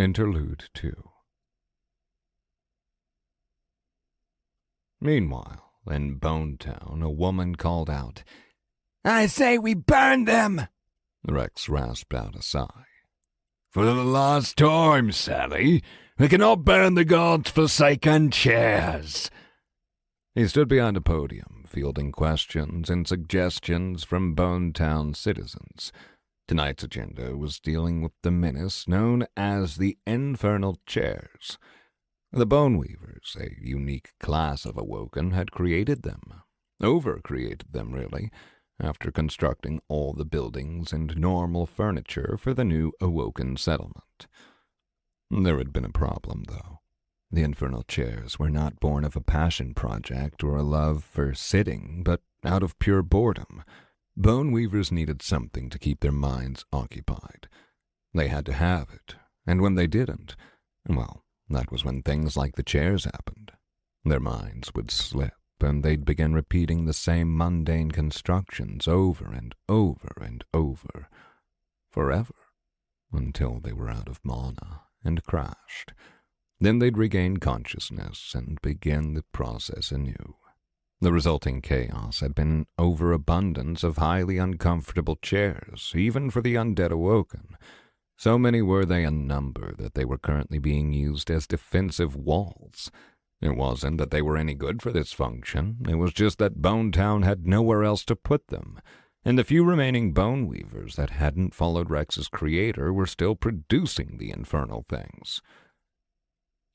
Interlude 2. Meanwhile, in Bone Town, a woman called out, "I say we burn them!" Rex rasped out a sigh. "For the last time, Sally, we cannot burn the gods' forsaken chairs." He stood behind a podium, fielding questions and suggestions from Bone Town citizens. Tonight's agenda was dealing with the menace known as the Infernal Chairs. The Bone Weavers, a unique class of awoken, had created them. Over-created them, really, after constructing all the buildings and normal furniture for the new awoken settlement. There had been a problem, though. The Infernal Chairs were not born of a passion project or a love for sitting, but out of pure boredom. Bone Weavers needed something to keep their minds occupied. They had to have it, and when they didn't, well, that was when things like the chairs happened. Their minds would slip, and they'd begin repeating the same mundane constructions over and over and over, forever, until they were out of mana and crashed. Then they'd regain consciousness and begin the process anew. The resulting chaos had been an overabundance of highly uncomfortable chairs, even for the undead awoken. So many were they in number that they were currently being used as defensive walls. It wasn't that they were any good for this function, it was just that Bone Town had nowhere else to put them, and the few remaining Bone Weavers that hadn't followed Rex's creator were still producing the infernal things.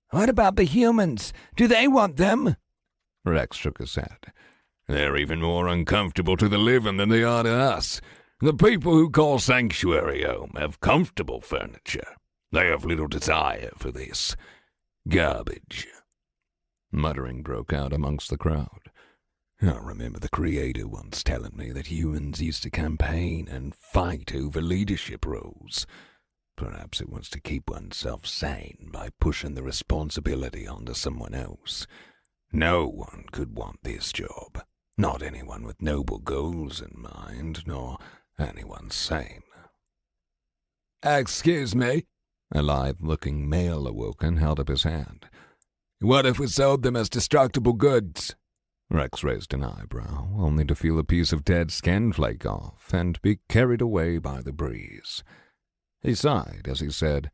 "What about the humans? Do they want them?" Rex shook his head. "They're even more uncomfortable to the living than they are to us. The people who call Sanctuary home have comfortable furniture. They have little desire for this garbage." Muttering broke out amongst the crowd. "I remember the creator once telling me that humans used to campaign and fight over leadership roles. Perhaps it was to keep oneself sane by pushing the responsibility onto someone else. No one could want this job. Not anyone with noble goals in mind, nor anyone sane." "Excuse me?" A lithe-looking male awoken held up his hand. "What if we sold them as destructible goods?" Rex raised an eyebrow, only to feel a piece of dead skin flake off and be carried away by the breeze. He sighed as he said,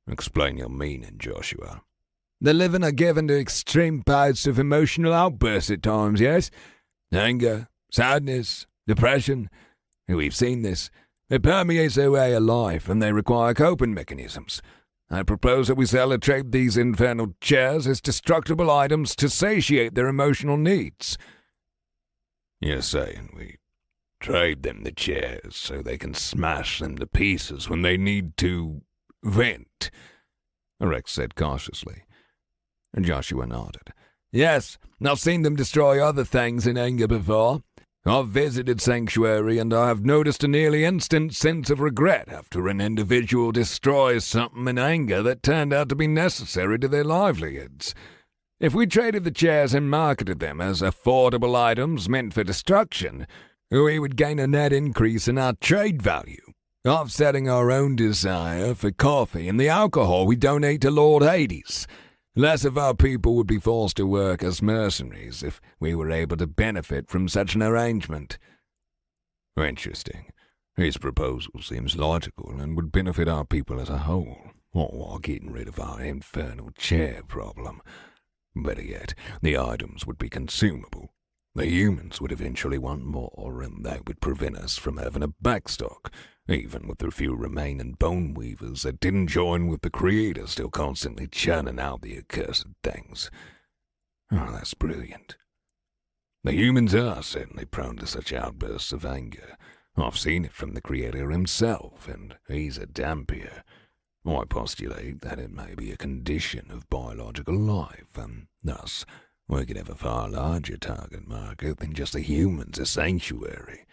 "Explain your meaning, Joshua." "The living are given to extreme bouts of emotional outbursts at times, yes? Anger, sadness, depression. We've seen this. It permeates their way of life, and they require coping mechanisms. I propose that we sell or trade these infernal chairs as destructible items to satiate their emotional needs." "You're saying we trade them the chairs so they can smash them to pieces when they need to vent?" Rex said cautiously. Joshua nodded. "Yes, I've seen them destroy other things in anger before. I've visited Sanctuary, and I have noticed a nearly instant sense of regret after an individual destroys something in anger that turned out to be necessary to their livelihoods. If we traded the chairs and marketed them as affordable items meant for destruction, we would gain a net increase in our trade value, offsetting our own desire for coffee and the alcohol we donate to Lord Hades. Less of our people would be forced to work as mercenaries if we were able to benefit from such an arrangement." "Interesting. His proposal seems logical and would benefit our people as a whole, all while getting rid of our infernal chair problem. Better yet, the items would be consumable. The humans would eventually want more, and that would prevent us from having a backstock, even with the few remaining Bone Weavers that didn't join with the Creator still constantly churning out the accursed things. Oh, that's brilliant. The humans are certainly prone to such outbursts of anger. I've seen it from the Creator himself, and he's a dampier. I postulate that it may be a condition of biological life, and thus we could have a far larger target market than just the humans a Sanctuary.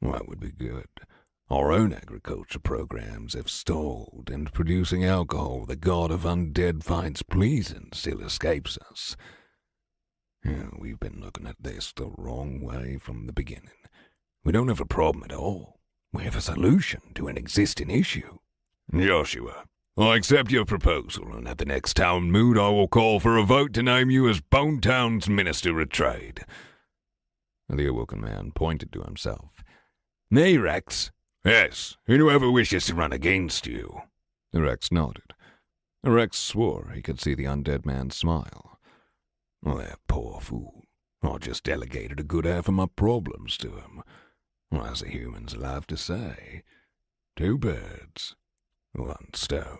That would be good. Our own agriculture programs have stalled, and producing alcohol the god of undead finds pleasing still escapes us. We've been looking at this the wrong way from the beginning. We don't have a problem at all. We have a solution to an existing issue." "Joshua, I accept your proposal, and at the next town moot I will call for a vote to name you as Bonetown's Minister of Trade. The awoken man pointed to himself. Me, Rex? Yes, and whoever wishes to run against you. Rex nodded. Rex swore he could see the undead man smile. Well, that poor fool. I just delegated a good half of my problems to him. As the humans love to say, 2 birds, 1 stone.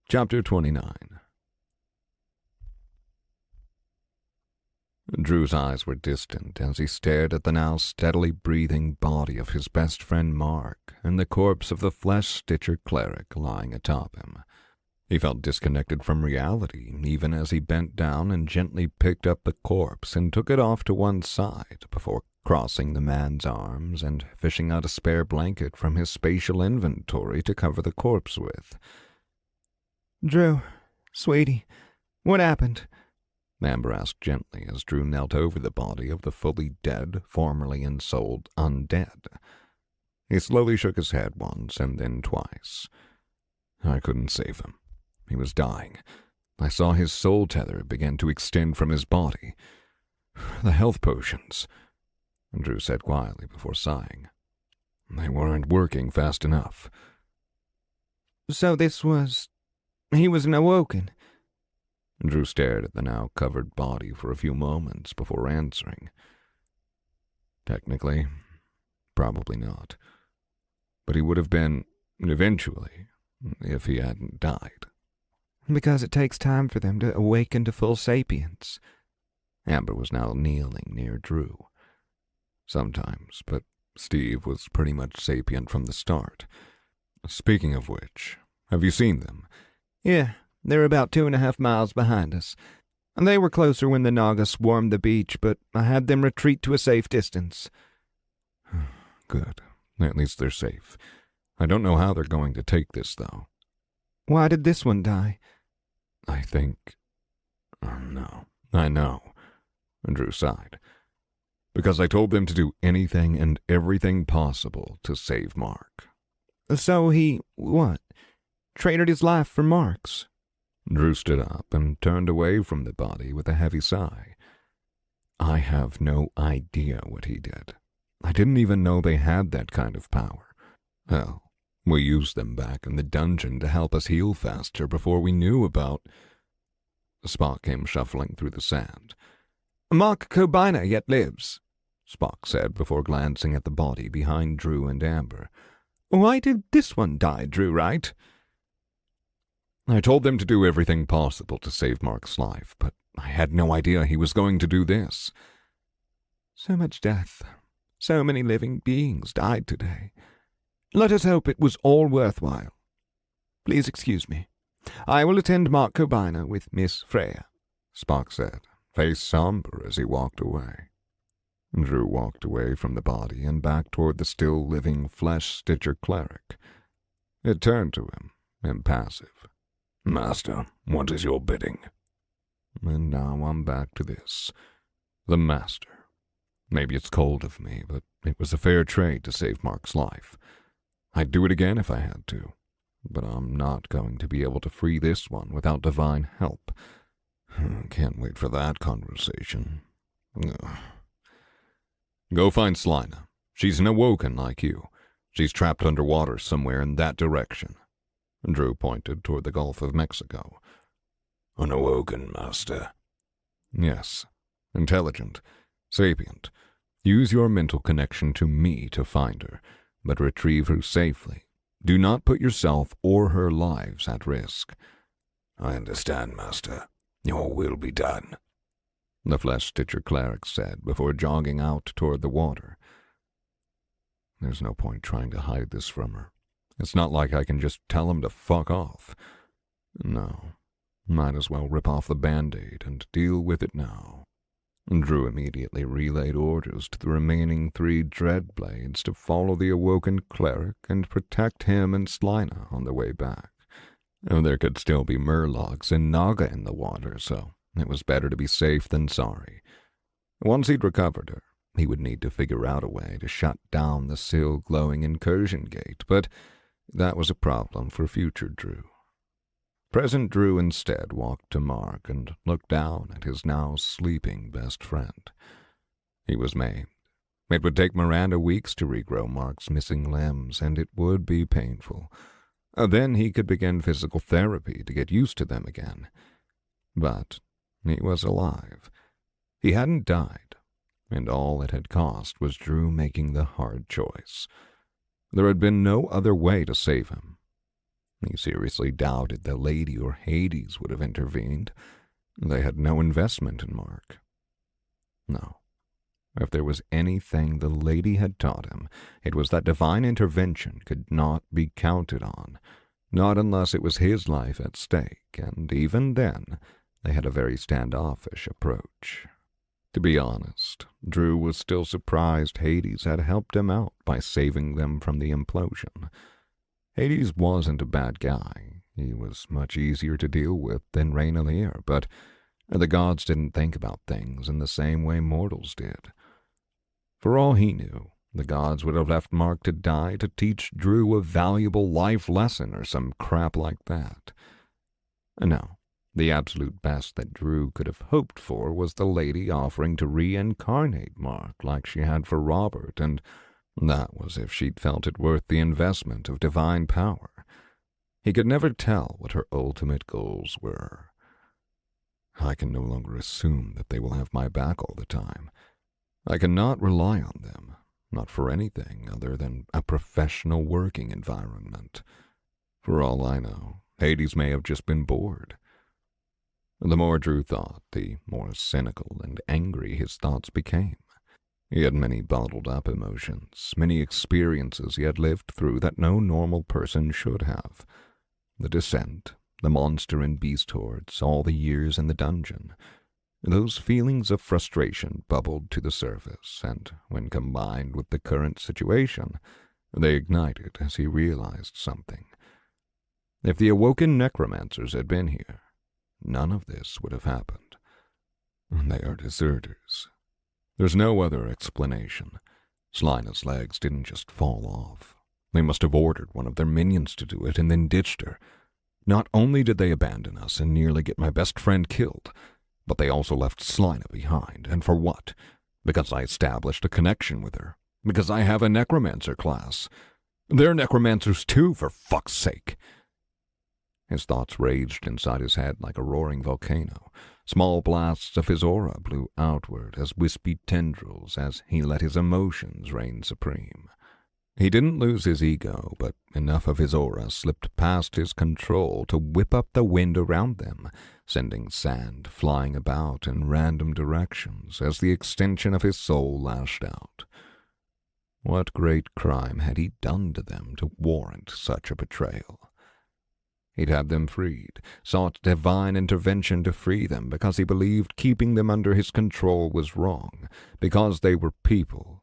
Chapter 29. Drew's eyes were distant as he stared at the now steadily breathing body of his best friend Mark and the corpse of the flesh-stitcher cleric lying atop him. He felt disconnected from reality, even as he bent down and gently picked up the corpse and took it off to one side before crossing the man's arms and fishing out a spare blanket from his spatial inventory to cover the corpse with. "Drew, sweetie, what happened?" Amber asked gently as Drew knelt over the body of the fully dead, formerly ensouled undead. He slowly shook his head once and then twice. I couldn't save him. He was dying. I saw his soul tether begin to extend from his body. The health potions, Drew said quietly before sighing. They weren't working fast enough. "So he was an awoken?" Drew stared at the now covered body for a few moments before answering. Technically, probably not. But he would have been, eventually, if he hadn't died. "Because it takes time for them to awaken to full sapience." Amber was now kneeling near Drew. Sometimes, but Steve was pretty much sapient from the start. Speaking of which, have you seen them? "Yeah, they're about 2.5 miles behind us. They were closer when the Naga swarmed the beach, but I had them retreat to a safe distance." Good. At least they're safe. I don't know how they're going to take this, though. "Why did this one die?" I think... no. I know. Drew sighed. Because I told them to do anything and everything possible to save Mark. "So he, what? Traded his life for Mark's?" Drew stood up and turned away from the body with a heavy sigh. I have no idea what he did. I didn't even know they had that kind of power. Hell, we used them back in the dungeon to help us heal faster before we knew about... Spock came shuffling through the sand. "Mark Kobina yet lives," Spock said before glancing at the body behind Drew and Amber. "Why did this one die, Drew, right?" I told them to do everything possible to save Mark's life, but I had no idea he was going to do this. So much death. So many living beings died today. Let us hope it was all worthwhile. Please excuse me. I will attend Mark Kobina with Miss Freya," Spock said, face somber as he walked away. Drew walked away from the body and back toward the still-living flesh-stitcher cleric. It turned to him, impassive. "Master, what is your bidding?" And now I'm back to this. The Master. Maybe it's cold of me, but it was a fair trade to save Mark's life. I'd do it again if I had to, but I'm not going to be able to free this one without divine help. Can't wait for that conversation. Ugh. Go find Slina. She's an awoken like you. She's trapped underwater somewhere in that direction. Drew pointed toward the Gulf of Mexico. "An awoken, Master?" "Yes. Intelligent. Sapient. Use your mental connection to me to find her, but retrieve her safely. Do not put yourself or her lives at risk." "I understand, Master. Your will be done," the flesh-stitcher cleric said before jogging out toward the water. There's no point trying to hide this from her. It's not like I can just tell him to fuck off. No, might as well rip off the Band-Aid and deal with it now. Drew immediately relayed orders to the remaining 3 Dreadblades to follow the awoken cleric and protect him and Slina on the way back. There could still be murlocs and Naga in the water, so it was better to be safe than sorry. Once he'd recovered her, He would need to figure out a way to shut down the still glowing incursion gate, but that was a problem for future Drew. Present Drew instead walked to Mark and looked down at his now sleeping best friend. He was maimed. It would take Miranda weeks to regrow Mark's missing limbs, and it would be painful. Then he could begin physical therapy to get used to them again. But he was alive. He hadn't died, and all it had cost was Drew making the hard choice. There had been no other way to save him. He seriously doubted the Lady or Hades would have intervened. They had no investment in Mark. No. If there was anything the Lady had taught him, it was that divine intervention could not be counted on, not unless it was his life at stake, and even then, they had a very standoffish approach. To be honest, Drew was still surprised Hades had helped him out by saving them from the implosion. Hades wasn't a bad guy. He was much easier to deal with than Raynalier, but the gods didn't think about things in the same way mortals did. For all he knew, the gods would have left Mark to die to teach Drew a valuable life lesson or some crap like that. No, the absolute best that Drew could have hoped for was the Lady offering to reincarnate Mark like she had for Robert, and that was if she'd felt it worth the investment of divine power. He could never tell what her ultimate goals were. I can no longer assume that they will have my back all the time. I cannot rely on them, not for anything other than a professional working environment. For all I know, Hades may have just been bored. The more Drew thought, the more cynical and angry his thoughts became. He had many bottled-up emotions, many experiences he had lived through that no normal person should have. The descent, the monster and beast hordes, all the years in the dungeon. Those feelings of frustration bubbled to the surface, and when combined with the current situation, they ignited as he realized something. If the awoken necromancers had been here, none of this would have happened. They are deserters. There's no other explanation. Slina's legs didn't just fall off. They must have ordered one of their minions to do it and then ditched her. Not only did they abandon us and nearly get my best friend killed, but they also left Slina behind. And for what? Because I established a connection with her. Because I have a necromancer class. They're necromancers too, for fuck's sake. His thoughts raged inside his head like a roaring volcano. Small blasts of his aura blew outward as wispy tendrils as he let his emotions reign supreme. He didn't lose his ego, but enough of his aura slipped past his control to whip up the wind around them, sending sand flying about in random directions as the extension of his soul lashed out. What great crime had he done to them to warrant such a betrayal? He'd had them freed, sought divine intervention to free them because he believed keeping them under his control was wrong, because they were people.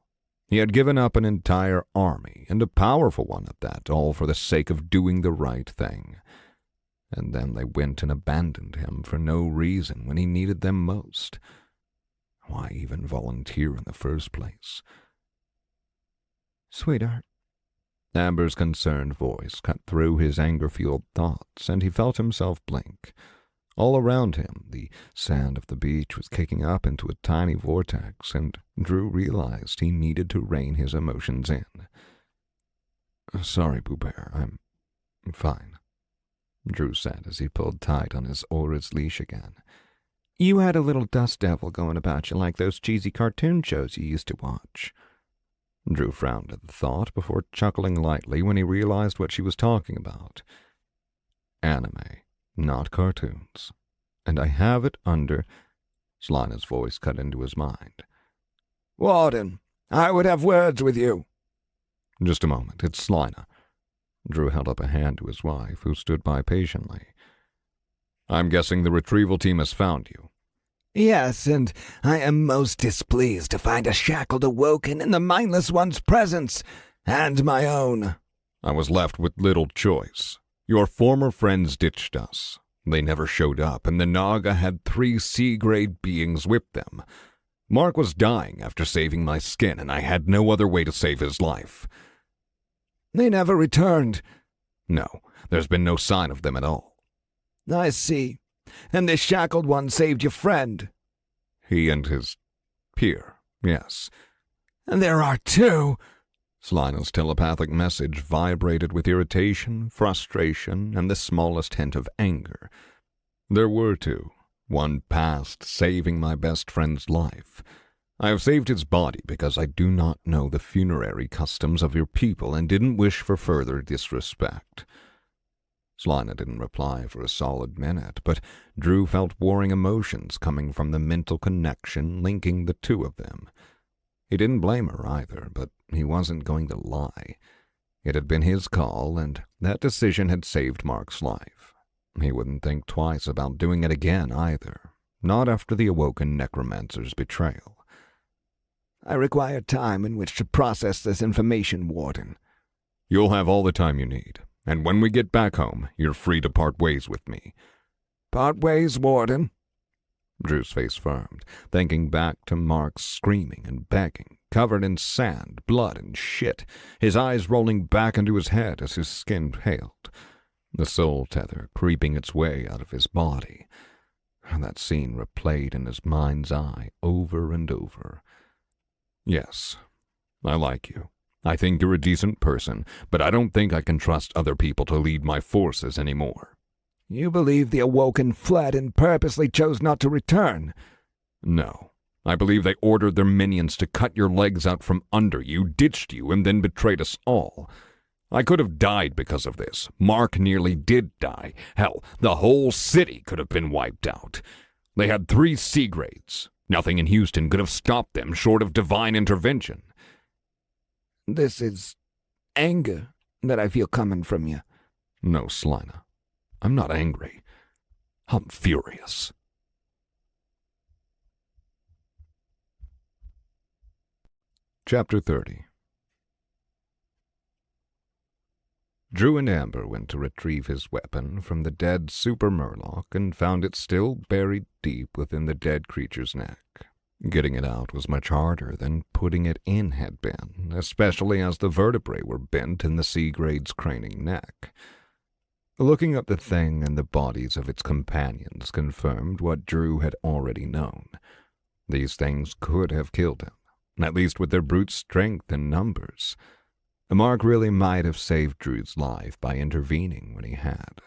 He had given up an entire army, and a powerful one at that, all for the sake of doing the right thing. And then they went and abandoned him for no reason when he needed them most. Why even volunteer in the first place? Sweetheart. Amber's concerned voice cut through his anger-fueled thoughts, and he felt himself blink. All around him, the sand of the beach was kicking up into a tiny vortex, and Drew realized he needed to rein his emotions in. Sorry, Boo Bear, I'm fine, Drew said as he pulled tight on his aura's leash again. You had a little dust devil going about you like those cheesy cartoon shows you used to watch. Drew frowned at the thought before chuckling lightly when he realized what she was talking about. Anime, not cartoons. And I have it under... Slina's voice cut into his mind. Warden, I would have words with you. Just a moment, it's Slina. Drew held up a hand to his wife, who stood by patiently. I'm guessing the retrieval team has found you. Yes, and I am most displeased to find a shackled awoken in the mindless one's presence, and my own. I was left with little choice. Your former friends ditched us. They never showed up, and the Naga had 3 C-grade beings whip them. Mark was dying after saving my skin, and I had no other way to save his life. They never returned. No, there's been no sign of them at all. I see. And this shackled one saved your friend. He and his peer, yes. And there are two. Slina's telepathic message vibrated with irritation, frustration, and the smallest hint of anger. There were two. One past saving my best friend's life. I have saved his body because I do not know the funerary customs of your people and didn't wish for further disrespect. Slina didn't reply for a solid minute, but Drew felt warring emotions coming from the mental connection linking the two of them. He didn't blame her either, but he wasn't going to lie. It had been his call, and that decision had saved Mark's life. He wouldn't think twice about doing it again either, not after the awoken necromancer's betrayal. I require time in which to process this information, Warden. You'll have all the time you need, and when we get back home, you're free to part ways with me. Part ways, Warden? Drew's face firmed, thinking back to Mark's screaming and begging, covered in sand, blood, and shit, his eyes rolling back into his head as his skin paled, the soul tether creeping its way out of his body. That scene replayed in his mind's eye over and over. Yes, I like you. I think you're a decent person, but I don't think I can trust other people to lead my forces anymore. You believe the Awoken fled and purposely chose not to return? No. I believe they ordered their minions to cut your legs out from under you, ditched you, and then betrayed us all. I could have died because of this. Mark nearly did die. Hell, the whole city could have been wiped out. They had 3 C-grades. Nothing in Houston could have stopped them short of divine intervention. This is anger that I feel coming from you. No, Slina. I'm not angry. I'm furious. Chapter 30. Drew and Amber went to retrieve his weapon from the dead Super Murloc and found it still buried deep within the dead creature's neck. Getting it out was much harder than putting it in had been, especially as the vertebrae were bent in the C-grade's craning neck. Looking at the thing and the bodies of its companions confirmed what Drew had already known. These things could have killed him, at least with their brute strength and numbers. Mark really might have saved Drew's life by intervening when he had.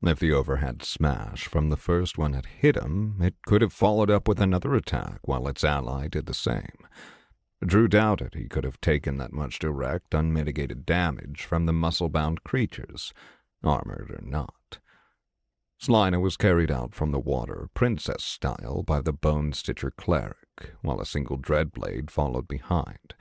If the overhead smash from the first one had hit him, it could have followed up with another attack while its ally did the same. Drew doubted he could have taken that much direct, unmitigated damage from the muscle-bound creatures, armored or not. Slina was carried out from the water, princess-style, by the Bone-Stitcher cleric, while a single Dreadblade followed behind.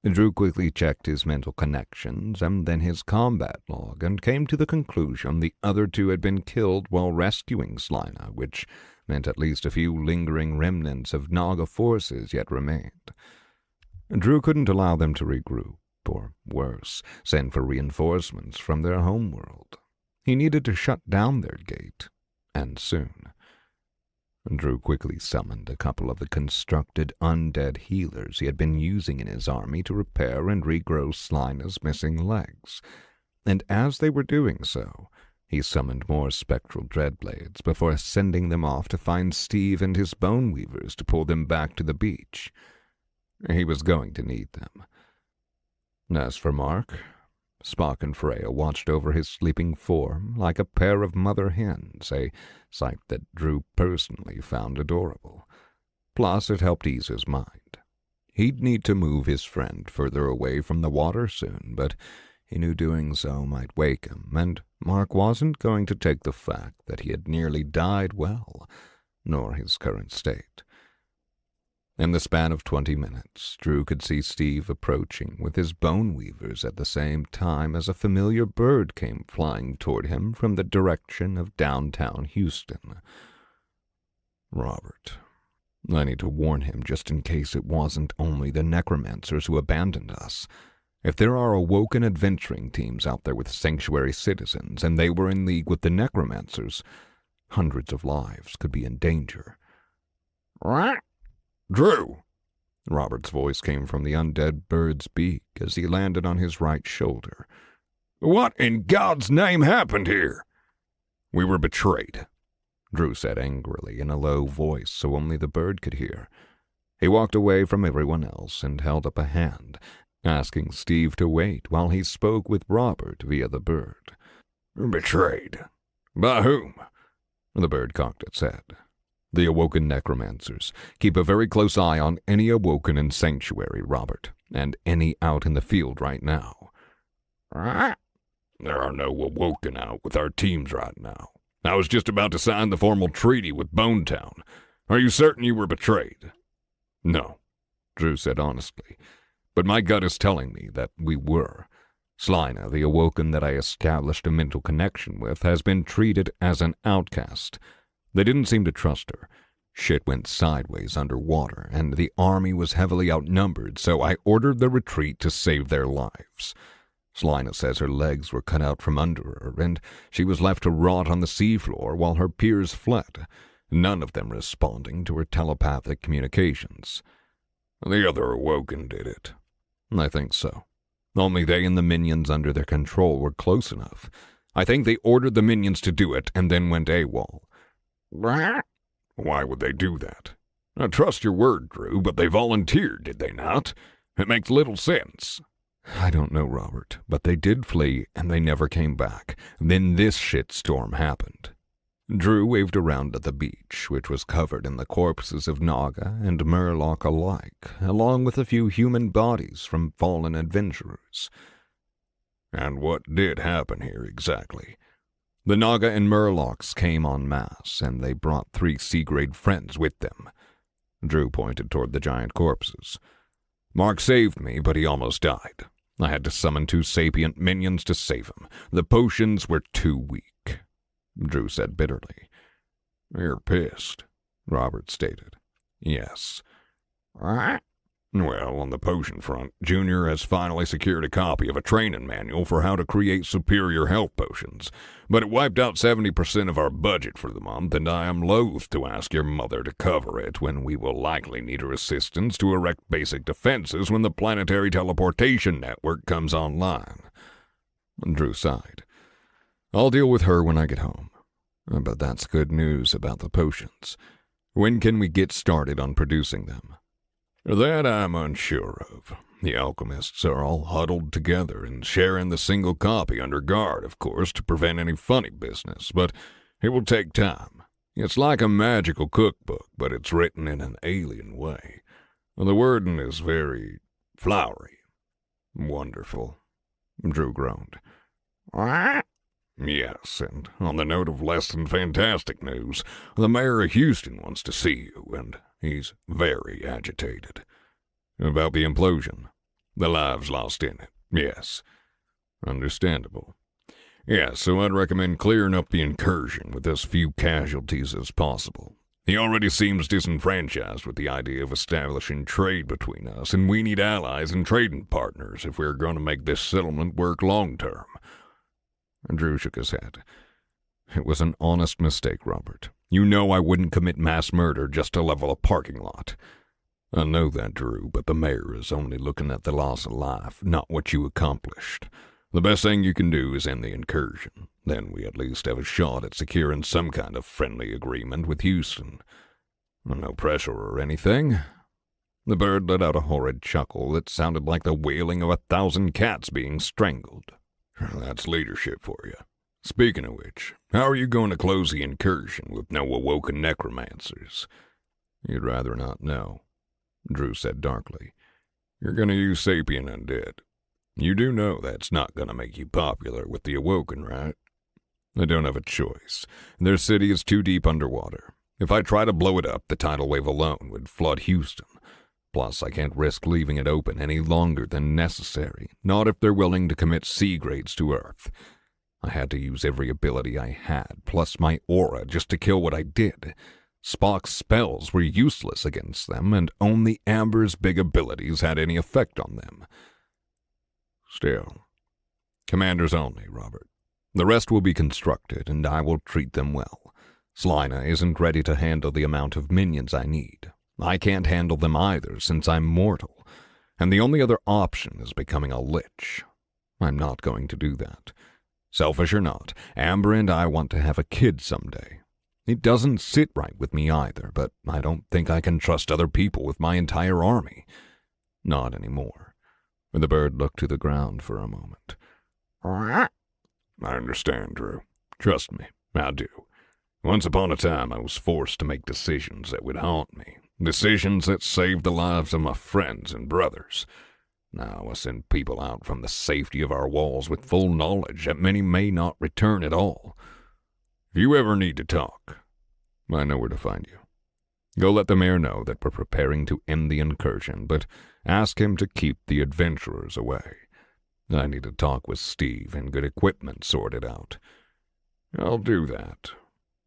Drew quickly checked his mental connections and then his combat log and came to the conclusion the other 2 had been killed while rescuing Slina, which meant at least a few lingering remnants of Naga forces yet remained. Drew couldn't allow them to regroup, or worse, send for reinforcements from their homeworld. He needed to shut down their gate, and soon. Drew quickly summoned a couple of the constructed undead healers he had been using in his army to repair and regrow Slina's missing legs, and as they were doing so, he summoned more spectral Dreadblades before sending them off to find Steve and his Bone Weavers to pull them back to the beach. He was going to need them. As for Mark, Spock and Freya watched over his sleeping form like a pair of mother hens, a sight that Drew personally found adorable. Plus, it helped ease his mind. He'd need to move his friend further away from the water soon, but he knew doing so might wake him, and Mark wasn't going to take the fact that he had nearly died well, nor his current state. In the span of 20 minutes, Drew could see Steve approaching with his Bone Weavers at the same time as a familiar bird came flying toward him from the direction of downtown Houston. Robert. I need to warn him just in case it wasn't only the necromancers who abandoned us. If there are awoken adventuring teams out there with sanctuary citizens and they were in league with the necromancers, hundreds of lives could be in danger. What? Drew! Robert's voice came from the undead bird's beak as he landed on his right shoulder. What in God's name happened here? We were betrayed, Drew said angrily in a low voice so only the bird could hear. He walked away from everyone else and held up a hand, asking Steve to wait while he spoke with Robert via the bird. Betrayed? By whom? The bird cocked its head. The awoken necromancers. Keep a very close eye on any awoken in Sanctuary, Robert, and any out in the field right now. There are no awoken out with our teams right now. I was just about to sign the formal treaty with Bonetown. Are you certain you were betrayed? No, Drew said honestly, but my gut is telling me that we were. Slina, the awoken that I established a mental connection with, has been treated as an outcast. They didn't seem to trust her. Shit went sideways underwater, and the army was heavily outnumbered, so I ordered the retreat to save their lives. Slina says her legs were cut out from under her, and she was left to rot on the seafloor while her peers fled, none of them responding to her telepathic communications. The other awoken did it. I think so. Only they and the minions under their control were close enough. I think they ordered the minions to do it and then went AWOL. Why would they do that? I trust your word, Drew, but they volunteered, did they not? It makes little sense. I don't know, Robert, but they did flee and they never came back. Then this shitstorm happened. Drew waved around at the beach, which was covered in the corpses of Naga and Murloc alike, along with a few human bodies from fallen adventurers. And what did happen here exactly? The Naga and Murlocs came en masse, and they brought 3 C-grade friends with them. Drew pointed toward the giant corpses. Mark saved me, but he almost died. I had to summon 2 sapient minions to save him. The potions were too weak. Drew said bitterly. You're pissed, Robert stated. Yes. Well, on the potion front, Junior has finally secured a copy of a training manual for how to create superior health potions, but it wiped out 70% of our budget for the month, and I am loath to ask your mother to cover it when we will likely need her assistance to erect basic defenses when the planetary teleportation network comes online. Drew sighed. I'll deal with her when I get home. But that's good news about the potions. When can we get started on producing them? That I'm unsure of. The alchemists are all huddled together and sharing the single copy under guard, of course, to prevent any funny business, but it will take time. It's like a magical cookbook, but it's written in an alien way. The wording is very flowery. Wonderful, Drew groaned. Yes, and on the note of less than fantastic news, the mayor of Houston wants to see you, and he's very agitated. About the implosion? The lives lost in it, yes. Understandable. Yes, so I'd recommend clearing up the incursion with as few casualties as possible. He already seems disenfranchised with the idea of establishing trade between us, and we need allies and trading partners if we're going to make this settlement work long-term. Drew shook his head. It was an honest mistake, Robert. You know I wouldn't commit mass murder just to level a parking lot. I know that, Drew, but the mayor is only looking at the loss of life, not what you accomplished. The best thing you can do is end the incursion. Then we at least have a shot at securing some kind of friendly agreement with Houston. No pressure or anything. The bird let out a horrid chuckle that sounded like the wailing of 1,000 cats being strangled. That's leadership for you. Speaking of which, how are you going to close the incursion with no awoken necromancers? You'd rather not know, Drew said darkly. You're going to use sapient undead. You do know that's not going to make you popular with the awoken, right? I don't have a choice. Their city is too deep underwater. If I try to blow it up, the tidal wave alone would flood Houston. Plus, I can't risk leaving it open any longer than necessary, not if they're willing to commit C-grades to Earth. I had to use every ability I had, plus my aura, just to kill what I did. Spock's spells were useless against them, and only Amber's big abilities had any effect on them. Still, commanders only, Robert. The rest will be constructed, and I will treat them well. Slina isn't ready to handle the amount of minions I need. I can't handle them either, since I'm mortal, and the only other option is becoming a lich. I'm not going to do that. Selfish or not, Amber and I want to have a kid someday. It doesn't sit right with me either, but I don't think I can trust other people with my entire army. Not anymore. The bird looked to the ground for a moment. I understand, Drew. Trust me, I do. Once upon a time, I was forced to make decisions that would haunt me. Decisions that saved the lives of my friends and brothers. Now I send people out from the safety of our walls with full knowledge that many may not return at all. If you ever need to talk, I know where to find you. Go let the mayor know that we're preparing to end the incursion, but ask him to keep the adventurers away. I need to talk with Steve and get equipment sorted out. I'll do that,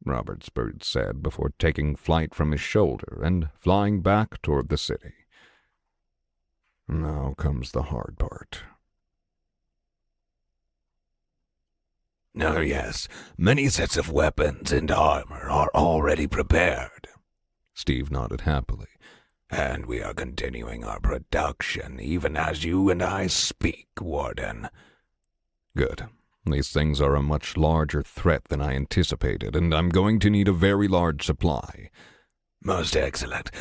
Robert's bird said before taking flight from his shoulder and flying back toward the city. Now comes the hard part. Oh yes, many sets of weapons and armor are already prepared. Steve nodded happily. And we are continuing our production even as you and I speak, Warden. Good. These things are a much larger threat than I anticipated, and I'm going to need a very large supply. Most excellent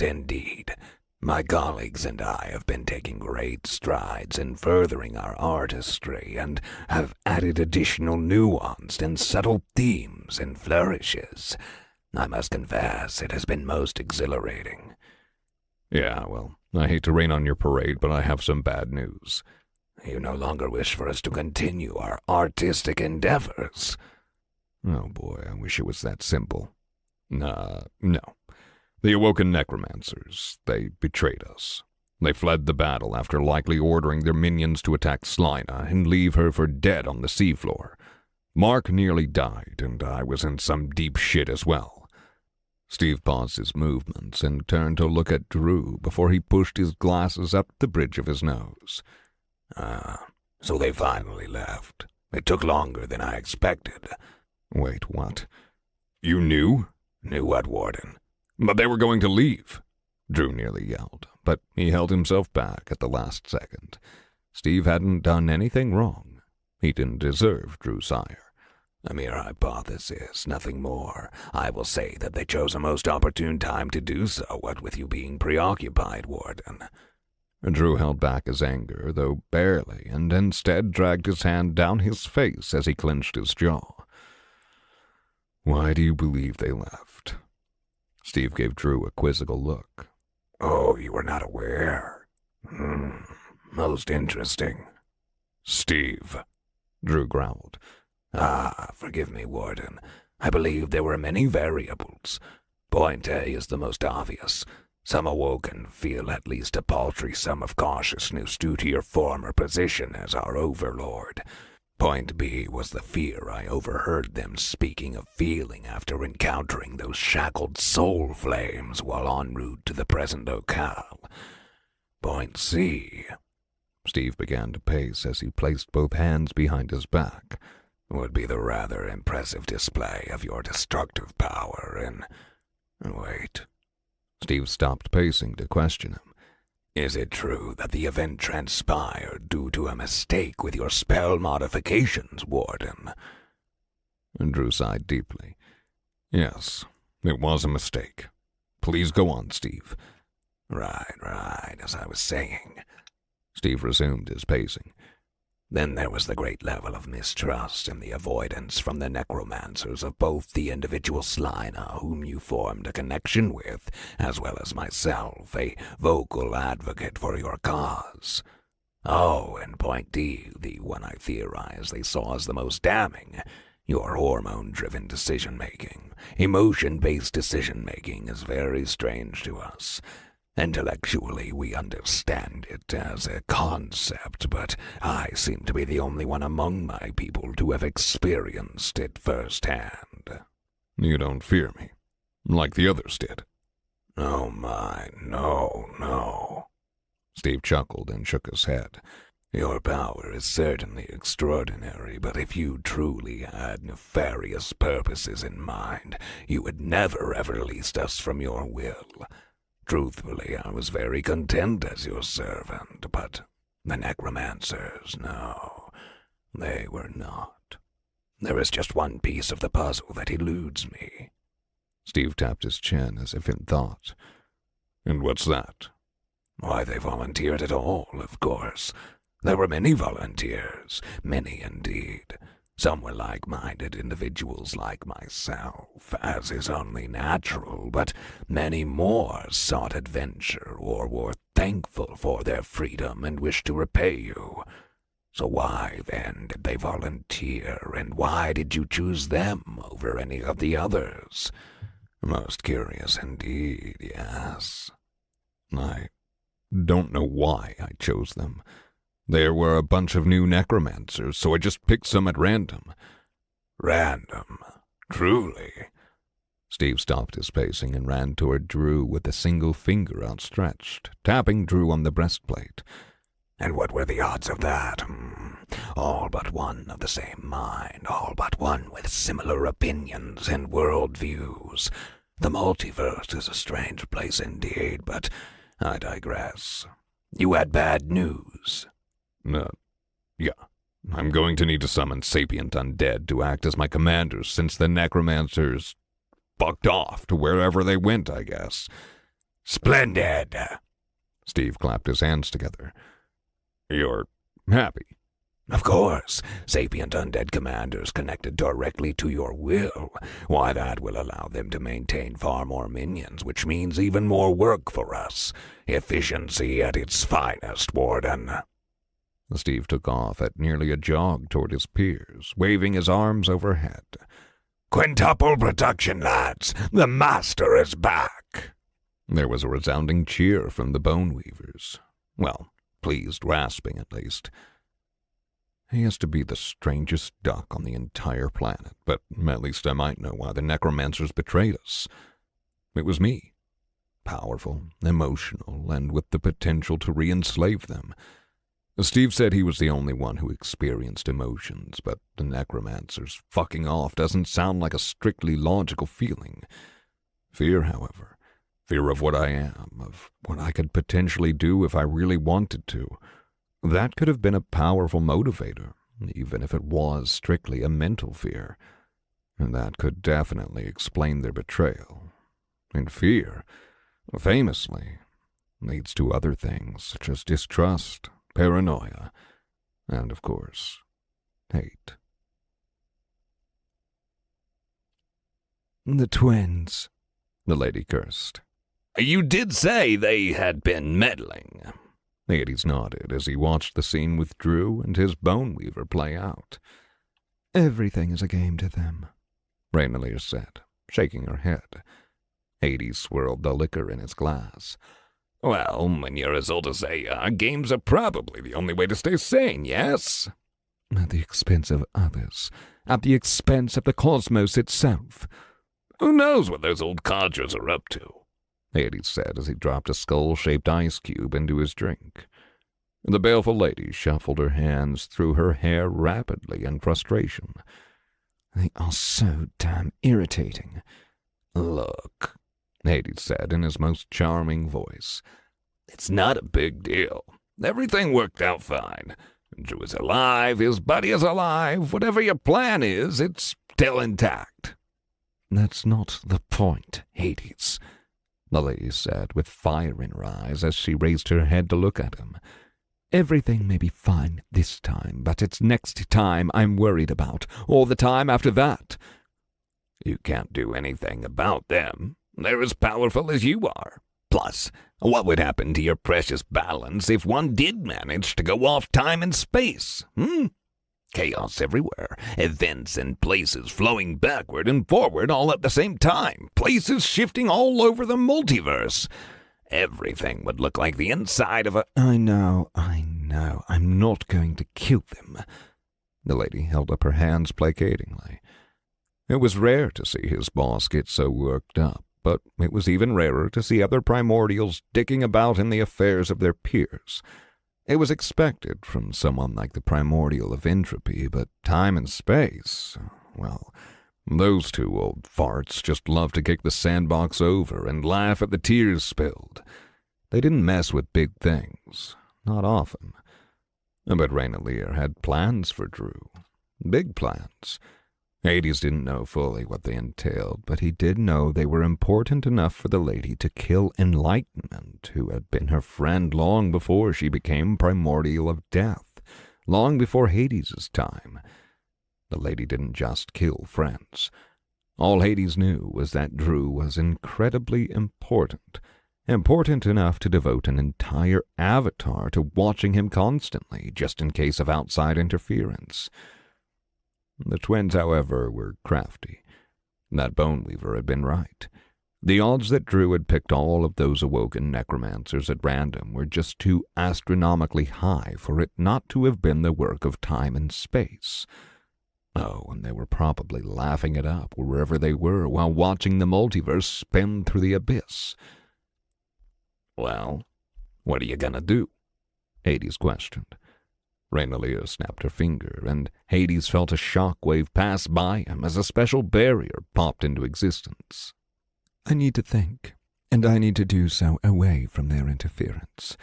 indeed. My colleagues and I have been taking great strides in furthering our artistry and have added additional nuanced and subtle themes and flourishes. I must confess, it has been most exhilarating. Yeah, well, I hate to rain on your parade, but I have some bad news. You no longer wish for us to continue our artistic endeavors. Oh boy, I wish it was that simple. No. The awoken necromancers, they betrayed us. They fled the battle after likely ordering their minions to attack Slina and leave her for dead on the seafloor. Mark nearly died, and I was in some deep shit as well. Steve paused his movements and turned to look at Drew before he pushed his glasses up the bridge of his nose. So they finally left. It took longer than I expected. Wait, what? You knew? Knew what, Warden? But they were going to leave, Drew nearly yelled, but he held himself back at the last second. Steve hadn't done anything wrong. He didn't deserve Drew's ire. A mere hypothesis, nothing more. I will say that they chose a most opportune time to do so, what with you being preoccupied, Warden. Drew held back his anger, though barely, and instead dragged his hand down his face as he clenched his jaw. Why do you believe they left? Steve gave Drew a quizzical look. Oh, you were not aware? Most interesting. Steve, Drew growled. Forgive me, Warden. I believe there were many variables. Point A is the most obvious. Some awoken feel at least a paltry sum of cautiousness due to your former position as our overlord. Point B was the fear I overheard them speaking of feeling after encountering those shackled soul flames while en route to the present locale. Point C, Steve began to pace as he placed both hands behind his back, would be the rather impressive display of your destructive power in... Wait. Steve stopped pacing to question him. Is it true that the event transpired due to a mistake with your spell modifications, Warden? And Drew sighed deeply. Yes, it was a mistake. Please go on, Steve. Right, as I was saying. Steve resumed his pacing. Then there was the great level of mistrust and the avoidance from the necromancers of both the individual Slina whom you formed a connection with, as well as myself, a vocal advocate for your cause. Oh, and point D, the one I theorize they saw as the most damning, your hormone-driven decision-making. Emotion-based decision-making is very strange to us. Intellectually, we understand it as a concept, but I seem to be the only one among my people to have experienced it firsthand. You don't fear me, like the others did? Oh my, no. Steve chuckled and shook his head. Your power is certainly extraordinary, but if you truly had nefarious purposes in mind, you would never have released us from your will. Truthfully, I was very content as your servant, but the necromancers, no, they were not. There is just one piece of the puzzle that eludes me. Steve tapped his chin as if in thought. And what's that? Why they volunteered at all, of course. There were many volunteers, many indeed. Some were like-minded individuals like myself, as is only natural, but many more sought adventure or were thankful for their freedom and wished to repay you. So why, then, did they volunteer, and why did you choose them over any of the others? Most curious indeed, yes. I don't know why I chose them. There were a bunch of new necromancers, so I just picked some at random. Random? Truly? Steve stopped his pacing and ran toward Drew with a single finger outstretched, tapping Drew on the breastplate. And what were the odds of that? All but one of the same mind, all but one with similar opinions and worldviews. The multiverse is a strange place indeed, but I digress. You had bad news. Yeah. I'm going to need to summon sapient undead to act as my commanders since the necromancers fucked off to wherever they went, I guess. Splendid! Steve clapped his hands together. You're happy? Of course. Sapient undead commanders connected directly to your will. Why, that will allow them to maintain far more minions, which means even more work for us. Efficiency at its finest, Warden. Steve took off at nearly a jog toward his peers, waving his arms overhead. Quintuple production, lads! The master is back! There was a resounding cheer from the Bone Weavers. Well, pleased rasping at least. He has to be the strangest duck on the entire planet, but at least I might know why the necromancers betrayed us. It was me. Powerful, emotional, and with the potential to re-enslave them. Steve said he was the only one who experienced emotions, but the necromancers fucking off doesn't sound like a strictly logical feeling. Fear, however. Fear of what I am, of what I could potentially do if I really wanted to. That could have been a powerful motivator, even if it was strictly a mental fear. And that could definitely explain their betrayal. And fear, famously, leads to other things such as distrust, paranoia, and, of course, hate. The twins, the lady cursed. You did say they had been meddling. Hades nodded as he watched the scene with Drew and his Bone Weaver play out. Everything is a game to them, Rainalier said, shaking her head. Hades swirled the liquor in his glass. Well, when you're as old as they are, games are probably the only way to stay sane, yes? At the expense of others. At the expense of the cosmos itself. Who knows what those old codgers are up to? Hades said as he dropped a skull-shaped ice cube into his drink. The baleful lady shuffled her hands through her hair rapidly in frustration. They are so damn irritating. Look, Hades said in his most charming voice. It's not a big deal. Everything worked out fine. Drew is alive, his buddy is alive. Whatever your plan is, it's still intact. That's not the point, Hades, the lady said with fire in her eyes as she raised her head to look at him. Everything may be fine this time, but it's next time I'm worried about, or the time after that. You can't do anything about them. They're as powerful as you are. Plus, what would happen to your precious balance if one did manage to go off time and space? Chaos everywhere, events and places flowing backward and forward all at the same time, places shifting all over the multiverse. Everything would look like the inside of a— I know. I'm not going to kill them. The lady held up her hands placatingly. It was rare to see his boss get so worked up, but it was even rarer to see other primordials dicking about in the affairs of their peers. It was expected from someone like the primordial of entropy, but time and space, well, those two old farts just loved to kick the sandbox over and laugh at the tears spilled. They didn't mess with big things, not often. But Raynalier had plans for Drew. Big plans. Hades didn't know fully what they entailed, but he did know they were important enough for the lady to kill Enlightenment, who had been her friend long before she became primordial of death, long before Hades' time. The lady didn't just kill friends. All Hades knew was that Drew was incredibly important, important enough to devote an entire avatar to watching him constantly, just in case of outside interference. The twins, however, were crafty. That Boneweaver had been right. The odds that Drew had picked all of those awoken necromancers at random were just too astronomically high for it not to have been the work of time and space. Oh, and they were probably laughing it up wherever they were while watching the multiverse spin through the abyss. "Well, what are you gonna do?" Hades questioned. Raynalier snapped her finger, and Hades felt a shockwave pass by him as a special barrier popped into existence. "I need to think, and I need to do so away from their interference.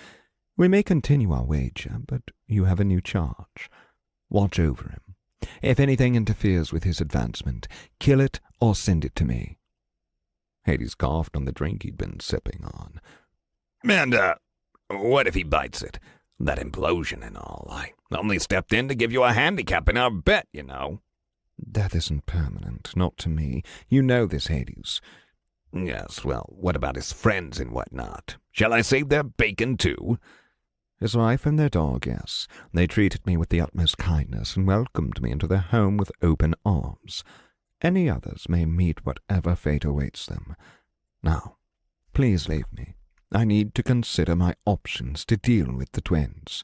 We may continue our wager, but you have a new charge. Watch over him. If anything interferes with his advancement, kill it or send it to me." Hades coughed on the drink he'd been sipping on. "And, what if he bites it? That implosion and all. I only stepped in to give you a handicap in our bet, you know." "Death isn't permanent, not to me. You know this, Hades." "Yes, well, what about his friends and whatnot? Shall I save their bacon, too?" "His wife and their dog, yes. They treated me with the utmost kindness and welcomed me into their home with open arms. Any others may meet whatever fate awaits them. Now, please leave me. I need to consider my options to deal with the twins."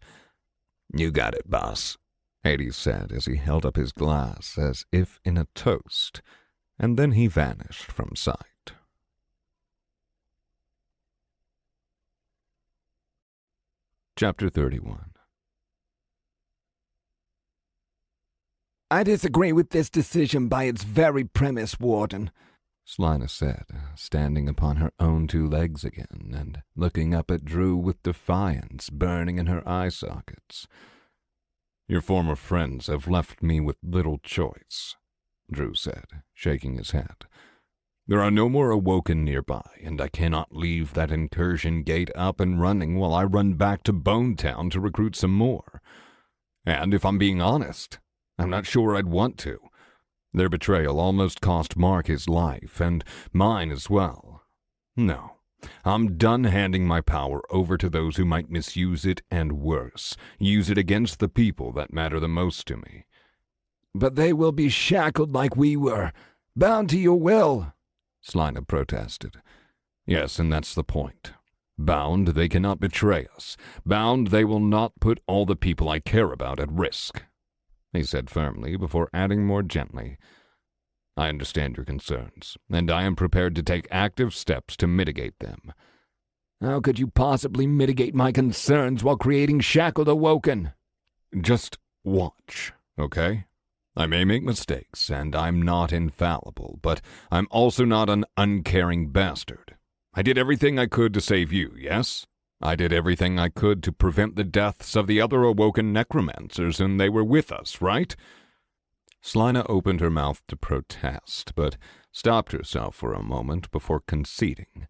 "You got it, boss," Hades said as he held up his glass as if in a toast, and then he vanished from sight. Chapter 31. "I disagree with this decision by its very premise, Warden," Slina said, standing upon her own two legs again and looking up at Drew with defiance burning in her eye sockets. "Your former friends have left me with little choice," Drew said, shaking his head. "There are no more awoken nearby, and I cannot leave that incursion gate up and running while I run back to Bonetown to recruit some more. And if I'm being honest, I'm not sure I'd want to. Their betrayal almost cost Mark his life, and mine as well. No, I'm done handing my power over to those who might misuse it and worse, use it against the people that matter the most to me." "But they will be shackled like we were, bound to your will," Slina protested. "Yes, and that's the point. Bound they cannot betray us. Bound they will not put all the people I care about at risk," he said firmly before adding more gently, "I understand your concerns, and I am prepared to take active steps to mitigate them." "How could you possibly mitigate my concerns while creating shackled awoken?" "Just watch, okay? I may make mistakes, and I'm not infallible, but I'm also not an uncaring bastard. I did everything I could to save you, yes? I did everything I could to prevent the deaths of the other awoken necromancers, and they were with us, right?" Slina opened her mouth to protest, but stopped herself for a moment before conceding.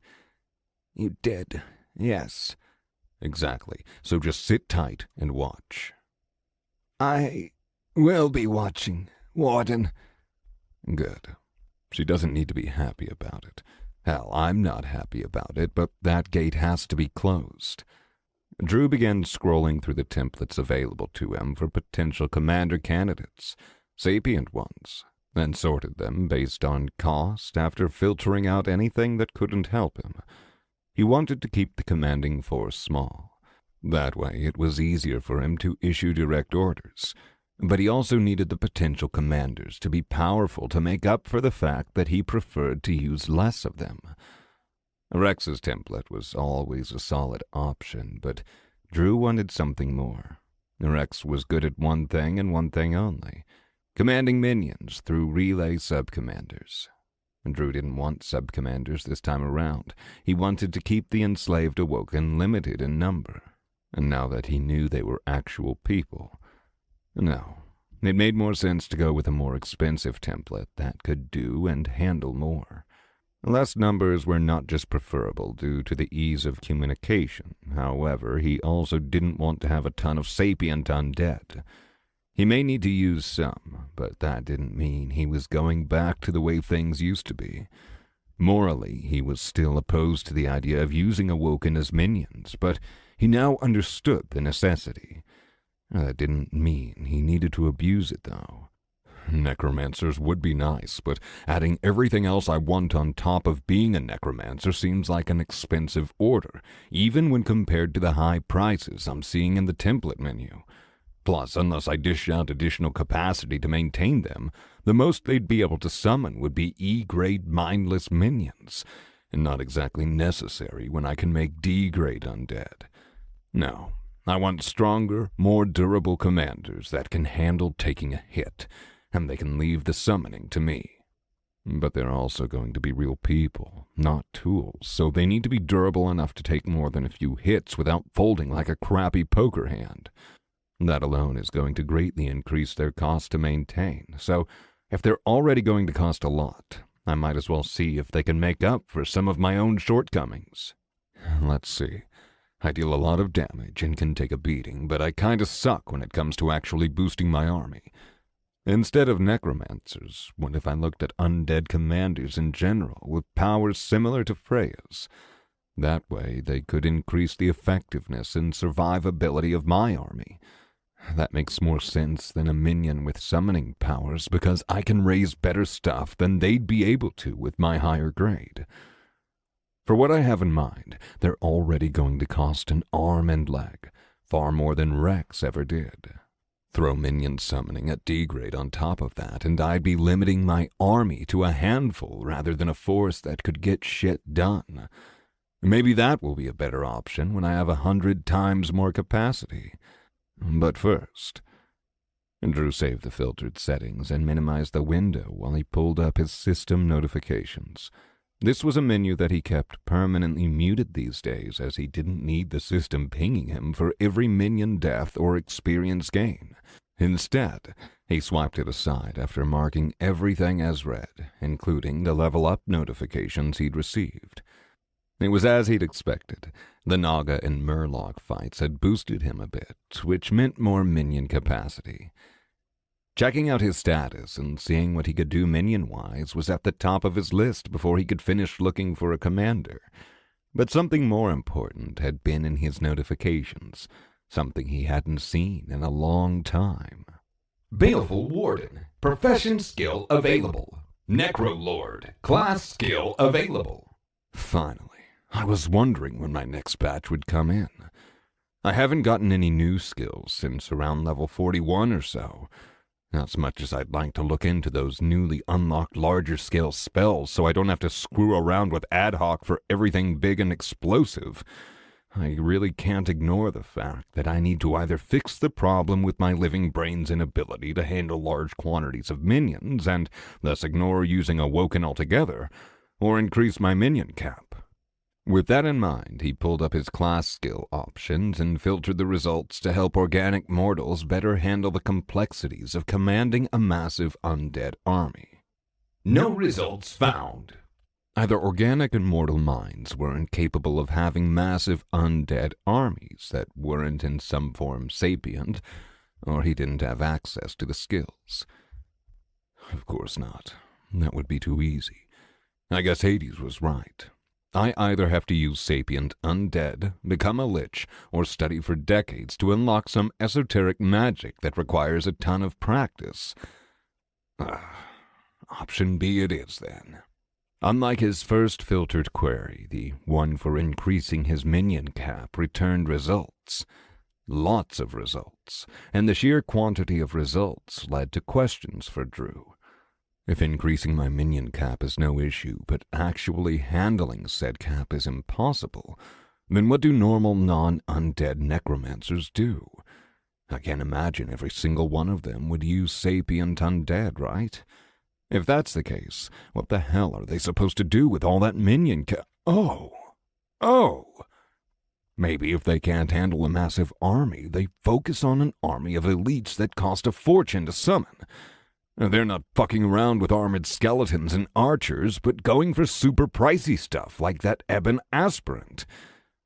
"You did, yes." "Exactly. So just sit tight and watch." "I will be watching, Warden." "Good. She doesn't need to be happy about it. Hell, I'm not happy about it, but that gate has to be closed." Drew began scrolling through the templates available to him for potential commander candidates, sapient ones, then sorted them based on cost after filtering out anything that couldn't help him. He wanted to keep the commanding force small. That way it was easier for him to issue direct orders. But he also needed the potential commanders to be powerful to make up for the fact that he preferred to use less of them. Rex's template was always a solid option, but Drew wanted something more. Rex was good at one thing and one thing only, commanding minions through relay subcommanders. Drew didn't want subcommanders this time around. He wanted to keep the enslaved awoken limited in number, and now that he knew they were actual people, no, it made more sense to go with a more expensive template that could do and handle more. Less numbers were not just preferable due to the ease of communication. However, he also didn't want to have a ton of sapient undead. He may need to use some, but that didn't mean he was going back to the way things used to be. Morally, he was still opposed to the idea of using awoken as minions, but he now understood the necessity. That didn't mean he needed to abuse it, though. Necromancers would be nice, but adding everything else I want on top of being a necromancer seems like an expensive order, even when compared to the high prices I'm seeing in the template menu. Plus, unless I dish out additional capacity to maintain them, the most they'd be able to summon would be E-grade mindless minions, and not exactly necessary when I can make D-grade undead. No, I want stronger, more durable commanders that can handle taking a hit, and they can leave the summoning to me. But they're also going to be real people, not tools, so they need to be durable enough to take more than a few hits without folding like a crappy poker hand. That alone is going to greatly increase their cost to maintain, so if they're already going to cost a lot, I might as well see if they can make up for some of my own shortcomings. Let's see. I deal a lot of damage and can take a beating, but I kinda suck when it comes to actually boosting my army. Instead of necromancers, what if I looked at undead commanders in general with powers similar to Freya's? That way they could increase the effectiveness and survivability of my army. That makes more sense than a minion with summoning powers because I can raise better stuff than they'd be able to with my higher grade. For what I have in mind, they're already going to cost an arm and leg, far more than Rex ever did. Throw minion summoning at D-grade on top of that, and I'd be limiting my army to a handful rather than a force that could get shit done. Maybe that will be a better option when I have 100 times more capacity. But first, Drew saved the filtered settings and minimized the window while he pulled up his system notifications. This was a menu that he kept permanently muted these days, as he didn't need the system pinging him for every minion death or experience gain. Instead, he swiped it aside after marking everything as read, including the level up notifications he'd received. It was as he'd expected. The Naga and Murloc fights had boosted him a bit, which meant more minion capacity. Checking out his status and seeing what he could do minion-wise was at the top of his list before he could finish looking for a commander. But something more important had been in his notifications, something he hadn't seen in a long time. Baleful Warden, profession skill available. Necrolord, class skill available. Finally, I was wondering when my next batch would come in. I haven't gotten any new skills since around level 41 or so. As much as I'd like to look into those newly unlocked larger scale spells so I don't have to screw around with ad hoc for everything big and explosive, I really can't ignore the fact that I need to either fix the problem with my living brain's inability to handle large quantities of minions and thus ignore using awoken altogether, or increase my minion cap. With that in mind, he pulled up his class skill options and filtered the results to help organic mortals better handle the complexities of commanding a massive undead army. No results found. Either organic and mortal minds were incapable of having massive undead armies that weren't in some form sapient, or he didn't have access to the skills. Of course not. That would be too easy. I guess Hades was right. I either have to use sapient undead, become a lich, or study for decades to unlock some esoteric magic that requires a ton of practice. Option B it is, then. Unlike his first filtered query, the one for increasing his minion cap returned results. Lots of results, and the sheer quantity of results led to questions for Drew. If increasing my minion cap is no issue, but actually handling said cap is impossible, Then what do normal non-undead necromancers do? I can't imagine every single one of them would use sapient undead, right? If that's the case, what the hell are they supposed to do with all that minion Oh! Maybe if they can't handle a massive army, they focus on an army of elites that cost a fortune to summon. They're not fucking around with armored skeletons and archers, but going for super pricey stuff like that ebon aspirant.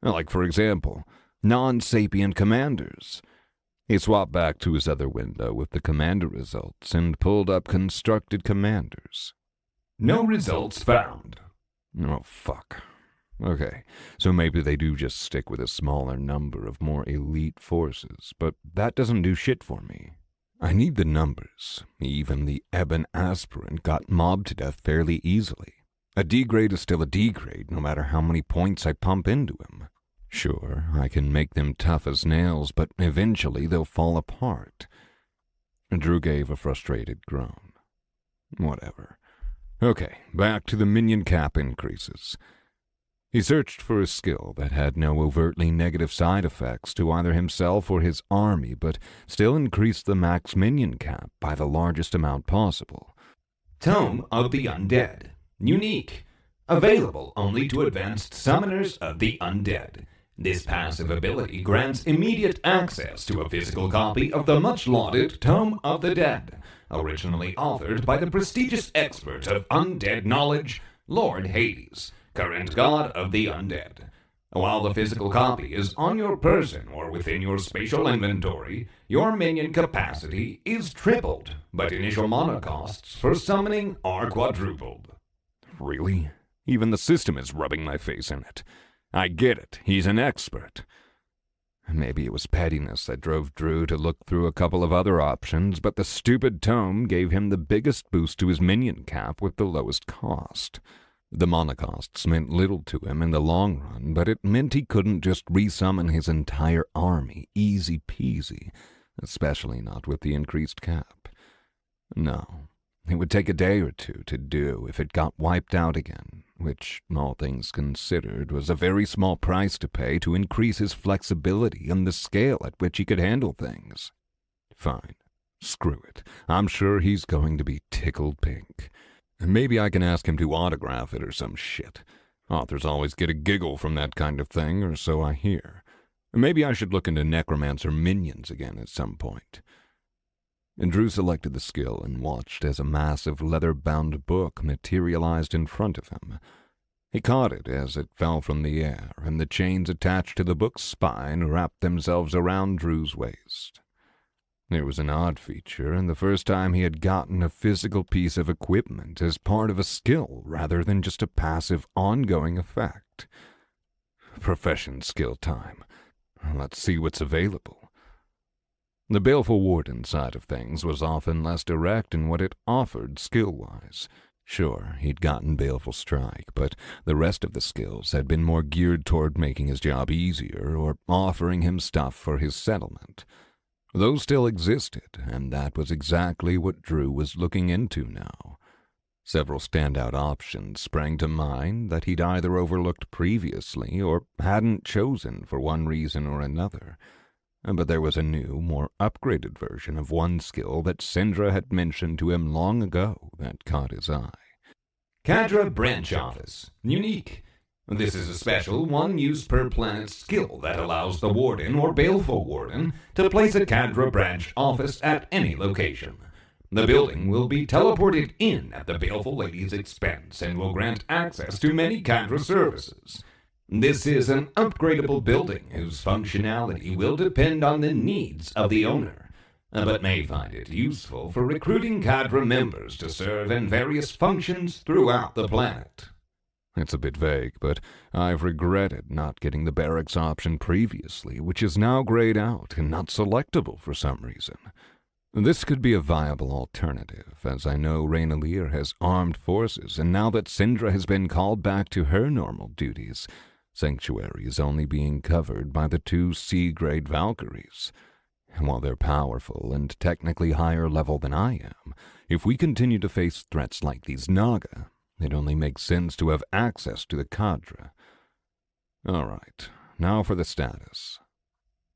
Like, for example, non-sapient commanders. He swapped back to his other window with the commander results and pulled up constructed commanders. No results found. Oh, fuck. Okay, so maybe they do just stick with a smaller number of more elite forces, but that doesn't do shit for me. I need the numbers. Even the ebon aspirant got mobbed to death fairly easily. A D-grade is still a D-grade, no matter how many points I pump into him. Sure, I can make them tough as nails, but eventually they'll fall apart. Drew gave a frustrated groan. Whatever. Okay, back to the minion cap increases. He searched for a skill that had no overtly negative side effects to either himself or his army, but still increased the max minion cap by the largest amount possible. Tome of the Undead. Unique. Available only to advanced summoners of the undead. This passive ability grants immediate access to a physical copy of the much-lauded Tome of the Dead, originally authored by the prestigious expert of undead knowledge, Lord Hades, current god of the undead. While the physical copy is on your person or within your spatial inventory, your minion capacity is tripled, but initial mana costs for summoning are quadrupled. Really? Even the system is rubbing my face in it. I get it, he's an expert. Maybe it was pettiness that drove Drew to look through a couple of other options, but the stupid tome gave him the biggest boost to his minion cap with the lowest cost. The mana costs meant little to him in the long run, but it meant he couldn't just resummon his entire army easy peasy, especially not with the increased cap. No, it would take a day or two to do if it got wiped out again, which, all things considered, was a very small price to pay to increase his flexibility and the scale at which he could handle things. Fine. Screw it. I'm sure he's going to be tickled pink. Maybe I can ask him to autograph it or some shit. Authors always get a giggle from that kind of thing, or so I hear. Maybe I should look into necromancer minions again at some point. And Drew selected the skill and watched as a massive leather-bound book materialized in front of him. He caught it as it fell from the air, and the chains attached to the book's spine wrapped themselves around Drew's waist. It was an odd feature, and the first time he had gotten a physical piece of equipment as part of a skill rather than just a passive, ongoing effect. Profession skill time. Let's see what's available. The Baleful Warden side of things was often less direct in what it offered skill-wise. Sure, he'd gotten Baleful Strike, but the rest of the skills had been more geared toward making his job easier or offering him stuff for his settlement. Those still existed, and that was exactly what Drew was looking into now. Several standout options sprang to mind that he'd either overlooked previously or hadn't chosen for one reason or another. But there was a new, more upgraded version of one skill that Syndra had mentioned to him long ago that caught his eye. Cadra Branch Office. Unique. This is a special one-use-per-planet skill that allows the Warden or Baleful Warden to place a Cadra Branch Office at any location. The building will be teleported in at the Baleful Lady's expense and will grant access to many Cadra services. This is an upgradable building whose functionality will depend on the needs of the owner, but may find it useful for recruiting Cadra members to serve in various functions throughout the planet. It's a bit vague, but I've regretted not getting the barracks option previously, which is now grayed out and not selectable for some reason. This could be a viable alternative, as I know Raynalier has armed forces, and now that Syndra has been called back to her normal duties, Sanctuary is only being covered by the 2 C-grade Valkyries. While they're powerful and technically higher level than I am, if we continue to face threats like these Naga, it only makes sense to have access to the cadre. All right, Now for the status.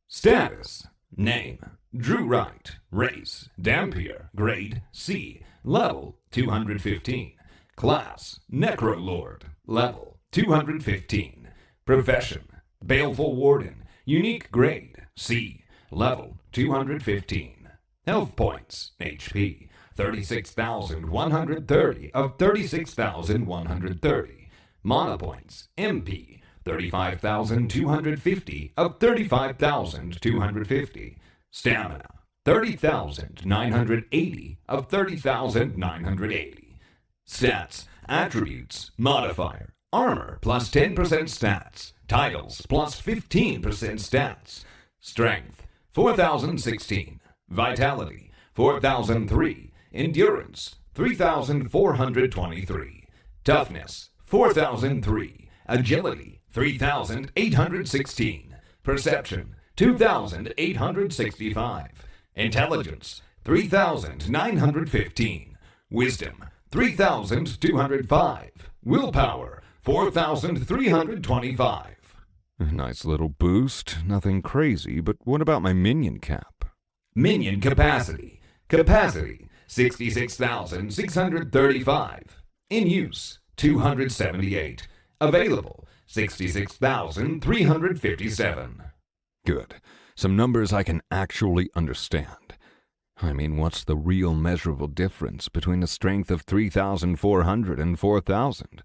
Status. Name: Drew Wright. Race: Dampier. Grade: C. Level: 215. Class: Necrolord. Level: 215. Profession: Baleful Warden. Unique grade: C. Level: 215. Health points: HP: 36,130 of 36,130. Mana points: MP: 35,250 of 35,250. Stamina: 30,980 of 30,980. Stats, attributes, modifier: armor plus 10% stats, titles plus 15% stats. Strength: 4,016. Vitality: 4,003. Endurance: 3,423. Toughness: 4,003. Agility: 3,816. Perception: 2,865. Intelligence: 3,915. Wisdom: 3,205. Willpower: 4,325. Nice little boost, nothing crazy, but what about my minion cap? Minion capacity. Capacity: 66,635. In use: 278. Available: 66,357. Good. Some numbers I can actually understand. I mean, what's the real measurable difference between a strength of 3,400 and 4,000?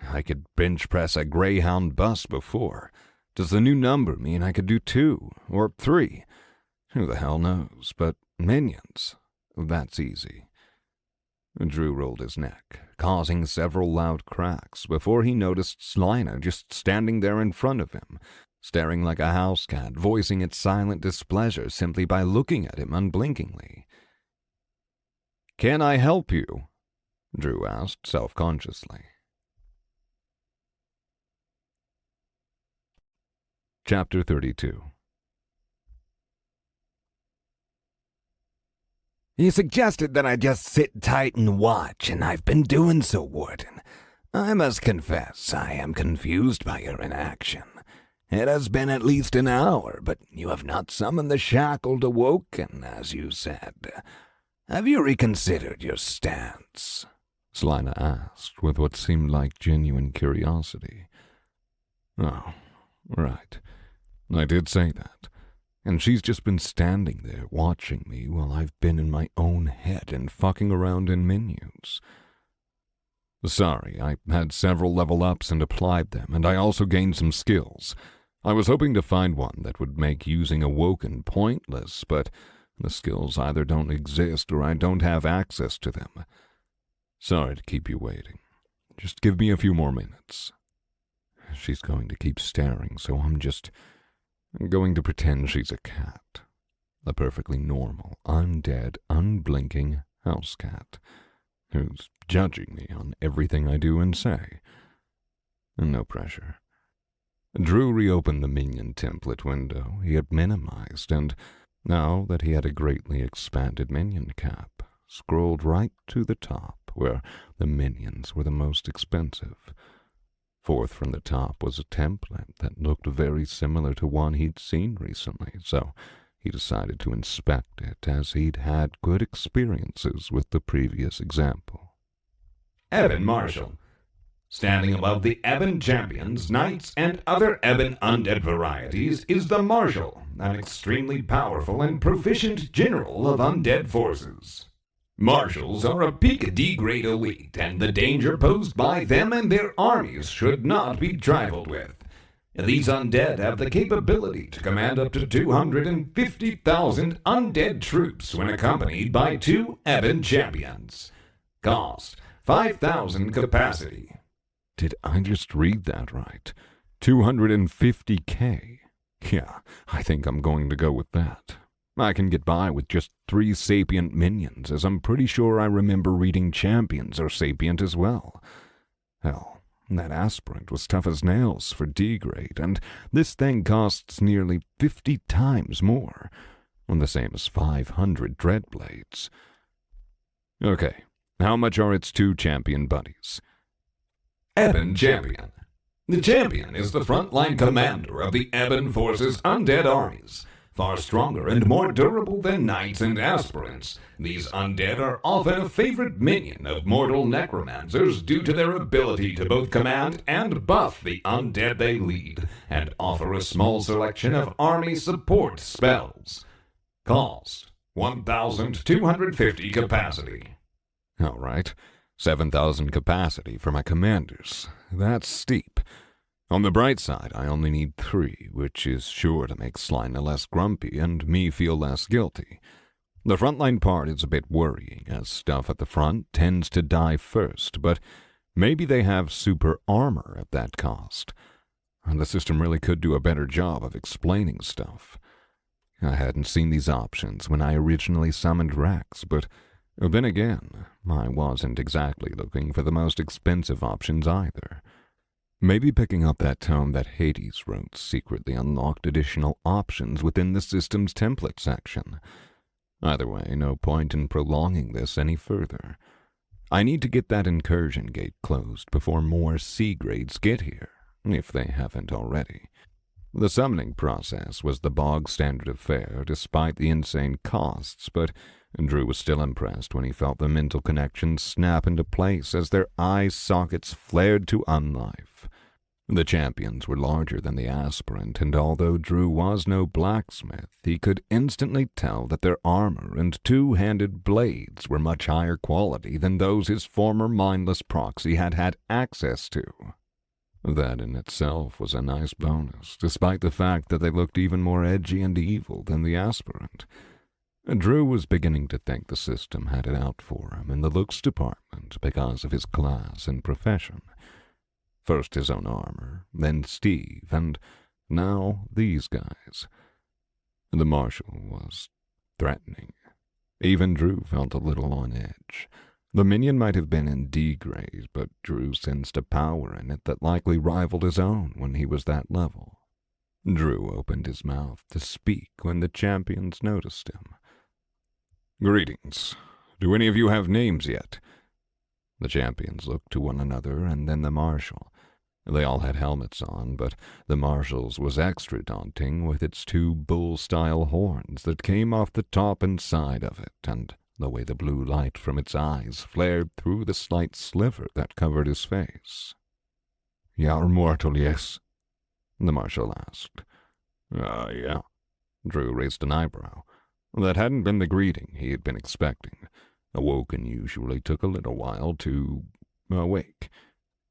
I could bench press a Greyhound bus before. Does the new number mean I could do 2 or 3? Who the hell knows? But minions, that's easy. Drew rolled his neck, causing several loud cracks before he noticed Slina just standing there in front of him, staring like a house cat, voicing its silent displeasure simply by looking at him unblinkingly. "Can I help you?" Drew asked self-consciously. Chapter 32. You suggested that I just sit tight and watch, and I've been doing so, Warden. I must confess I am confused by your inaction. It has been at least an hour, but you have not summoned the shackled awoken, as you said. Have you reconsidered your stance? Slina asked with what seemed like genuine curiosity. Oh, right. I did say that. And she's just been standing there watching me while I've been in my own head and fucking around in menus. Sorry, I had several level ups and applied them, and I also gained some skills. I was hoping to find one that would make using Awoken pointless, but the skills either don't exist or I don't have access to them. Sorry to keep you waiting. Just give me a few more minutes. She's going to keep staring, so I'm going to pretend she's a cat. A perfectly normal, undead, unblinking house cat who's judging me on everything I do and say. No pressure. Drew reopened the minion template window he had minimized, and now that he had a greatly expanded minion cap, scrolled right to the top where the minions were the most expensive. Fourth from the top was a template that looked very similar to one he'd seen recently, so he decided to inspect it as he'd had good experiences with the previous example. Ebon Marshal. Standing above the Ebon champions, knights, and other Ebon undead varieties is the Marshal, an extremely powerful and proficient general of undead forces. Marshals are a peak D-grade elite, and the danger posed by them and their armies should not be trifled with. These undead have the capability to command up to 250,000 undead troops when accompanied by 2 Ebon champions. Cost: 5,000 capacity. Did I just read that right? 250K? Yeah, I think I'm going to go with that. I can get by with just 3 sapient minions, as I'm pretty sure I remember reading champions are sapient as well. Hell, that aspirant was tough as nails for D-grade, and this thing costs nearly 50 times more, the same as 500 Dreadblades. Okay, how much are its 2 champion buddies? Ebon champion. The champion is the frontline commander of the Ebon Force's undead armies. Far stronger and more durable than knights and aspirants, these undead are often a favorite minion of mortal necromancers due to their ability to both command and buff the undead they lead, and offer a small selection of army support spells. Cost 1,250 capacity. All right, 7,000 capacity for my commanders. That's steep. On the bright side, I only need 3, which is sure to make Slina less grumpy and me feel less guilty. The frontline part is a bit worrying, as stuff at the front tends to die first, but maybe they have super armor at that cost. And the system really could do a better job of explaining stuff. I hadn't seen these options when I originally summoned Rex, but then again, I wasn't exactly looking for the most expensive options either. Maybe picking up that tome that Hades wrote secretly unlocked additional options within the system's template section. Either way, no point in prolonging this any further. I need to get that incursion gate closed before more C-grades get here, if they haven't already. The summoning process was the bog standard affair, despite the insane costs, but Drew was still impressed when he felt the mental connections snap into place as their eye sockets flared to unlife. The champions were larger than the aspirant, and although Drew was no blacksmith, he could instantly tell that their armor and two-handed blades were much higher quality than those his former mindless proxy had had access to. That in itself was a nice bonus, despite the fact that they looked even more edgy and evil than the aspirant. Drew was beginning to think the system had it out for him in the looks department because of his class and profession. First his own armor, then Steve, and now these guys. The marshal was threatening. Even Drew felt a little on edge. The minion might have been in D grade, but Drew sensed a power in it that likely rivaled his own when he was that level. Drew opened his mouth to speak when the champions noticed him. Greetings. Do any of you have names yet? The champions looked to one another and then the marshal. They all had helmets on, but the marshal's was extra daunting with its 2 bull-style horns that came off the top and side of it, and the way the blue light from its eyes flared through the slight sliver that covered his face. "You're mortal, yes?" the marshal asked. Yeah." Drew raised an eyebrow. That hadn't been the greeting he had been expecting. Awoken usually took a little while to awake.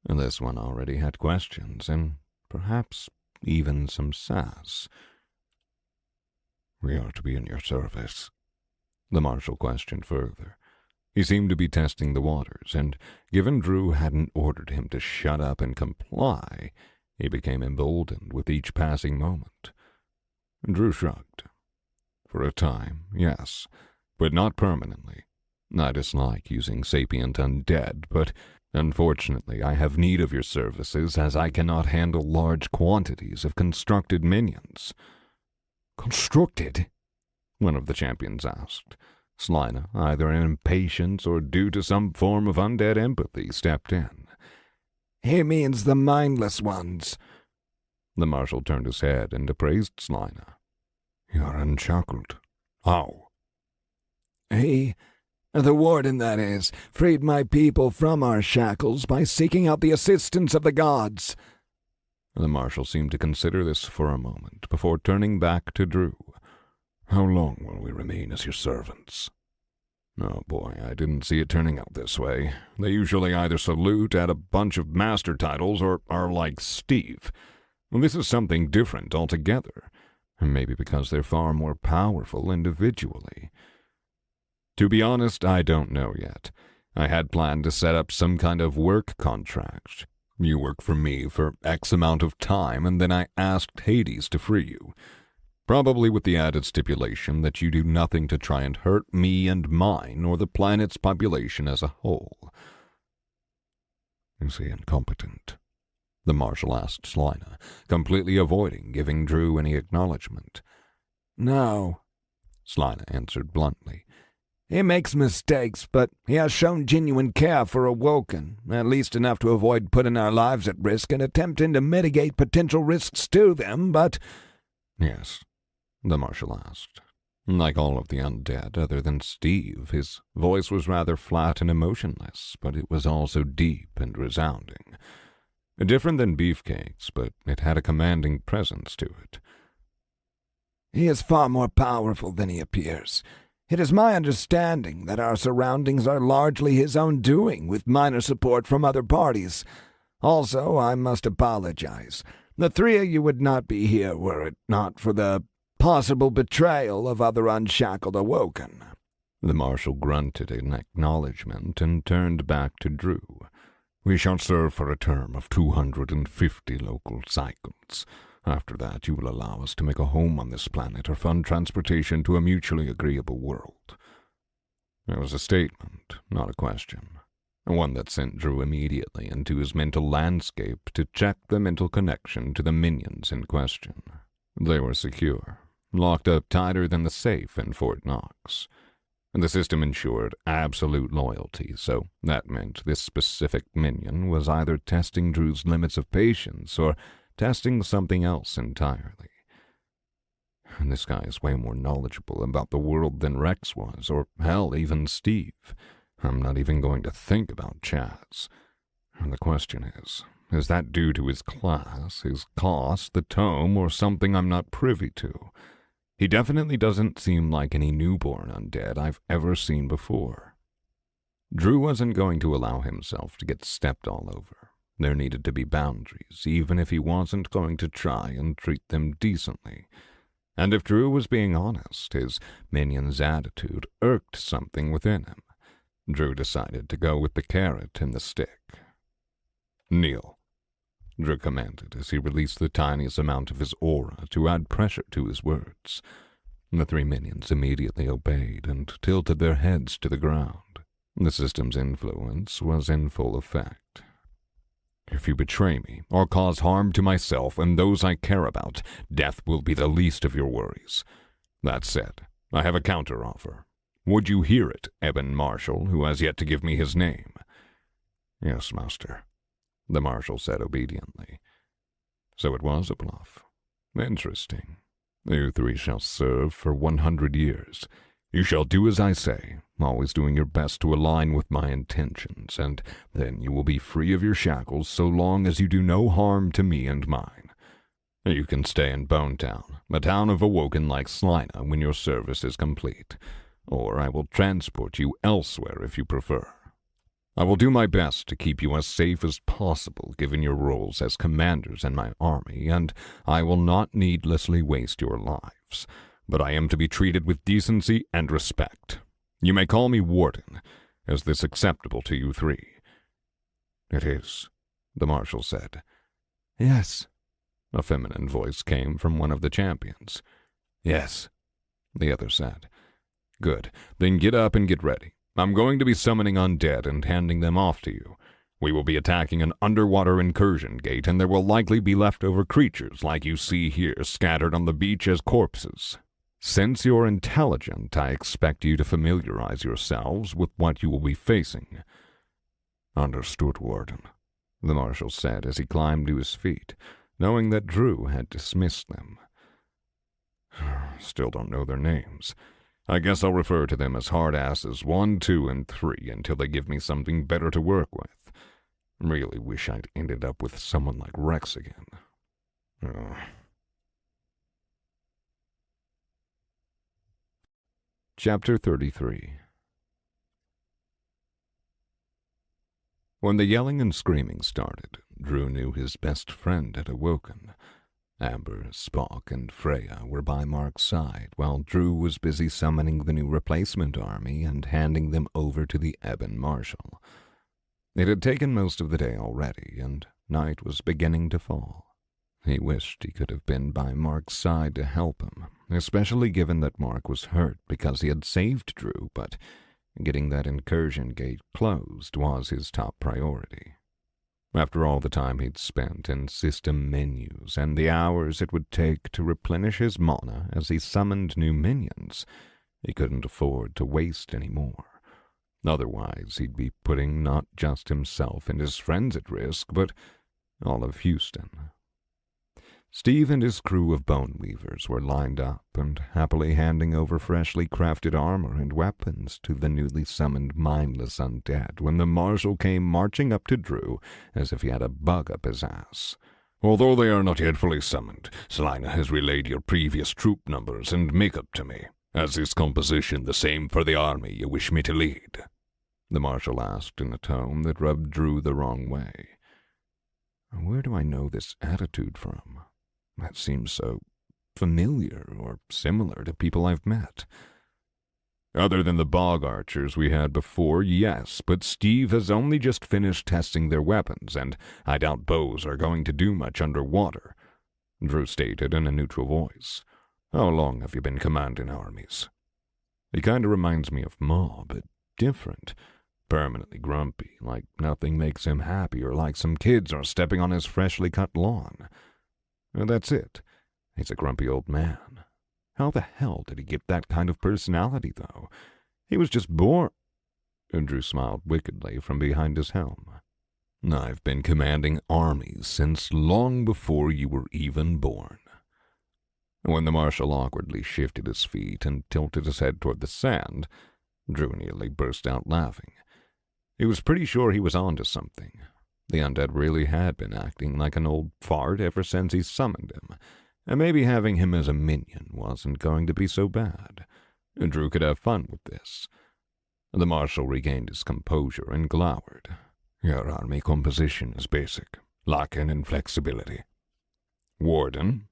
This one already had questions, and perhaps even some sass. "We are to be in your service," the marshal questioned further. He seemed to be testing the waters, and given Drew hadn't ordered him to shut up and comply, he became emboldened with each passing moment. Drew shrugged. "For a time, yes, but not permanently. I dislike using sapient undead, but unfortunately I have need of your services as I cannot handle large quantities of constructed minions." "Constructed?" one of the champions asked. Slina, either in impatience or due to some form of undead empathy, stepped in. "He means the mindless ones." The marshal turned his head and appraised Slina. "You're unshackled. How?" The warden, that is, freed my people from our shackles by seeking out the assistance of the gods." The marshal seemed to consider this for a moment before turning back to Drew. "How long will we remain as your servants?" Oh boy, I didn't see it turning out this way. They usually either salute, add a bunch of master titles, or are like Steve. This is something different altogether. Maybe because they're far more powerful individually. To be honest, I don't know yet. I had planned to set up some kind of work contract. You work for me for X amount of time, and then I asked Hades to free you. Probably with the added stipulation that you do nothing to try and hurt me and mine or the planet's population as a whole. Is he incompetent? The marshal asked Slina, completely avoiding giving Drew any acknowledgement. "No," Slina answered bluntly. He makes mistakes, but he has shown genuine care for Awoken, at least enough to avoid putting our lives at risk and attempting to mitigate potential risks to them, but—" "Yes," the Marshal asked. Like all of the undead, other than Steve, his voice was rather flat and emotionless, but it was also deep and resounding. Different than Beefcake's, but it had a commanding presence to it. "He is far more powerful than he appears. It is my understanding that our surroundings are largely his own doing, with minor support from other parties. Also, I must apologize. The three of you would not be here were it not for the possible betrayal of other unshackled Awoken." The Marshal grunted in acknowledgement and turned back to Drew. "We shall serve for a term of 250 local cycles. After that, you will allow us to make a home on this planet or fund transportation to a mutually agreeable world." It was a statement, not a question. One that sent Drew immediately into his mental landscape to check the mental connection to the minions in question. They were secure, locked up tighter than the safe in Fort Knox. The system ensured absolute loyalty, so that meant this specific minion was either testing Drew's limits of patience or testing something else entirely. And this guy is way more knowledgeable about the world than Rex was, or hell, even Steve. I'm not even going to think about Chaz. And the question is that due to his class, his cost, the tome, or something I'm not privy to? He definitely doesn't seem like any newborn undead I've ever seen before. Drew wasn't going to allow himself to get stepped all over. There needed to be boundaries, even if he wasn't going to try and treat them decently. And if Drew was being honest, his minion's attitude irked something within him. Drew decided to go with the carrot and the stick. "Kneel," Drew commanded as he released the tiniest amount of his aura to add pressure to his words. The three minions immediately obeyed and tilted their heads to the ground. The system's influence was in full effect. "If you betray me or cause harm to myself and those I care about, death will be the least of your worries. That said, I have a counteroffer. Would you hear it, Eben Marshal, who has yet to give me his name?" "Yes, master," the Marshal said obediently. So it was a bluff. Interesting. "You three shall serve for 100 years. You shall do as I say, always doing your best to align with my intentions, and then you will be free of your shackles so long as you do no harm to me and mine. You can stay in Bonetown, a town of Awoken like Slina, when your service is complete, or I will transport you elsewhere if you prefer. I will do my best to keep you as safe as possible given your roles as commanders in my army, and I will not needlessly waste your lives. But I am to be treated with decency and respect. You may call me Warden. Is this acceptable to you three?" "It is," the Marshal said. "Yes," a feminine voice came from one of the champions. "Yes," the other said. "Good. Then get up and get ready. I'm going to be summoning undead and handing them off to you. We will be attacking an underwater incursion gate, and there will likely be leftover creatures like you see here scattered on the beach as corpses. Since you're intelligent, I expect you to familiarize yourselves with what you will be facing." "Understood, Warden," the Marshal said as he climbed to his feet, knowing that Drew had dismissed them. "Still don't know their names. I guess I'll refer to them as hard-asses 1, 2, and 3 until they give me something better to work with. Really wish I'd ended up with someone like Rex again." Chapter 33. When the yelling and screaming started, Drew knew his best friend had awoken. Amber, Spock, and Freya were by Mark's side, while Drew was busy summoning the new replacement army and handing them over to the Eben Marshal. It had taken most of the day already, and night was beginning to fall. He wished he could have been by Mark's side to help him, especially given that Mark was hurt because he had saved Drew, but getting that incursion gate closed was his top priority. After all the time he'd spent in system menus and the hours it would take to replenish his mana as he summoned new minions, He couldn't afford to waste any more. Otherwise, he'd be putting not just himself and his friends at risk, but all of Houston. Steve and his crew of bone weavers were lined up and happily handing over freshly crafted armor and weapons to the newly summoned mindless undead when the marshal came marching up to Drew as if he had a bug up his ass. Although they are not yet fully summoned, Selina has relayed your previous troop numbers and makeup to me. Is this composition the same for the army you wish me to lead? The marshal asked in a tone that rubbed Drew the wrong way. Where do I know this attitude from? That seems so familiar or similar to people I've met. Other than the bog archers we had before, yes, but Steve has only just finished testing their weapons, and I doubt bows are going to do much underwater, Drew stated in a neutral voice. How long have you been commanding armies? He kind of reminds me of Ma, but different. Permanently grumpy, like nothing makes him happy, or like some kids are stepping on his freshly cut lawn. And that's it. He's a grumpy old man. How the hell did he get that kind of personality, though? He was just born. Drew smiled wickedly from behind his helm. I've been commanding armies since long before you were even born. When the marshal awkwardly shifted his feet and tilted his head toward the sand, Drew nearly burst out laughing. He was pretty sure he was onto something. The undead really had been acting like an old fart ever since he summoned him, and maybe having him as a minion wasn't going to be so bad. Drew could have fun with this. The marshal regained his composure and glowered. Your army composition is basic, lacking in flexibility. Warden?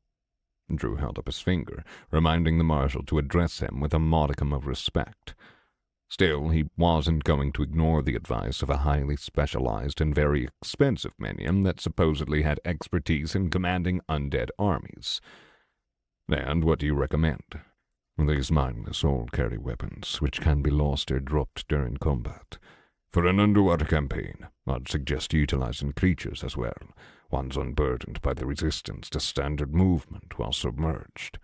Drew held up his finger, reminding the marshal to address him with a modicum of respect. Still, he wasn't going to ignore the advice of a highly specialized and very expensive minion that supposedly had expertise in commanding undead armies. And what do you recommend? These mindless all carry weapons, which can be lost or dropped during combat. For an underwater campaign, I'd suggest utilizing creatures as well, ones unburdened by the resistance to standard movement while submerged.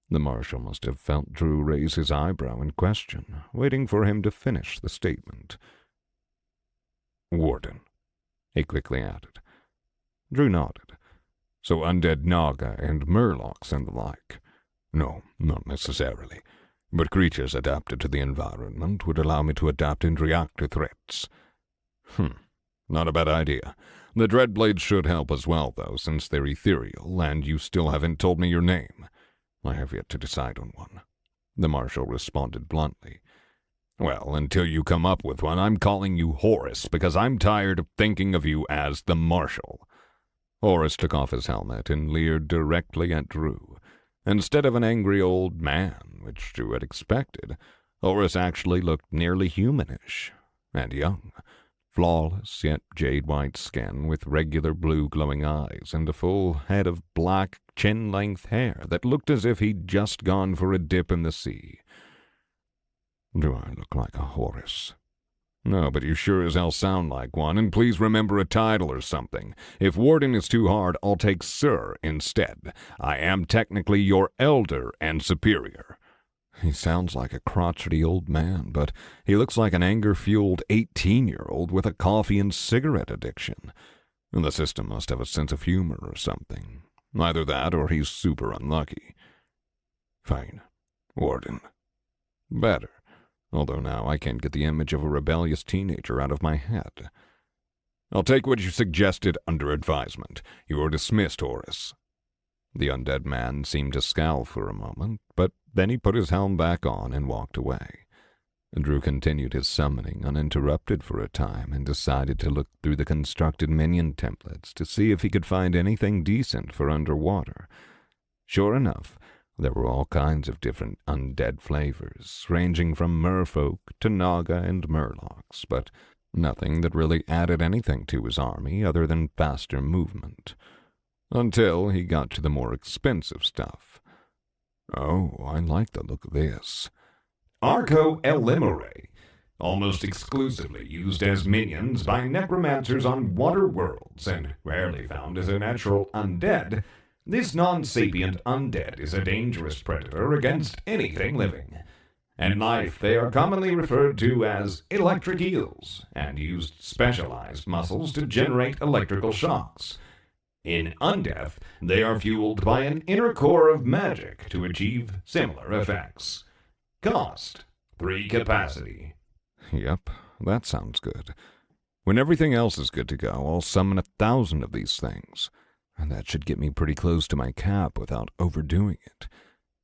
The marshal must have felt Drew raise his eyebrow in question, waiting for him to finish the statement. Warden, he quickly added. Drew nodded. So undead Naga and Murlocs and the like? No, not necessarily. But creatures adapted to the environment would allow me to adapt and react to threats. Not a bad idea. The Dreadblades should help as well, though, since they're ethereal, and you still haven't told me your name. I have yet to decide on one, the marshal responded bluntly. Well, until you come up with one, I'm calling you Horace, because I'm tired of thinking of you as the marshal. Horace took off his helmet and leered directly at Drew. Instead of an angry old man, which Drew had expected, Horace actually looked nearly humanish, and young. Flawless yet jade-white skin with regular blue glowing eyes and a full head of black chin-length hair that looked as if he'd just gone for a dip in the sea. Do I look like a Horace? No, but you sure as hell sound like one, and please remember a title or something. If Warden is too hard, I'll take Sir instead. I am technically your elder and superior. He sounds like a crotchety old man, but he looks like an anger-fueled 18-year-old with a coffee and cigarette addiction. The system must have a sense of humor or something. Either that or he's super unlucky. Fine. Warden. Better. Although now I can't get the image of a rebellious teenager out of my head. I'll take what you suggested under advisement. You are dismissed, Horace. The undead man seemed to scowl for a moment, but then he put his helm back on and walked away. Drew continued his summoning uninterrupted for a time and decided to look through the constructed minion templates to see if he could find anything decent for underwater. Sure enough, there were all kinds of different undead flavors, ranging from merfolk to Naga and Murlocs, but nothing that really added anything to his army other than faster movement. Until he got to the more expensive stuff. Oh, I like the look of this. Arco Elimere, almost exclusively used as minions by necromancers on water worlds and rarely found as a natural undead, this non-sapient undead is a dangerous predator against anything living. In life, they are commonly referred to as electric eels and used specialized muscles to generate electrical shocks. In undeath, they are fueled by an inner core of magic to achieve similar effects. Cost: 3 capacity. Yep, that sounds good. When everything else is good to go, I'll summon 1,000 of these things, and that should get me pretty close to my cap without overdoing it.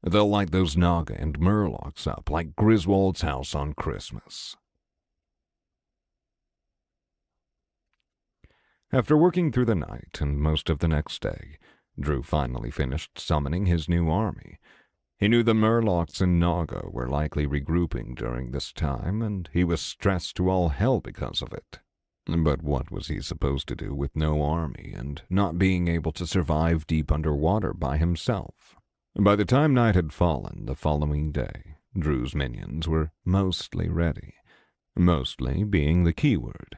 They'll light those Naga and Murlocs up like Griswold's house on Christmas. After working through the night and most of the next day, Drew finally finished summoning his new army. He knew the Murlocs and Naga were likely regrouping during this time, and he was stressed to all hell because of it. But what was he supposed to do with no army and not being able to survive deep underwater by himself? By the time night had fallen the following day, Drew's minions were mostly ready. Mostly being the keyword.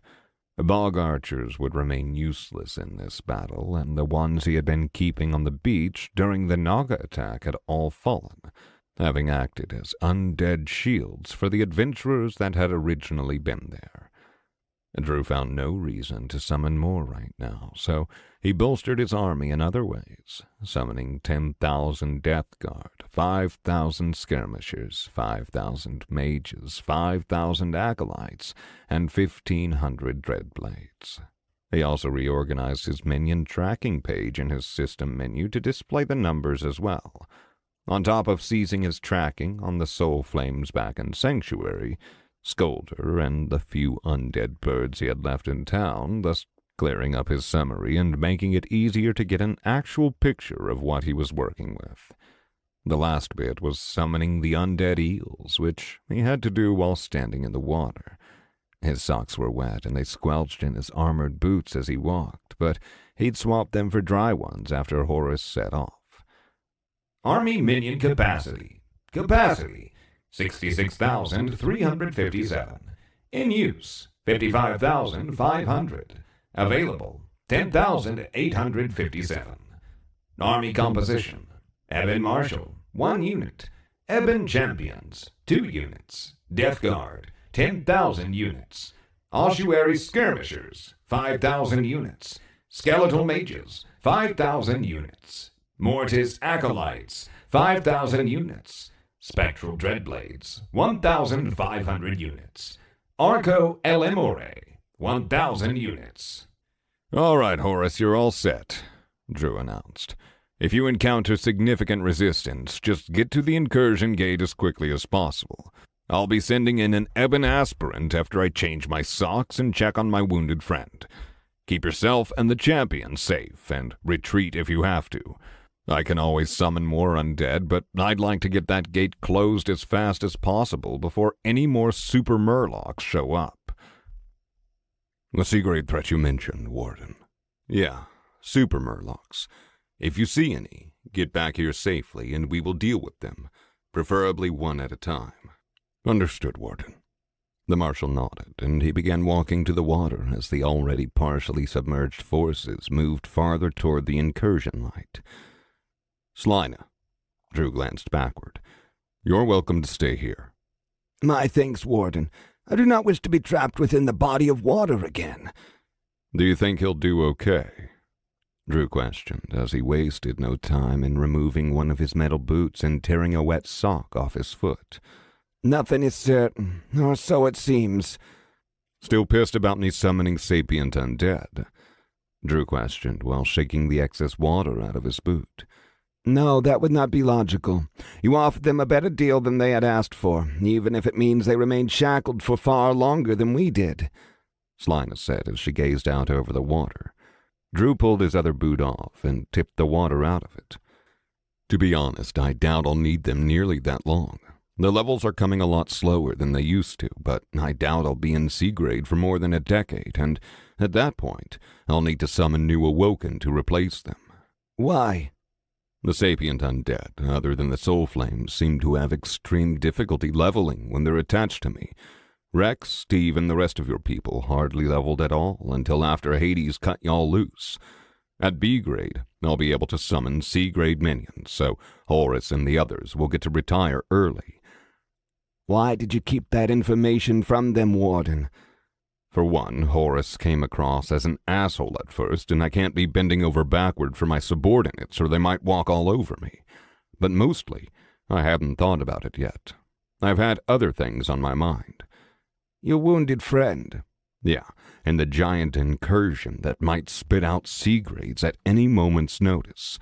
Bog archers would remain useless in this battle, and the ones he had been keeping on the beach during the Naga attack had all fallen, having acted as undead shields for the adventurers that had originally been there. Drew found no reason to summon more right now, so he bolstered his army in other ways, summoning 10,000 Death Guard, 5,000 skirmishers, 5,000 mages, 5,000 acolytes, and 1,500 dreadblades. He also reorganized his minion tracking page in his system menu to display the numbers as well. On top of seizing his tracking on the Soul Flames back in Sanctuary, Scolder, and the few undead birds he had left in town, thus clearing up his summary and making it easier to get an actual picture of what he was working with. The last bit was summoning the undead eels, which he had to do while standing in the water. His socks were wet and they squelched in his armored boots as he walked, but he'd swapped them for dry ones after Horus set off. Army minion capacity. Capacity: 66,357. In use: 55,500. Available: 10,857. Army composition: Ebon Marshal, 1 unit. Ebon Champions, 2 units. Death Guard, 10,000 units. Ossuary Skirmishers, 5,000 units. Skeletal Mages, 5,000 units. Mortis Acolytes, 5,000 units. Spectral Dreadblades, 1,500 units. Arco Elemore, 1,000 units. "All right, Horus, you're all set," Drew announced. "If you encounter significant resistance, just get to the incursion gate as quickly as possible. I'll be sending in an Ebon aspirant after I change my socks and check on my wounded friend. Keep yourself and the champion safe, and retreat if you have to. I can always summon more undead, but I'd like to get that gate closed as fast as possible before any more super Murlocs show up." "The C-grade threat you mentioned, Warden." "Yeah, super Murlocs. If you see any, get back here safely and we will deal with them, preferably one at a time." "Understood, Warden." The Marshal nodded, and he began walking to the water as the already partially submerged forces moved farther toward the incursion light. "Slina," Drew glanced backward, "you're welcome to stay here." "My thanks, Warden. I do not wish to be trapped within the body of water again." "Do you think he'll do okay?" Drew questioned as he wasted no time in removing one of his metal boots and tearing a wet sock off his foot. "Nothing is certain, or so it seems." "Still pissed about me summoning sapient undead?" Drew questioned while shaking the excess water out of his boot. "No, that would not be logical. You offered them a better deal than they had asked for, even if it means they remained shackled for far longer than we did," Slina said as she gazed out over the water. Drew pulled his other boot off and tipped the water out of it. "To be honest, I doubt I'll need them nearly that long. The levels are coming a lot slower than they used to, but I doubt I'll be in C-grade for more than a decade, and at that point, I'll need to summon new awoken to replace them." "Why?" "The sapient undead, other than the soul flames, seem to have extreme difficulty leveling when they're attached to me. Rex, Steve, and the rest of your people hardly leveled at all until after Hades cut y'all loose. At B grade, I'll be able to summon C grade minions, so Horus and the others will get to retire early." Why did you keep that information from them, Warden? For one, Horace came across as an asshole at first, and I can't be bending over backward for my subordinates or they might walk all over me. But mostly, I hadn't thought about it yet. I've had other things on my mind. Your wounded friend. Yeah, and the giant incursion that might spit out C-grades at any moment's notice.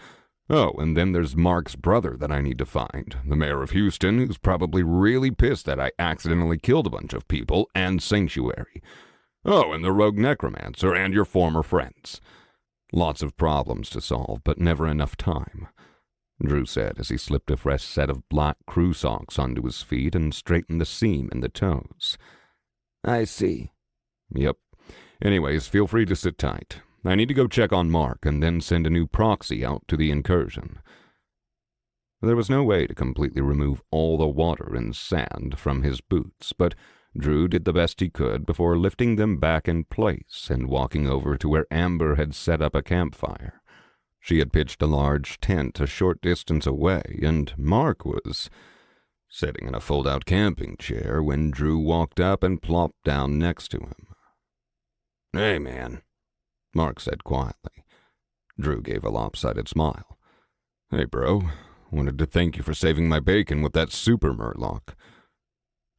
Oh, and then there's Mark's brother that I need to find, the mayor of Houston, who's probably really pissed that I accidentally killed a bunch of people, and Sanctuary. Oh, and the rogue necromancer and your former friends. Lots of problems to solve, but never enough time, Drew said as he slipped a fresh set of black crew socks onto his feet and straightened the seam in the toes. I see. Yep. Anyways, feel free to sit tight. I need to go check on Mark and then send a new proxy out to the incursion. There was no way to completely remove all the water and sand from his boots, but Drew did the best he could before lifting them back in place and walking over to where Amber had set up a campfire. She had pitched a large tent a short distance away, and Mark was sitting in a fold-out camping chair when Drew walked up and plopped down next to him. "Hey, man," Mark said quietly. Drew gave a lopsided smile. "Hey, bro. Wanted to thank you for saving my bacon with that super murloc."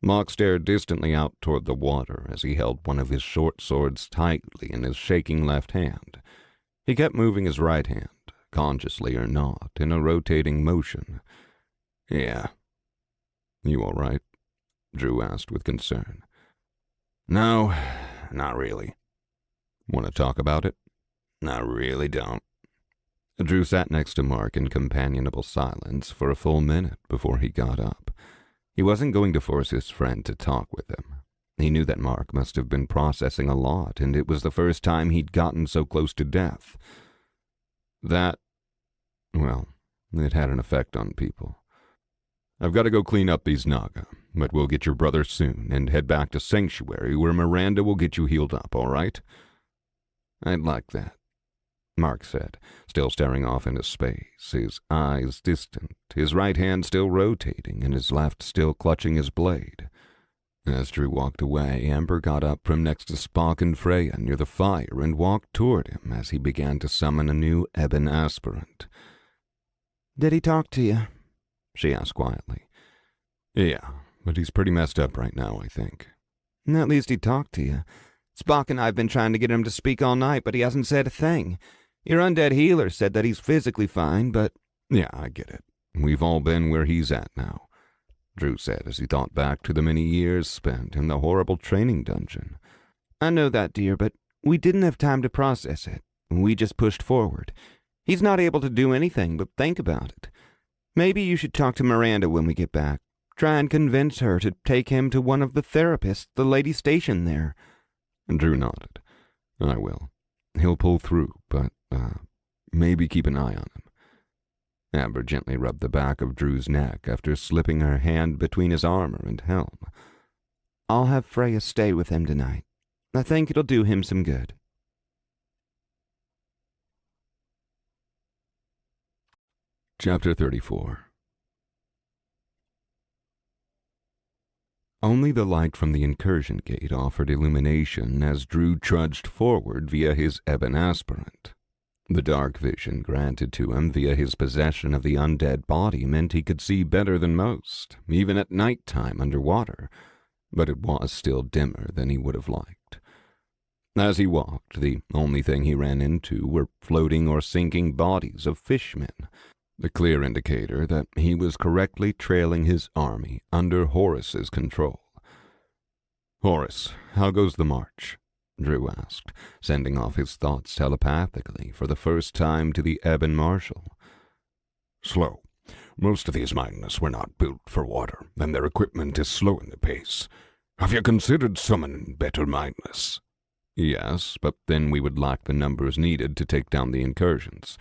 Mark stared distantly out toward the water as he held one of his short swords tightly in his shaking left hand. He kept moving his right hand, consciously or not, in a rotating motion. "Yeah." "You all right?" Drew asked with concern. "No, not really." "Want to talk about it?" "Not really, don't." Drew sat next to Mark in companionable silence for a full minute before he got up. He wasn't going to force his friend to talk with him. He knew that Mark must have been processing a lot, and it was the first time he'd gotten so close to death. Well, it had an effect on people. "I've got to go clean up these Naga, but we'll get your brother soon and head back to Sanctuary where Miranda will get you healed up, all right?" "I'd like that," Mark said, still staring off into space, his eyes distant, his right hand still rotating and his left still clutching his blade. As Drew walked away, Amber got up from next to Spock and Freya near the fire and walked toward him as he began to summon a new ebon aspirant. "Did he talk to you?" she asked quietly. "Yeah, but he's pretty messed up right now, I think." "At least he talked to you. Spock and I have been trying to get him to speak all night, but he hasn't said a thing. Your undead healer said that he's physically fine, but—" "Yeah, I get it. We've all been where he's at now," Drew said as he thought back to the many years spent in the horrible training dungeon. "I know that, dear, but we didn't have time to process it. We just pushed forward. He's not able to do anything but think about it. Maybe you should talk to Miranda when we get back. Try and convince her to take him to one of the therapists the lady stationed there." Drew nodded. "I will. He'll pull through, but, maybe keep an eye on him." Amber gently rubbed the back of Drew's neck after slipping her hand between his armor and helm. "I'll have Freya stay with him tonight. I think it'll do him some good." Chapter 34. Only the light from the incursion gate offered illumination as Drew trudged forward via his ebon aspirant. The dark vision granted to him via his possession of the undead body meant he could see better than most, even at night time underwater, but it was still dimmer than he would have liked. As he walked, the only thing he ran into were floating or sinking bodies of fishmen, the clear indicator that he was correctly trailing his army under Horace's control. "Horace, how goes the march?" Drew asked, sending off his thoughts telepathically for the first time to the ebon marshal. "Slow. Most of these miners were not built for water, and their equipment is slowing the pace. Have you considered summoning better miners?" "Yes, but then we would lack the numbers needed to take down the incursions.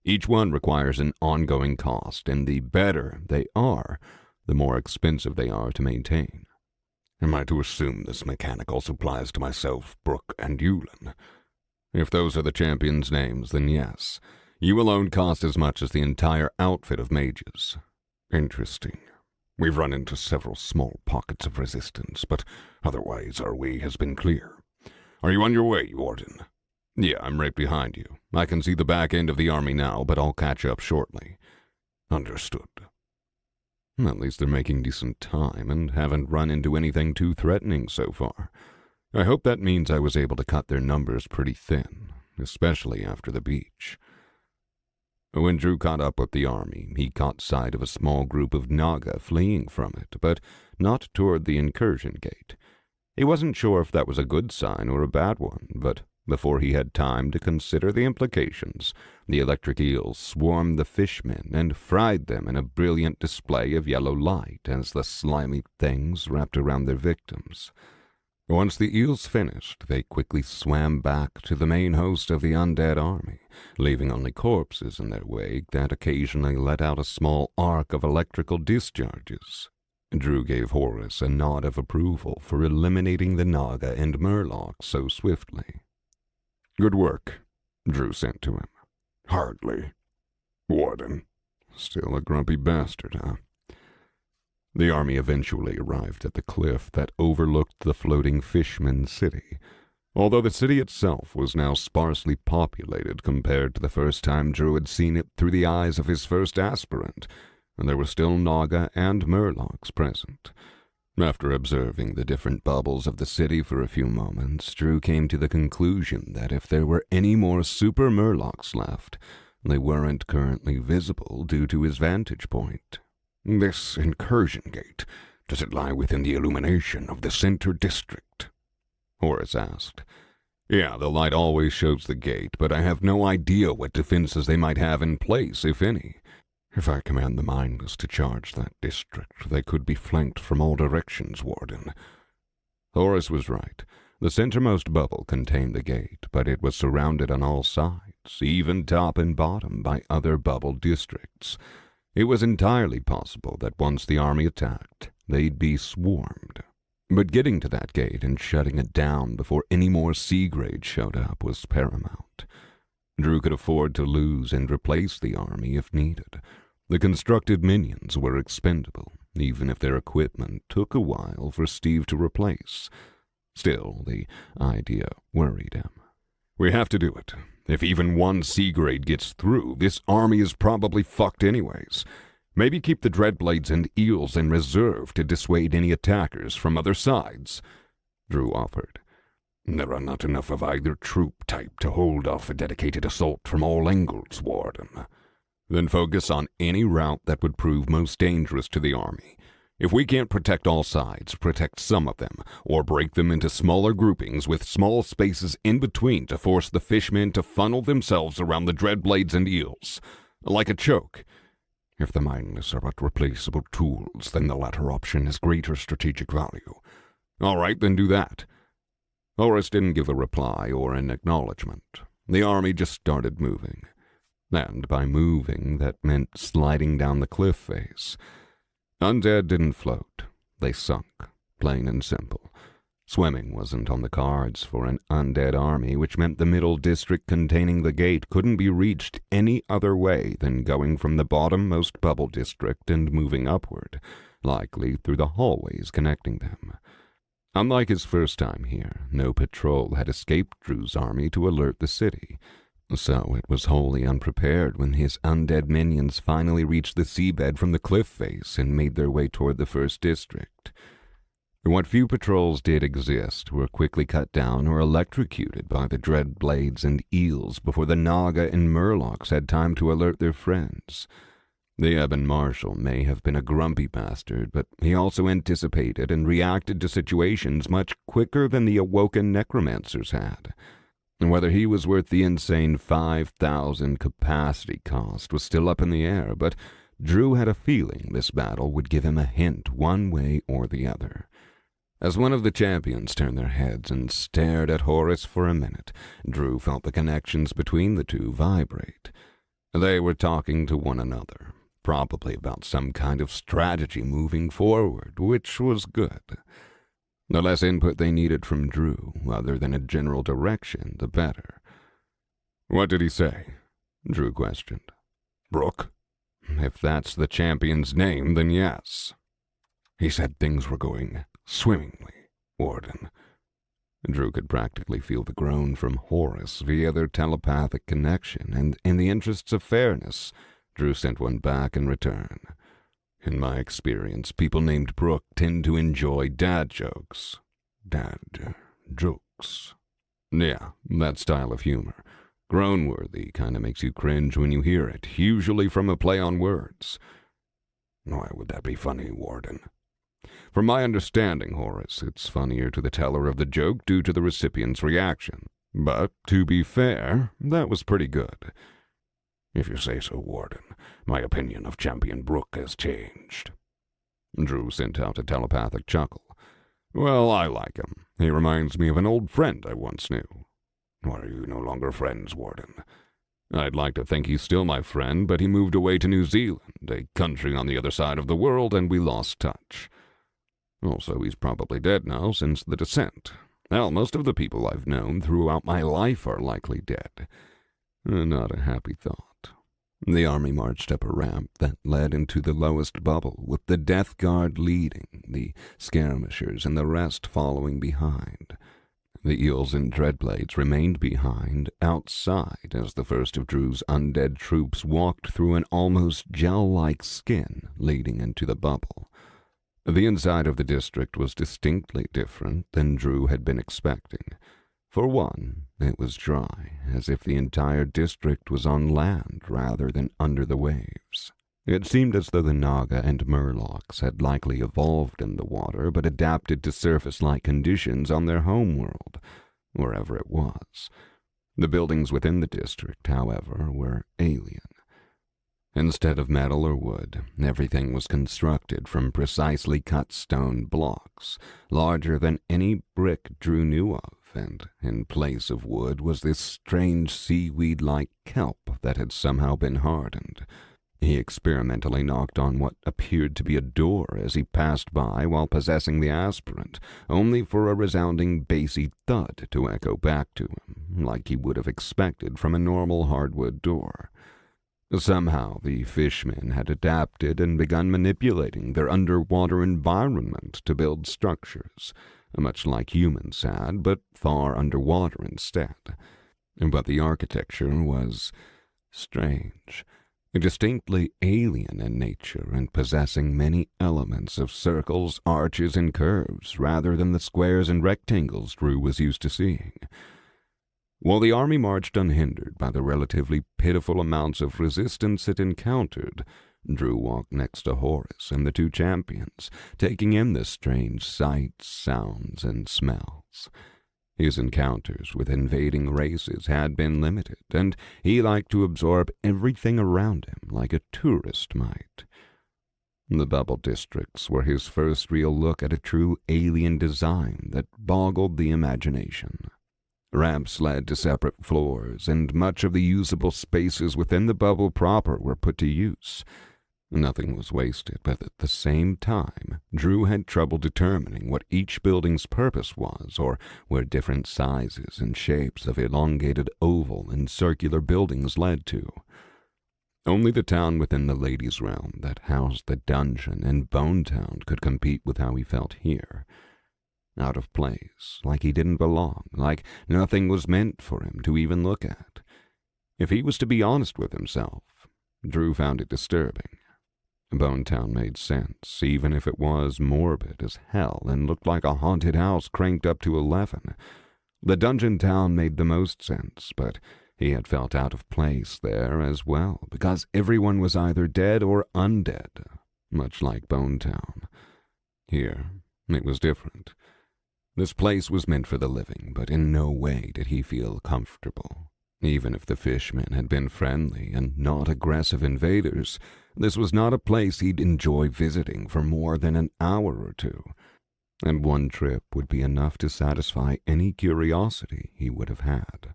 Each one requires an ongoing cost, and the better they are, the more expensive they are to maintain." "Am I to assume this mechanic also applies to myself, Brooke, and Yulin?" "If those are the champions' names, then yes. You alone cost as much as the entire outfit of mages." "Interesting. We've run into several small pockets of resistance, but otherwise our way has been clear. Are you on your way, Warden? Yeah, I'm right behind you. I can see the back end of the army now, but I'll catch up shortly. Understood. At least they're making decent time and haven't run into anything too threatening so far. I hope that means I was able to cut their numbers pretty thin, especially after the beach. When Drew caught up with the army, he caught sight of a small group of Naga fleeing from it, but not toward the incursion gate. He wasn't sure if that was a good sign or a bad one, but before he had time to consider the implications, the electric eels swarmed the fishmen and fried them in a brilliant display of yellow light as the slimy things wrapped around their victims. Once the eels finished, they quickly swam back to the main host of the undead army, leaving only corpses in their wake that occasionally let out a small arc of electrical discharges. Drew gave Horace a nod of approval for eliminating the Naga and Murlocs so swiftly. Good work, Drew sent to him. Hardly. Warden. Still a grumpy bastard, huh? The army eventually arrived at the cliff that overlooked the floating Fishman city. Although the city itself was now sparsely populated compared to the first time Drew had seen it through the eyes of his first aspirant, and there were still Naga and Murlocs present. After observing the different bubbles of the city for a few moments, Drew came to the conclusion that if there were any more super Murlocs left, they weren't currently visible due to his vantage point. This incursion gate, does it lie within the illumination of the center district? Horace asked. Yeah, the light always shows the gate, but I have no idea what defenses they might have in place, if any. If I command the miners to charge that district, they could be flanked from all directions, Warden. Horace was right. The centermost bubble contained the gate, but it was surrounded on all sides, even top and bottom, by other bubble districts. It was entirely possible that once the army attacked, they'd be swarmed. But getting to that gate and shutting it down before any more C-grade showed up was paramount. Drew could afford to lose and replace the army if needed. The constructed minions were expendable, even if their equipment took a while for Steve to replace. Still, the idea worried him. We have to do it. If even one C-grade gets through, this army is probably fucked anyways. Maybe keep the Dreadblades and Eels in reserve to dissuade any attackers from other sides, Drew offered. There are not enough of either troop type to hold off a dedicated assault from all angles, Warden. Then focus on any route that would prove most dangerous to the army. If we can't protect all sides, protect some of them, or break them into smaller groupings with small spaces in between to force the fishmen to funnel themselves around the Dreadblades and Eels. Like a choke. If the mindless are but replaceable tools, then the latter option has greater strategic value. All right, then do that. Horace didn't give a reply or an acknowledgement. The army just started moving. And by moving, that meant sliding down the cliff face. Undead didn't float. They sunk, plain and simple. Swimming wasn't on the cards for an undead army, which meant the middle district containing the gate couldn't be reached any other way than going from the bottommost bubble district and moving upward, likely through the hallways connecting them. Unlike his first time here, no patrol had escaped Drew's army to alert the city, so it was wholly unprepared when his undead minions finally reached the seabed from the cliff face and made their way toward the first district. What few patrols did exist were quickly cut down or electrocuted by the Dreadblades and Eels before the Naga and Murlocs had time to alert their friends. The Ebon Marshal may have been a grumpy bastard, but he also anticipated and reacted to situations much quicker than the awoken necromancers had. Whether he was worth the insane 5,000 capacity cost was still up in the air, but Drew had a feeling this battle would give him a hint one way or the other. As one of the champions turned their heads and stared at Horace for a minute, Drew felt the connections between the two vibrate. They were talking to one another, probably about some kind of strategy moving forward, which was good. The less input they needed from Drew, other than a general direction, the better. What did he say? Drew questioned. Brooke? If that's the champion's name, then yes. He said things were going swimmingly, Warden. Drew could practically feel the groan from Horace via their telepathic connection, and in the interests of fairness, Drew sent one back in return. In my experience, people named Brooke tend to enjoy dad jokes. Dad jokes. Yeah, that style of humor. Groan-worthy kinda makes you cringe when you hear it, usually from a play on words. Why would that be funny, Warden? From my understanding, Horace, it's funnier to the teller of the joke due to the recipient's reaction. But, to be fair, that was pretty good. If you say so, Warden, my opinion of Champion Brooke has changed. Drew sent out a telepathic chuckle. Well, I like him. He reminds me of an old friend I once knew. Are you no longer friends, Warden? I'd like to think he's still my friend, but he moved away to New Zealand, a country on the other side of the world, and we lost touch. Also, he's probably dead now since the descent. Hell, most of the people I've known throughout my life are likely dead. Not a happy thought. The army marched up a ramp that led into the lowest bubble, with the death guard leading, the skirmishers and the rest following behind. The eels and dreadblades remained behind, outside, as the first of Drew's undead troops walked through an almost gel-like skin leading into the bubble. The inside of the district was distinctly different than Drew had been expecting. For one, it was dry, as if the entire district was on land rather than under the waves. It seemed as though the Naga and Murlocs had likely evolved in the water but adapted to surface-like conditions on their homeworld, wherever it was. The buildings within the district, however, were alien. Instead of metal or wood, everything was constructed from precisely cut stone blocks, larger than any brick Drew knew of, and in place of wood was this strange seaweed-like kelp that had somehow been hardened. He experimentally knocked on what appeared to be a door as he passed by while possessing the aspirant, only for a resounding bassy thud to echo back to him, like he would have expected from a normal hardwood door. Somehow the fishmen had adapted and begun manipulating their underwater environment to build structures, much like humans had, but far underwater instead. But the architecture was strange, distinctly alien in nature and possessing many elements of circles, arches, and curves rather than the squares and rectangles Drew was used to seeing. While the army marched unhindered by the relatively pitiful amounts of resistance it encountered, Drew walked next to Horace and the two champions, taking in the strange sights, sounds, and smells. His encounters with invading races had been limited, and he liked to absorb everything around him like a tourist might. The bubble districts were his first real look at a true alien design that boggled the imagination. Ramps led to separate floors, and much of the usable spaces within the bubble proper were put to use. Nothing was wasted, but at the same time, Drew had trouble determining what each building's purpose was, or where different sizes and shapes of elongated oval and circular buildings led to. Only the town within the Ladies' Realm that housed the dungeon and Bone Town could compete with how he felt here. Out of place, like he didn't belong, like nothing was meant for him to even look at. If he was to be honest with himself, Drew found it disturbing. Bone Town made sense, even if it was morbid as hell and looked like a haunted house cranked up to 11. The Dungeon Town made the most sense, but he had felt out of place there as well, because everyone was either dead or undead, much like Bone Town. Here, it was different. This place was meant for the living, but in no way did he feel comfortable. Even if the fishmen had been friendly and not aggressive invaders, this was not a place he'd enjoy visiting for more than an hour or two, and one trip would be enough to satisfy any curiosity he would have had.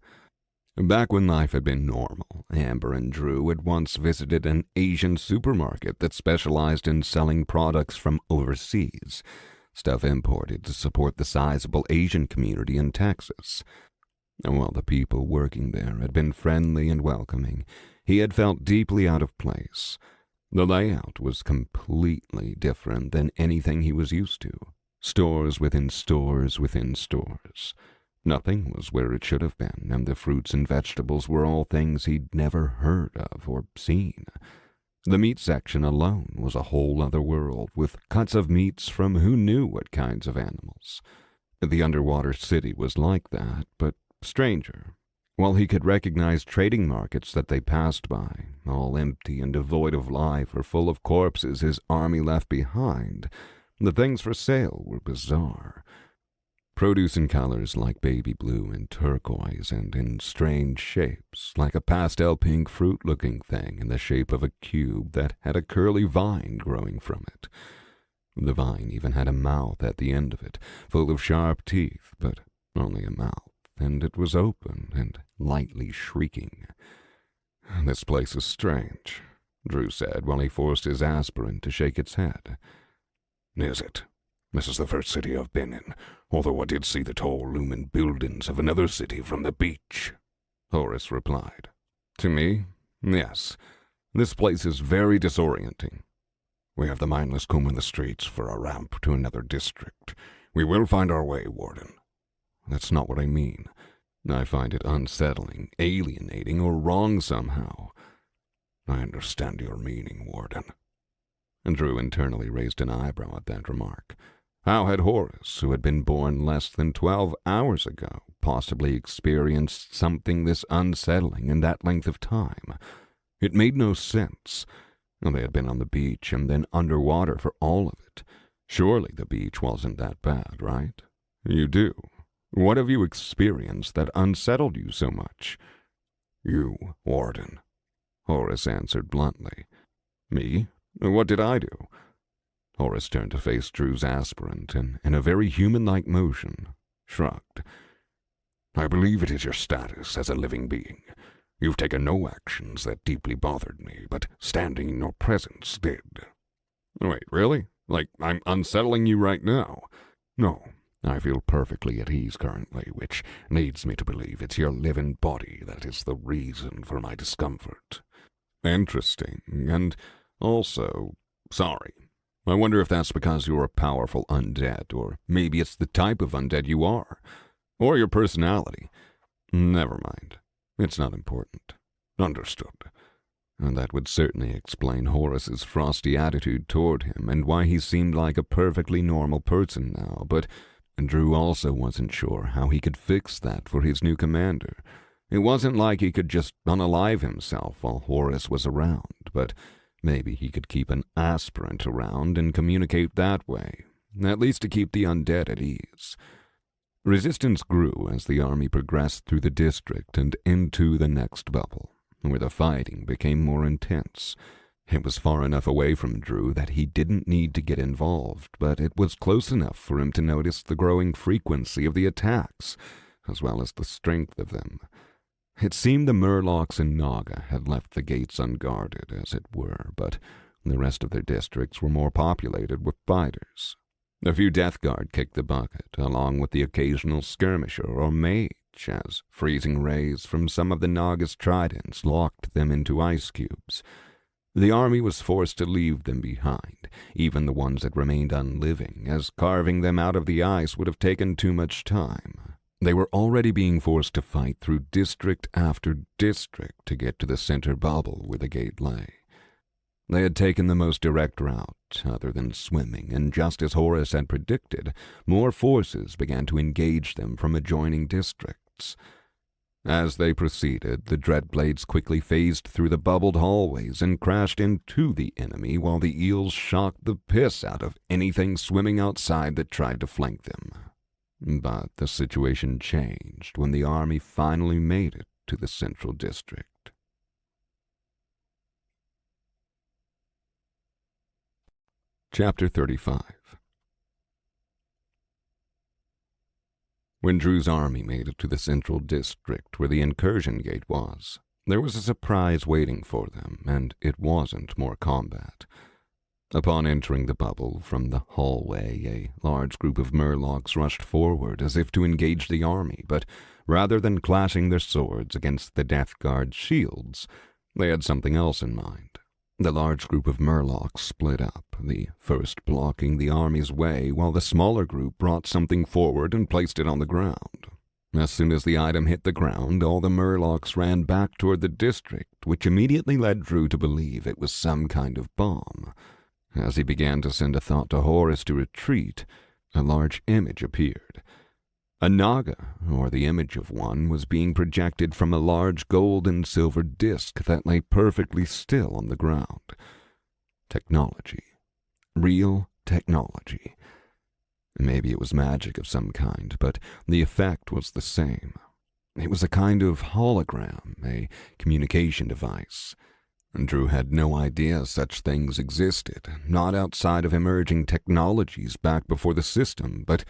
Back when life had been normal, Amber and Drew had once visited an Asian supermarket that specialized in selling products from overseas, stuff imported to support the sizable Asian community in Texas. And while the people working there had been friendly and welcoming, he had felt deeply out of place. The layout was completely different than anything he was used to. Stores within stores within stores. Nothing was where it should have been, and the fruits and vegetables were all things he'd never heard of or seen. The meat section alone was a whole other world, with cuts of meats from who knew what kinds of animals. The underwater city was like that, but stranger. While he could recognize trading markets that they passed by, all empty and devoid of life or full of corpses his army left behind, the things for sale were bizarre. Produce in colors like baby blue and turquoise, and in strange shapes, like a pastel pink fruit-looking thing in the shape of a cube that had a curly vine growing from it. The vine even had a mouth at the end of it, full of sharp teeth, but only a mouth, and it was open and lightly shrieking. "This place is strange," Drew said while he forced his aspirant to shake its head. "Is it? This is the first city I've been in, although I did see the tall looming buildings of another city from the beach," Horace replied. "To me, yes. This place is very disorienting. We have the mindless combing the streets for a ramp to another district. We will find our way, Warden." "That's not what I mean. I find it unsettling, alienating, or wrong somehow." "I understand your meaning, Warden." And Drew internally raised an eyebrow at that remark. How had Horace, who had been born less than 12 hours ago, possibly experienced something this unsettling in that length of time? It made no sense. They had been on the beach and then underwater for all of it. Surely the beach wasn't that bad, right? You do. What have you experienced that unsettled you so much? "You, Warden," Horace answered bluntly. "Me? What did I do?" Horace turned to face Drew's aspirant and, in a very human-like motion, shrugged. "I believe it is your status as a living being. You've taken no actions that deeply bothered me, but standing in your presence did." "Wait, really? Like I'm unsettling you right now?" "No, I feel perfectly at ease currently, which leads me to believe it's your living body that is the reason for my discomfort." "Interesting. And also, sorry. I wonder if that's because you're a powerful undead, or maybe it's the type of undead you are, or your personality. Never mind. It's not important." "Understood." And that would certainly explain Horace's frosty attitude toward him and why he seemed like a perfectly normal person now, but Drew also wasn't sure how he could fix that for his new commander. It wasn't like he could just unalive himself while Horace was around, but maybe he could keep an aspirant around and communicate that way, at least to keep the undead at ease. Resistance grew as the army progressed through the district and into the next bubble, where the fighting became more intense. It was far enough away from Drew that he didn't need to get involved, but it was close enough for him to notice the growing frequency of the attacks, as well as the strength of them. It seemed the Murlocs and Naga had left the gates unguarded, as it were, but the rest of their districts were more populated with fighters. A few Death Guard kicked the bucket, along with the occasional skirmisher or mage, as freezing rays from some of the Naga's tridents locked them into ice cubes. The army was forced to leave them behind, even the ones that remained unliving, as carving them out of the ice would have taken too much time. They were already being forced to fight through district after district to get to the center bubble where the gate lay. They had taken the most direct route, other than swimming, and just as Horace had predicted, more forces began to engage them from adjoining districts. As they proceeded, the Dreadblades quickly phased through the bubbled hallways and crashed into the enemy while the eels shocked the piss out of anything swimming outside that tried to flank them. But the situation changed when the army finally made it to the central district. Chapter 35. When Drew's army made it to the central district where the incursion gate was, there was a surprise waiting for them, and it wasn't more combat. Upon entering the bubble from the hallway, a large group of Murlocs rushed forward as if to engage the army, but rather than clashing their swords against the Death Guard's shields, they had something else in mind. The large group of Murlocs split up, the first blocking the army's way, while the smaller group brought something forward and placed it on the ground. As soon as the item hit the ground, all the Murlocs ran back toward the district, which immediately led Drew to believe it was some kind of bomb. As he began to send a thought to Horus to retreat, a large image appeared. A Naga, or the image of one, was being projected from a large gold and silver disc that lay perfectly still on the ground. Technology. Real technology. Maybe it was magic of some kind, but the effect was the same. It was a kind of hologram, a communication device. Drew had no idea such things existed, not outside of emerging technologies back before the system, but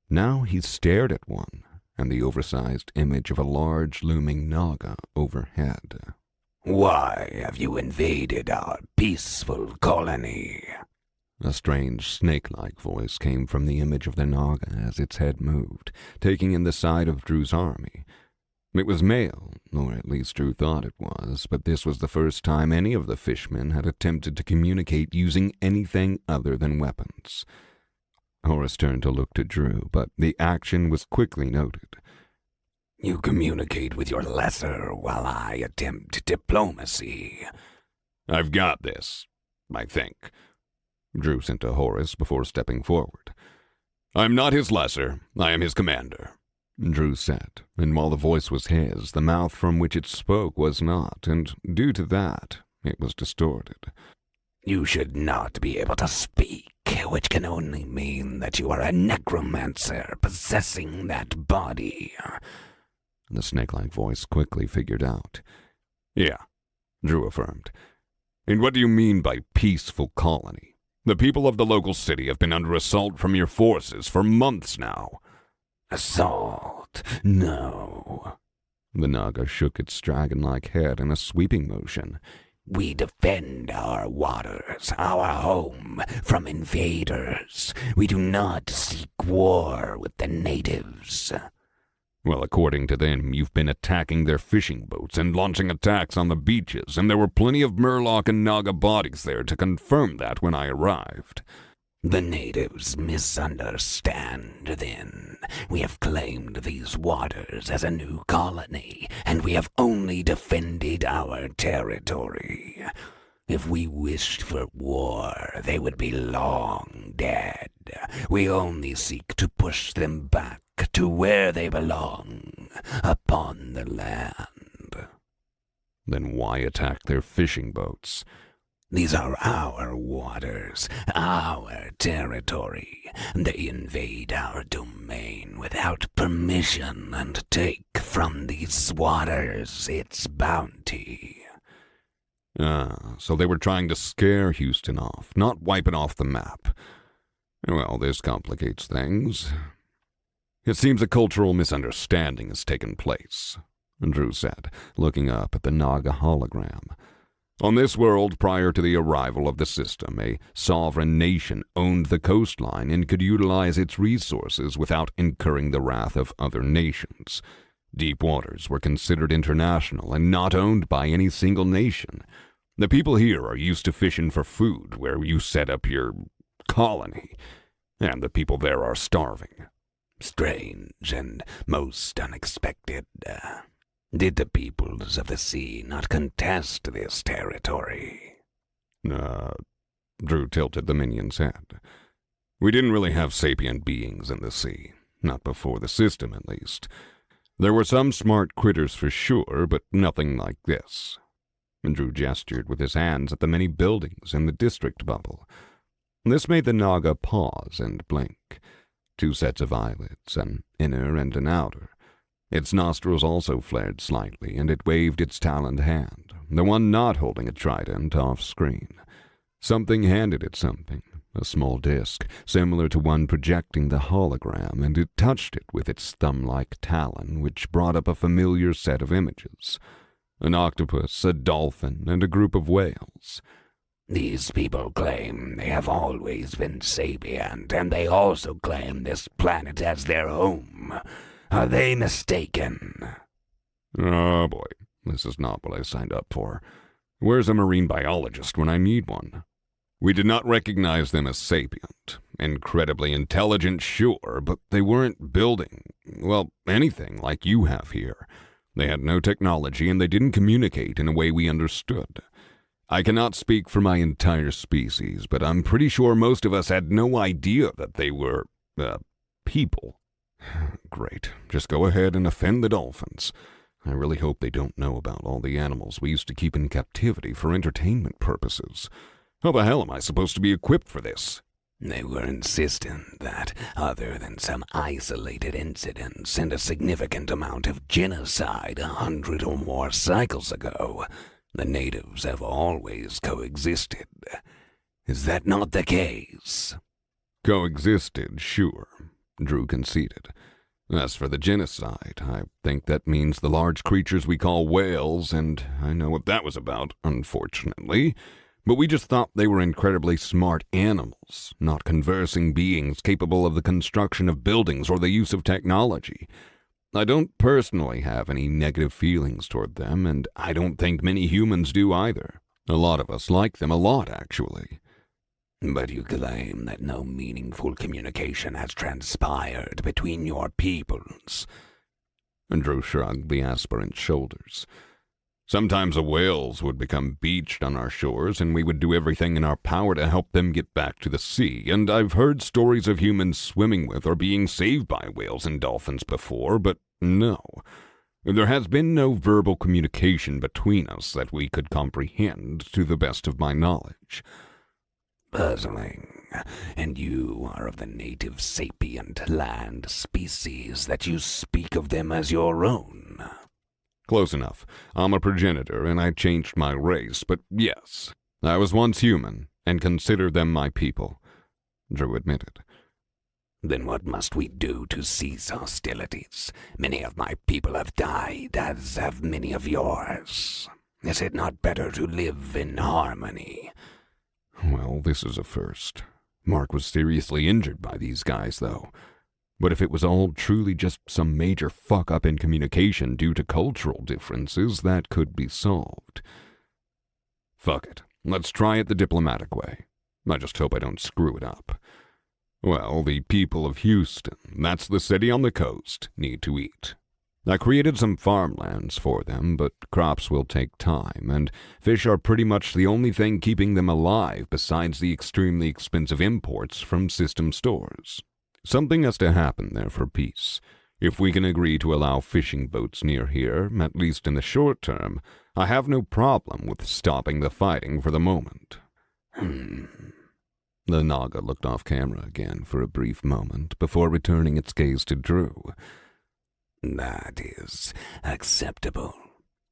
now he stared at one, and the oversized image of a large looming Naga overhead. "Why have you invaded our peaceful colony?" A strange snake-like voice came from the image of the Naga as its head moved, taking in the side of Drew's army. It was male, or at least Drew thought it was, but this was the first time any of the fishmen had attempted to communicate using anything other than weapons. Horus turned to look to Drew, but the action was quickly noted. "You communicate with your lesser while I attempt diplomacy." "I've got this, I think," Drew sent to Horus before stepping forward. "I'm not his lesser, I am his commander," Drew said, and while the voice was his, the mouth from which it spoke was not, and due to that, it was distorted. "You should not be able to speak, which can only mean that you are a necromancer possessing that body." The snake-like voice quickly figured out. "Yeah," Drew affirmed. "And what do you mean by peaceful colony? The people of the local city have been under assault from your forces for months now." "Assault? No." The Naga shook its dragon-like head in a sweeping motion. "We defend our waters, our home, from invaders. We do not seek war with the natives." "Well, according to them, you've been attacking their fishing boats and launching attacks on the beaches, and there were plenty of Murloc and Naga bodies there to confirm that when I arrived." "The natives misunderstand, then. We have claimed these waters as a new colony, and we have only defended our territory. If we wished for war, they would be long dead. We only seek to push them back to where they belong, upon the land." "Then why attack their fishing boats?" "These are our waters, our territory. They invade our domain without permission and take from these waters its bounty." So they were trying to scare Houston off, not wipe it off the map. Well, this complicates things. "It seems a cultural misunderstanding has taken place," Drew said, looking up at the Naga hologram. "On this world, prior to the arrival of the system, a sovereign nation owned the coastline and could utilize its resources without incurring the wrath of other nations. Deep waters were considered international and not owned by any single nation. The people here are used to fishing for food where you set up your colony, and the people there are starving." "Strange and most unexpected. Did the peoples of the sea not contest this territory?" Drew tilted the minion's head. "We didn't really have sapient beings in the sea. Not before the system, at least. There were some smart critters for sure, but nothing like this." Drew gestured with his hands at the many buildings in the district bubble. This made the Naga pause and blink. 2 sets of eyelids, an inner and an outer. Its nostrils also flared slightly, and it waved its taloned hand, the one not holding a trident, off-screen. Something handed it something, a small disc, similar to one projecting the hologram, and it touched it with its thumb-like talon, which brought up a familiar set of images. An octopus, a dolphin, and a group of whales. "These people claim they have always been sapient, and they also claim this planet as their home. Are they mistaken?" Oh boy, this is not what I signed up for. Where's a marine biologist when I need one? We did not recognize them as sapient. Incredibly intelligent, sure, but they weren't building, well, anything like you have here. They had no technology and they didn't communicate in a way we understood. I cannot speak for my entire species, but I'm pretty sure most of us had no idea that they were, people. Great. Just go ahead and offend the dolphins. I really hope they don't know about all the animals we used to keep in captivity for entertainment purposes. How the hell am I supposed to be equipped for this? They were insistent that, other than some isolated incidents and a significant amount of genocide 100 or more cycles ago, the natives have always coexisted. Is that not the case? Coexisted, sure, Drew conceded. As for the genocide, I think that means the large creatures we call whales, and I know what that was about, unfortunately. But we just thought they were incredibly smart animals, not conversing beings capable of the construction of buildings or the use of technology. I don't personally have any negative feelings toward them, and I don't think many humans do either. A lot of us like them a lot, actually. But you claim that no meaningful communication has transpired between your peoples. Drew shrugged the aspirant's shoulders. Sometimes the whales would become beached on our shores, and we would do everything in our power to help them get back to the sea, and I've heard stories of humans swimming with or being saved by whales and dolphins before, but no. There has been no verbal communication between us that we could comprehend, to the best of my knowledge. Puzzling. And you are of the native sapient land species that you speak of them as your own. Close enough. I'm a progenitor, and I changed my race, but yes, I was once human, and consider them my people, Drew admitted. Then what must we do to cease hostilities? Many of my people have died, as have many of yours. Is it not better to live in harmony? Well, this is a first. Mark was seriously injured by these guys, though. But if it was all truly just some major fuck-up in communication due to cultural differences, that could be solved. Fuck it. Let's try it the diplomatic way. I just hope I don't screw it up. Well, the people of Houston, that's the city on the coast, need to eat. I created some farmlands for them, but crops will take time, and fish are pretty much the only thing keeping them alive besides the extremely expensive imports from system stores. Something has to happen there for peace. If we can agree to allow fishing boats near here, at least in the short term, I have no problem with stopping the fighting for the moment. The Naga looked off camera again for a brief moment before returning its gaze to Drew. That is acceptable.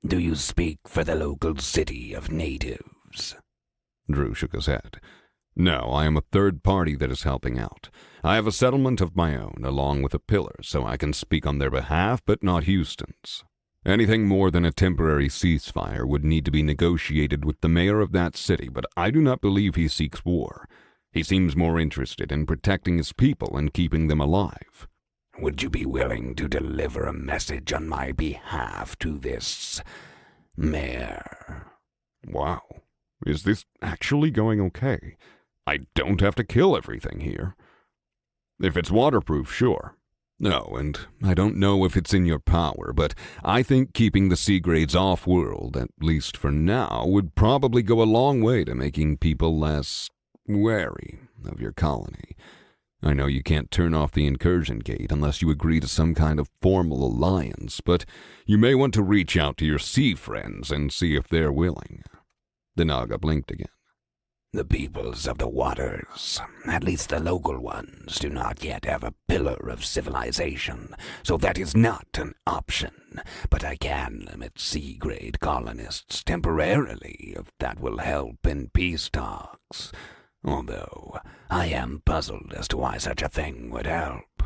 Do you speak for the local city of natives? Drew shook his head. No, I am a third party that is helping out. I have a settlement of my own, along with a pillar, so I can speak on their behalf, but not Houston's. Anything more than a temporary ceasefire would need to be negotiated with the mayor of that city, but I do not believe he seeks war. He seems more interested in protecting his people and keeping them alive. Would you be willing to deliver a message on my behalf to this mayor? Wow. Is this actually going okay? I don't have to kill everything here. If it's waterproof, sure. No, and I don't know if it's in your power, but I think keeping the sea grades off-world, at least for now, would probably go a long way to making people less wary of your colony. I know you can't turn off the incursion gate unless you agree to some kind of formal alliance, but you may want to reach out to your sea friends and see if they're willing. The Naga blinked again. The peoples of the waters, at least the local ones, do not yet have a pillar of civilization, so that is not an option. But I can limit sea-grade colonists temporarily if that will help in peace talks. Although I am puzzled as to why such a thing would help.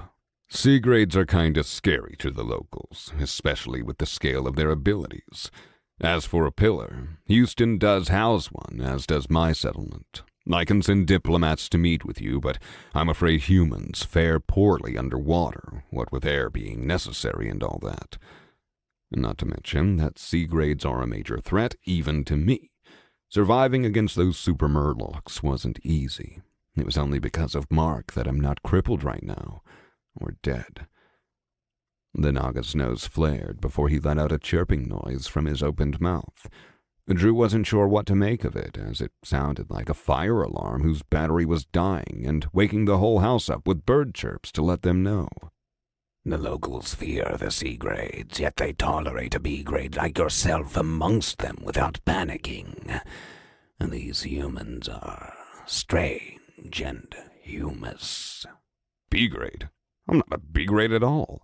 Sea grades are kinda scary to the locals, especially with the scale of their abilities. As for a pillar, Houston does house one, as does my settlement. I can send diplomats to meet with you, but I'm afraid humans fare poorly underwater, what with air being necessary and all that. Not to mention that sea grades are a major threat even to me. Surviving against those super murlocs wasn't easy. It was only because of Mark that I'm not crippled right now, or dead. The Naga's nose flared before he let out a chirping noise from his opened mouth. Drew wasn't sure what to make of it, as it sounded like a fire alarm whose battery was dying and waking the whole house up with bird chirps to let them know. The locals fear the C grades, yet they tolerate a B grade like yourself amongst them without panicking. And these humans are strange and humus. B grade? I'm not a B grade at all.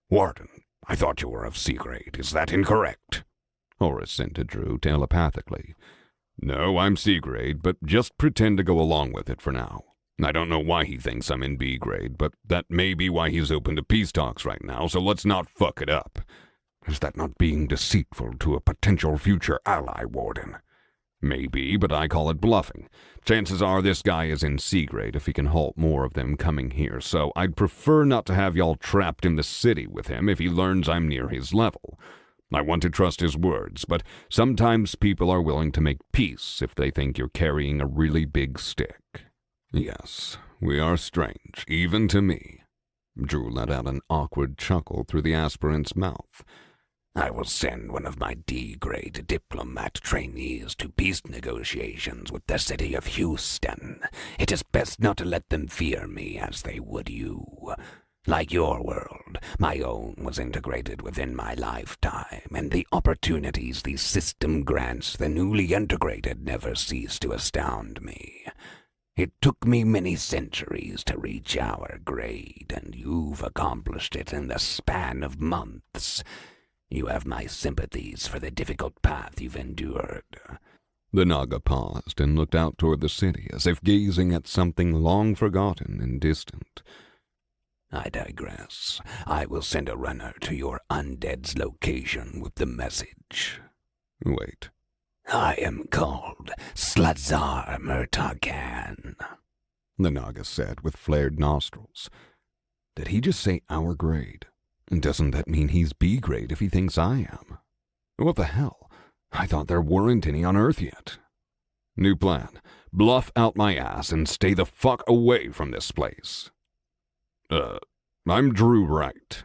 Warden, I thought you were of C grade. Is that incorrect? Horace sent to Drew telepathically. No, I'm C grade, but just pretend to go along with it for now. I don't know why he thinks I'm in B grade, but that may be why he's open to peace talks right now, so let's not fuck it up. Is that not being deceitful to a potential future ally, Warden? Maybe, but I call it bluffing. Chances are this guy is in C grade if he can halt more of them coming here, so I'd prefer not to have y'all trapped in the city with him if he learns I'm near his level. I want to trust his words, but sometimes people are willing to make peace if they think you're carrying a really big stick. Yes, we are strange, even to me. Drew let out an awkward chuckle through the aspirant's mouth. I will send one of my D-grade diplomat trainees to peace negotiations with the city of Houston. It is best not to let them fear me as they would you. Like your world, my own was integrated within my lifetime, and the opportunities the system grants the newly integrated never cease to astound me. It took me many centuries to reach our grade, and you've accomplished it in the span of months. You have my sympathies for the difficult path you've endured. The Naga paused and looked out toward the city, as if gazing at something long forgotten and distant. I digress. I will send a runner to your undead's location with the message. Wait. I am called Slazar Murtagan, the Naga said with flared nostrils. Did he just say our grade? Doesn't that mean he's B grade if he thinks I am? What the hell? I thought there weren't any on Earth yet. New plan. Bluff out my ass and stay the fuck away from this place. I'm Drew Wright,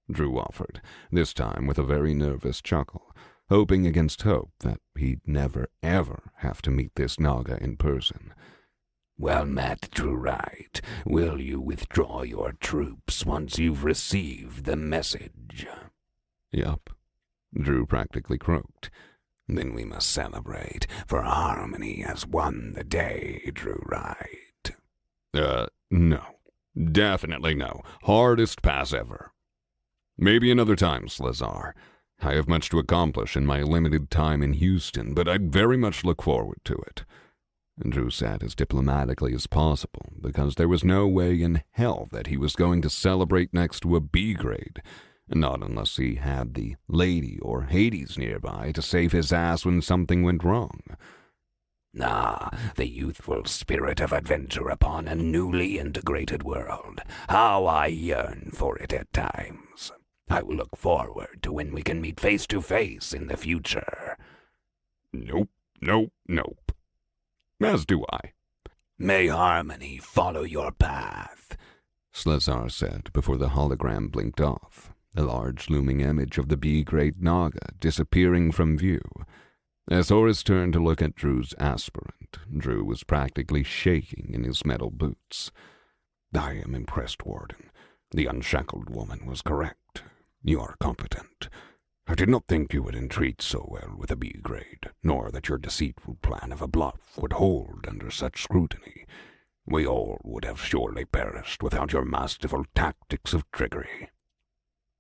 Drew offered, this time with a very nervous chuckle, hoping against hope that he'd never, ever have to meet this Naga in person. Well met, Drew Wright. Will you withdraw your troops once you've received the message? Yup, Drew practically croaked. Then we must celebrate, for harmony has won the day, Drew Wright. No. Definitely no. Hardest pass ever. Maybe another time, Slazar. I have much to accomplish in my limited time in Houston, but I'd very much look forward to it. Drew sat as diplomatically as possible, because there was no way in hell that he was going to celebrate next to a B grade, not unless he had the lady or Hades nearby to save his ass when something went wrong. The youthful spirit of adventure upon a newly integrated world. How I yearn for it at times. I will look forward to when we can meet face to face in the future. Nope. As do I. May harmony follow your path, Slazar said before the hologram blinked off, a large looming image of the B-grade Naga disappearing from view. As Horace turned to look at Drew's aspirant, Drew was practically shaking in his metal boots. I am impressed, Warden. The unshackled woman was correct. You are competent. I did not think you would entreat so well with a B grade, nor that your deceitful plan of a bluff would hold under such scrutiny. We all would have surely perished without your masterful tactics of trickery.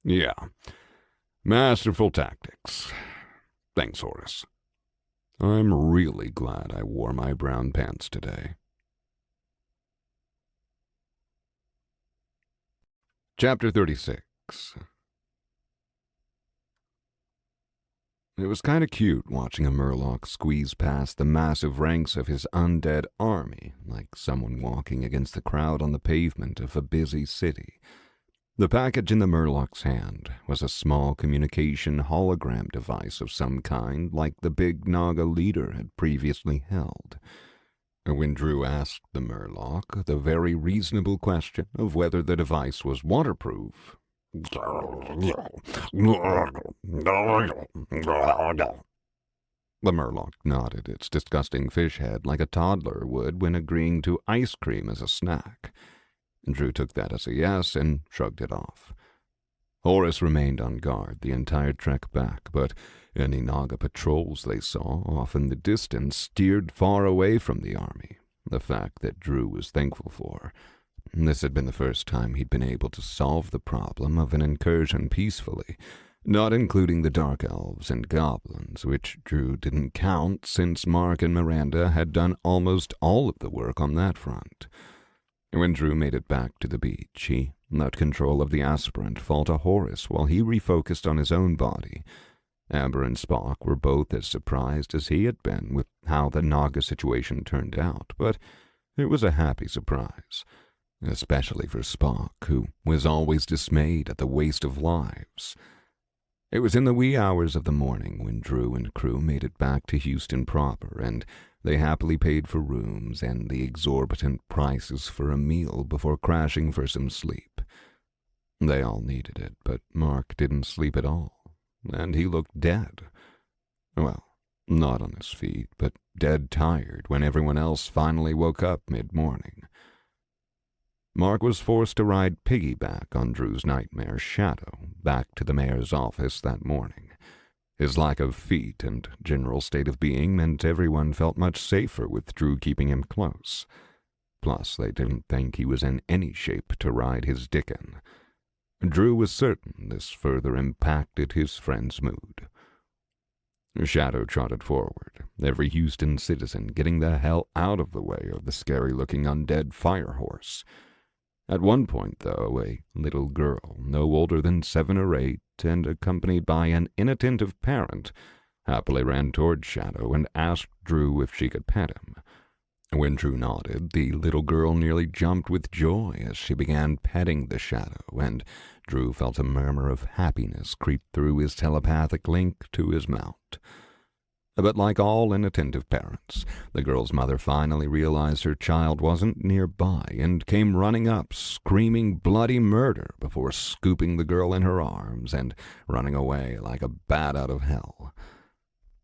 Yeah, masterful tactics. Thanks, Horace. I'm really glad I wore my brown pants today. Chapter 36. It was kind of cute watching a Murloc squeeze past the massive ranks of his undead army, like someone walking against the crowd on the pavement of a busy city. The package in the Murloc's hand was a small communication hologram device of some kind, like the big Naga leader had previously held. When Drew asked the Murloc the very reasonable question of whether the device was waterproof, the Murloc nodded its disgusting fish head like a toddler would when agreeing to ice cream as a snack. Drew took that as a yes and shrugged it off. Horace remained on guard the entire trek back, but any Naga patrols they saw off in the distance steered far away from the army, the fact that Drew was thankful for. This had been the first time he'd been able to solve the problem of an incursion peacefully, not including the Dark Elves and Goblins, which Drew didn't count since Mark and Miranda had done almost all of the work on that front. When Drew made it back to the beach, he let control of the aspirant fall to Horace while he refocused on his own body. Amber and Spock were both as surprised as he had been with how the Naga situation turned out, but it was a happy surprise, especially for Spock, who was always dismayed at the waste of lives. It was in the wee hours of the morning when Drew and crew made it back to Houston proper, and they happily paid for rooms and the exorbitant prices for a meal before crashing for some sleep. They all needed it, but Mark didn't sleep at all, and he looked dead. Well, not on his feet, but dead tired when everyone else finally woke up mid-morning. Mark was forced to ride piggyback on Drew's nightmare Shadow back to the mayor's office that morning. His lack of feet and general state of being meant everyone felt much safer with Drew keeping him close. Plus, they didn't think he was in any shape to ride his Dickon. Drew was certain this further impacted his friend's mood. Shadow trotted forward, every Houston citizen getting the hell out of the way of the scary-looking undead fire horse. At one point, though, a little girl, no older than 7 or 8, and accompanied by an inattentive parent, happily ran toward Shadow and asked Drew if she could pet him. When Drew nodded, the little girl nearly jumped with joy as she began petting the Shadow, and Drew felt a murmur of happiness creep through his telepathic link to his mount. But like all inattentive parents, the girl's mother finally realized her child wasn't nearby and came running up, screaming bloody murder before scooping the girl in her arms and running away like a bat out of hell.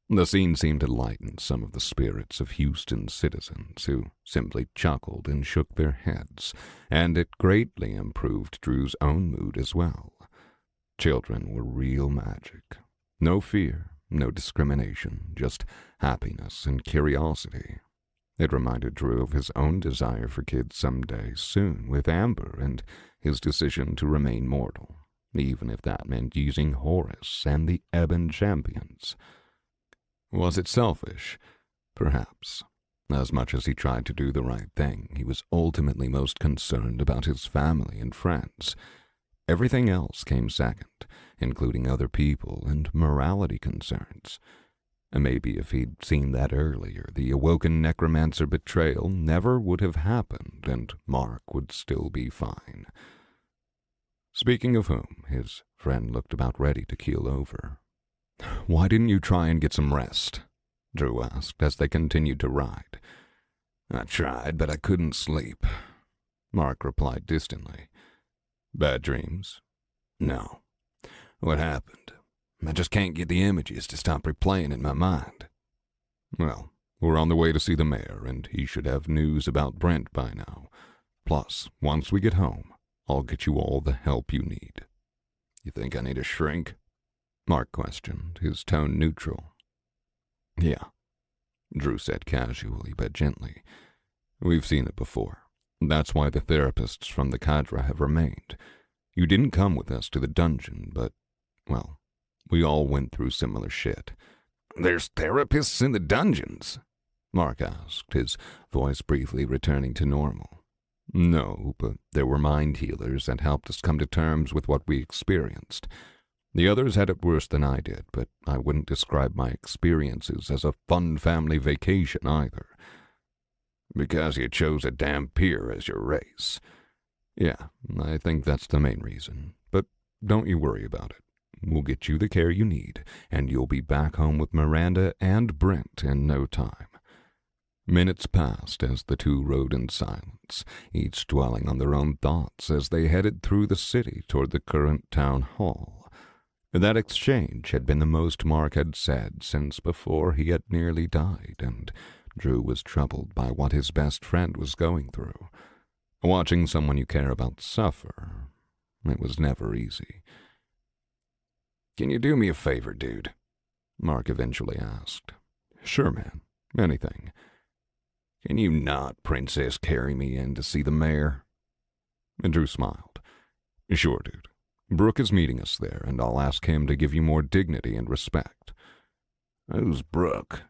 The scene seemed to lighten some of the spirits of Houston's citizens, who simply chuckled and shook their heads, and it greatly improved Drew's own mood as well. Children were real magic. No fear. No discrimination, just happiness and curiosity. It reminded Drew of his own desire for kids someday soon with Amber and his decision to remain mortal, even if that meant using Horace and the Ebon champions. Was it selfish? Perhaps. As much as he tried to do the right thing, he was ultimately most concerned about his family and friends. Everything else came second, including other people and morality concerns. And maybe if he'd seen that earlier, the awoken necromancer betrayal never would have happened, and Mark would still be fine. Speaking of whom, his friend looked about ready to keel over. "Why didn't you try and get some rest?" Drew asked as they continued to ride. "I tried, but I couldn't sleep," Mark replied distantly. "Bad dreams?" "No. What happened? I just can't get the images to stop replaying in my mind." "Well, we're on the way to see the mayor, and he should have news about Brent by now. Plus, once we get home, I'll get you all the help you need." "You think I need a shrink?" Mark questioned, his tone neutral. "Yeah," Drew said casually but gently. "We've seen it before. That's why the therapists from the cadre have remained. You didn't come with us to the dungeon, but, well, we all went through similar shit." "There's therapists in the dungeons?" Mark asked, his voice briefly returning to normal. "No, but there were mind healers that helped us come to terms with what we experienced. The others had it worse than I did, but I wouldn't describe my experiences as a fun family vacation either." "Because you chose a damn peer as your race." Yeah, I think that's the main reason, but don't you worry about it. We'll get you the care you need, and you'll be back home with Miranda and Brent in no time. Minutes passed as the two rode in silence, each dwelling on their own thoughts as they headed through the city toward the current town hall. That exchange had been the most Mark had said since before he had nearly died, and Drew was troubled by what his best friend was going through. Watching someone you care about suffer, it was never easy. "Can you do me a favor, dude?" Mark eventually asked. Sure, man. Anything. "Can you not princess carry me in to see the mayor?" Drew smiled. Sure, dude. Brooke is meeting us there, and I'll ask him to give you more dignity and respect. Who's Brooke?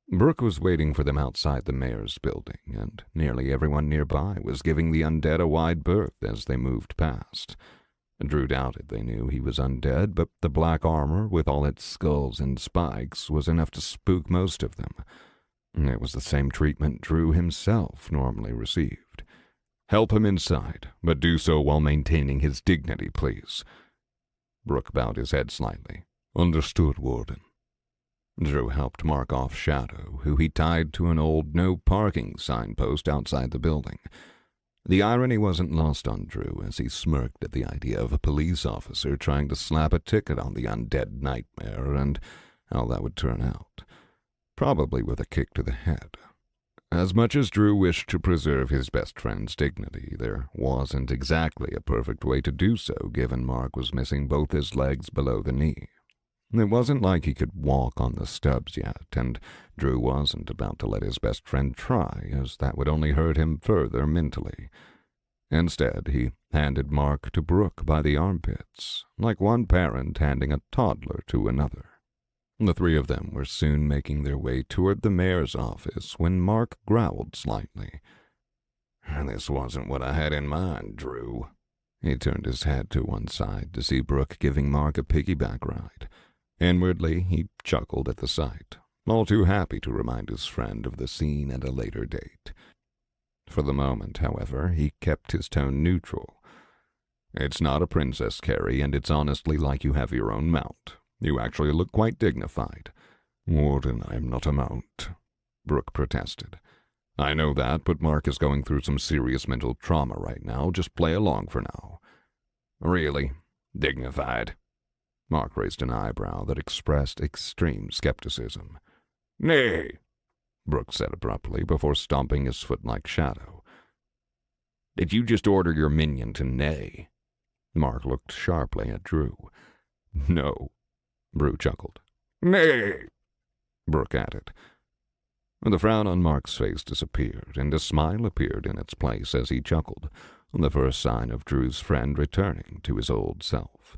Brooke was waiting for them outside the mayor's building, and nearly everyone nearby was giving the undead a wide berth as they moved past. Drew doubted they knew he was undead, but the black armor, with all its skulls and spikes, was enough to spook most of them. It was the same treatment Drew himself normally received. Help him inside, but do so while maintaining his dignity, please. Brooke bowed his head slightly. Understood, Warden. Drew helped mark off Shadow, who he tied to an old no parking signpost outside the building. The irony wasn't lost on Drew as he smirked at the idea of a police officer trying to slap a ticket on the undead nightmare and how that would turn out. Probably with a kick to the head. As much as Drew wished to preserve his best friend's dignity, there wasn't exactly a perfect way to do so, given Mark was missing both his legs below the knee. It wasn't like he could walk on the stubs yet, and Drew wasn't about to let his best friend try, as that would only hurt him further mentally. Instead, he handed Mark to Brooke by the armpits, like one parent handing a toddler to another. The three of them were soon making their way toward the mayor's office when Mark growled slightly. "This wasn't what I had in mind, Drew." He turned his head to one side to see Brooke giving Mark a piggyback ride. Inwardly, he chuckled at the sight, all too happy to remind his friend of the scene at a later date. For the moment, however, he kept his tone neutral. It's not a princess carry, and it's honestly like you have your own mount. You actually look quite dignified. Warden, I am not a mount, Brooke protested. I know that, but Mark is going through some serious mental trauma right now. Just play along for now. Really? Dignified? Mark raised an eyebrow that expressed extreme skepticism. Nay, Brooke said abruptly before stomping his foot like Shadow. Did you just order your minion to neigh? Mark looked sharply at Drew. No, Drew chuckled. Nay, Brooke added. The frown on Mark's face disappeared, and a smile appeared in its place as he chuckled, the first sign of Drew's friend returning to his old self.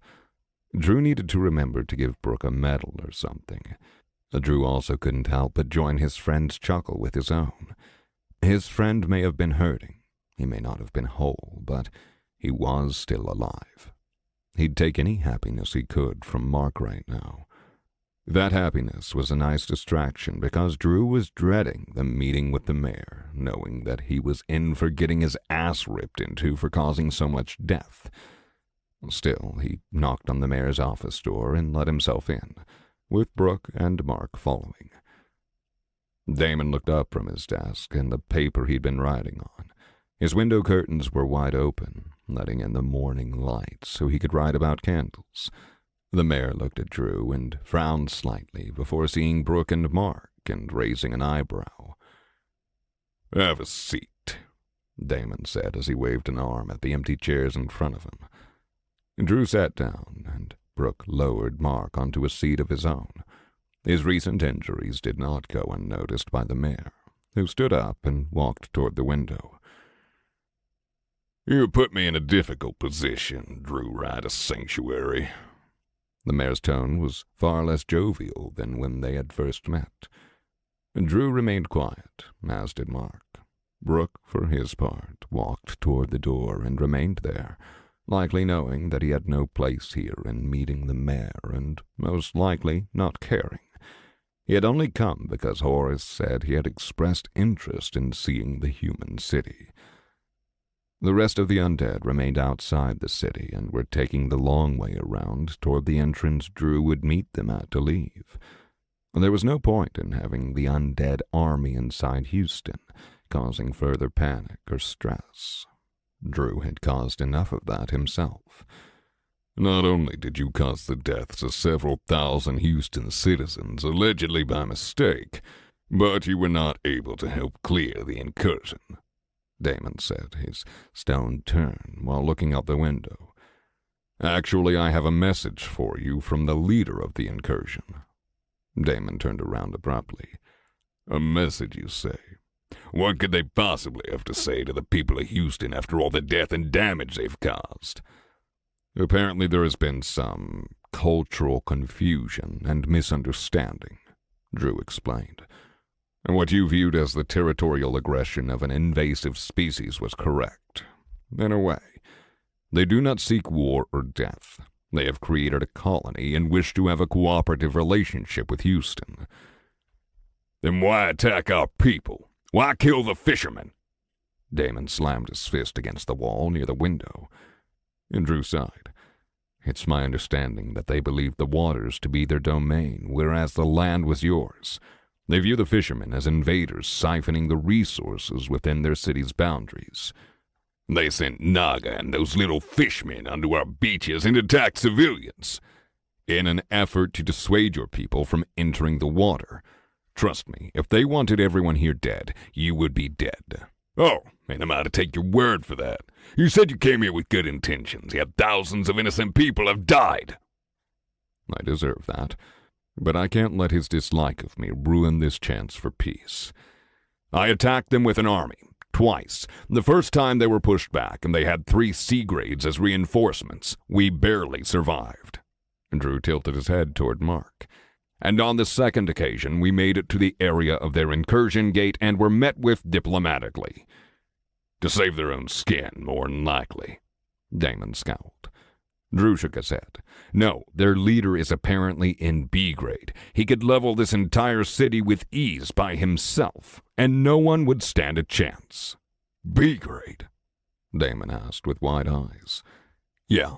Drew needed to remember to give Brooke a medal or something. Drew also couldn't help but join his friend's chuckle with his own. His friend may have been hurting, he may not have been whole, but he was still alive. He'd take any happiness he could from Mark right now. That happiness was a nice distraction because Drew was dreading the meeting with the mayor, knowing that he was in for getting his ass ripped into for causing so much death. Still, he knocked on the mayor's office door and let himself in, with Brooke and Mark following. Damon looked up from his desk and the paper he'd been writing on. His window curtains were wide open, letting in the morning light so he could write about candles. The mayor looked at Drew and frowned slightly before seeing Brooke and Mark and raising an eyebrow. "Have a seat," Damon said as he waved an arm at the empty chairs in front of him. Drew sat down, and Brooke lowered Mark onto a seat of his own. His recent injuries did not go unnoticed by the mayor, who stood up and walked toward the window. "You put me in a difficult position, Drew Ryder Sanctuary." The mayor's tone was far less jovial than when they had first met. Drew remained quiet, as did Mark. Brooke, for his part, walked toward the door and remained there, likely knowing that he had no place here in meeting the mayor and most likely not caring. He had only come because Horace said he had expressed interest in seeing the human city. The rest of the undead remained outside the city and were taking the long way around toward the entrance Drew would meet them at to leave. There was no point in having the undead army inside Houston, causing further panic or stress. Drew had caused enough of that himself. Not only did you cause the deaths of several thousand Houston citizens, allegedly by mistake, but you were not able to help clear the incursion, Damon said, his stone turned while looking out the window. Actually, I have a message for you from the leader of the incursion. Damon turned around abruptly. A message, you say? What could they possibly have to say to the people of Houston after all the death and damage they've caused? Apparently there has been some cultural confusion and misunderstanding, Drew explained. And what you viewed as the territorial aggression of an invasive species was correct. In a way, they do not seek war or death. They have created a colony and wish to have a cooperative relationship with Houston. Then why attack our people? Why kill the fishermen? Damon slammed his fist against the wall near the window. And Drew sighed. It's my understanding that they believe the waters to be their domain, whereas the land was yours. They view the fishermen as invaders siphoning the resources within their city's boundaries. They sent Naga and those little fishmen onto our beaches and attacked civilians. In an effort to dissuade your people from entering the water. Trust me, if they wanted everyone here dead, you would be dead. Oh, and am I to take your word for that? You said you came here with good intentions, yet thousands of innocent people have died. I deserve that, but I can't let his dislike of me ruin this chance for peace. I attacked them with an army, twice. The first time they were pushed back, and they had 3 C grades as reinforcements. We barely survived. Drew tilted his head toward Mark. And on the second occasion, we made it to the area of their incursion gate and were met with diplomatically. To save their own skin, more than likely. Damon scowled. Drew shook his head. No, their leader is apparently in B grade. He could level this entire city with ease by himself, and no one would stand a chance. B grade? Damon asked with wide eyes. Yeah,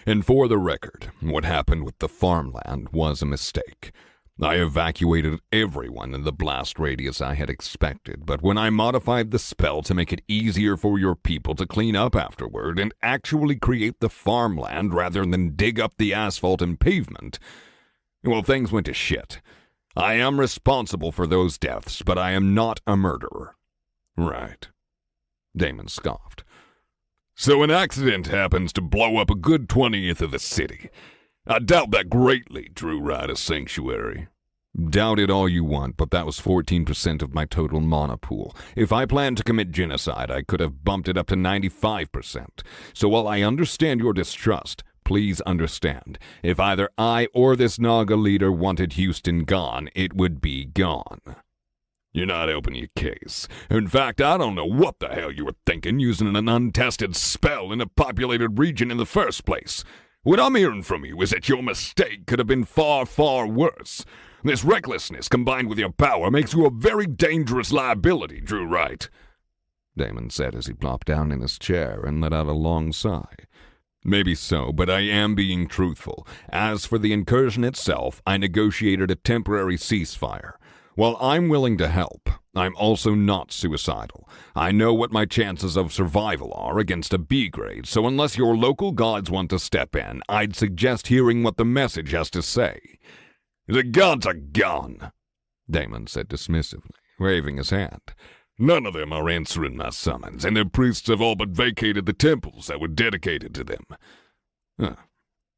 and for the record, what happened with the farmland was a mistake. I evacuated everyone in the blast radius I had expected, but when I modified the spell to make it easier for your people to clean up afterward and actually create the farmland rather than dig up the asphalt and pavement, well, things went to shit. I am responsible for those deaths, but I am not a murderer. Right. Damon scoffed. So an accident happens to blow up a good 20th of the city. I doubt that greatly, Drew Ryder's Sanctuary. Doubt it all you want, but that was 14% of my total mana pool. If I planned to commit genocide, I could have bumped it up to 95%. So while I understand your distrust, please understand, if either I or this Naga leader wanted Houston gone, it would be gone. You're not helping your case. In fact, I don't know what the hell you were thinking using an untested spell in a populated region in the first place. What I'm hearing from you is that your mistake could have been far, far worse. This recklessness combined with your power makes you a very dangerous liability, Drew Wright. Damon said as he plopped down in his chair and let out a long sigh. Maybe so, but I am being truthful. As for the incursion itself, I negotiated a temporary ceasefire. While I'm willing to help, I'm also not suicidal. I know what my chances of survival are against a B grade, so unless your local gods want to step in, I'd suggest hearing what the message has to say. The gods are gone, Damon said dismissively, waving his hand. None of them are answering my summons, and their priests have all but vacated the temples that were dedicated to them.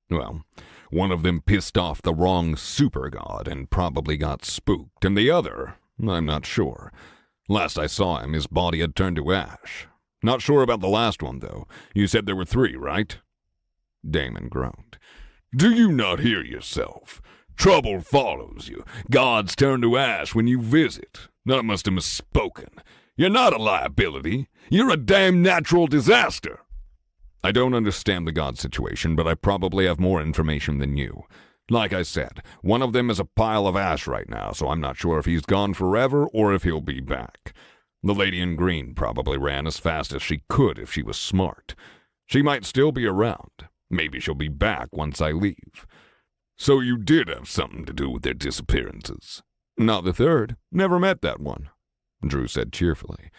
Well, one of them pissed off the wrong super god and probably got spooked, and the other, I'm not sure. Last I saw him, his body had turned to ash. Not sure about the last one, though. You said there were 3, right? Damon groaned. Do you not hear yourself? Trouble follows you. Gods turn to ash when you visit. I must have misspoken. You're not a liability. You're a damn natural disaster. I don't understand the god situation, but I probably have more information than you. Like I said, one of them is a pile of ash right now, so I'm not sure if he's gone forever or if he'll be back. The lady in green probably ran as fast as she could if she was smart. She might still be around. Maybe she'll be back once I leave. So you did have something to do with their disappearances? Not the third. Never met that one, Drew said cheerfully.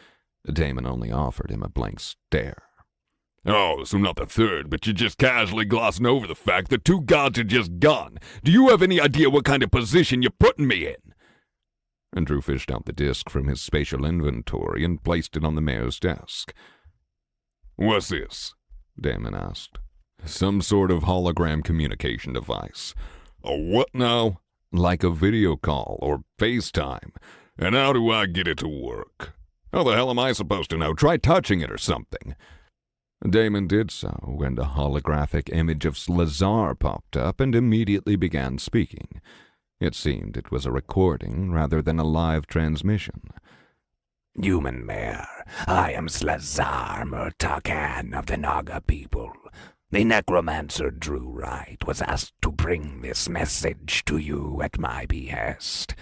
Damon only offered him a blank stare. Oh, so not the third, but you're just casually glossing over the fact that 2 gods are just gone. Do you have any idea what kind of position you're putting me in? And Drew fished out the disc from his spatial inventory and placed it on the mayor's desk. What's this? Damon asked. Some sort of hologram communication device. A what now? Like a video call or FaceTime. And how do I get it to work? How the hell am I supposed to know? Try touching it or something. Damon did so, and a holographic image of Lazar popped up and immediately began speaking. It seemed it was a recording rather than a live transmission. Human Mayor, I am Slazar Murtakan of the Naga people. The necromancer Drew Wright was asked to bring this message to you at my behest.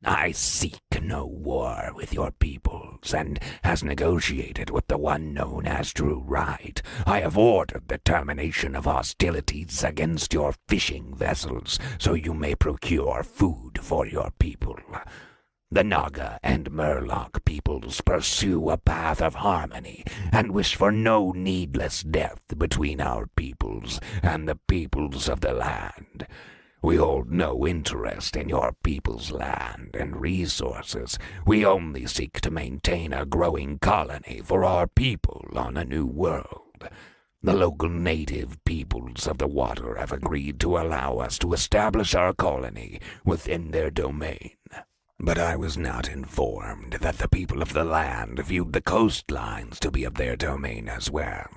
I seek no war with your peoples, and has negotiated with the one known as Drew Wright. I have ordered the termination of hostilities against your fishing vessels, so you may procure food for your people. The Naga and Murloc peoples pursue a path of harmony, and wish for no needless death between our peoples and the peoples of the land. We hold no interest in your people's land and resources. We only seek to maintain a growing colony for our people on a new world. The local native peoples of the water have agreed to allow us to establish our colony within their domain. But I was not informed that the people of the land viewed the coastlines to be of their domain as well.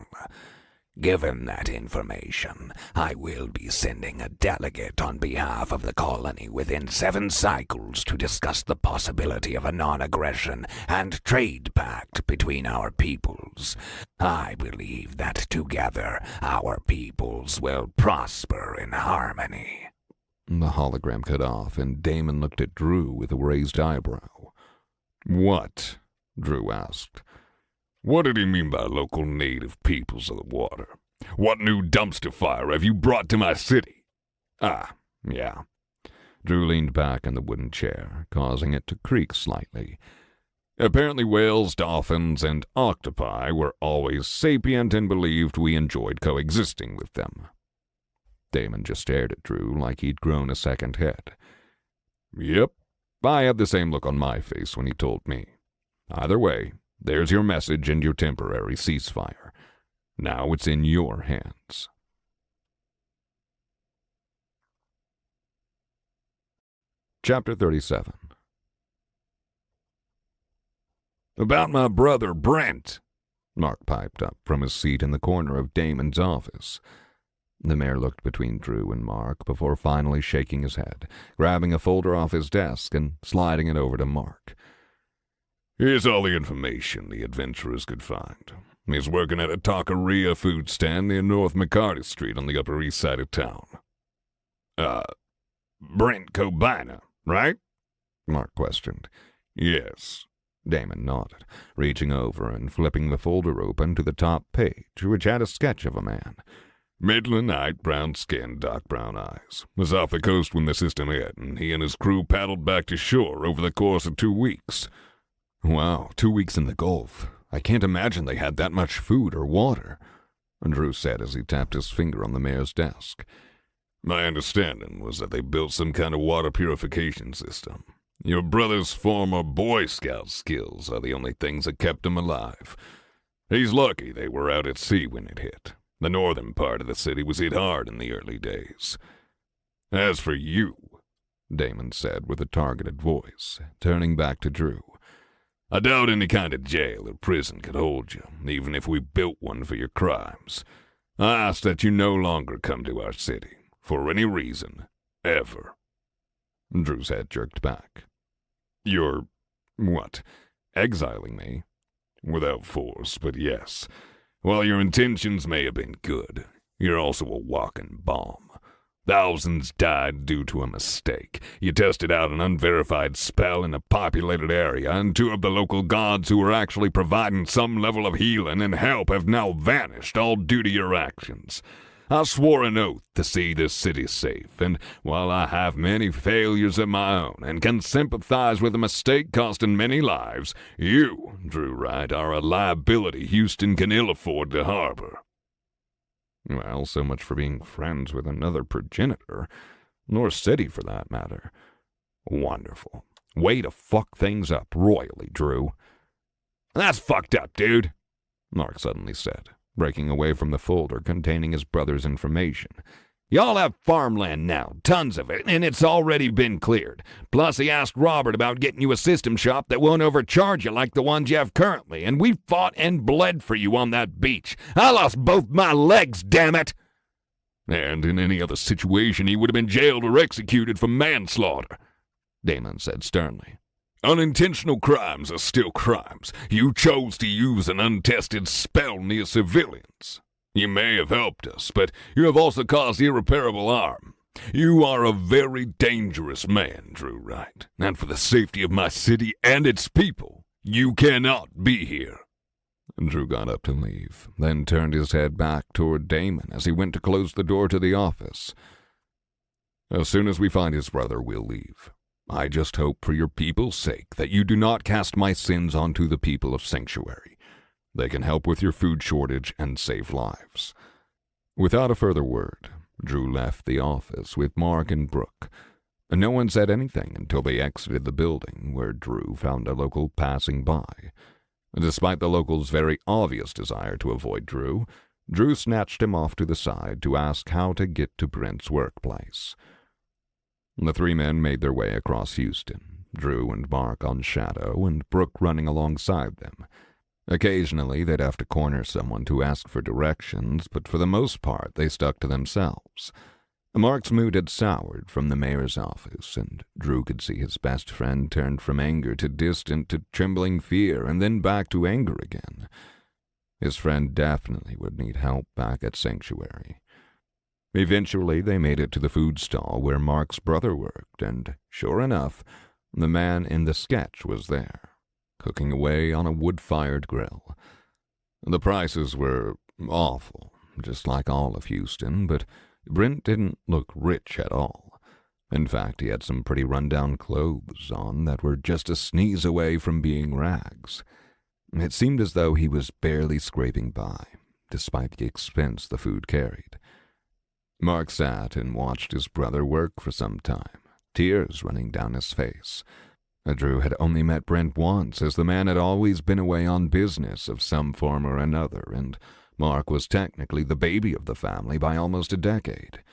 Given that information, I will be sending a delegate on behalf of the colony within 7 cycles to discuss the possibility of a non-aggression and trade pact between our peoples. I believe that together our peoples will prosper in harmony. The hologram cut off, and Damon looked at Drew with a raised eyebrow. What? Drew asked. What did he mean by local native peoples of the water? What new dumpster fire have you brought to my city? Ah, yeah. Drew leaned back in the wooden chair, causing it to creak slightly. Apparently whales, dolphins, and octopi were always sapient and believed we enjoyed coexisting with them. Damon just stared at Drew like he'd grown a second head. Yep, I had the same look on my face when he told me. Either way, there's your message and your temporary ceasefire. Now it's in your hands. Chapter 37. About my brother Brent, Mark piped up from his seat in the corner of Damon's office. The mayor looked between Drew and Mark before finally shaking his head, grabbing a folder off his desk and sliding it over to Mark. Here's all the information the adventurers could find. He's working at a taqueria food stand near North McCarty Street on the Upper East Side of town. Brent Cobina, right? Mark questioned. Yes. Damon nodded, reaching over and flipping the folder open to the top page, which had a sketch of a man. Midland height, brown skin, dark brown eyes. Was off the coast when the system hit, and he and his crew paddled back to shore over the course of 2 weeks. Wow, 2 weeks in the Gulf. I can't imagine they had that much food or water, Drew said as he tapped his finger on the mayor's desk. My understanding was that they built some kind of water purification system. Your brother's former Boy Scout skills are the only things that kept him alive. He's lucky they were out at sea when it hit. The northern part of the city was hit hard in the early days. As for you, Damon said with a targeted voice, turning back to Drew, I doubt any kind of jail or prison could hold you, even if we built one for your crimes. I ask that you no longer come to our city, for any reason, ever. Drew's head jerked back. You're, what, exiling me? Without force, but yes. While your intentions may have been good, you're also a walking bomb. Thousands died due to a mistake. You tested out an unverified spell in a populated area, and 2 of the local gods who were actually providing some level of healing and help have now vanished, all due to your actions. I swore an oath to see this city safe, and while I have many failures of my own and can sympathize with a mistake costing many lives, you, Drew Wright, are a liability Houston can ill afford to harbor. Well, so much for being friends with another progenitor, nor city for that matter. Wonderful. Way to fuck things up royally, Drew. That's fucked up, dude, Mark suddenly said, breaking away from the folder containing his brother's information. Y'all have farmland now, tons of it, and it's already been cleared. Plus, he asked Robert about getting you a system shop that won't overcharge you like the ones you have currently, and we fought and bled for you on that beach. I lost both my legs, damn it! And in any other situation, he would have been jailed or executed for manslaughter, Damon said sternly. Unintentional crimes are still crimes. You chose to use an untested spell near civilians. You may have helped us, but you have also caused irreparable harm. You are a very dangerous man, Drew Wright, and for the safety of my city and its people, you cannot be here. Drew got up to leave, then turned his head back toward Damon as he went to close the door to the office. As soon as we find his brother, we'll leave. I just hope for your people's sake that you do not cast my sins onto the people of Sanctuary. They can help with your food shortage and save lives. Without a further word, Drew left the office with Mark and Brooke. No one said anything until they exited the building, where Drew found a local passing by. Despite the local's very obvious desire to avoid Drew snatched him off to the side to ask how to get to Brent's workplace. The 3 men made their way across Houston, Drew and Mark on Shadow and Brooke running alongside them. Occasionally, they'd have to corner someone to ask for directions, but for the most part, they stuck to themselves. Mark's mood had soured from the mayor's office, and Drew could see his best friend turned from anger to distant to trembling fear, and then back to anger again. His friend definitely would need help back at Sanctuary. Eventually, they made it to the food stall where Mark's brother worked, and sure enough, the man in the sketch was there, cooking away on a wood-fired grill. The prices were awful, just like all of Houston, but Brent didn't look rich at all. In fact, he had some pretty run-down clothes on that were just a sneeze away from being rags. It seemed as though he was barely scraping by, despite the expense the food carried. Mark sat and watched his brother work for some time, tears running down his face. Drew had only met Brent once, as the man had always been away on business of some form or another, and Mark was technically the baby of the family by almost a decade.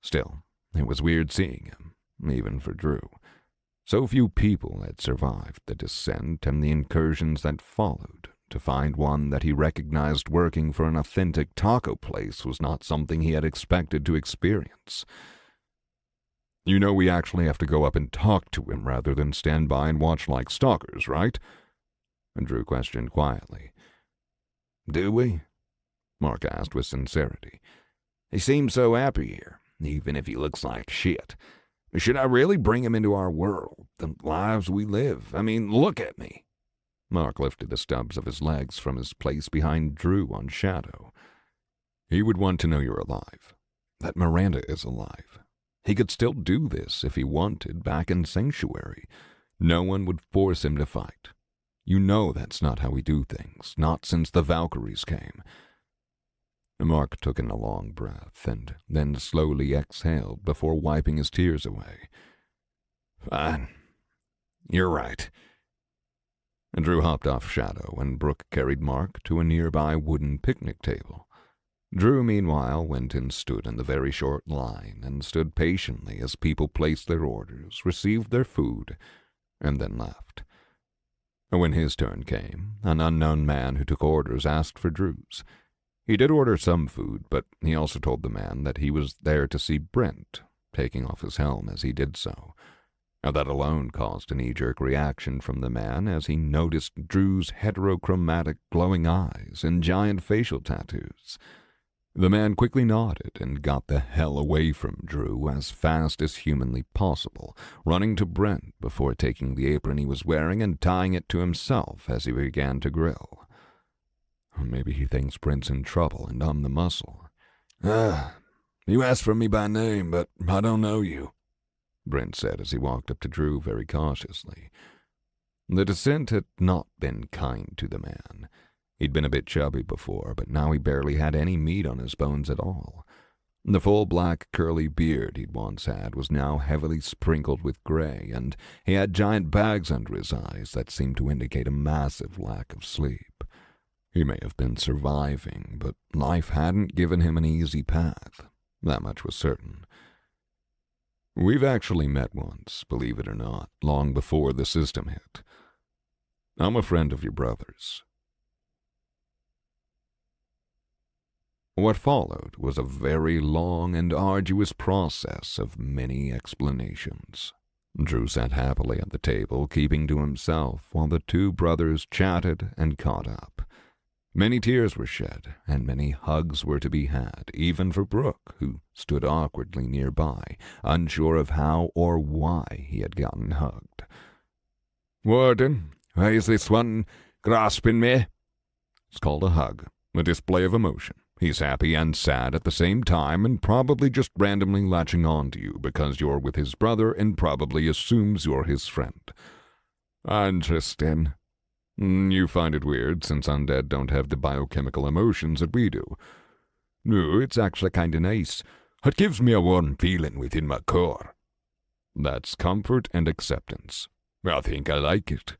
Still, it was weird seeing him, even for Drew. So few people had survived the descent and the incursions that followed. To find one that he recognized working for an authentic taco place was not something he had expected to experience. You know we actually have to go up and talk to him rather than stand by and watch like stalkers, right? Drew questioned quietly. Do we? Mark asked with sincerity. He seems so happy here, even if he looks like shit. Should I really bring him into our world, the lives we live? I mean, look at me. Mark lifted the stubs of his legs from his place behind Drew on Shadow. He would want to know you're alive, that Miranda is alive. He could still do this if he wanted back in Sanctuary. No one would force him to fight. You know that's not how we do things, not since the Valkyries came. Mark took in a long breath and then slowly exhaled before wiping his tears away. Fine. You're right. Drew hopped off Shadow, and Brooke carried Mark to a nearby wooden picnic table. Drew, meanwhile, went and stood in the very short line and stood patiently as people placed their orders, received their food, and then left. When his turn came, an unknown man who took orders asked for Drew's. He did order some food, but he also told the man that he was there to see Brent, taking off his helm as he did so. That alone caused a knee-jerk reaction from the man as he noticed Drew's heterochromatic glowing eyes and giant facial tattoos. The man quickly nodded and got the hell away from Drew as fast as humanly possible, running to Brent before taking the apron he was wearing and tying it to himself as he began to grill. Maybe he thinks Brent's in trouble and I'm the muscle. You asked for me by name, but I don't know you, Brent said as he walked up to Drew very cautiously. The descent had not been kind to the man. He'd been a bit chubby before, but now he barely had any meat on his bones at all. The full black curly beard he'd once had was now heavily sprinkled with gray, and he had giant bags under his eyes that seemed to indicate a massive lack of sleep. He may have been surviving, but life hadn't given him an easy path. That much was certain. We've actually met once, believe it or not, long before the system hit. I'm a friend of your brother's. What followed was a very long and arduous process of many explanations. Drew sat happily at the table, keeping to himself, while the two brothers chatted and caught up. Many tears were shed, and many hugs were to be had, even for Brooke, who stood awkwardly nearby, unsure of how or why he had gotten hugged. "Warden, why is this one grasping me?" It's called a hug, a display of emotion. He's happy and sad at the same time and probably just randomly latching on to you because you're with his brother and probably assumes you're his friend. Interesting. You find it weird since undead don't have the biochemical emotions that we do. No, it's actually kind of nice. It gives me a warm feeling within my core. That's comfort and acceptance. I think I like it.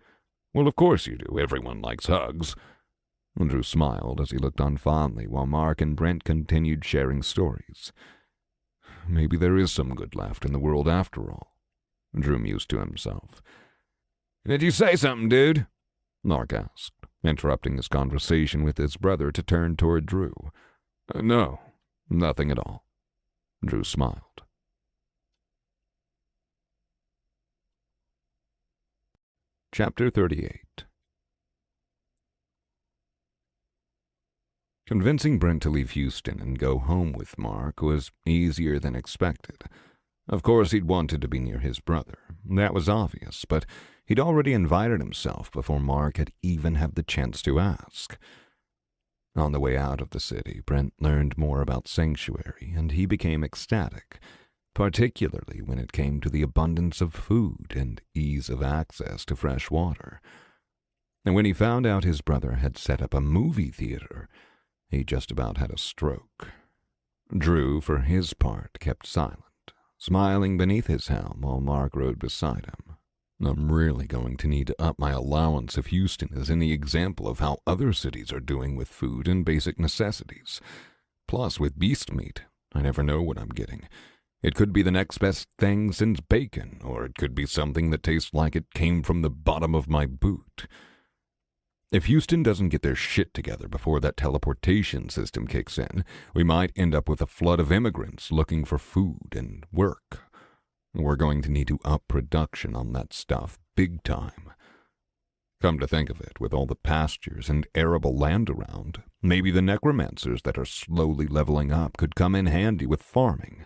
Well, of course you do. Everyone likes hugs. Drew smiled as he looked on fondly while Mark and Brent continued sharing stories. Maybe there is some good left in the world after all. Drew mused to himself. "Did you say something, dude?" Mark asked, interrupting his conversation with his brother to turn toward Drew. No, nothing at all. Drew smiled. Chapter 38. Convincing Brent to leave Houston and go home with Mark was easier than expected. Of course, he'd wanted to be near his brother. That was obvious, but he'd already invited himself before Mark had even had the chance to ask. On the way out of the city, Brent learned more about Sanctuary, and he became ecstatic, particularly when it came to the abundance of food and ease of access to fresh water. And when he found out his brother had set up a movie theater, he just about had a stroke. Drew, for his part, kept silent, smiling beneath his helm while Mark rode beside him. I'm really going to need to up my allowance if Houston is any example of how other cities are doing with food and basic necessities. Plus, with beast meat, I never know what I'm getting. It could be the next best thing since bacon, or it could be something that tastes like it came from the bottom of my boot. If Houston doesn't get their shit together before that teleportation system kicks in, we might end up with a flood of immigrants looking for food and work. We're going to need to up production on that stuff big time. Come to think of it, with all the pastures and arable land around, maybe the necromancers that are slowly leveling up could come in handy with farming.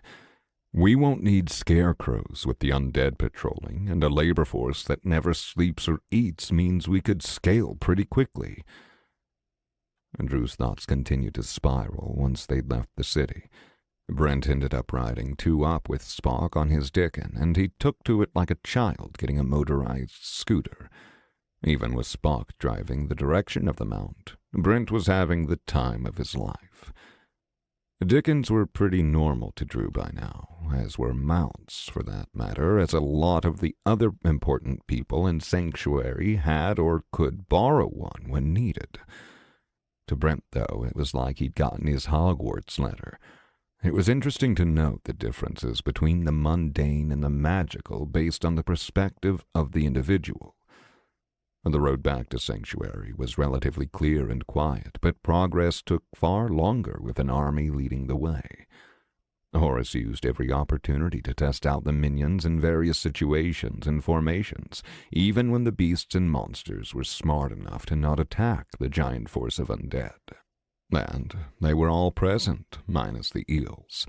We won't need scarecrows with the undead patrolling, and a labor force that never sleeps or eats means we could scale pretty quickly. Drew's thoughts continued to spiral once they'd left the city. Brent ended up riding 2 up with Spock on his Dickon, and he took to it like a child getting a motorized scooter. Even with Spock driving the direction of the mount, Brent was having the time of his life. Dickens were pretty normal to Drew by now, as were mounts, for that matter, as a lot of the other important people in Sanctuary had or could borrow one when needed. To Brent, though, it was like he'd gotten his Hogwarts letter. It was interesting to note the differences between the mundane and the magical based on the perspective of the individual. The road back to Sanctuary was relatively clear and quiet, but progress took far longer with an army leading the way. Horus used every opportunity to test out the minions in various situations and formations, even when the beasts and monsters were smart enough to not attack the giant force of undead. And they were all present, minus the eels.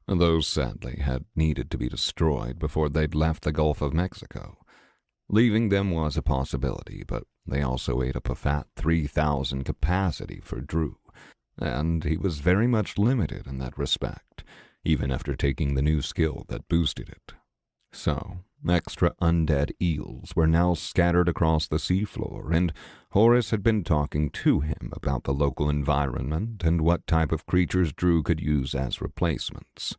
Those, sadly, had needed to be destroyed before they'd left the Gulf of Mexico. Leaving them was a possibility, but they also ate up a fat 3,000 capacity for Drew, and he was very much limited in that respect, even after taking the new skill that boosted it. So, extra undead eels were now scattered across the seafloor, and Horace had been talking to him about the local environment and what type of creatures Drew could use as replacements.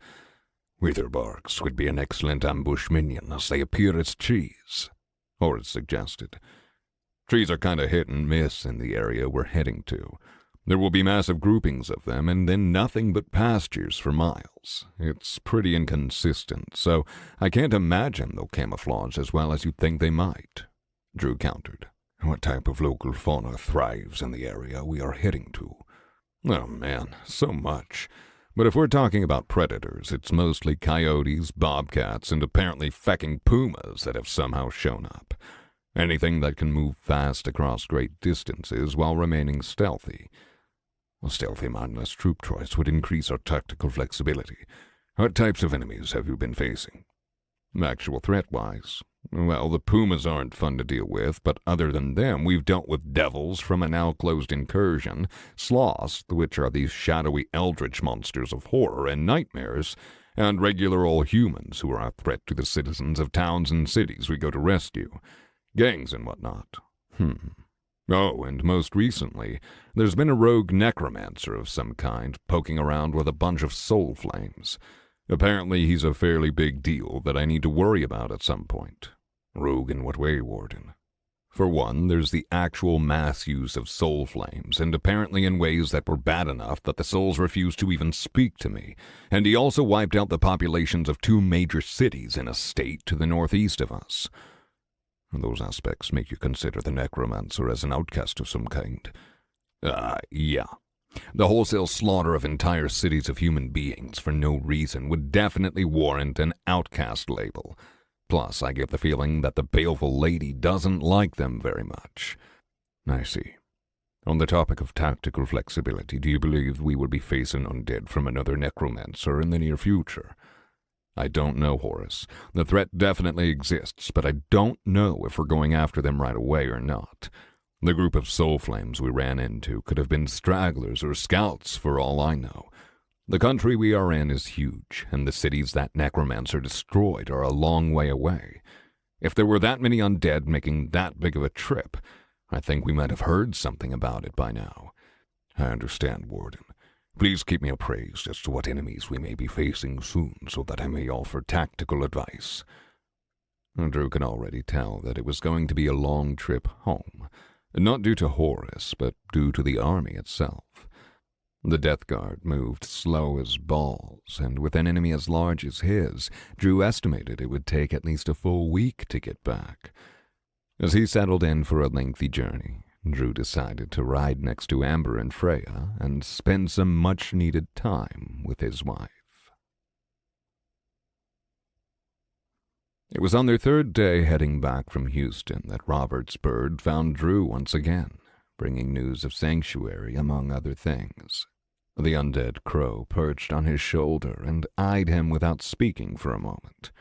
Witherbarks would be an excellent ambush minion as they appear as trees, Horace suggested. Trees are kind of hit and miss in the area we're heading to. There will be massive groupings of them, and then nothing but pastures for miles. It's pretty inconsistent, so I can't imagine they'll camouflage as well as you'd think they might, Drew countered. What type of local fauna thrives in the area we are heading to? Oh man, so much. But if we're talking about predators, it's mostly coyotes, bobcats, and apparently fecking pumas that have somehow shown up. Anything that can move fast across great distances while remaining stealthy. A stealthy mindless troop choice would increase our tactical flexibility. What types of enemies have you been facing? Actual threat-wise, well, the pumas aren't fun to deal with, but other than them, we've dealt with devils from a now-closed incursion, sloths, which are these shadowy eldritch monsters of horror and nightmares, and regular old humans who are a threat to the citizens of towns and cities we go to rescue. Gangs and whatnot. Oh, and most recently, there's been a rogue necromancer of some kind poking around with a bunch of soul flames. Apparently he's a fairly big deal that I need to worry about at some point. Rogue in what way, Warden? For one, there's the actual mass use of soul flames, and apparently in ways that were bad enough that the souls refused to even speak to me, and he also wiped out the populations of 2 major cities in a state to the northeast of us. Those aspects make you consider the necromancer as an outcast of some kind. Yeah. The wholesale slaughter of entire cities of human beings for no reason would definitely warrant an outcast label. Plus, I get the feeling that the baleful lady doesn't like them very much. I see. On the topic of tactical flexibility, do you believe we will be facing undead from another necromancer in the near future? I don't know, Horace. The threat definitely exists, but I don't know if we're going after them right away or not. The group of soul flames we ran into could have been stragglers or scouts for all I know. The country we are in is huge, and the cities that necromancer destroyed are a long way away. If there were that many undead making that big of a trip, I think we might have heard something about it by now. I understand, Warden. Please keep me appraised as to what enemies we may be facing soon so that I may offer tactical advice. Drew could already tell that it was going to be a long trip home, not due to Horace, but due to the army itself. The Death Guard moved slow as balls, and with an enemy as large as his, Drew estimated it would take at least a full week to get back. As he settled in for a lengthy journey, Drew decided to ride next to Amber and Freya and spend some much-needed time with his wife. It was on their 3rd day heading back from Houston that Robert's bird found Drew once again, bringing news of Sanctuary among other things. The undead crow perched on his shoulder and eyed him without speaking for a moment.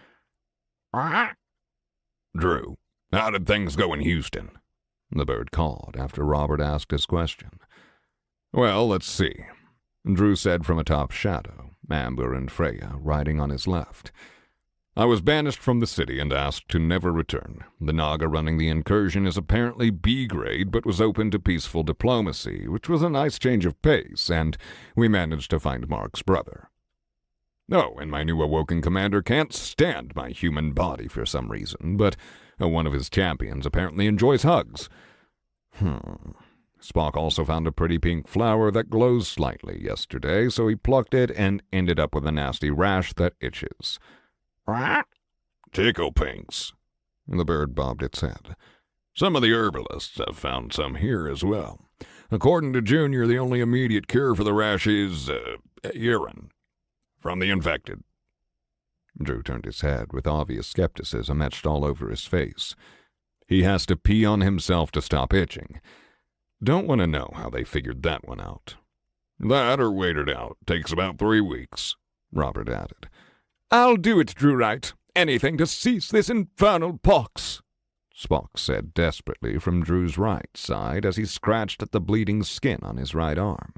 Drew, how did things go in Houston? The bird called after Robert asked his question. Well, let's see, Drew said from atop Shadow, Amber and Freya riding on his left. I was banished from the city and asked to never return. The Naga running the incursion is apparently B-grade, but was open to peaceful diplomacy, which was a nice change of pace, and we managed to find Mark's brother. Oh, and my new awoken commander can't stand my human body for some reason, but one of his champions apparently enjoys hugs. Spock also found a pretty pink flower that glows slightly yesterday, so he plucked it and ended up with a nasty rash that itches. Tickle pinks. The bird bobbed its head. Some of the herbalists have found some here as well. According to Junior, the only immediate cure for the rash is urine from the infected. Drew turned his head with obvious skepticism etched all over his face. He has to pee on himself to stop itching. Don't want to know how they figured that one out. That or wait it out. Takes about 3 weeks, Robert added. I'll do it, Drew Wright. Anything to cease this infernal pox, Spock said desperately from Drew's right side as he scratched at the bleeding skin on his right arm.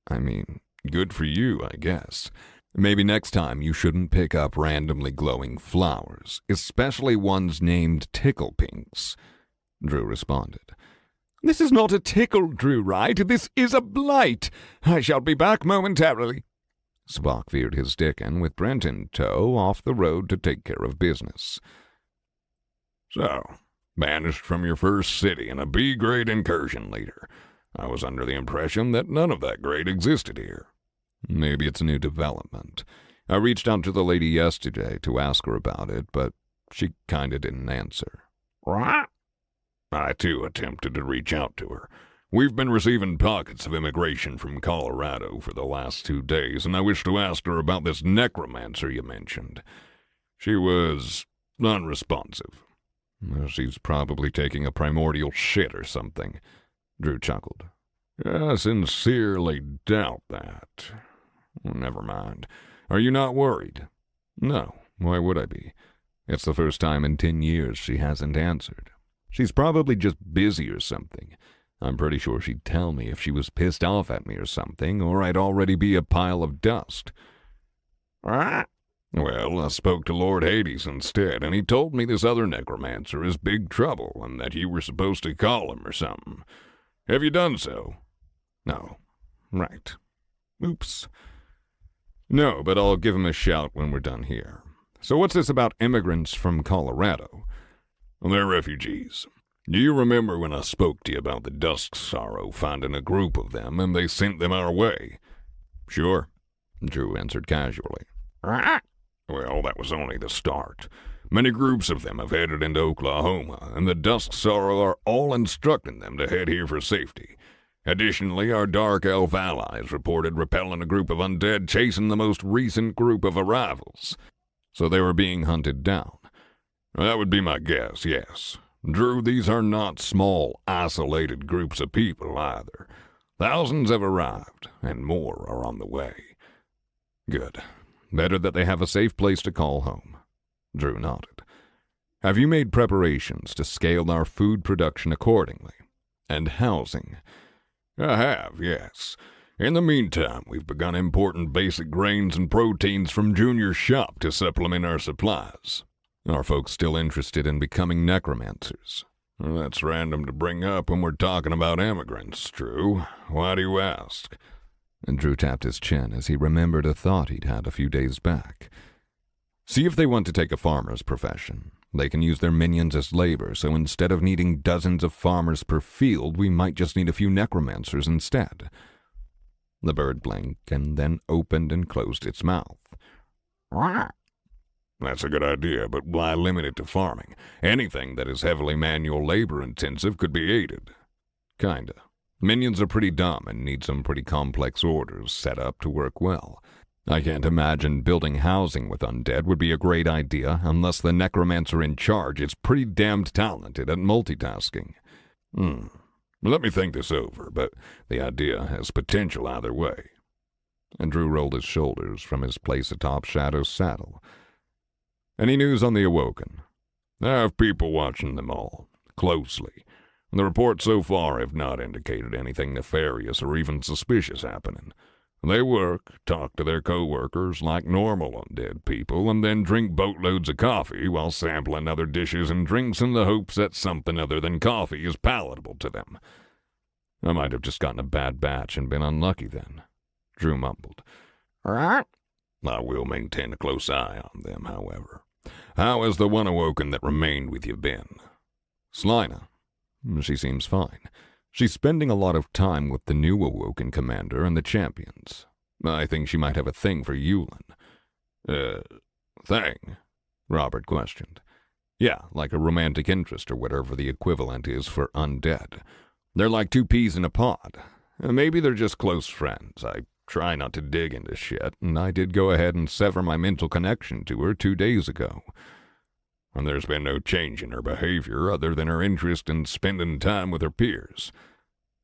I mean, good for you, I guess. Maybe next time you shouldn't pick up randomly glowing flowers, especially ones named Tickle Pinks, Drew responded. This is not a tickle, Drew Wright. This is a blight. I shall be back momentarily. Spock veered his dick in with Brent in tow off the road to take care of business. So, banished from your first city and a B-grade incursion leader. I was under the impression that none of that grade existed here. Maybe it's a new development. I reached out to the lady yesterday to ask her about it, but she kinda didn't answer. What? I, too, attempted to reach out to her. We've been receiving pockets of immigration from Colorado for the last 2 days, and I wish to ask her about this necromancer you mentioned. She was unresponsive. She's probably taking a primordial shit or something, Drew chuckled. I sincerely doubt that. Never mind. Are you not worried? No, why would I be? It's the first time in 10 years she hasn't answered. She's probably just busy or something. I'm pretty sure she'd tell me if she was pissed off at me or something, or I'd already be a pile of dust. Ah. Well, I spoke to Lord Hades instead, and he told me this other necromancer is big trouble, and that you were supposed to call him or something. Have you done so? No. Right. Oops. No, but I'll give him a shout when we're done here. So what's this about immigrants from Colorado? They're refugees. Do you remember when I spoke to you about the Dusk Sorrow finding a group of them and they sent them our way? Sure, Drew answered casually. Well, that was only the start. Many groups of them have headed into Oklahoma, and the Dusk Sorrow are all instructing them to head here for safety. Additionally, our Dark Elf allies reported repelling a group of undead chasing the most recent group of arrivals. So they were being hunted down. That would be my guess, yes. Drew, these are not small, isolated groups of people either. Thousands have arrived, and more are on the way. Good. Better that they have a safe place to call home. Drew nodded. Have you made preparations to scale our food production accordingly? And housing? I have, yes. In the meantime, we've begun importing basic grains and proteins from Junior's shop to supplement our supplies. Are folks still interested in becoming necromancers? That's random to bring up when we're talking about immigrants, Drew. Why do you ask? And Drew tapped his chin as he remembered a thought he'd had a few days back. See if they want to take a farmer's profession. They can use their minions as labor, so instead of needing dozens of farmers per field, we might just need a few necromancers instead. The bird blinked and then opened and closed its mouth. That's a good idea, but why limit it to farming? Anything that is heavily manual labor-intensive could be aided. Kinda. Minions are pretty dumb and need some pretty complex orders set up to work well. I can't imagine building housing with undead would be a great idea unless the necromancer in charge is pretty damned talented at multitasking. Let me think this over, but the idea has potential either way. And Drew rolled his shoulders from his place atop Shadow's saddle. Any news on the Awoken? I have people watching them all, closely. The reports so far have not indicated anything nefarious or even suspicious happening. They work, talk to their co-workers like normal undead people, and then drink boatloads of coffee while sampling other dishes and drinks in the hopes that something other than coffee is palatable to them. I might have just gotten a bad batch and been unlucky then, Drew mumbled. I will maintain a close eye on them, however. How has the one Awoken that remained with you been? Slina. She seems fine. She's spending a lot of time with the new Awoken commander and the champions. I think she might have a thing for Yulin. Thing? Robert questioned. Yeah, like a romantic interest or whatever the equivalent is for undead. They're like two peas in a pod. Maybe they're just close friends. I try not to dig into shit, and I did go ahead and sever my mental connection to her 2 days ago. And there's been no change in her behavior other than her interest in spending time with her peers.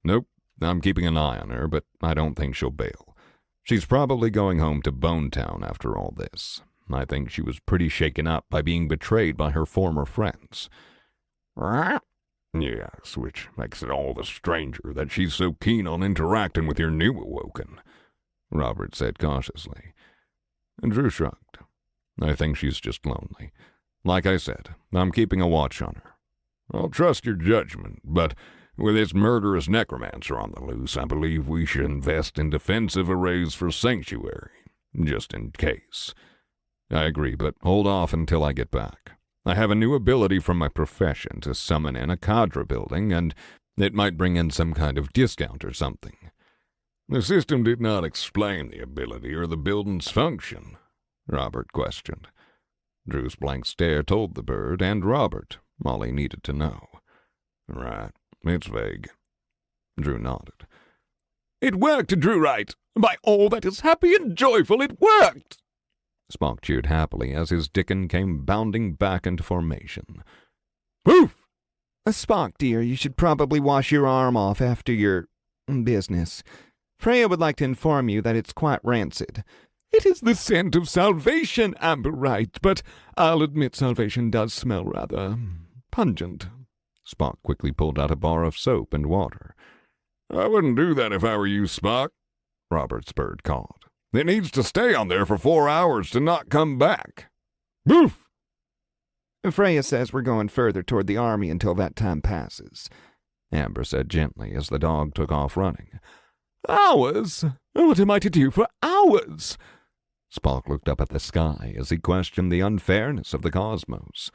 Nope, I'm keeping an eye on her, but I don't think she'll bail. She's probably going home to Bonetown after all this. I think she was pretty shaken up by being betrayed by her former friends. Yes, which makes it all the stranger that she's so keen on interacting with your new awoken, Robert said cautiously. And Drew shrugged. I think she's just lonely. Like I said, I'm keeping a watch on her. I'll trust your judgment, but with this murderous necromancer on the loose, I believe we should invest in defensive arrays for Sanctuary, just in case. I agree, but hold off until I get back. I have a new ability from my profession to summon in a cadre building, and it might bring in some kind of discount or something. The system did not explain the ability or the building's function, Robert questioned. Drew's blank stare told the bird and Robert all he needed to know. Right, it's vague. Drew nodded. It worked, Drew Wright! By all that is happy and joyful, it worked! Spock cheered happily as his Dickon came bounding back into formation. Woof! Spock, dear, you should probably wash your arm off after your business. Freya would like to inform you that it's quite rancid. It is the scent of salvation, Amber Wright, but I'll admit salvation does smell rather pungent. Spock quickly pulled out a bar of soap and water. I wouldn't do that if I were you, Spock, Robert's bird called. It needs to stay on there for 4 hours to not come back. Boof! Freya says we're going further toward the army until that time passes, Amber said gently as the dog took off running. Hours? What am I to do for hours? Spock looked up at the sky as he questioned the unfairness of the cosmos.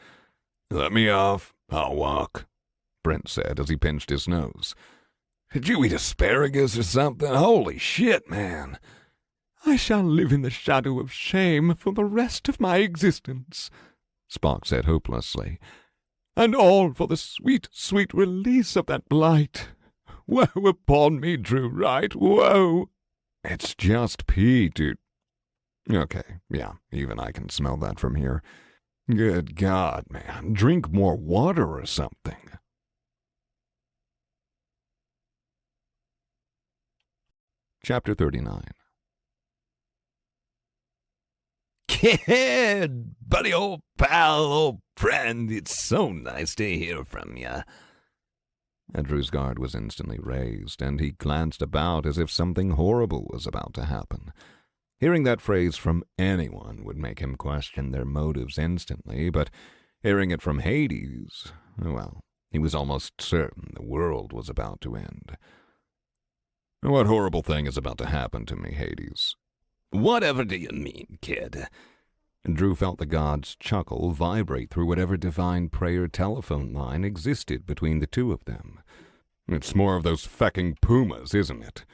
Let me off. I'll walk, Brent said as he pinched his nose. Did you eat asparagus or something? Holy shit, man. I shall live in the shadow of shame for the rest of my existence, Spock said hopelessly. And all for the sweet, sweet release of that blight. Woe upon me, Drew Wright, woe! It's just pee, dude. Okay, yeah, even I can smell that from here. Good God, man, drink more water or something. Chapter 39. Kid, buddy, old pal, old friend, it's so nice to hear from you. Drew's guard was instantly raised, and he glanced about as if something horrible was about to happen. Hearing that phrase from anyone would make him question their motives instantly, but hearing it from Hades, well, he was almost certain the world was about to end. What horrible thing is about to happen to me, Hades? Whatever do you mean, kid? Drew felt the god's chuckle vibrate through whatever divine prayer telephone line existed between the two of them. It's more of those fecking pumas, isn't it?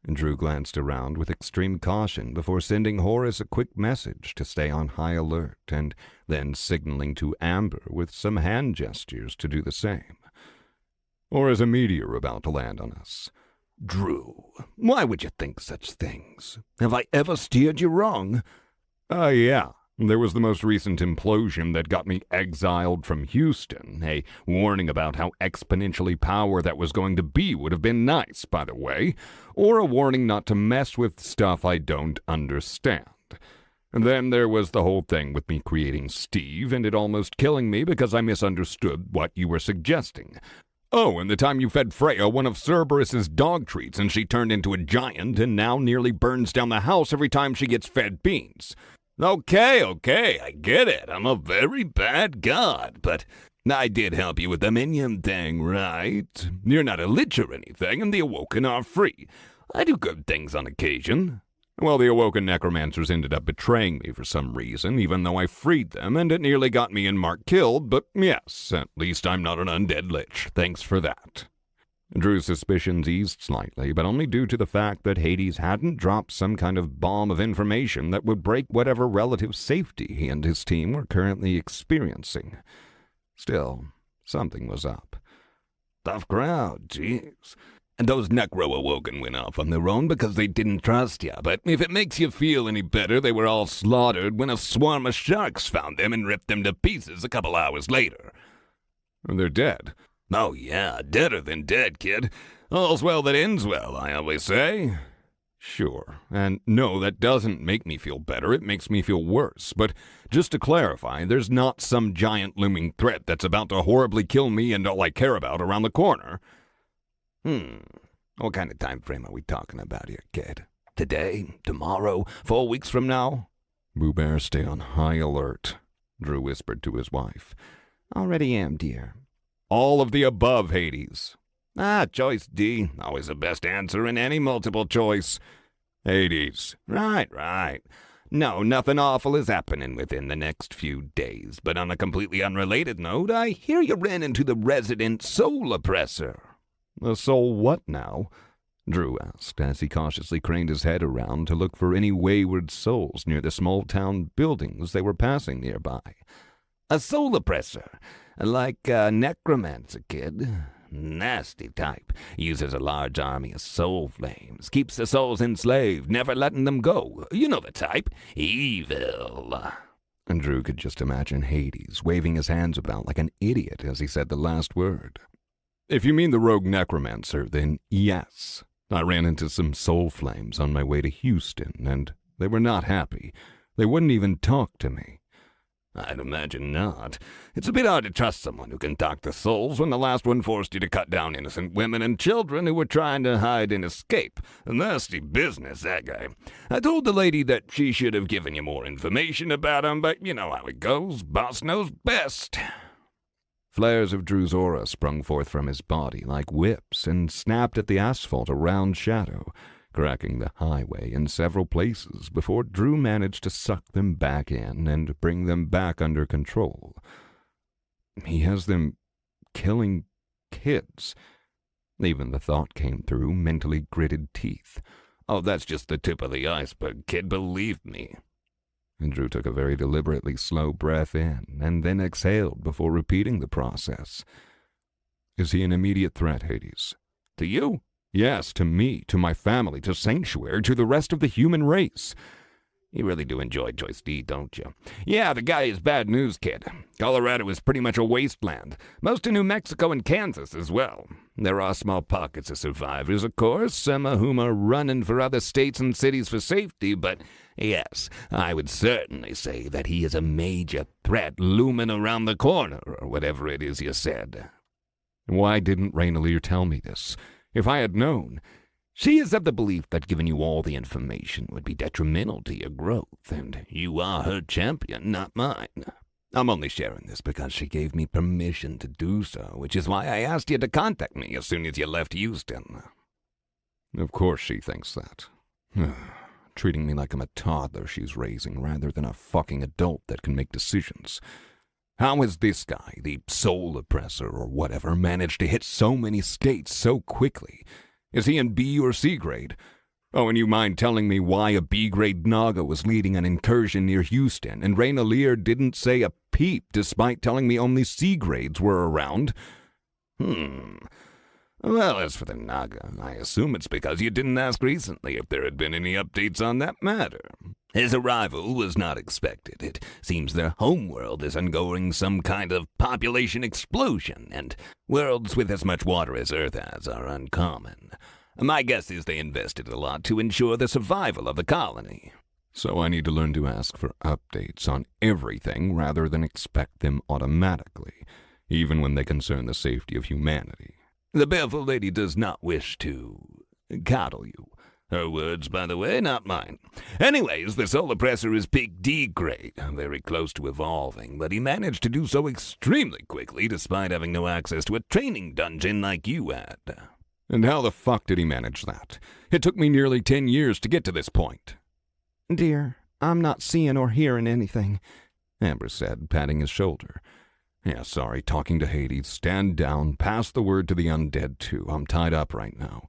Drew glanced around with extreme caution before sending Horace a quick message to stay on high alert and then signaling to Amber with some hand gestures to do the same. Or is a meteor about to land on us? Drew, why would you think such things? Have I ever steered you wrong? Yeah. There was the most recent implosion that got me exiled from Houston. A warning about how exponentially power that was going to be would have been nice, by the way. Or a warning not to mess with stuff I don't understand. And then there was the whole thing with me creating Steve and it almost killing me because I misunderstood what you were suggesting. Oh, and the time you fed Freya one of Cerberus's dog treats and she turned into a giant and now nearly burns down the house every time she gets fed beans. Okay, I get it. I'm a very bad god, but I did help you with the minion thing, right? You're not a lich or anything, and the Awoken are free. I do good things on occasion. Well, the Awoken necromancers ended up betraying me for some reason, even though I freed them, and it nearly got me and Mark killed, but yes, at least I'm not an undead lich. Thanks for that. Drew's suspicions eased slightly, but only due to the fact that Hades hadn't dropped some kind of bomb of information that would break whatever relative safety he and his team were currently experiencing. Still, something was up. Tough crowd, jeez. And those necro-awoken went off on their own because they didn't trust you, but if it makes you feel any better, they were all slaughtered when a swarm of sharks found them and ripped them to pieces a couple hours later. They're dead. Oh yeah, deader than dead, kid. All's well that ends well, I always say. Sure, and no, that doesn't make me feel better, it makes me feel worse. But just to clarify, there's not some giant looming threat that's about to horribly kill me and all I care about around the corner. What kind of time frame are we talking about here, kid? Today? Tomorrow? 4 weeks from now? Boo Bear, stay on high alert, Drew whispered to his wife. Already am, dear. All of the above, Hades. Choice D. Always the best answer in any multiple choice. Hades. Right. No, nothing awful is happening within the next few days. But on a completely unrelated note, I hear you ran into the resident soul oppressor. The soul what now? Drew asked as he cautiously craned his head around to look for any wayward souls near the small-town buildings they were passing nearby. A soul oppressor, like a necromancer, kid. Nasty type. Uses a large army of soul flames. Keeps the souls enslaved, never letting them go. You know the type. Evil. And Drew could just imagine Hades waving his hands about like an idiot as he said the last word. If you mean the rogue necromancer, then yes. I ran into some soul flames on my way to Houston, and they were not happy. They wouldn't even talk to me. I'd imagine not. It's a bit hard to trust someone who can talk to souls when the last one forced you to cut down innocent women and children who were trying to hide and escape. A nasty business, that guy. I told the lady that she should have given you more information about him, but you know how it goes. Boss knows best. Flares of Drew's aura sprung forth from his body like whips and snapped at the asphalt a round shadow, cracking the highway in several places before Drew managed to suck them back in and bring them back under control. He has them killing kids. Even the thought came through mentally gritted teeth. Oh, that's just the tip of the iceberg, kid, believe me. And Drew took a very deliberately slow breath in and then exhaled before repeating the process. Is he an immediate threat, Hades? To you? Yes, to me, to my family, to Sanctuary, to the rest of the human race. You really do enjoy Choice D, don't you? Yeah, the guy is bad news, kid. Colorado is pretty much a wasteland. Most of New Mexico and Kansas as well. There are small pockets of survivors, of course, some of whom are running for other states and cities for safety, but yes, I would certainly say that he is a major threat looming around the corner, or whatever it is you said. Why didn't Rainaleer tell me this? If I had known... She is of the belief that giving you all the information would be detrimental to your growth, and you are her champion, not mine. I'm only sharing this because she gave me permission to do so, which is why I asked you to contact me as soon as you left Houston. Of course she thinks that. Treating me like I'm a toddler she's raising rather than a fucking adult that can make decisions. How has this guy, the soul oppressor or whatever, managed to hit so many states so quickly? Is he in B or C grade? Oh, and you mind telling me why a B-grade Naga was leading an incursion near Houston, and Rainaleer didn't say a peep despite telling me only C grades were around? Well, as for the Naga, I assume it's because you didn't ask recently if there had been any updates on that matter. His arrival was not expected. It seems their homeworld is undergoing some kind of population explosion, and worlds with as much water as Earth has are uncommon. My guess is they invested a lot to ensure the survival of the colony. So I need to learn to ask for updates on everything rather than expect them automatically, even when they concern the safety of humanity. The Baleful Lady does not wish to coddle you. Her words, by the way, not mine. Anyways, the Soul Oppressor is peak D grade, very close to evolving, but he managed to do so extremely quickly despite having no access to a training dungeon like you had. And how the fuck did he manage that? It took me nearly 10 years to get to this point. Dear, I'm not seeing or hearing anything, Amber said, patting his shoulder. Yeah, sorry, talking to Hades. Stand down, pass the word to the undead too. I'm tied up right now.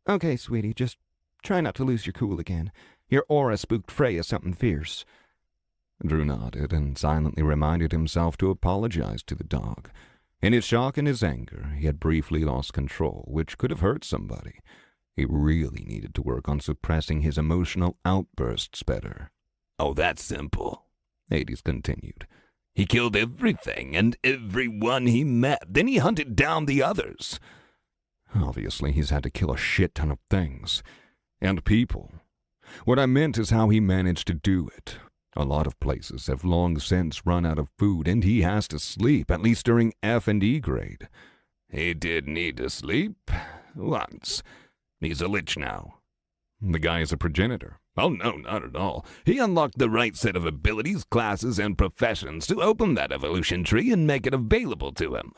Okay, sweetie, just try not to lose your cool again. Your aura spooked Freya something fierce. Drew nodded and silently reminded himself to apologize to the dog. In his shock and his anger, he had briefly lost control, which could have hurt somebody. He really needed to work on suppressing his emotional outbursts better. Oh, that's simple, Hades continued. He killed everything and everyone he met. Then he hunted down the others. Obviously, he's had to kill a shit ton of things. And people. What I meant is how he managed to do it. A lot of places have long since run out of food, and he has to sleep, at least during F and E grade. He did need to sleep. Once. He's a lich now. The guy is a progenitor. Oh, no, not at all. He unlocked the right set of abilities, classes, and professions to open that evolution tree and make it available to him.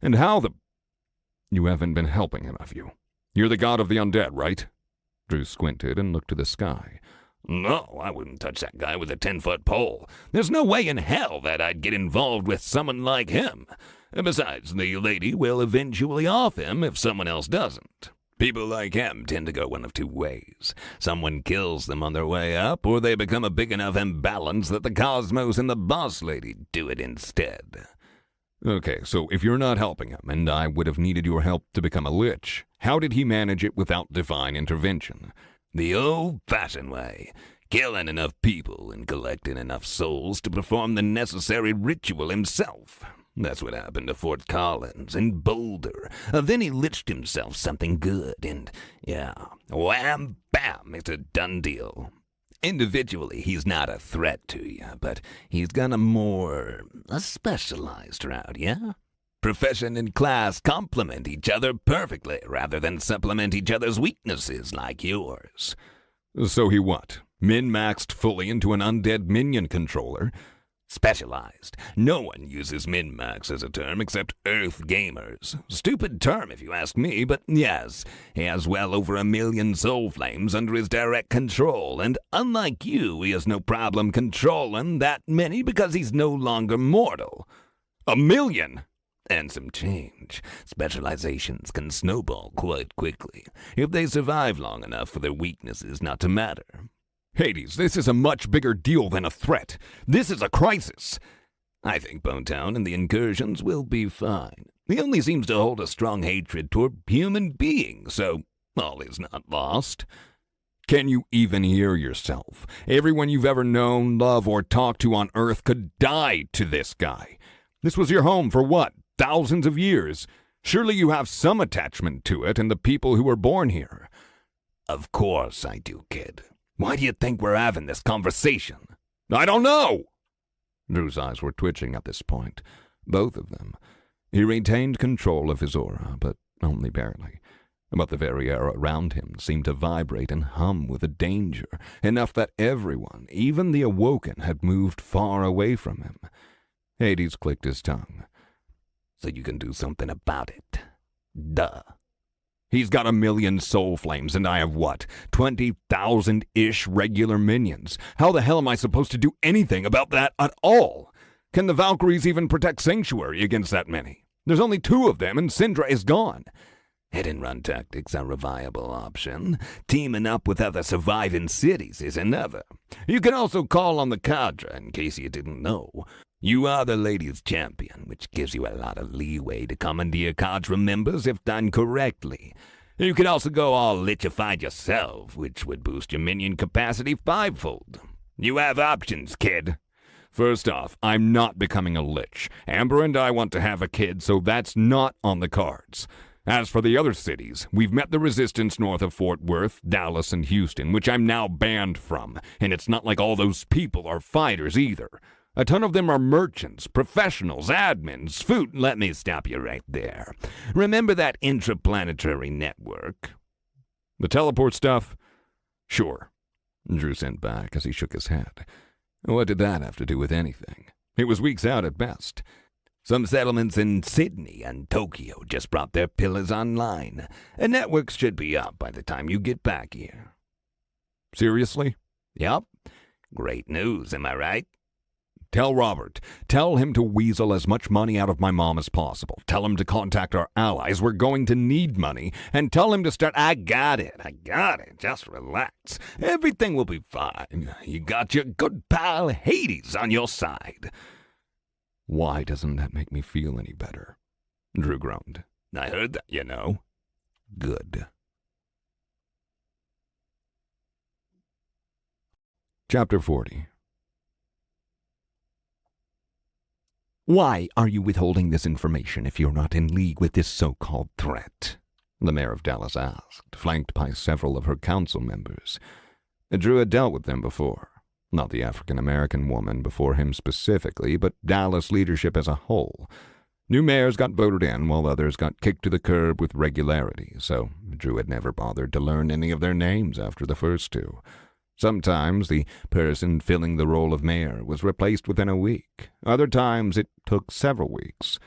And how the... You haven't been helping him, have you? You're the god of the undead, right? Drew squinted and looked to the sky. No, I wouldn't touch that guy with a 10-foot pole. There's no way in hell that I'd get involved with someone like him. Besides, the lady will eventually off him if someone else doesn't. People like him tend to go one of two ways. Someone kills them on their way up, or they become a big enough imbalance that the cosmos and the boss lady do it instead. Okay, so if you're not helping him, and I would have needed your help to become a lich, how did he manage it without divine intervention? The old-fashioned way. Killing enough people and collecting enough souls to perform the necessary ritual himself. That's what happened to Fort Collins and Boulder. Then he liched himself something good, and, yeah, wham, bam, it's a done deal. Individually, he's not a threat to you, but he's got a specialized route, yeah? Profession and class complement each other perfectly, rather than supplement each other's weaknesses like yours. So he what? Min-maxed fully into an undead minion controller? Specialized. No one uses min-max as a term except Earth gamers. Stupid term if you ask me, but yes, he has well over 1 million soul flames under his direct control, and unlike you, he has no problem controlling that many because he's no longer mortal. 1 million? And some change. Specializations can snowball quite quickly, if they survive long enough for their weaknesses not to matter. Hades, this is a much bigger deal than a threat. This is a crisis. I think Bonetown and the incursions will be fine. He only seems to hold a strong hatred toward human beings, so all is not lost. Can you even hear yourself? Everyone you've ever known, loved, or talked to on Earth could die to this guy. This was your home for what? Thousands of years. Surely you have some attachment to it and the people who were born here. Of course I do, kid. Why do you think we're having this conversation? I don't know! Drew's eyes were twitching at this point. Both of them. He retained control of his aura, but only barely. But the very air around him seemed to vibrate and hum with a danger, enough that everyone, even the awoken, had moved far away from him. Hades clicked his tongue. So you can do something about it. Duh. He's got 1 million soul flames, and I have what? 20,000-ish regular minions. How the hell am I supposed to do anything about that at all? Can the Valkyries even protect Sanctuary against that many? There's only 2 of them, and Syndra is gone. Hit-and-run tactics are a viable option. Teaming up with other surviving cities is another. You can also call on the cadre, in case you didn't know. You are the ladies' champion, which gives you a lot of leeway to commandeer cadre members if done correctly. You could also go all lichified yourself, which would boost your minion capacity 5-fold. You have options, kid. First off, I'm not becoming a lich. Amber and I want to have a kid, so that's not on the cards. As for the other cities, we've met the resistance north of Fort Worth, Dallas, and Houston, which I'm now banned from, and it's not like all those people are fighters either. A ton of them are merchants, professionals, admins, food. Let me stop you right there. Remember that intraplanetary network? The teleport stuff? Sure. Drew sent back as he shook his head. What did that have to do with anything? It was weeks out at best. Some settlements in Sydney and Tokyo just brought their pillars online. Networks should be up by the time you get back here. Seriously? Yup. Great news, am I right? Tell Robert. Tell him to weasel as much money out of my mom as possible. Tell him to contact our allies. We're going to need money. And tell him to start... I got it. Just relax. Everything will be fine. You got your good pal Hades on your side. Why doesn't that make me feel any better? Drew groaned. I heard that, you know. Good. Chapter 40. Why are you withholding this information if you're not in league with this so-called threat? the mayor of Dallas asked, flanked by several of her council members. Drew had dealt with them before. Not the African-American woman before him specifically, but Dallas leadership as a whole. New mayors got voted in while others got kicked to the curb with regularity, so Drew had never bothered to learn any of their names after the first two. Sometimes the person filling the role of mayor was replaced within a week. Other times it took several weeks.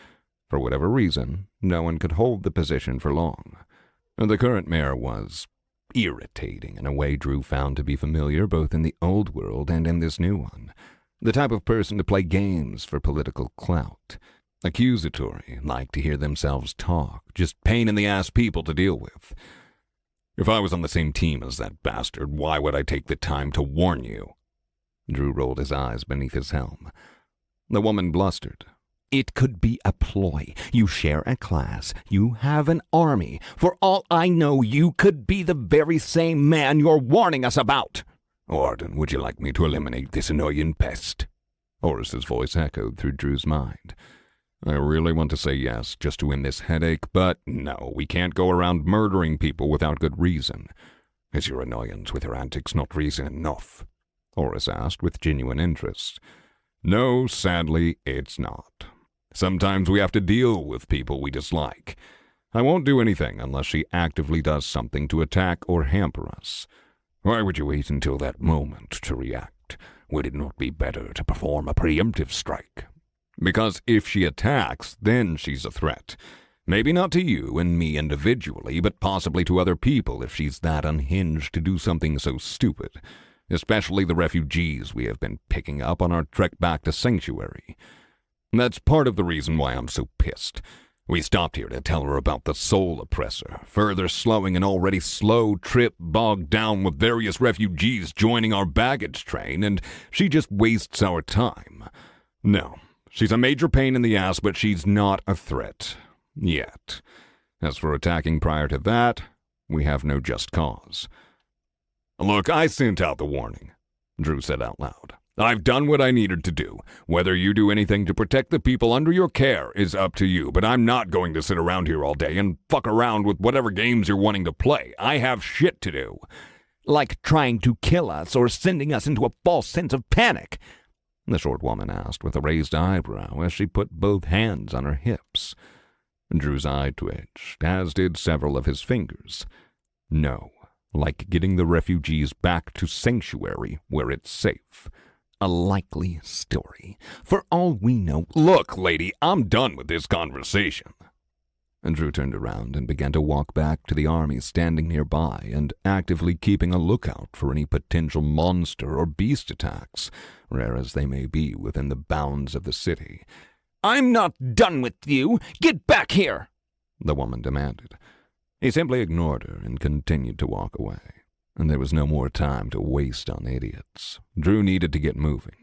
For whatever reason, no one could hold the position for long. The current mayor was irritating in a way Drew found to be familiar both in the old world and in this new one. The type of person to play games for political clout. Accusatory, like to hear themselves talk, just pain-in-the-ass people to deal with. If I was on the same team as that bastard, why would I take the time to warn you? Drew rolled his eyes beneath his helm. The woman blustered. It could be a ploy. You share a class. You have an army. For all I know, you could be the very same man you're warning us about. Arden, would you like me to eliminate this annoying pest? Horace's voice echoed through Drew's mind. I really want to say yes, just to end this headache, but no, we can't go around murdering people without good reason. Is your annoyance with her antics not reason enough? Horace asked with genuine interest. No, sadly, it's not. Sometimes we have to deal with people we dislike. I won't do anything unless she actively does something to attack or hamper us. Why would you wait until that moment to react? Would it not be better to perform a preemptive strike? Because if she attacks, then she's a threat. Maybe not to you and me individually, but possibly to other people if she's that unhinged to do something so stupid. Especially the refugees we have been picking up on our trek back to Sanctuary. That's part of the reason why I'm so pissed. We stopped here to tell her about the soul oppressor, further slowing an already slow trip bogged down with various refugees joining our baggage train, and she just wastes our time. No. She's a major pain in the ass, but she's not a threat. Yet. As for attacking prior to that, we have no just cause. Look, I sent out the warning, Drew said out loud. I've done what I needed to do. Whether you do anything to protect the people under your care is up to you, but I'm not going to sit around here all day and fuck around with whatever games you're wanting to play. I have shit to do. Like trying to kill us or sending us into a false sense of panic, the short woman asked with a raised eyebrow as she put both hands on her hips. Drew's eye twitched, as did several of his fingers. No, like getting the refugees back to Sanctuary where it's safe. A likely story. For all we know... Look, lady, I'm done with this conversation. And Drew turned around and began to walk back to the army standing nearby and actively keeping a lookout for any potential monster or beast attacks, rare as they may be within the bounds of the city. I'm not done with you! Get back here! The woman demanded. He simply ignored her and continued to walk away. And there was no more time to waste on idiots. Drew needed to get moving.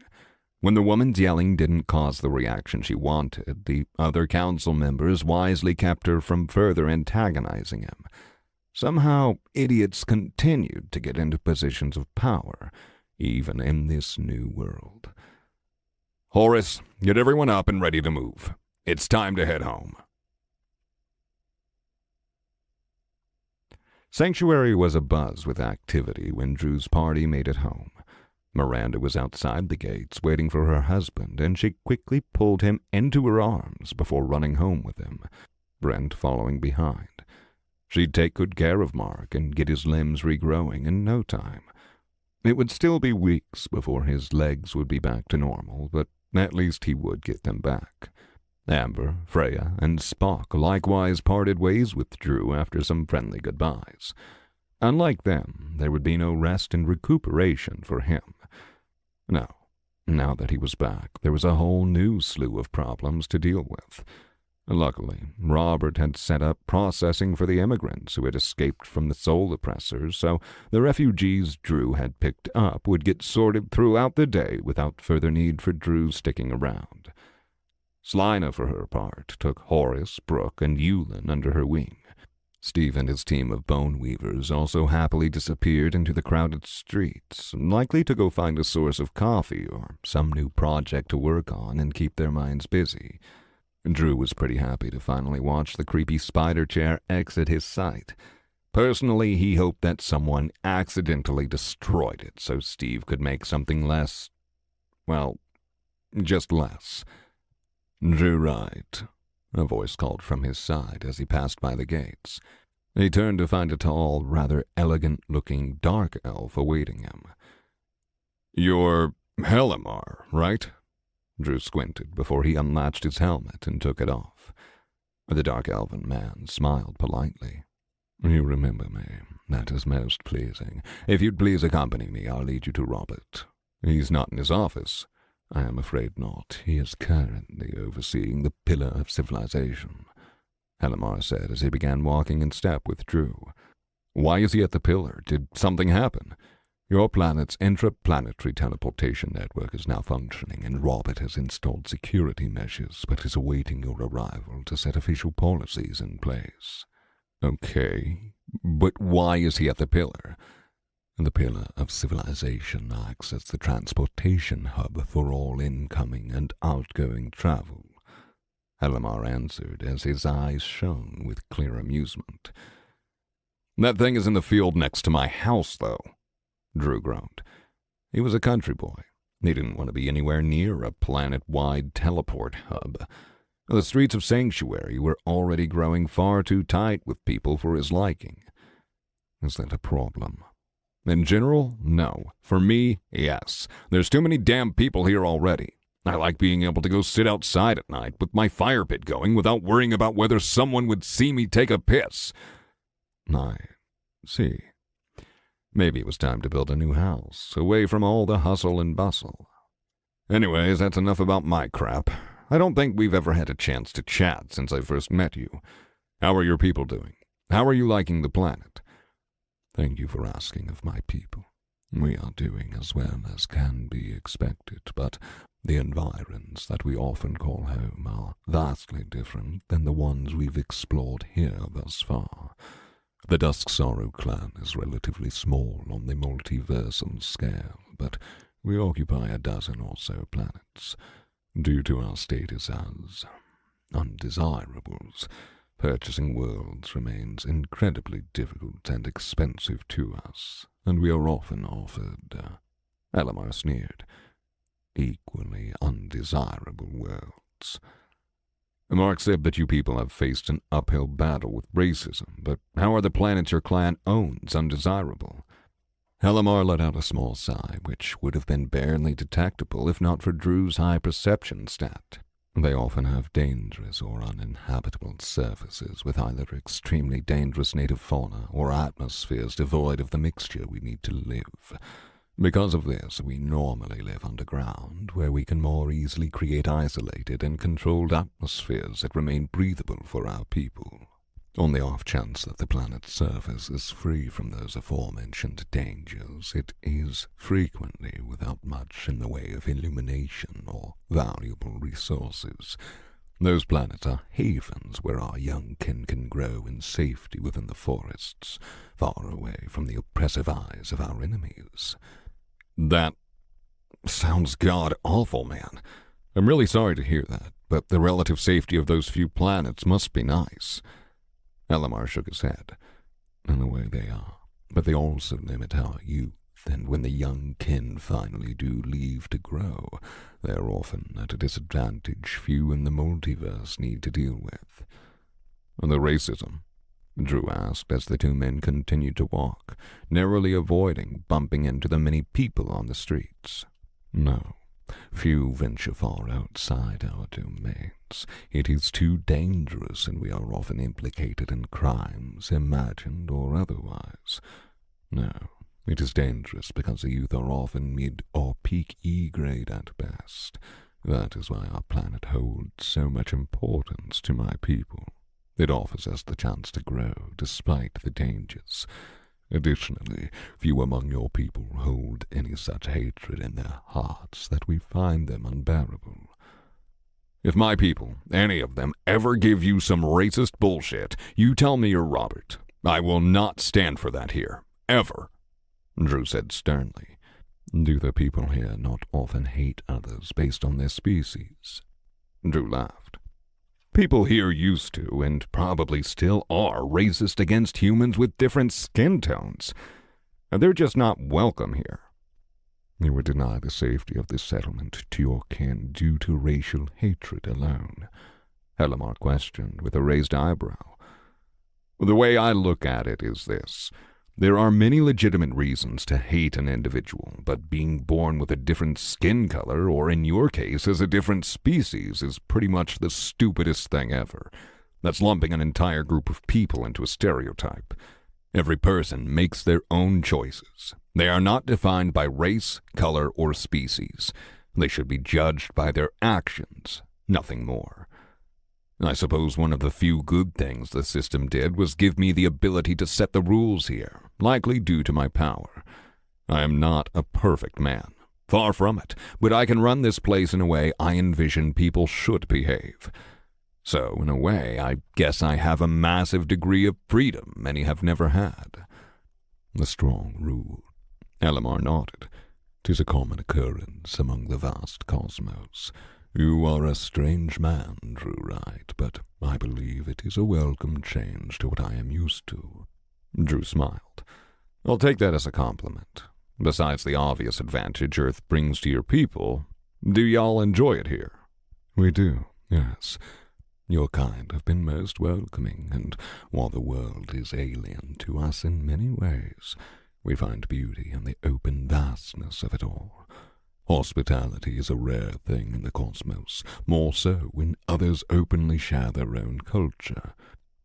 When the woman's yelling didn't cause the reaction she wanted, the other council members wisely kept her from further antagonizing him. Somehow, idiots continued to get into positions of power, even in this new world. Horace, get everyone up and ready to move. It's time to head home. Sanctuary was abuzz with activity when Drew's party made it home. Miranda was outside the gates waiting for her husband, and she quickly pulled him into her arms before running home with him, Brent following behind. She'd take good care of Mark and get his limbs regrowing in no time. It would still be weeks before his legs would be back to normal, but at least he would get them back. Amber, Freya, and Spock likewise parted ways with Drew after some friendly goodbyes. Unlike them, there would be no rest and recuperation for him. No, now that he was back, there was a whole new slew of problems to deal with. Luckily, Robert had set up processing for the immigrants who had escaped from the soul oppressors, so the refugees Drew had picked up would get sorted throughout the day without further need for Drew sticking around. Slina, for her part, took Horace, Brooke, and Yulin under her wing. Steve and his team of bone weavers also happily disappeared into the crowded streets, likely to go find a source of coffee or some new project to work on and keep their minds busy. Drew was pretty happy to finally watch the creepy spider chair exit his sight. Personally, he hoped that someone accidentally destroyed it so Steve could make something less, well, just less. Drew right, a voice called from his side as he passed by the gates. He turned to find a tall, rather elegant-looking dark elf awaiting him. You're Helimar, right? Drew squinted before he unlatched his helmet and took it off. The dark elven man smiled politely. You remember me. That is most pleasing. If you'd please accompany me, I'll lead you to Robert. He's not in his office. I am afraid not. He is currently overseeing the Pillar of Civilization, Helimar said as he began walking in step with Drew. Why is he at the pillar? Did something happen? Your planet's intraplanetary teleportation network is now functioning, and Robert has installed security measures, but is awaiting your arrival to set official policies in place. Okay, but why is he at the pillar? The Pillar of Civilization acts as the transportation hub for all incoming and outgoing travel, Helimar answered as his eyes shone with clear amusement. That thing is in the field next to my house, though, Drew groaned. He was a country boy. He didn't want to be anywhere near a planet-wide teleport hub. The streets of Sanctuary were already growing far too tight with people for his liking. Is that a problem? In general, no. For me, yes. There's too many damn people here already. I like being able to go sit outside at night with my fire pit going without worrying about whether someone would see me take a piss. I see. Maybe it was time to build a new house, away from all the hustle and bustle. Anyways, that's enough about my crap. I don't think we've ever had a chance to chat since I first met you. How are your people doing? How are you liking the planet? Thank you for asking of my people. We are doing as well as can be expected, but the environs that we often call home are vastly different than the ones we've explored here thus far. The Dusk Sorrow clan is relatively small on the multiversal scale, but we occupy a dozen or so planets. Due to our status as undesirables, purchasing worlds remains incredibly difficult and expensive to us, and we are often offered, Helimar sneered, equally undesirable worlds. Mark said that you people have faced an uphill battle with racism, but how are the planets your clan owns undesirable? Helimar let out a small sigh, which would have been barely detectable if not for Drew's high perception stat. They often have dangerous or uninhabitable surfaces with either extremely dangerous native fauna or atmospheres devoid of the mixture we need to live. Because of this, we normally live underground, where we can more easily create isolated and controlled atmospheres that remain breathable for our people. On the off chance that the planet's surface is free from those aforementioned dangers, it is frequently without much in the way of illumination or valuable resources. Those planets are havens where our young kin can grow in safety within the forests, far away from the oppressive eyes of our enemies. That sounds god-awful, man. I'm really sorry to hear that, but the relative safety of those few planets must be nice. Helimar shook his head. In the way they are, but they also limit our youth, and when the young kin finally do leave to grow, they are often at a disadvantage few in the multiverse need to deal with. The racism? Drew asked as the two men continued to walk, narrowly avoiding bumping into the many people on the streets. No, few venture far outside our domains. It is too dangerous, and we are often implicated in crimes, imagined or otherwise. No, it is dangerous because the youth are often mid or peak E-grade at best. That is why our planet holds so much importance to my people. It offers us the chance to grow despite the dangers. Additionally, few among your people hold any such hatred in their hearts that we find them unbearable. If my people, any of them, ever give you some racist bullshit, you tell me you're Robert. I will not stand for that here. Ever. Drew said sternly. Do the people here not often hate others based on their species? Drew laughed. People here used to, and probably still are, racist against humans with different skin tones. They're just not welcome here. You would deny the safety of this settlement to your kin due to racial hatred alone? Helamar questioned with a raised eyebrow. The way I look at it is this. There are many legitimate reasons to hate an individual, but being born with a different skin color, or in your case, as a different species, is pretty much the stupidest thing ever. That's lumping an entire group of people into a stereotype. Every person makes their own choices. They are not defined by race, color, or species. They should be judged by their actions, nothing more. I suppose one of the few good things the system did was give me the ability to set the rules here, likely due to my power. I am not a perfect man, far from it, but I can run this place in a way I envision people should behave. So, in a way, I guess I have a massive degree of freedom many have never had. A strong rule. Elamar nodded. 'Tis a common occurrence among the vast cosmos. You are a strange man, Drew Wright, but I believe it is a welcome change to what I am used to. Drew smiled. I'll take that as a compliment. Besides the obvious advantage Earth brings to your people, do y'all enjoy it here? We do, yes. Your kind have been most welcoming, and while the world is alien to us in many ways, we find beauty in the open vastness of it all. Hospitality is a rare thing in the cosmos, more so when others openly share their own culture.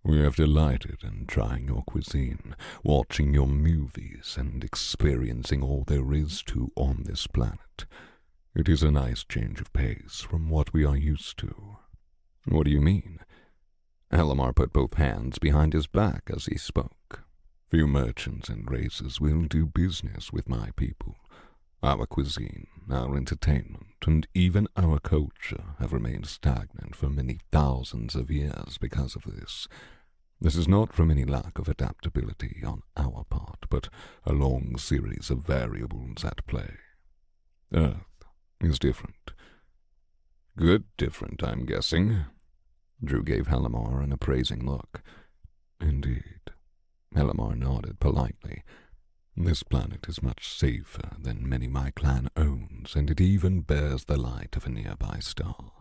We have delighted in trying your cuisine, watching your movies, and experiencing all there is to on this planet. It is a nice change of pace from what we are used to. What do you mean? Elamar put both hands behind his back as he spoke. Few merchants and races will do business with my people. Our cuisine, our entertainment, and even our culture have remained stagnant for many thousands of years because of this. This is not from any lack of adaptability on our part, but a long series of variables at play. Earth is different. Good different, I'm guessing. Drew gave Helamar an appraising look. Indeed. Helamar nodded politely. This planet is much safer than many my clan owns, and it even bears the light of a nearby star.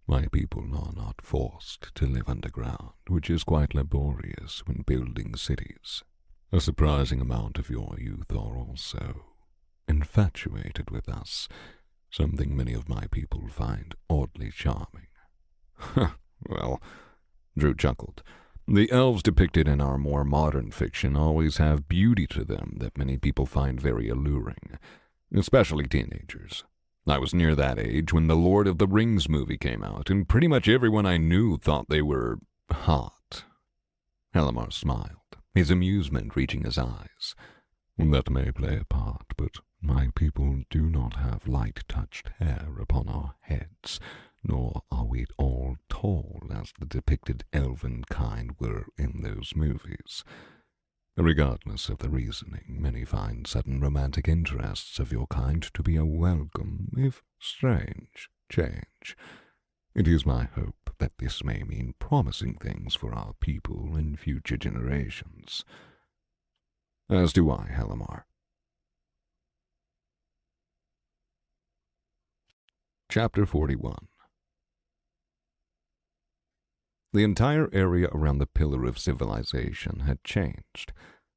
My people are not forced to live underground, which is quite laborious when building cities. A surprising amount of your youth are also infatuated with us, something many of my people find oddly charming. Well, Drew chuckled. The elves depicted in our more modern fiction always have beauty to them that many people find very alluring, especially teenagers. I was near that age when the Lord of the Rings movie came out, and pretty much everyone I knew thought they were hot. Helamar smiled, his amusement reaching his eyes. That may play a part, but my people do not have light-touched hair upon our heads, nor are we all tall as the depicted elven kind were in those movies. Regardless of the reasoning, many find sudden romantic interests of your kind to be a welcome, if strange, change. It is my hope that this may mean promising things for our people in future generations. As do I, Helamar. Chapter 41. The entire area around the Pillar of Civilization had changed.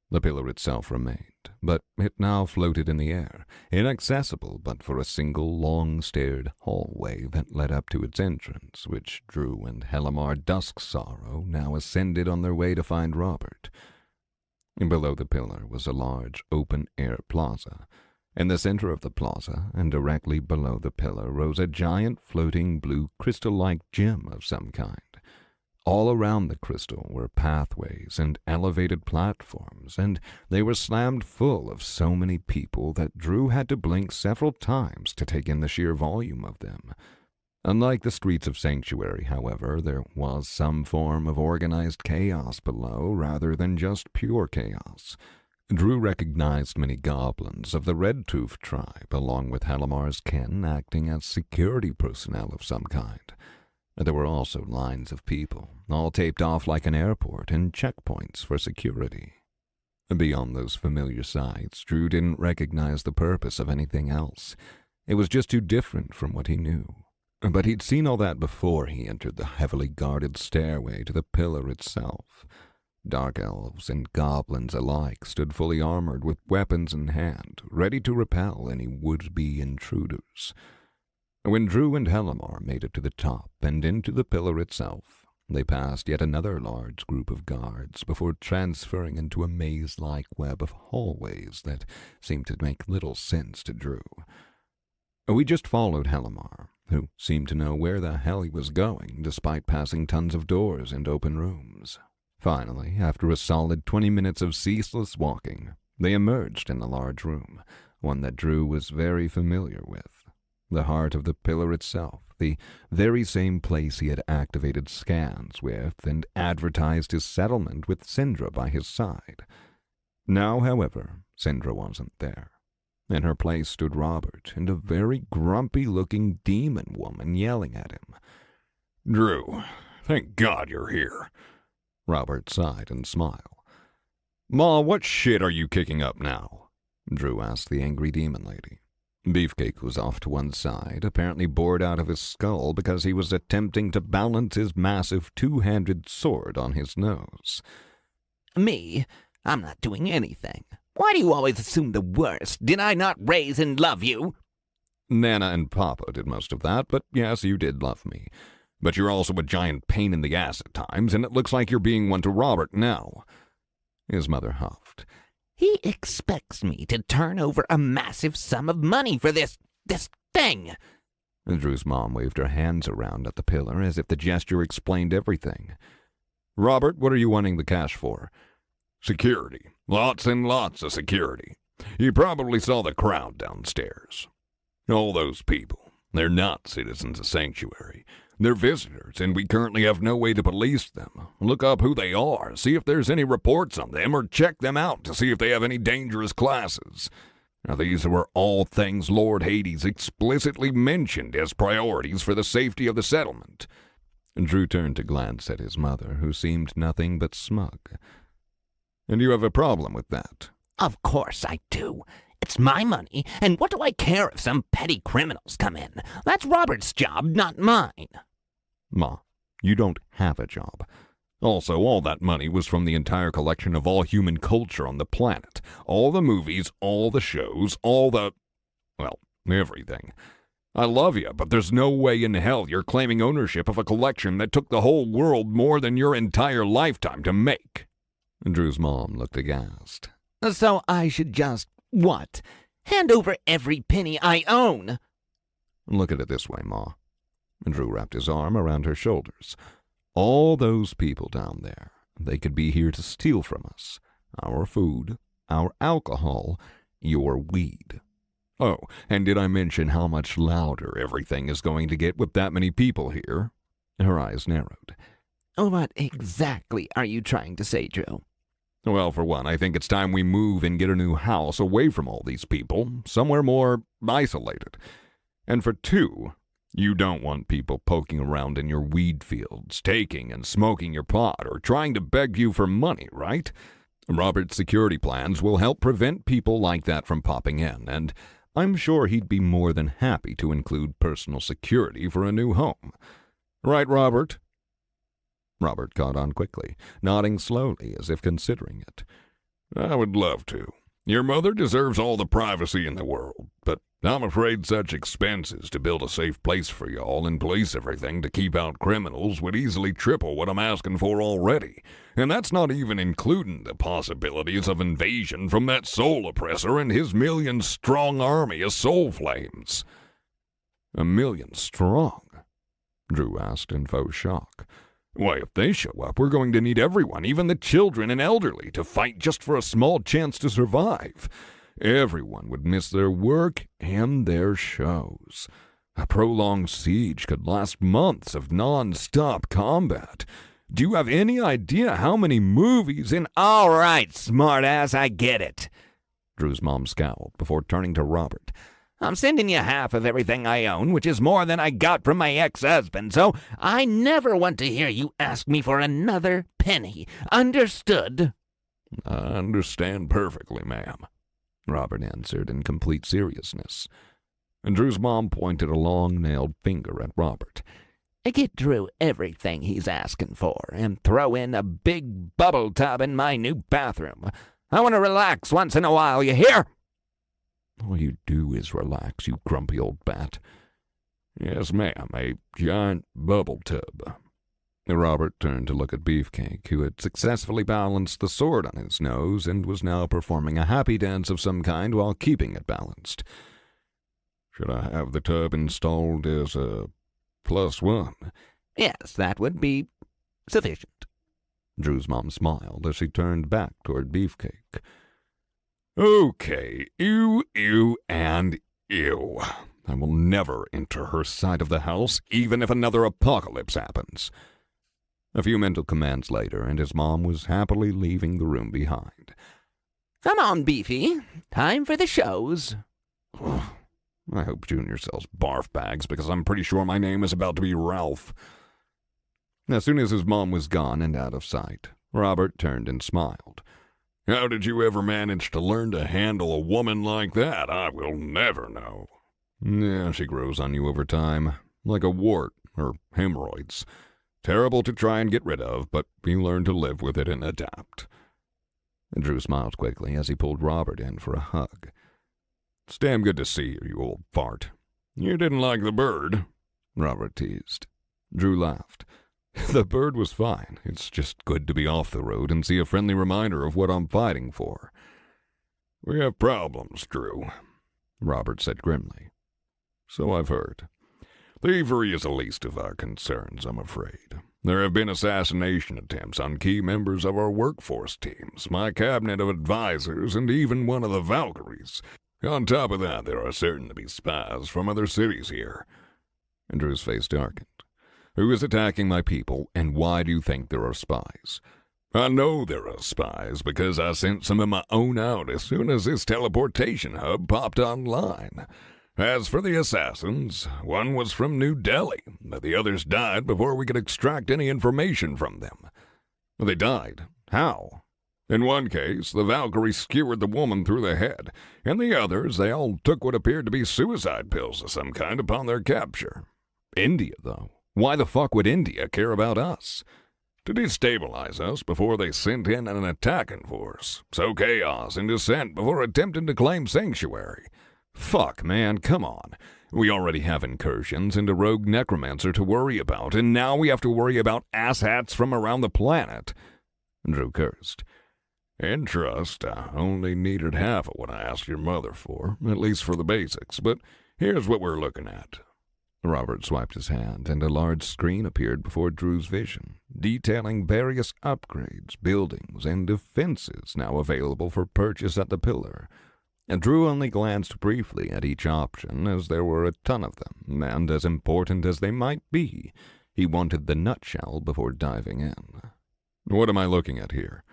The pillar itself remained, but it now floated in the air, inaccessible but for a single long-staired hallway that led up to its entrance, which Drew and Helamar Dusksorrow now ascended on their way to find Robert. Below the pillar was a large, open-air plaza. In the center of the plaza, and directly below the pillar, rose a giant floating blue crystal-like gem of some kind. All around the crystal were pathways and elevated platforms, and they were slammed full of so many people that Drew had to blink several times to take in the sheer volume of them. Unlike the streets of Sanctuary, however, there was some form of organized chaos below rather than just pure chaos. Drew recognized many goblins of the Red Tooth tribe, along with Helamar's kin acting as security personnel of some kind. There were also lines of people, all taped off like an airport, and checkpoints for security. Beyond those familiar sights, Drew didn't recognize the purpose of anything else. It was just too different from what he knew. But he'd seen all that before he entered the heavily guarded stairway to the pillar itself. Dark elves and goblins alike stood fully armored with weapons in hand, ready to repel any would-be intruders. When Drew and Helamar made it to the top and into the pillar itself, they passed yet another large group of guards before transferring into a maze-like web of hallways that seemed to make little sense to Drew. We just followed Helamar, who seemed to know where the hell he was going, despite passing tons of doors and open rooms. Finally, after a solid 20 minutes of ceaseless walking, they emerged in a large room, one that Drew was very familiar with. The heart of the pillar itself, the very same place he had activated scans with and advertised his settlement with Syndra by his side. Now, however, Syndra wasn't there. In her place stood Robert and a very grumpy-looking demon woman yelling at him. "Drew, thank God you're here." Robert sighed and smiled. "Ma, what shit are you kicking up now?" Drew asked the angry demon lady. Beefcake was off to one side, apparently bored out of his skull because he was attempting to balance his massive two-handed sword on his nose. Me? I'm not doing anything. Why do you always assume the worst? Did I not raise and love you? Nana and Papa did most of that, but yes, you did love me. But you're also a giant pain in the ass at times, and it looks like you're being one to Robert now. His mother huffed. He expects me to turn over a massive sum of money for this thing. Drew's mom waved her hands around at the pillar as if the gesture explained everything. "Robert, what are you wanting the cash for?" "Security. Lots and lots of security. You probably saw the crowd downstairs. All those people, they're not citizens of Sanctuary. They're visitors, and we currently have no way to police them. Look up who they are, see if there's any reports on them, or check them out to see if they have any dangerous classes. Now, these were all things Lord Hades explicitly mentioned as priorities for the safety of the settlement." Drew turned to glance at his mother, who seemed nothing but smug. "And you have a problem with that?" Of course I do. It's my money, and what do I care if some petty criminals come in? That's Robert's job, not mine. Ma, you don't have a job. Also, all that money was from the entire collection of all human culture on the planet. All the movies, all the shows, everything. I love you, but there's no way in hell you're claiming ownership of a collection that took the whole world more than your entire lifetime to make. Drew's mom looked aghast. So I should just, what? Hand over every penny I own? Look at it this way, Ma. Drew wrapped his arm around her shoulders. All those people down there, they could be here to steal from us. Our food, our alcohol, your weed. Oh, and did I mention how much louder everything is going to get with that many people here? Her eyes narrowed. What exactly are you trying to say, Drew? Well, for one, I think it's time we move and get a new house away from all these people, somewhere more isolated. And for two, you don't want people poking around in your weed fields, taking and smoking your pot, or trying to beg you for money, right? Robert's security plans will help prevent people like that from popping in, and I'm sure he'd be more than happy to include personal security for a new home. Right, Robert? Robert caught on quickly, nodding slowly as if considering it. I would love to. Your mother deserves all the privacy in the world, but I'm afraid such expenses to build a safe place for y'all and police everything to keep out criminals would easily triple what I'm asking for already. And that's not even including the possibilities of invasion from that soul oppressor and his 1,000,000-strong army of soul flames. 1,000,000 strong? Drew asked in faux shock. Why, if they show up, we're going to need everyone, even the children and elderly, to fight just for a small chance to survive. Everyone would miss their work and their shows. A prolonged siege could last months of non-stop combat. Do you have any idea how many movies in— All right, smartass, I get it. Drew's mom scowled before turning to Robert. I'm sending you half of everything I own, which is more than I got from my ex-husband, so I never want to hear you ask me for another penny. Understood? I understand perfectly, ma'am, Robert answered in complete seriousness. And Drew's mom pointed a long-nailed finger at Robert. Get Drew everything he's asking for, and throw in a big bubble tub in my new bathroom. I want to relax once in a while, you hear? All you do is relax, you grumpy old bat. Yes, ma'am, a giant bubble tub. Robert turned to look at Beefcake, who had successfully balanced the sword on his nose and was now performing a happy dance of some kind while keeping it balanced. Should I have the tub installed as a +1? Yes, that would be sufficient. Drew's mom smiled as she turned back toward Beefcake. Okay, you, and you. I will never enter her side of the house, even if another apocalypse happens. A few mental commands later, and his mom was happily leaving the room behind. Come on, Beefy. Time for the shows. I hope Junior sells barf bags, because I'm pretty sure my name is about to be Ralph. As soon as his mom was gone and out of sight, Robert turned and smiled. How did you ever manage to learn to handle a woman like that? I will never know. Yeah, she grows on you over time, like a wart or hemorrhoids. Terrible to try and get rid of, but you learn to live with it and adapt. Drew smiled quickly as he pulled Robert in for a hug. It's damn good to see you, you old fart. You didn't like the bird, Robert teased. Drew laughed. The bird was fine. It's just good to be off the road and see a friendly reminder of what I'm fighting for. We have problems, Drew, Robert said grimly. So I've heard. Thievery is the least of our concerns, I'm afraid. There have been assassination attempts on key members of our workforce teams, my cabinet of advisors, and even one of the Valkyries. On top of that, there are certain to be spies from other cities here. And Drew's face darkened. Who is attacking my people, and why do you think there are spies? I know there are spies because I sent some of my own out as soon as this teleportation hub popped online. As for the assassins, one was from New Delhi, but the others died before we could extract any information from them. They died. How? In one case, the Valkyrie skewered the woman through the head. In the others, they all took what appeared to be suicide pills of some kind upon their capture. India, though. Why the fuck would India care about us? To destabilize us before they sent in an attacking force. Sow chaos and dissent before attempting to claim sanctuary. Fuck, man, come on. We already have incursions into rogue necromancer to worry about, and now we have to worry about asshats from around the planet. Drew cursed. In trust, I only needed half of what I asked your mother for, at least for the basics, but here's what we're looking at. Robert swiped his hand, and a large screen appeared before Drew's vision, detailing various upgrades, buildings, and defenses now available for purchase at the pillar. And Drew only glanced briefly at each option, as there were a ton of them, and as important as they might be, he wanted the nutshell before diving in. What am I looking at here?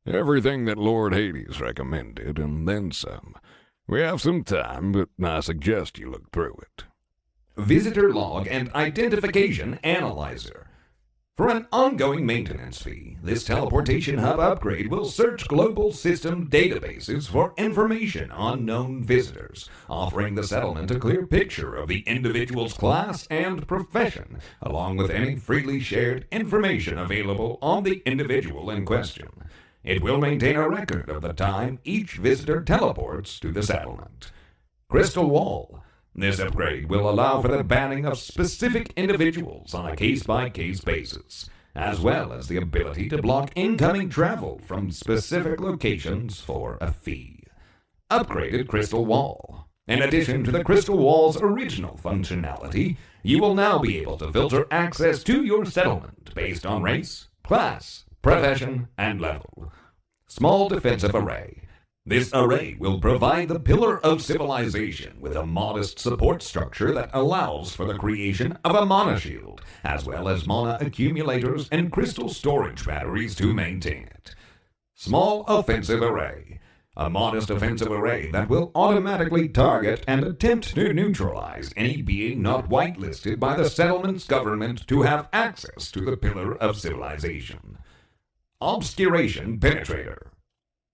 Everything that Lord Hades recommended, and then some. We have some time, but I suggest you look through it. Visitor Log and Identification Analyzer. For an ongoing maintenance fee, this teleportation hub upgrade will search global system databases for information on known visitors, offering the settlement a clear picture of the individual's class and profession, along with any freely shared information available on the individual in question. It will maintain a record of the time each visitor teleports to the settlement. Crystal Wall. This upgrade will allow for the banning of specific individuals on a case-by-case basis, as well as the ability to block incoming travel from specific locations for a fee. Upgraded Crystal Wall. In addition to the Crystal Wall's original functionality, you will now be able to filter access to your settlement based on race, class, profession, and level. Small defensive array. This array will provide the Pillar of Civilization with a modest support structure that allows for the creation of a mana shield, as well as mana accumulators and crystal storage batteries to maintain it. Small offensive array. a modest offensive array that will automatically target and attempt to neutralize any being not whitelisted by the settlement's government to have access to the Pillar of Civilization. Obscuration Penetrator.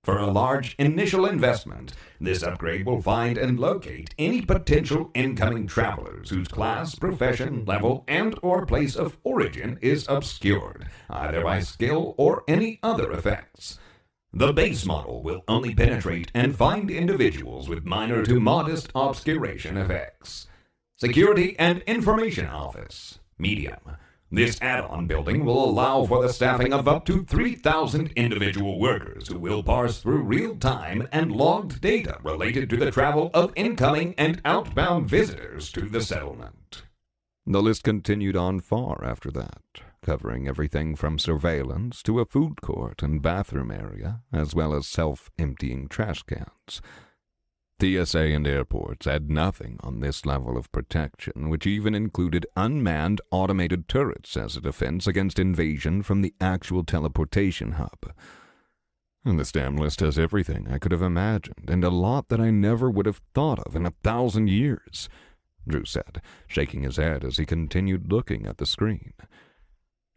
For a large initial investment, this upgrade will find and locate any potential incoming travelers whose class, profession, level, and/or place of origin is obscured, either by skill or any other effects. The base model will only penetrate and find individuals with minor to modest obscuration effects. Security and Information Office. Medium. This add-on building will allow for the staffing of up to 3,000 individual workers who will parse through real-time and logged data related to the travel of incoming and outbound visitors to the settlement. The list continued on far after that, covering everything from surveillance to a food court and bathroom area, as well as self-emptying trash cans. TSA and airports had nothing on this level of protection, which even included unmanned automated turrets as a defense against invasion from the actual teleportation hub. And this damn list has everything I could have imagined, and a lot that I never would have thought of in 1,000 years, Drew said, shaking his head as he continued looking at the screen.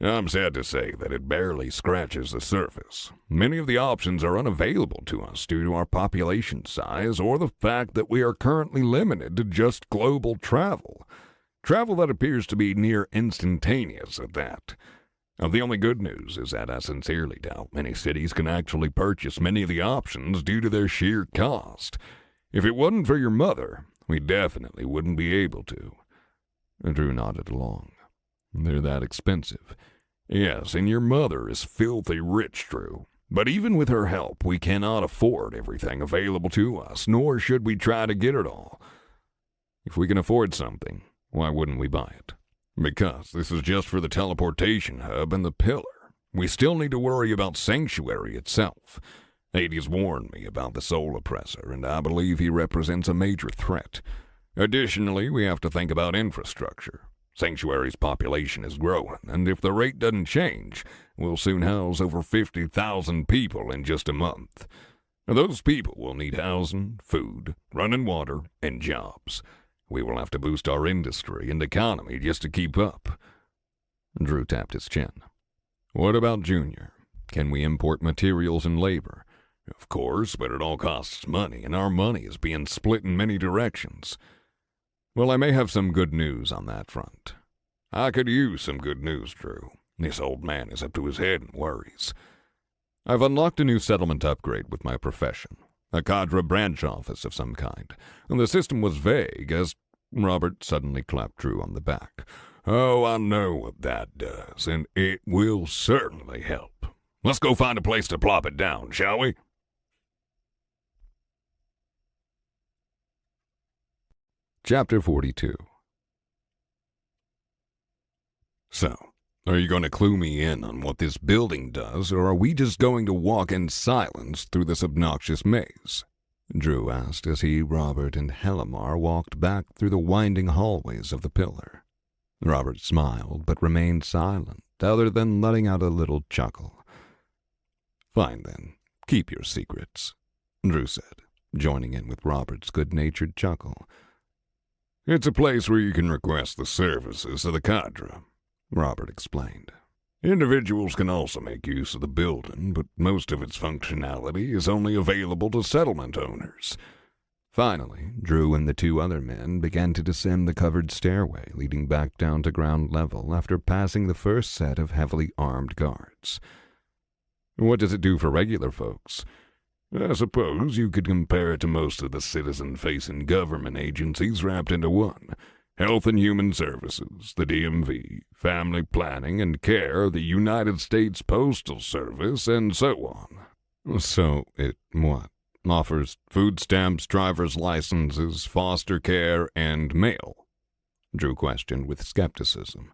I'm sad to say that it barely scratches the surface. Many of the options are unavailable to us due to our population size or the fact that we are currently limited to just global travel. Travel that appears to be near instantaneous at that. Now, the only good news is that I sincerely doubt many cities can actually purchase many of the options due to their sheer cost. If it wasn't for your mother, we definitely wouldn't be able to. Drew nodded along. They're that expensive. Yes, and your mother is filthy rich, Drew. But even with her help, we cannot afford everything available to us, nor should we try to get it all. If we can afford something, why wouldn't we buy it? Because this is just for the teleportation hub and the pillar. We still need to worry about Sanctuary itself. Hades warned me about the Soul Oppressor, and I believe he represents a major threat. Additionally, we have to think about infrastructure. Sanctuary's population is growing, and if the rate doesn't change, we'll soon house over 50,000 people in just a month. Those people will need housing, food, running water, and jobs. We will have to boost our industry and economy just to keep up. Drew tapped his chin. What about Junior? Can we import materials and labor? Of course, but it all costs money, and our money is being split in many directions. Well, I may have some good news on that front. I could use some good news, Drew. This old man is up to his head in worries. I've unlocked a new settlement upgrade with my profession, a cadre branch office of some kind, and the system was vague as Robert suddenly clapped Drew on the back. Oh, I know what that does, and it will certainly help. Let's go find a place to plop it down, shall we? Chapter 42. So, are you going to clue me in on what this building does, or are we just going to walk in silence through this obnoxious maze? Drew asked as he, Robert, and Hellamar walked back through the winding hallways of the pillar. Robert smiled, but remained silent, other than letting out a little chuckle. Fine then, keep your secrets, Drew said, joining in with Robert's good-natured chuckle. It's a place where you can request the services of the cadre, Robert explained. Individuals can also make use of the building, but most of its functionality is only available to settlement owners. Finally, Drew and the two other men began to descend the covered stairway leading back down to ground level after passing the first set of heavily armed guards. What does it do for regular folks? I suppose you could compare it to most of the citizen-facing government agencies wrapped into one. Health and Human Services, the DMV, Family Planning and Care, the United States Postal Service, and so on. So it, what, offers food stamps, driver's licenses, foster care, and mail? Drew questioned with skepticism.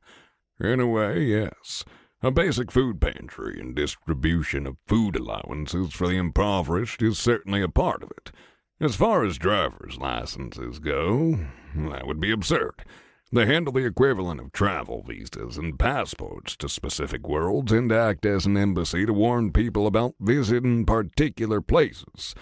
In a way, yes. A basic food pantry and distribution of food allowances for the impoverished is certainly a part of it. As far as driver's licenses go, that would be absurd. They handle the equivalent of travel visas and passports to specific worlds and act as an embassy to warn people about visiting particular places.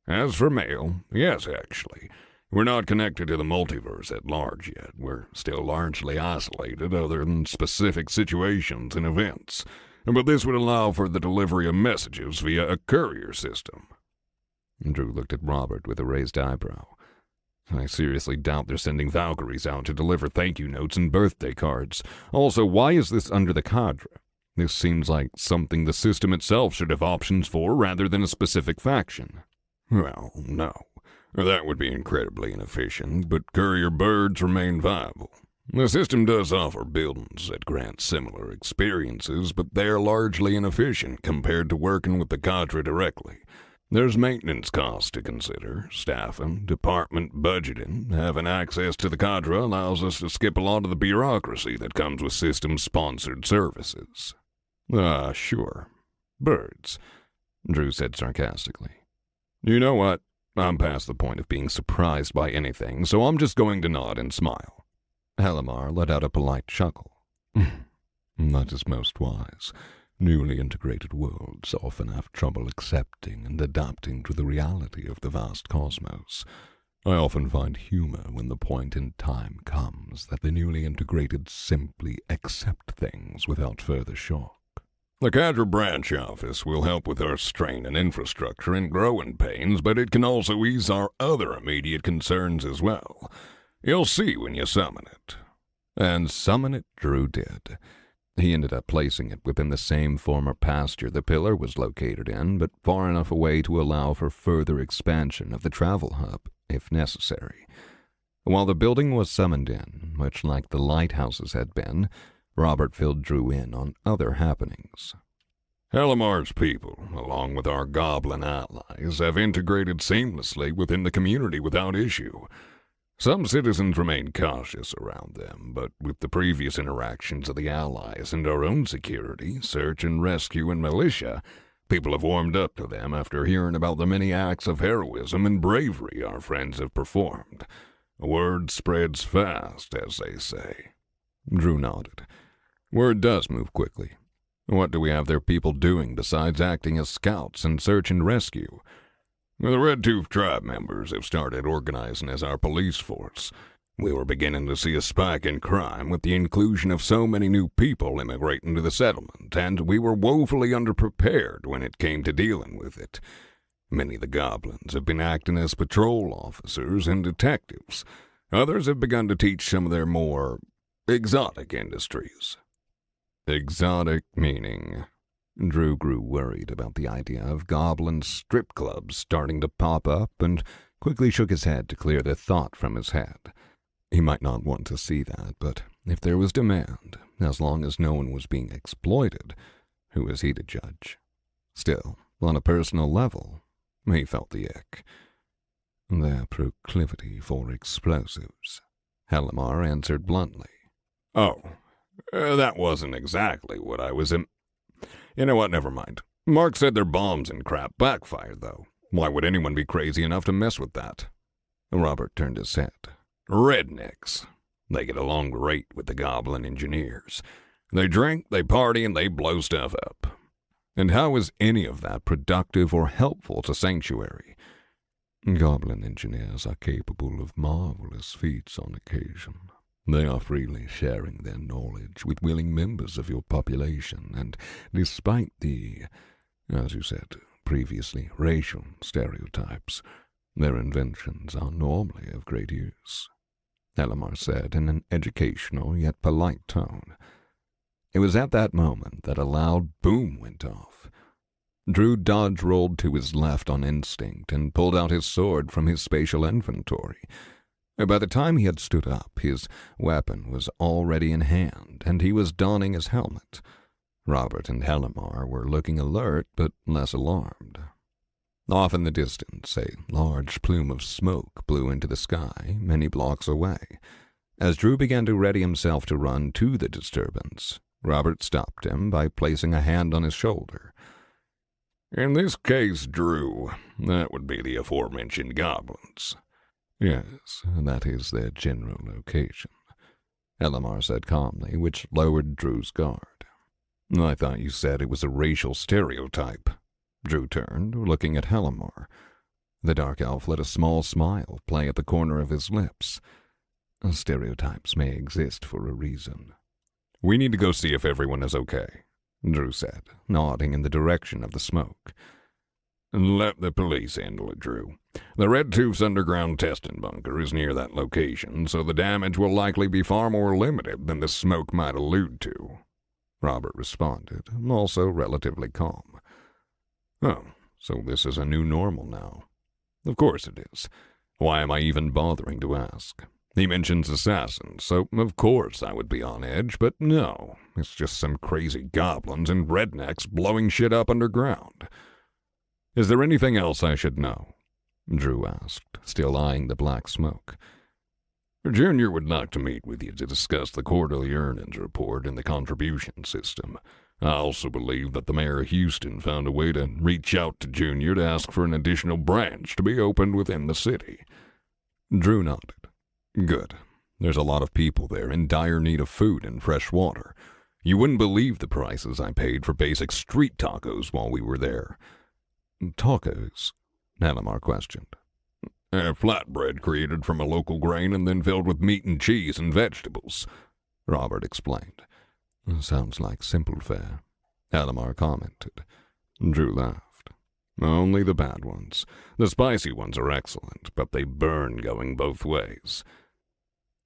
As for mail, yes, actually. We're not connected to the multiverse at large yet. We're still largely isolated other than specific situations and events. But this would allow for the delivery of messages via a courier system. Drew looked at Robert with a raised eyebrow. I seriously doubt they're sending Valkyries out to deliver thank you notes and birthday cards. Also, why is this under the cadre? This seems like something the system itself should have options for rather than a specific faction. Well, no. That would be incredibly inefficient, but courier birds remain viable. The system does offer buildings that grant similar experiences, but they are largely inefficient compared to working with the cadre directly. There's maintenance costs to consider, staffing, department budgeting. Having access to the cadre allows us to skip a lot of the bureaucracy that comes with system-sponsored services. Sure. Birds, Drew said sarcastically. You know what? I'm past the point of being surprised by anything, so I'm just going to nod and smile. Halimar let out a polite chuckle. That is most wise. Newly integrated worlds often have trouble accepting and adapting to the reality of the vast cosmos. I often find humor when the point in time comes that the newly integrated simply accept things without further shock. The cadre branch office will help with our strain and infrastructure and growing pains, but it can also ease our other immediate concerns as well. You'll see when you summon it. And summon it Drew did. He ended up placing it within the same former pasture the pillar was located in, but far enough away to allow for further expansion of the travel hub, if necessary. While the building was summoned in, much like the lighthouses had been, Robert filled Drew in on other happenings. Halimar's people, along with our goblin allies, have integrated seamlessly within the community without issue. Some citizens remain cautious around them, but with the previous interactions of the allies and our own security, search and rescue and militia, people have warmed up to them after hearing about the many acts of heroism and bravery our friends have performed. Word spreads fast, as they say. Drew nodded. Word does move quickly. What do we have their people doing besides acting as scouts and search and rescue? The Red Tooth tribe members have started organizing as our police force. We were beginning to see a spike in crime with the inclusion of so many new people immigrating to the settlement, and we were woefully underprepared when it came to dealing with it. Many of the goblins have been acting as patrol officers and detectives. Others have begun to teach some of their more exotic industries. Exotic meaning? Drew grew worried about the idea of goblin strip clubs starting to pop up and quickly shook his head to clear the thought from his head. He might not want to see that, but if there was demand, as long as no one was being exploited, who was he to judge? Still, on a personal level, he felt the ick. Their proclivity for explosives, Halimar answered bluntly. Oh, that wasn't exactly what I was You know what, never mind. Mark said their bombs and crap backfired, though. Why would anyone be crazy enough to mess with that? Robert turned his head. Rednecks. They get along great with the goblin engineers. They drink, they party, and they blow stuff up. And how is any of that productive or helpful to Sanctuary? Goblin engineers are capable of marvelous feats on occasion. They are freely sharing their knowledge with willing members of your population, and despite the, as you said previously, racial stereotypes, their inventions are normally of great use, Halimar said in an educational yet polite tone. It was at that moment that a loud boom went off. Drew dodge rolled to his left on instinct and pulled out his sword from his spatial inventory. By the time he had stood up, his weapon was already in hand, and he was donning his helmet. Robert and Halimar were looking alert, but less alarmed. Off in the distance, a large plume of smoke blew into the sky, many blocks away. As Drew began to ready himself to run to the disturbance, Robert stopped him by placing a hand on his shoulder. In this case, Drew, that would be the aforementioned goblins. Yes, that is their general location, Halimar said calmly, which lowered Drew's guard. I thought you said it was a racial stereotype. Drew turned, looking at Halimar. The dark elf let a small smile play at the corner of his lips. Stereotypes may exist for a reason. We need to go see if everyone is okay, Drew said, nodding in the direction of the smoke. Let the police handle it, Drew. The Red Tooth's underground testing bunker is near that location, so the damage will likely be far more limited than the smoke might allude to, Robert responded, also relatively calm. Oh, so this is a new normal now. Of course it is. Why am I even bothering to ask? He mentions assassins, so of course I would be on edge, but no, it's just some crazy goblins and rednecks blowing shit up underground. Is there anything else I should know? Drew asked, still eyeing the black smoke. Junior would like to meet with you to discuss the quarterly earnings report and the contribution system. I also believe that the mayor of Houston found a way to reach out to Junior to ask for an additional branch to be opened within the city. Drew nodded. Good. There's a lot of people there in dire need of food and fresh water. You wouldn't believe the prices I paid for basic street tacos while we were there. Tacos? Halimar questioned. Flatbread created from a local grain and then filled with meat and cheese and vegetables, Robert explained. Sounds like simple fare, Halimar commented. Drew laughed. Only the bad ones. The spicy ones are excellent, but they burn going both ways.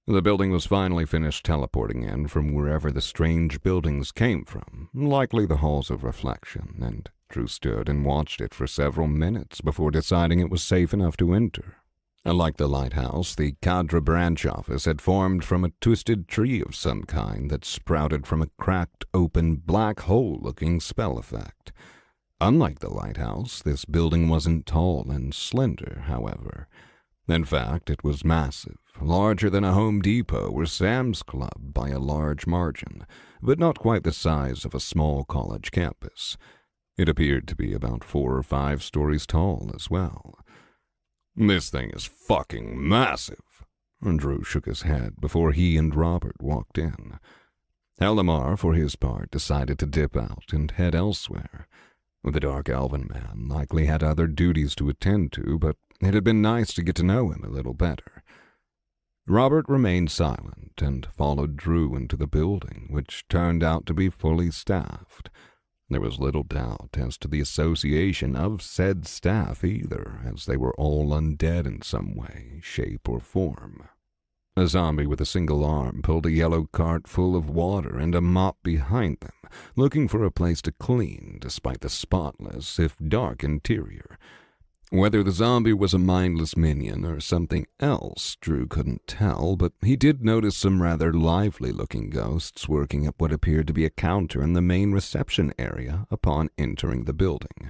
The building was finally finished teleporting in from wherever the strange buildings came from, likely the halls of reflection, and Drew stood and watched it for several minutes before deciding it was safe enough to enter. Like the lighthouse, the Cadre branch office had formed from a twisted tree of some kind that sprouted from a cracked, open, black hole-looking spell effect. Unlike the lighthouse, this building wasn't tall and slender, however. In fact, it was massive, larger than a Home Depot or Sam's Club by a large margin, but not quite the size of a small college campus. It appeared to be about 4 or 5 stories tall as well. This thing is fucking massive. Drew shook his head before he and Robert walked in. Halimar, for his part, decided to dip out and head elsewhere. The dark elven man likely had other duties to attend to, but it had been nice to get to know him a little better. Robert remained silent and followed Drew into the building, which turned out to be fully staffed. There was little doubt as to the association of said staff either, as they were all undead in some way, shape, or form. A zombie with a single arm pulled a yellow cart full of water and a mop behind them, looking for a place to clean despite the spotless, if dark, interior. Whether the zombie was a mindless minion or something else, Drew couldn't tell, but he did notice some rather lively-looking ghosts working up what appeared to be a counter in the main reception area upon entering the building.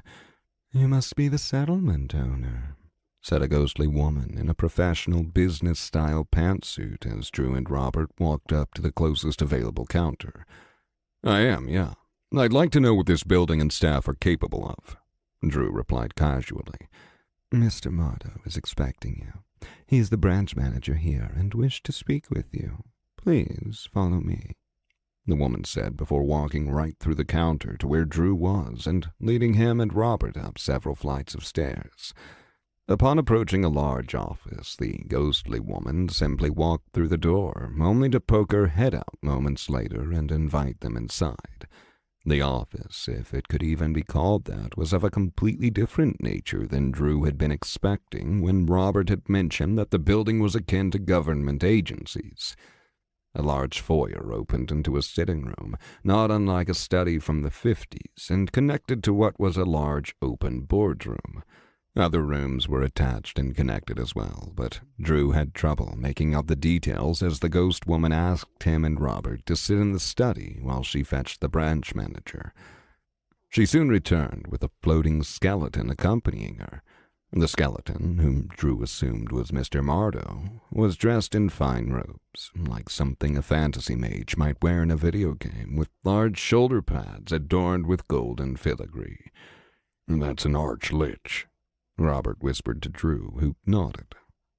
"You must be the settlement owner," said a ghostly woman in a professional business-style pantsuit as Drew and Robert walked up to the closest available counter. I am, yeah. I'd like to know what this building and staff are capable of, Drew replied casually. "Mr. Mardo is expecting you. He is the branch manager here and wished to speak with you. Please follow me," the woman said before walking right through the counter to where Drew was and leading him and Robert up several flights of stairs. Upon approaching a large office, the ghostly woman simply walked through the door, only to poke her head out moments later and invite them inside. The office, if it could even be called that, was of a completely different nature than Drew had been expecting when Robert had mentioned that the building was akin to government agencies. A large foyer opened into a sitting room, not unlike a study from the 50s, and connected to what was a large open boardroom. Other rooms were attached and connected as well, but Drew had trouble making out the details as the ghost woman asked him and Robert to sit in the study while she fetched the branch manager. She soon returned with a floating skeleton accompanying her. The skeleton, whom Drew assumed was Mr. Mardo, was dressed in fine robes, like something a fantasy mage might wear in a video game, with large shoulder pads adorned with golden filigree. "That's an arch-lich," Robert whispered to Drew, who nodded.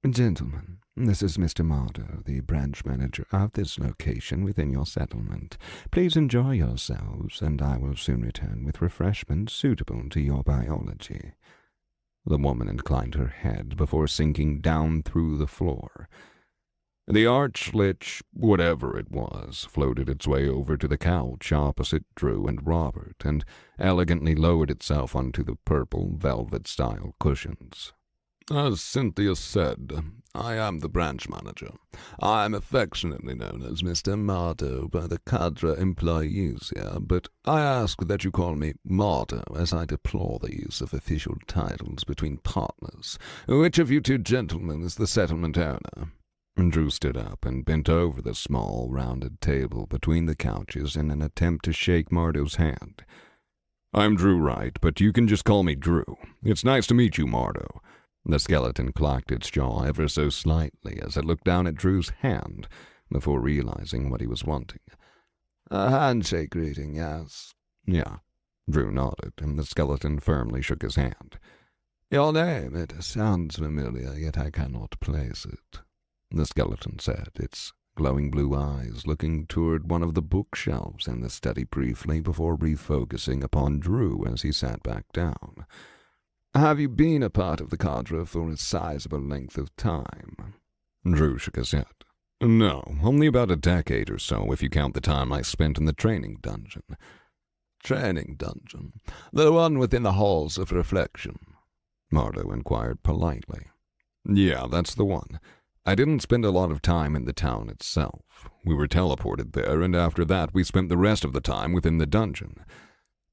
"Gentlemen, this is Mr. Mardo, the branch manager of this location within your settlement. Please enjoy yourselves, and I will soon return with refreshments suitable to your biology." The woman inclined her head before sinking down through the floor. The Archlich, whatever it was, floated its way over to the couch opposite Drew and Robert, and elegantly lowered itself onto the purple velvet-style cushions. As Cynthia said, I am the branch manager. I am affectionately known as Mr. Mardo by the cadre employees here, but I ask that you call me Mardo, as I deplore the use of official titles between partners. Which of you two gentlemen is the settlement owner? Drew stood up and bent over the small, rounded table between the couches in an attempt to shake Mardo's hand. I'm Drew Wright, but you can just call me Drew. It's nice to meet you, Mardo. The skeleton clacked its jaw ever so slightly as it looked down at Drew's hand before realizing what he was wanting. A handshake greeting, yes. Yeah. Drew nodded, and the skeleton firmly shook his hand. Your name, it sounds familiar, yet I cannot place it, the skeleton said, its glowing blue eyes looking toward one of the bookshelves in the study briefly before refocusing upon Drew as he sat back down. Have you been a part of the cadre for a sizable length of time? Drew shook his head. No, only about a decade or so if you count the time I spent in the training dungeon. Training dungeon? The one within the halls of reflection? Mardo inquired politely. Yeah, that's the one. I didn't spend a lot of time in the town itself. We were teleported there, and after that we spent the rest of the time within the dungeon.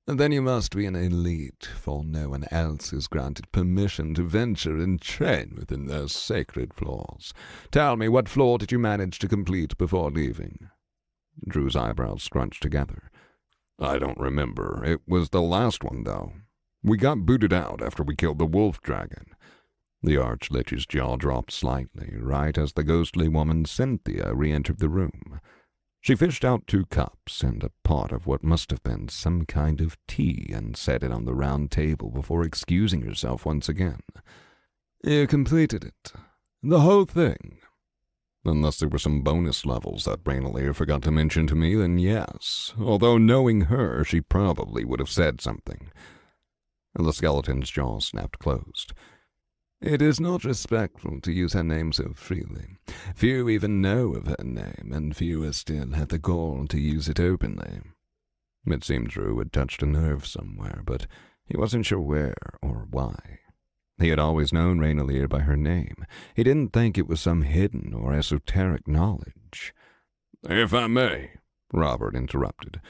Then you must be an elite, for no one else is granted permission to venture and train within those sacred floors. Tell me, what floor did you manage to complete before leaving? Drew's eyebrows scrunched together. I don't remember. It was the last one, though. We got booted out after we killed the wolf dragon. The Archlich's jaw dropped slightly, right as the ghostly woman Cynthia re-entered the room. She fished out 2 cups and a pot of what must have been some kind of tea and set it on the round table before excusing herself once again. You completed it. The whole thing. Unless there were some bonus levels that Brainaleer forgot to mention to me, then yes. Although knowing her, she probably would have said something. The skeleton's jaw snapped closed. It is not respectful to use her name so freely. Few even know of her name, and fewer still have the gall to use it openly. It seemed Drew had touched a nerve somewhere, but he wasn't sure where or why. He had always known Brainaleer by her name. He didn't think it was some hidden or esoteric knowledge. If I may, Robert interrupted.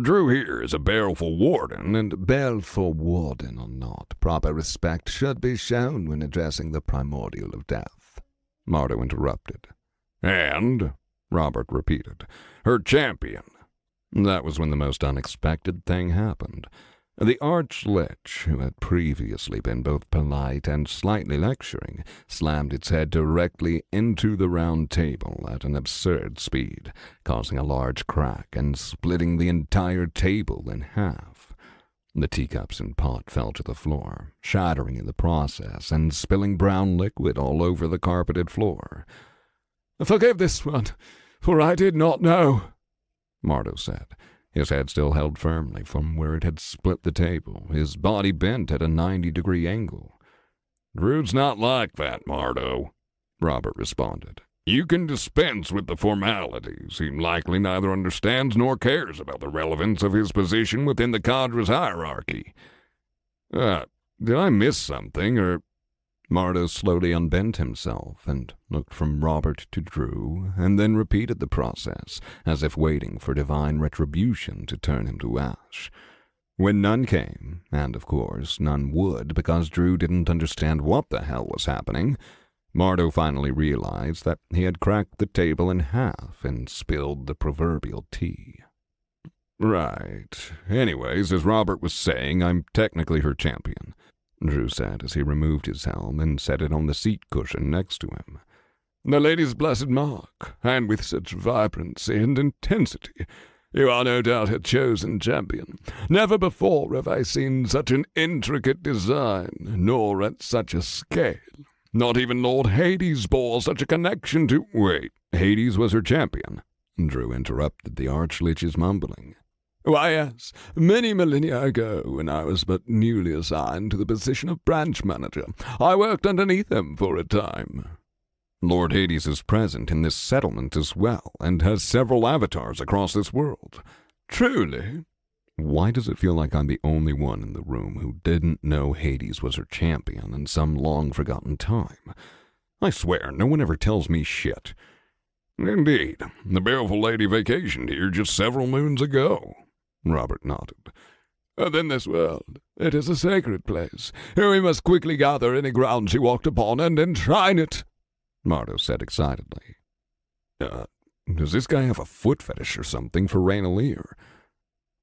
Drew here is a baleful warden, and baleful warden or not, proper respect should be shown when addressing the primordial of death, Mardo interrupted. And, Robert repeated, her champion. That was when the most unexpected thing happened. The Archlich, who had previously been both polite and slightly lecturing, slammed its head directly into the round table at an absurd speed, causing a large crack and splitting the entire table in half. The teacups and pot fell to the floor, shattering in the process and spilling brown liquid all over the carpeted floor. "Forgive this one, for I did not know," Mardo said, his head still held firmly from where it had split the table, his body bent at a 90-degree angle. "Drew's not like that, Mardo," Robert responded. "You can dispense with the formalities. He likely neither understands nor cares about the relevance of his position within the cadre's hierarchy." Did I miss something, or... Mardo slowly unbent himself and looked from Robert to Drew, and then repeated the process, as if waiting for divine retribution to turn him to ash. When none came, and of course none would because Drew didn't understand what the hell was happening, Mardo finally realized that he had cracked the table in half and spilled the proverbial tea. "Right. Anyways, as Robert was saying, I'm technically her champion," Drew said as he removed his helm and set it on the seat cushion next to him. "The lady's blessed mark, and with such vibrancy and intensity. You are no doubt her chosen champion. Never before have I seen such an intricate design, nor at such a scale. Not even Lord Hades bore such a connection to—" "Wait, Hades was her champion?" Drew interrupted the Archlich's mumbling. Why, yes, many millennia ago, when I was but newly assigned to the position of branch manager, I worked underneath him for a time. Lord Hades is present in this settlement as well, and has several avatars across this world. Truly? Why does it feel like I'm the only one in the room who didn't know Hades was her champion in some long-forgotten time? I swear, no one ever tells me shit. Indeed, the Baleful Lady vacationed here just several moons ago. Robert nodded. Then this world, it is a sacred place. We must quickly gather any ground she walked upon and enshrine it. Mardo said excitedly. Does this guy have a foot fetish or something for Rainaleer?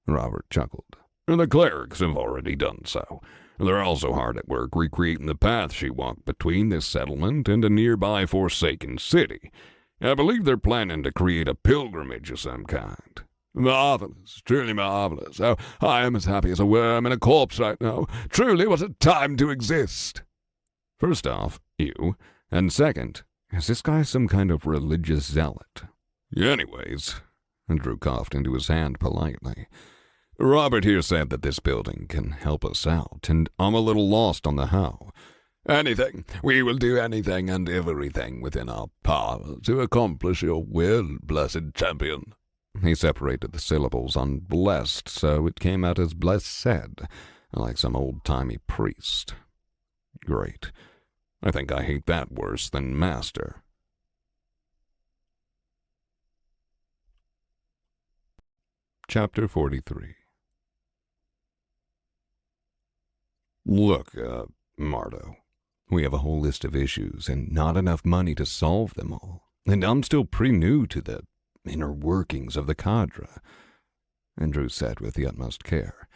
Robert chuckled. The clerics have already done so. They're also hard at work recreating the path she walked between this settlement and a nearby forsaken city. I believe they're planning to create a pilgrimage of some kind. Marvelous, truly marvelous. Oh, I am as happy as a worm in a corpse right now. Truly, what a time to exist. First off, you, and second, is this guy some kind of religious zealot? Anyways, Drew coughed into his hand politely. Robert here said that this building can help us out, and I'm a little lost on the how. Anything. We will do anything and everything within our power to accomplish your will, blessed champion. He separated the syllables on blessed, so it came out as blessed, like some old-timey priest. Great. I think I hate that worse than master. Chapter 43. Look, Mardo, we have a whole list of issues and not enough money to solve them all, and I'm still pretty new to the inner workings of the cadre, Andrew said with the utmost care.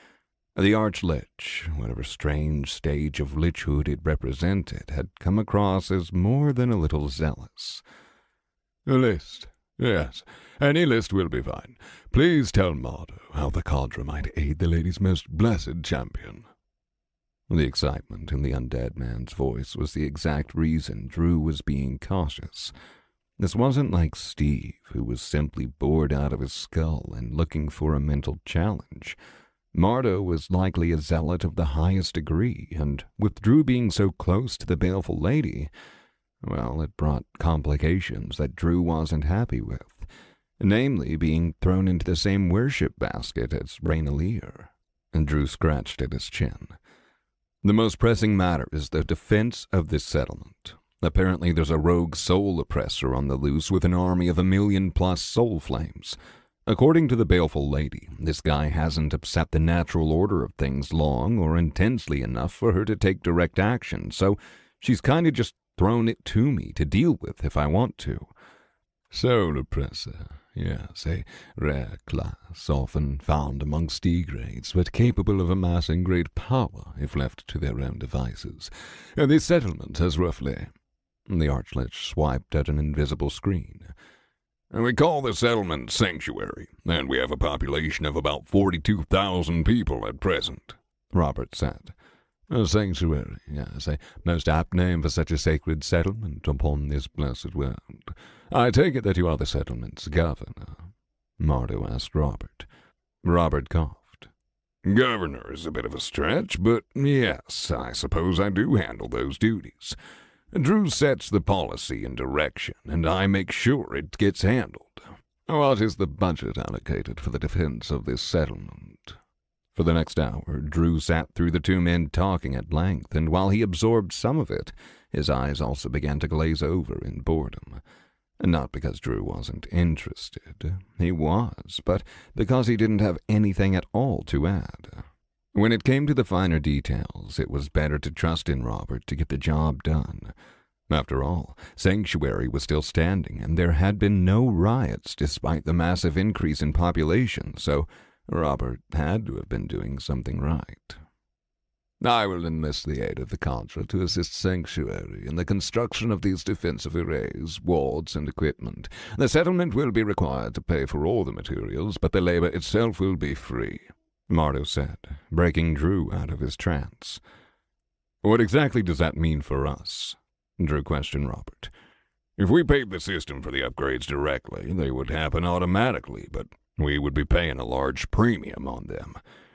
The Arch-Lich, whatever strange stage of lichhood it represented, had come across as more than a little zealous. A list. Yes, any list will be fine. Please tell Mardo how the cadre might aid the lady's most blessed champion. The excitement in the undead man's voice was the exact reason Drew was being cautious. This wasn't like Steve, who was simply bored out of his skull and looking for a mental challenge. Mardo was likely a zealot of the highest degree, and with Drew being so close to the Baleful Lady, well, it brought complications that Drew wasn't happy with, namely being thrown into the same worship basket as Rainaleer. And Drew scratched at his chin. The most pressing matter is the defense of this settlement. Apparently there's a rogue soul oppressor on the loose with an army of 1,000,000+ soul flames. According to the Baleful Lady, this guy hasn't upset the natural order of things long or intensely enough for her to take direct action, so she's kinda just thrown it to me to deal with if I want to. Soul oppressor, yes, a rare class, often found amongst degrades, but capable of amassing great power if left to their own devices. And this settlement has roughly... The Arch-Lich swiped at an invisible screen. We call the settlement Sanctuary, and we have a population of about 42,000 people at present, Robert said. A sanctuary, yes, a most apt name for such a sacred settlement upon this blessed world. I take it that you are the settlement's governor, Mardo asked Robert. Robert coughed. Governor is a bit of a stretch, but yes, I suppose I do handle those duties. Drew sets the policy and direction, and I make sure it gets handled. What is the budget allocated for the defense of this settlement? For the next hour, Drew sat through the two men talking at length, and while he absorbed some of it, his eyes also began to glaze over in boredom. Not because Drew wasn't interested. He was, but because he didn't have anything at all to add. When it came to the finer details, it was better to trust in Robert to get the job done. After all, Sanctuary was still standing, and there had been no riots despite the massive increase in population, so Robert had to have been doing something right. I will enlist the aid of the cadre to assist Sanctuary in the construction of these defensive arrays, wards, and equipment. The settlement will be required to pay for all the materials, but the labor itself will be free, Mardo said, breaking Drew out of his trance. What exactly does that mean for us? Drew questioned Robert. If we paid the system for the upgrades directly, they would happen automatically, but We would be paying a large premium on them.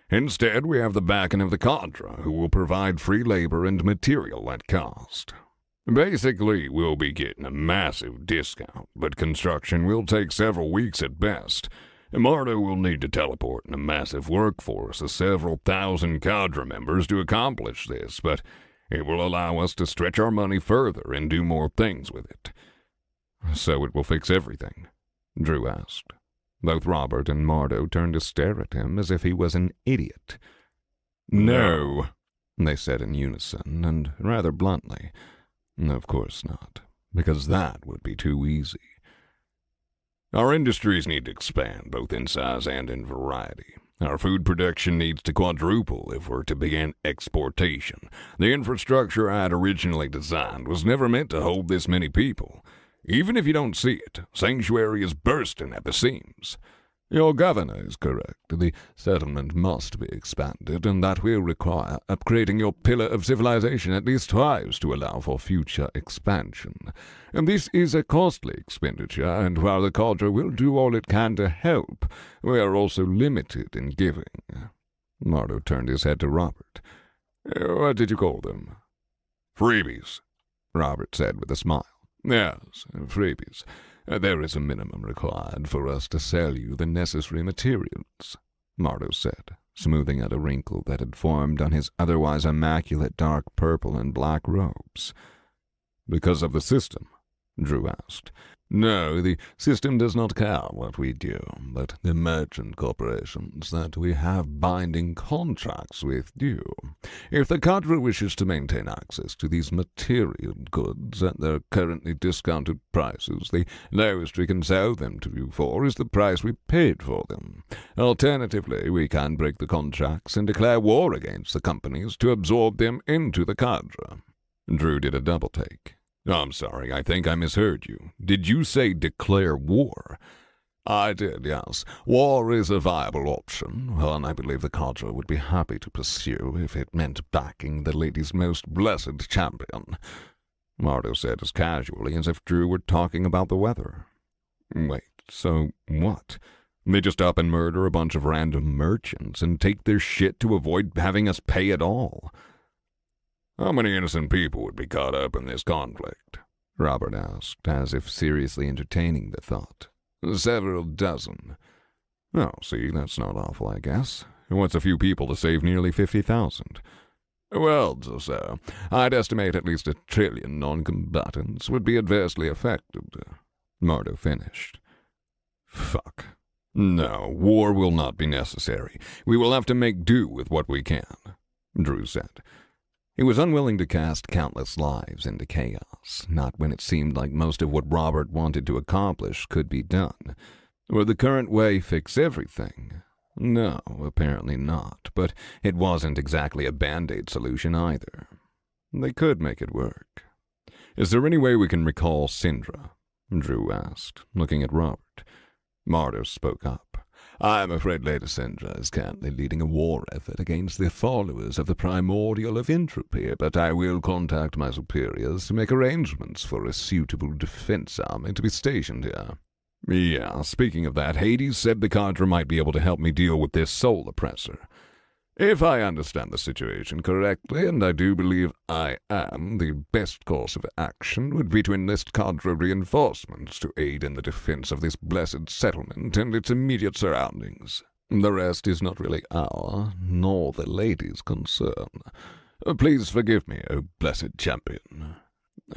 Instead, we have the backing of the cadre, who will provide free labor and material at cost. Basically, we'll be getting a massive discount, but construction will take several weeks at best. Marta will need to teleport in a massive workforce of several thousand cadre members to accomplish this, but it will allow us to stretch our money further and do more things with it. So it will fix everything? Drew asked. Both Robert and Mardo turned to stare at him as if he was an idiot. No, they said in unison, and rather bluntly. Of course not, because that would be too easy. Our industries need to expand, both in size and in variety. Our food production needs to quadruple if we're to begin exportation. The infrastructure I had originally designed was never meant to hold this many people. Even if you don't see it, Sanctuary is bursting at the seams. Your governor is correct. The settlement must be expanded, and that will require upgrading your pillar of civilization at least twice to allow for future expansion. And this is a costly expenditure, and while the cadre will do all it can to help, we are also limited in giving. Mardo turned his head to Robert. What did you call them? Freebies, Robert said with a smile. Yes, freebies. There is a minimum required for us to sell you the necessary materials, Mardo said, smoothing out a wrinkle that had formed on his otherwise immaculate dark purple and black robes. Because of the system? Drew asked. No, the system does not care what we do, but the merchant corporations that we have binding contracts with do. If the cadre wishes to maintain access to these material goods at their currently discounted prices, the lowest we can sell them to you for is the price we paid for them. Alternatively, we can break the contracts and declare war against the companies to absorb them into the cadre. Drew did a double take. I'm sorry, I think I misheard you. Did you say declare war? I did, yes. War is a viable option, one I believe the cadre would be happy to pursue if it meant backing the lady's most blessed champion. Mardo said as casually as if Drew were talking about the weather. Wait, so what? They just up and murder a bunch of random merchants and take their shit to avoid having us pay at all? How many innocent people would be caught up in this conflict? Robert asked, as if seriously entertaining the thought. Several dozen. Oh, see, that's not awful, I guess. What's a few people to save nearly 50,000? Well, sir, I'd estimate at least 1 trillion non-combatants would be adversely affected. Mardo finished. Fuck. No, war will not be necessary. We will have to make do with what we can, Drew said. He was unwilling to cast countless lives into chaos, not when it seemed like most of what Robert wanted to accomplish could be done. Would the current way fix everything? No, apparently not, but it wasn't exactly a Band-Aid solution either. They could make it work. Is there any way we can recall Syndra? Drew asked, looking at Robert. Mardo spoke up. I am afraid Lady Syndra is currently leading a war effort against the followers of the primordial of entropy, but I will contact my superiors to make arrangements for a suitable defense army to be stationed here. Yeah, speaking of that, Hades said the cadre might be able to help me deal with this soul oppressor. If I understand the situation correctly, and I do believe I am, the best course of action would be to enlist cadre reinforcements to aid in the defense of this blessed settlement and its immediate surroundings. The rest is not really our, nor the lady's concern. Please forgive me, O blessed champion.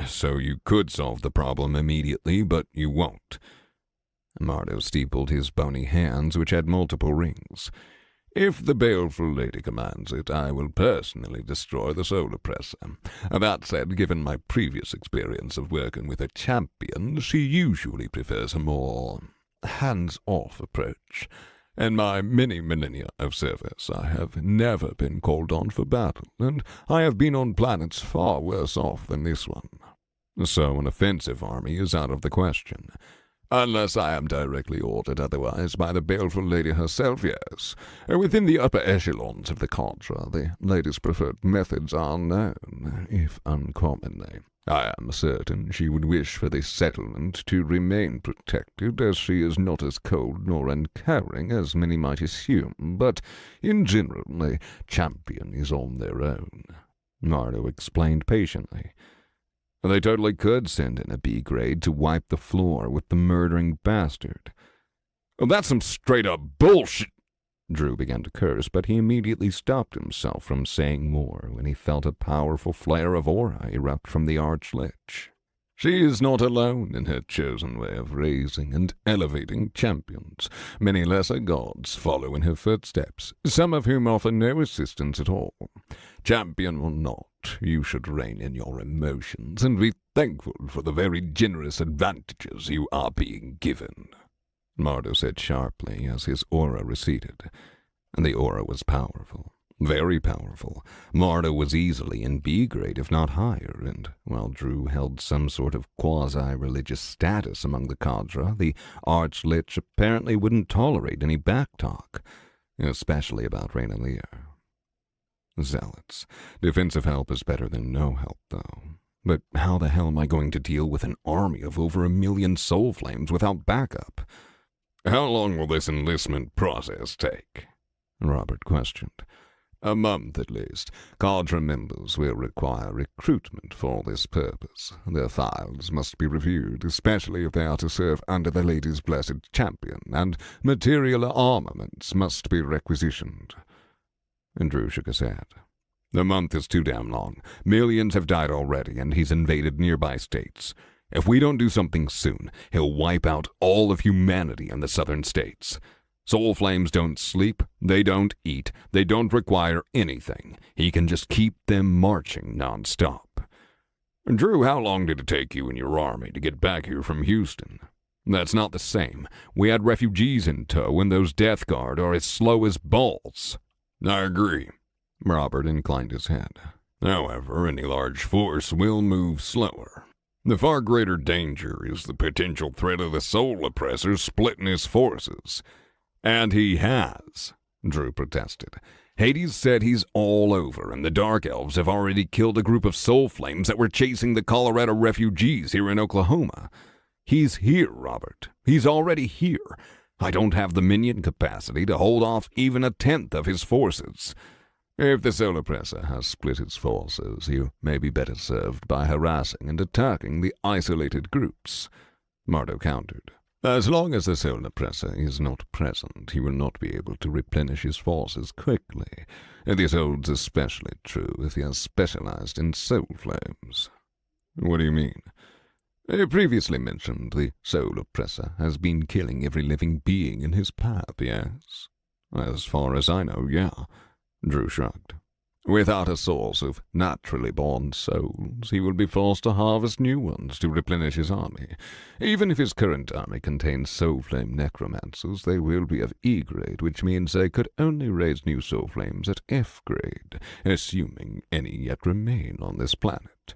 So you could solve the problem immediately, but you won't. Mardo steepled his bony hands, which had multiple rings. If the baleful lady commands it, I will personally destroy the soul oppressor. That said, given my previous experience of working with a champion, she usually prefers a more hands-off approach. In my many millennia of service, I have never been called on for battle, and I have been on planets far worse off than this one. So an offensive army is out of the question. Unless I am directly ordered otherwise by the baleful lady herself, yes. Within the upper echelons of the cadre, the lady's preferred methods are known, if uncommonly. I am certain she would wish for this settlement to remain protected, as she is not as cold nor uncaring as many might assume, but in general a champion is on their own," Mardo explained patiently. "They totally could send in a B grade to wipe the floor with the murdering bastard." "Well, that's some straight-up bullshit!" Drew began to curse, but he immediately stopped himself from saying more when he felt a powerful flare of aura erupt from the Arch-Lich. She is not alone in her chosen way of raising and elevating champions. Many lesser gods follow in her footsteps, some of whom offer no assistance at all. Champion or not, you should rein in your emotions and be thankful for the very generous advantages you are being given," Mardo said sharply as his aura receded. And the aura was powerful. Very powerful. Mardo was easily in B grade, if not higher, and while Drew held some sort of quasi-religious status among the cadre, the Arch-Lich apparently wouldn't tolerate any backtalk, especially about Reyna Lear. Zealots. Defensive help is better than no help, though. But how the hell am I going to deal with an army of over 1 million soul flames without backup? "How long will this enlistment process take?" Robert questioned. "A month at least. Cadre members will require recruitment for this purpose. Their files must be reviewed, especially if they are to serve under the Lady's Blessed Champion, and material armaments must be requisitioned." And Drew shook his head. "A month is too damn long. Millions have died already, and he's invaded nearby states. If we don't do something soon, he'll wipe out all of humanity in the southern states. Soul Flames don't sleep, they don't eat, they don't require anything. He can just keep them marching non-stop." "Drew, how long did it take you and your army to get back here from Houston?" "That's not the same. We had refugees in tow, and those Death Guard are as slow as balls." "I agree." Robert inclined his head. "However, any large force will move slower. The far greater danger is the potential threat of the Soul Oppressor splitting his forces." "And he has," Drew protested. "Hades said he's all over, and the Dark Elves have already killed a group of Soul Flames that were chasing the Colorado refugees here in Oklahoma. He's here, Robert. He's already here. I don't have the minion capacity to hold off even 1/10 of his forces. If the Soul Oppressor has split his forces, you may be better served by harassing and attacking the isolated groups," Mardo countered. "As long as the Soul Oppressor is not present, he will not be able to replenish his forces quickly. This holds especially true if he has specialized in Soul Flames." "What do you mean?" "I previously mentioned the Soul Oppressor has been killing every living being in his path, yes?" "As far as I know, yeah," Drew shrugged. "Without a source of naturally born souls, he will be forced to harvest new ones to replenish his army. Even if his current army contains Soul Flame necromancers, they will be of E grade, which means they could only raise new Soul Flames at F grade, assuming any yet remain on this planet.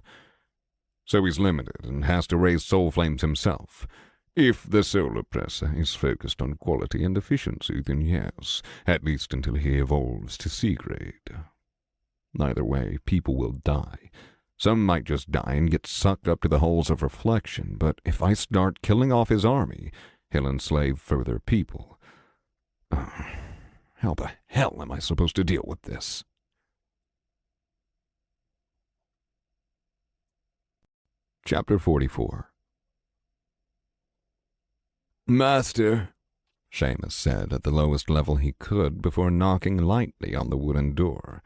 So he's limited and has to raise Soul Flames himself. If the Soul Oppressor is focused on quality and efficiency, then yes, at least until he evolves to C grade. Either way, people will die. Some might just die and get sucked up to the holes of reflection, but if I start killing off his army, he'll enslave further people. How the hell am I supposed to deal with this?" Chapter 44. "Master," Seamus said at the lowest level he could before knocking lightly on the wooden door.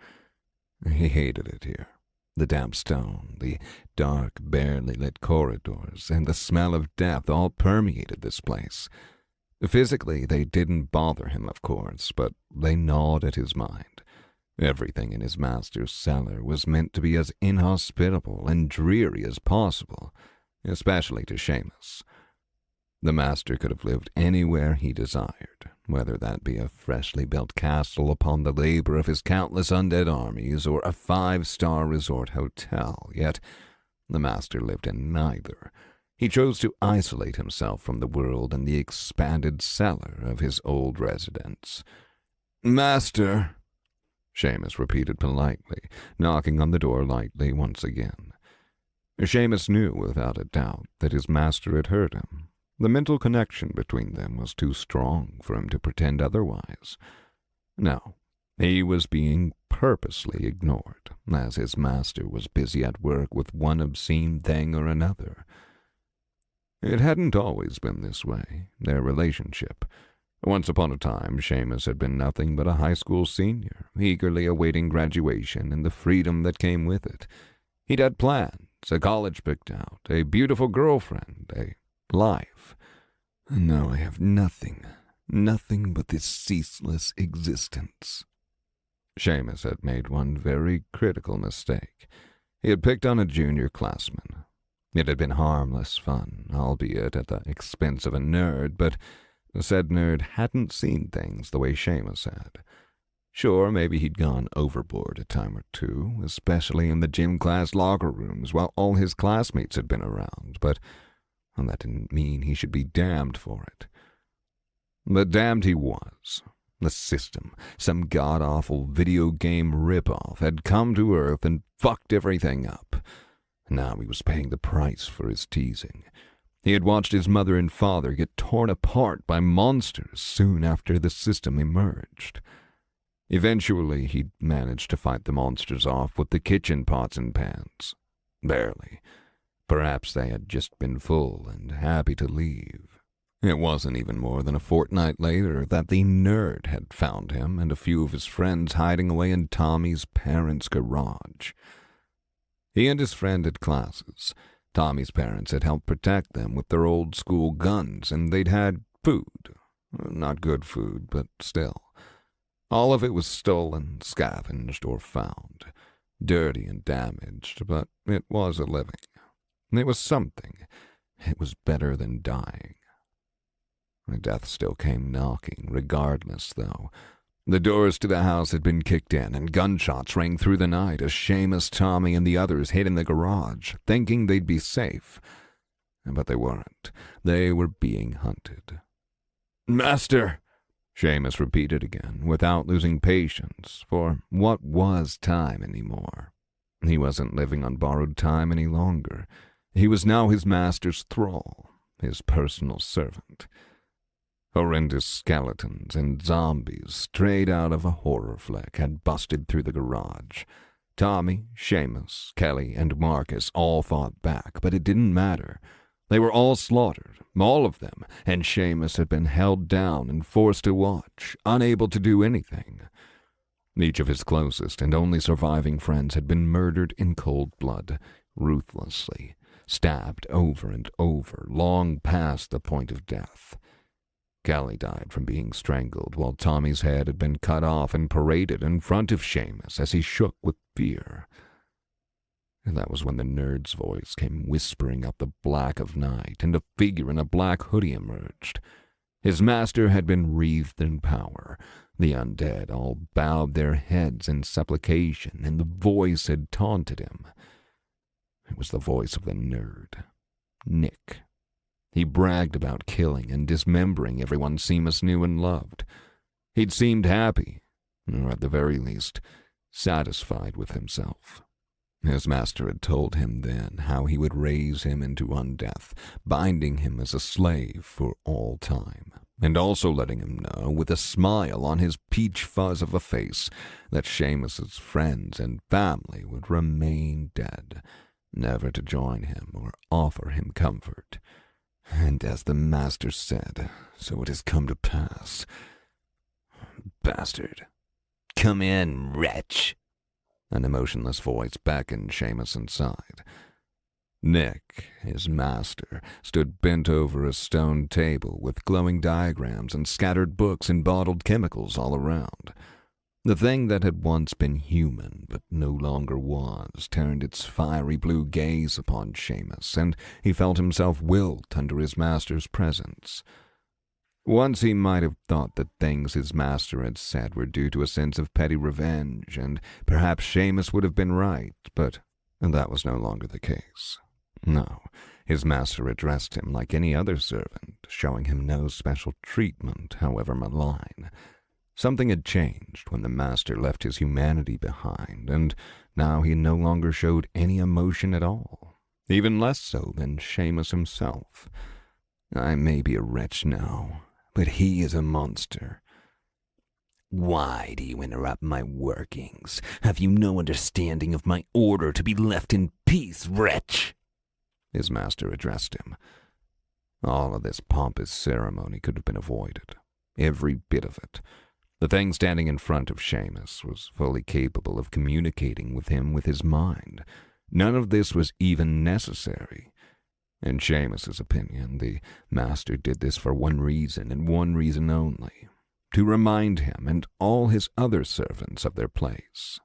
He hated it here. The damp stone, the dark, barely lit corridors, and the smell of death all permeated this place. Physically, they didn't bother him, of course, but they gnawed at his mind. Everything in his master's cellar was meant to be as inhospitable and dreary as possible, especially to Seamus. The master could have lived anywhere he desired, whether that be a freshly built castle upon the labor of his countless undead armies or a 5-star resort hotel, yet the master lived in neither. He chose to isolate himself from the world in the expanded cellar of his old residence. "Master," Seamus repeated politely, knocking on the door lightly once again. Seamus knew without a doubt that his master had heard him. The mental connection between them was too strong for him to pretend otherwise. No, he was being purposely ignored, as his master was busy at work with one obscene thing or another. It hadn't always been this way, their relationship. Once upon a time, Seamus had been nothing but a high school senior, eagerly awaiting graduation and the freedom that came with it. He'd had plans, a college picked out, a beautiful girlfriend, a life. And now I have nothing but this ceaseless existence. Seamus had made one very critical mistake. He had picked on a junior classman. It had been harmless fun, albeit at the expense of a nerd, but said nerd hadn't seen things the way Seamus had. Sure, maybe he'd gone overboard a time or two, especially in the gym class locker rooms while all his classmates had been around, but that didn't mean he should be damned for it. But damned he was. The system, some god-awful video game rip-off, had come to Earth and fucked everything up. Now he was paying the price for his teasing. He had watched his mother and father get torn apart by monsters soon after the system emerged. Eventually, he'd managed to fight the monsters off with the kitchen pots and pans. Barely. Perhaps they had just been full and happy to leave. It wasn't even more than a fortnight later that the nerd had found him and a few of his friends hiding away in Tommy's parents' garage. He and his friend had classes. Tommy's parents had helped protect them with their old-school guns, and they'd had food. Not good food, but still. All of it was stolen, scavenged, or found. Dirty and damaged, but it was a living. It was something. It was better than dying. Death still came knocking, regardless, though. The doors to the house had been kicked in, and gunshots rang through the night as Seamus, Tommy, and the others hid in the garage, thinking they'd be safe. But they weren't. They were being hunted. "Master!" Seamus repeated again, without losing patience, for what was time anymore? He wasn't living on borrowed time any longer. He was now his master's thrall, his personal servant. Horrendous skeletons and zombies straight out of a horror flick had busted through the garage. Tommy, Seamus, Kelly, and Marcus all fought back, but it didn't matter. They were all slaughtered, all of them, and Seamus had been held down and forced to watch, unable to do anything. Each of his closest and only surviving friends had been murdered in cold blood, ruthlessly, stabbed over and over, long past the point of death. Kelly died from being strangled, while Tommy's head had been cut off and paraded in front of Seamus as he shook with fear. And that was when the nerd's voice came whispering up the black of night, and a figure in a black hoodie emerged. His master had been wreathed in power. The undead all bowed their heads in supplication, and the voice had taunted him. It was the voice of the nerd, Nick. He bragged about killing and dismembering everyone Seamus knew and loved. He'd seemed happy, or at the very least, satisfied with himself. His master had told him then how he would raise him into undeath, binding him as a slave for all time, and also letting him know, with a smile on his peach fuzz of a face, that Seamus's friends and family would remain dead, never to join him or offer him comfort. And as the master said, so it has come to pass. Bastard. Come in, wretch. An emotionless voice beckoned Seamus inside. Nick, his master, stood bent over a stone table with glowing diagrams and scattered books and bottled chemicals all around. The thing that had once been human, but no longer was, turned its fiery blue gaze upon Seamus, and he felt himself wilt under his master's presence. Once he might have thought that things his master had said were due to a sense of petty revenge, and perhaps Seamus would have been right, but that was no longer the case. No, his master addressed him like any other servant, showing him no special treatment, however malign. Something had changed when the master left his humanity behind, and now he no longer showed any emotion at all. even less so than Seamus himself. I may be a wretch now, but he is a monster. Why do you interrupt my workings? Have you no understanding of my order to be left in peace, wretch? His master addressed him. All of this pompous ceremony could have been avoided. Every bit of it. The thing standing in front of Seamus was fully capable of communicating with him with his mind. None of this was even necessary. In Seamus's opinion, the master did this for one reason and one reason only. To remind him and all his other servants of their place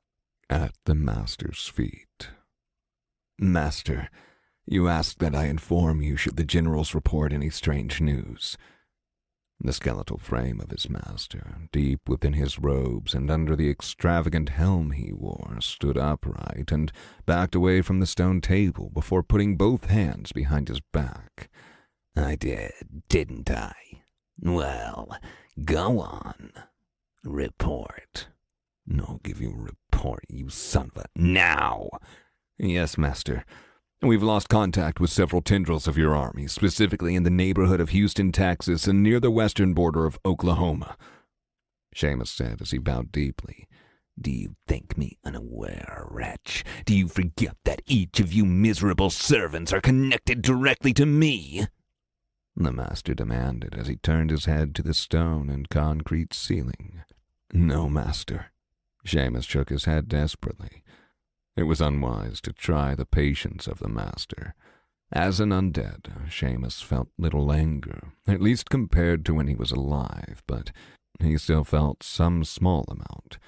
at the master's feet. Master, you ask that I inform you should the generals report any strange news. The skeletal frame of his master, deep within his robes and under the extravagant helm he wore, stood upright and backed away from the stone table before putting both hands behind his back. I did, didn't I? Well, go on. Report. I'll give you a report, you son of a... Now! Yes, master. We've lost contact with several tendrils of your army, specifically in the neighborhood of Houston, Texas, and near the western border of Oklahoma, Seamus said as he bowed deeply. Do you think me unaware, wretch? Do you forget that each of you miserable servants are connected directly to me? The master demanded as he turned his head to the stone and concrete ceiling. No, master. Seamus shook his head desperately. It was unwise to try the patience of the master. As an undead, Seamus felt little anger, at least compared to when he was alive, but he still felt some small amount.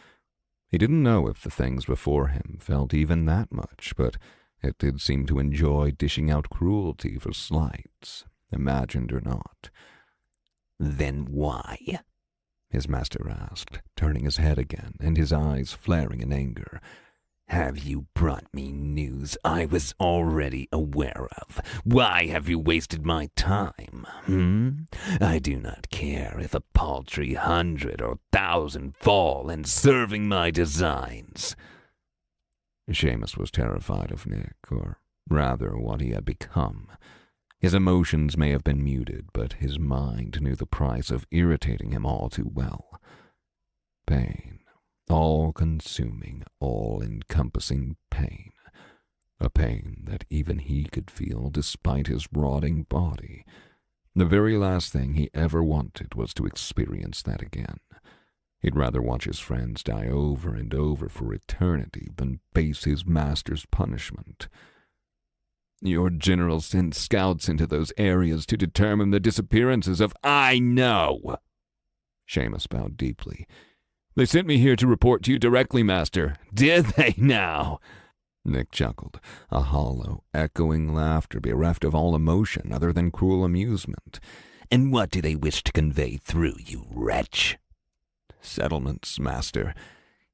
He didn't know if the things before him felt even that much, but it did seem to enjoy dishing out cruelty for slights, imagined or not. Then why? His master asked, turning his head again and his eyes flaring in anger. Have you brought me news I was already aware of? Why have you wasted my time? I do not care if a paltry 100 or 1,000 fall in serving my designs. Seamus was terrified of Nick, or rather what he had become. His emotions may have been muted, but his mind knew the price of irritating him all too well. Pain. All-consuming, all-encompassing pain. A pain that even he could feel despite his rotting body. The very last thing he ever wanted was to experience that again. He'd rather watch his friends die over and over for eternity than face his master's punishment. Your general sent scouts into those areas to determine the disappearances of... I know! Seamus bowed deeply. They sent me here to report to you directly, master. Did they now? Nick chuckled, a hollow, echoing laughter bereft of all emotion other than cruel amusement. And what do they wish to convey through you, wretch? Settlements, master.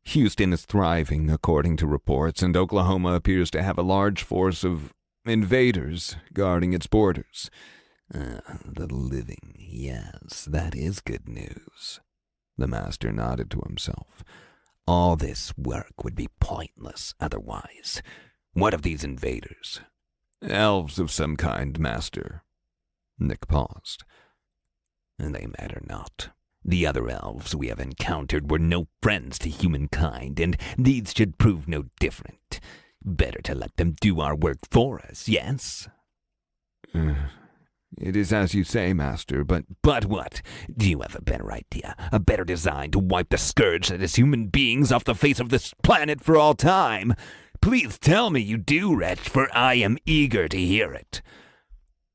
Houston is thriving, according to reports, and Oklahoma appears to have a large force of invaders guarding its borders. The living, yes, that is good news. The master nodded to himself. All this work would be pointless otherwise. What of these invaders? Elves of some kind, master. Nick paused. They matter not. The other elves we have encountered were no friends to humankind, and these should prove no different. Better to let them do our work for us, yes? It is as you say, master, but... But what? Do you have a better idea? A better design to wipe the scourge that is human beings off the face of this planet for all time? Please tell me you do, wretch, for I am eager to hear it.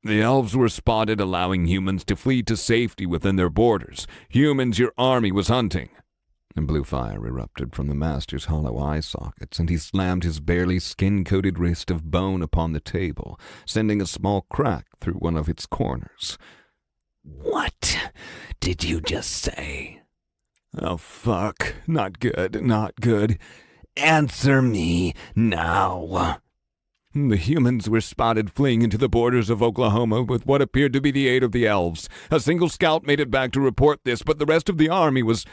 The elves were spotted allowing humans to flee to safety within their borders. Humans your army was hunting. A blue fire erupted from the master's hollow eye sockets, and he slammed his barely skin-coated wrist of bone upon the table, sending a small crack through one of its corners. What did you just say? Oh, fuck. Not good, not good. Answer me now. The humans were spotted fleeing into the borders of Oklahoma with what appeared to be the aid of the elves. A single scout made it back to report this, but the rest of the army was...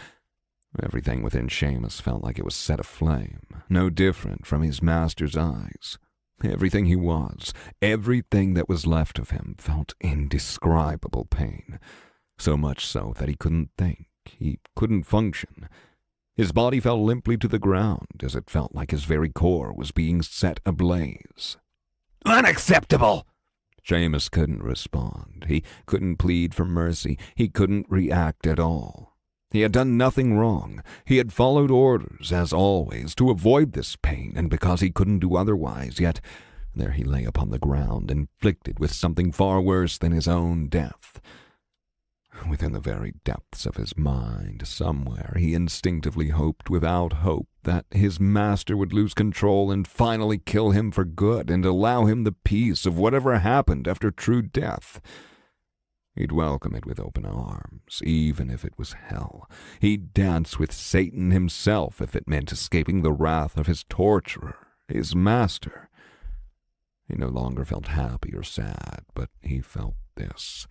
Everything within Seamus felt like it was set aflame, no different from his master's eyes. Everything he was, everything that was left of him, felt indescribable pain. So much so that he couldn't think, he couldn't function. His body fell limply to the ground as it felt like his very core was being set ablaze. Unacceptable! Seamus couldn't respond. He couldn't plead for mercy. He couldn't react at all. He had done nothing wrong. He had followed orders, as always, to avoid this pain, and because he couldn't do otherwise, yet there he lay upon the ground, inflicted with something far worse than his own death. Within the very depths of his mind, somewhere, he instinctively hoped without hope that his master would lose control and finally kill him for good and allow him the peace of whatever happened after true death. He'd welcome it with open arms, even if it was hell. He'd dance with Satan himself if it meant escaping the wrath of his torturer, his master. He no longer felt happy or sad, but he felt this.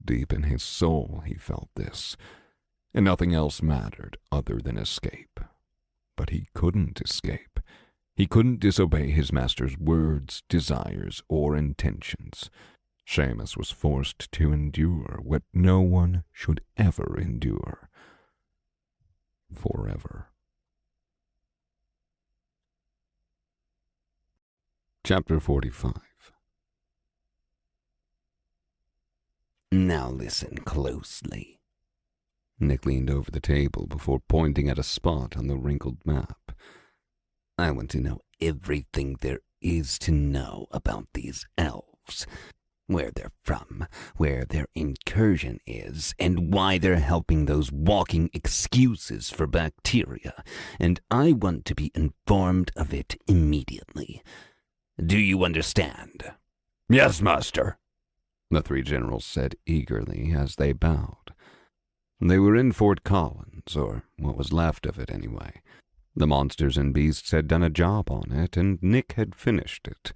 Deep in his soul he felt this, and nothing else mattered other than escape. But he couldn't escape. He couldn't disobey his master's words, desires, or intentions. Seamus was forced to endure what no one should ever endure. Forever. Chapter 45. Now listen closely. Nick leaned over the table before pointing at a spot on the wrinkled map. I want to know everything there is to know about these elves. Where they're from, where their incursion is, and why they're helping those walking excuses for bacteria. And I want to be informed of it immediately. Do you understand? Yes, master, the three generals said eagerly as they bowed. They were in Fort Collins, or what was left of it anyway. The monsters and beasts had done a job on it, and Nick had finished it.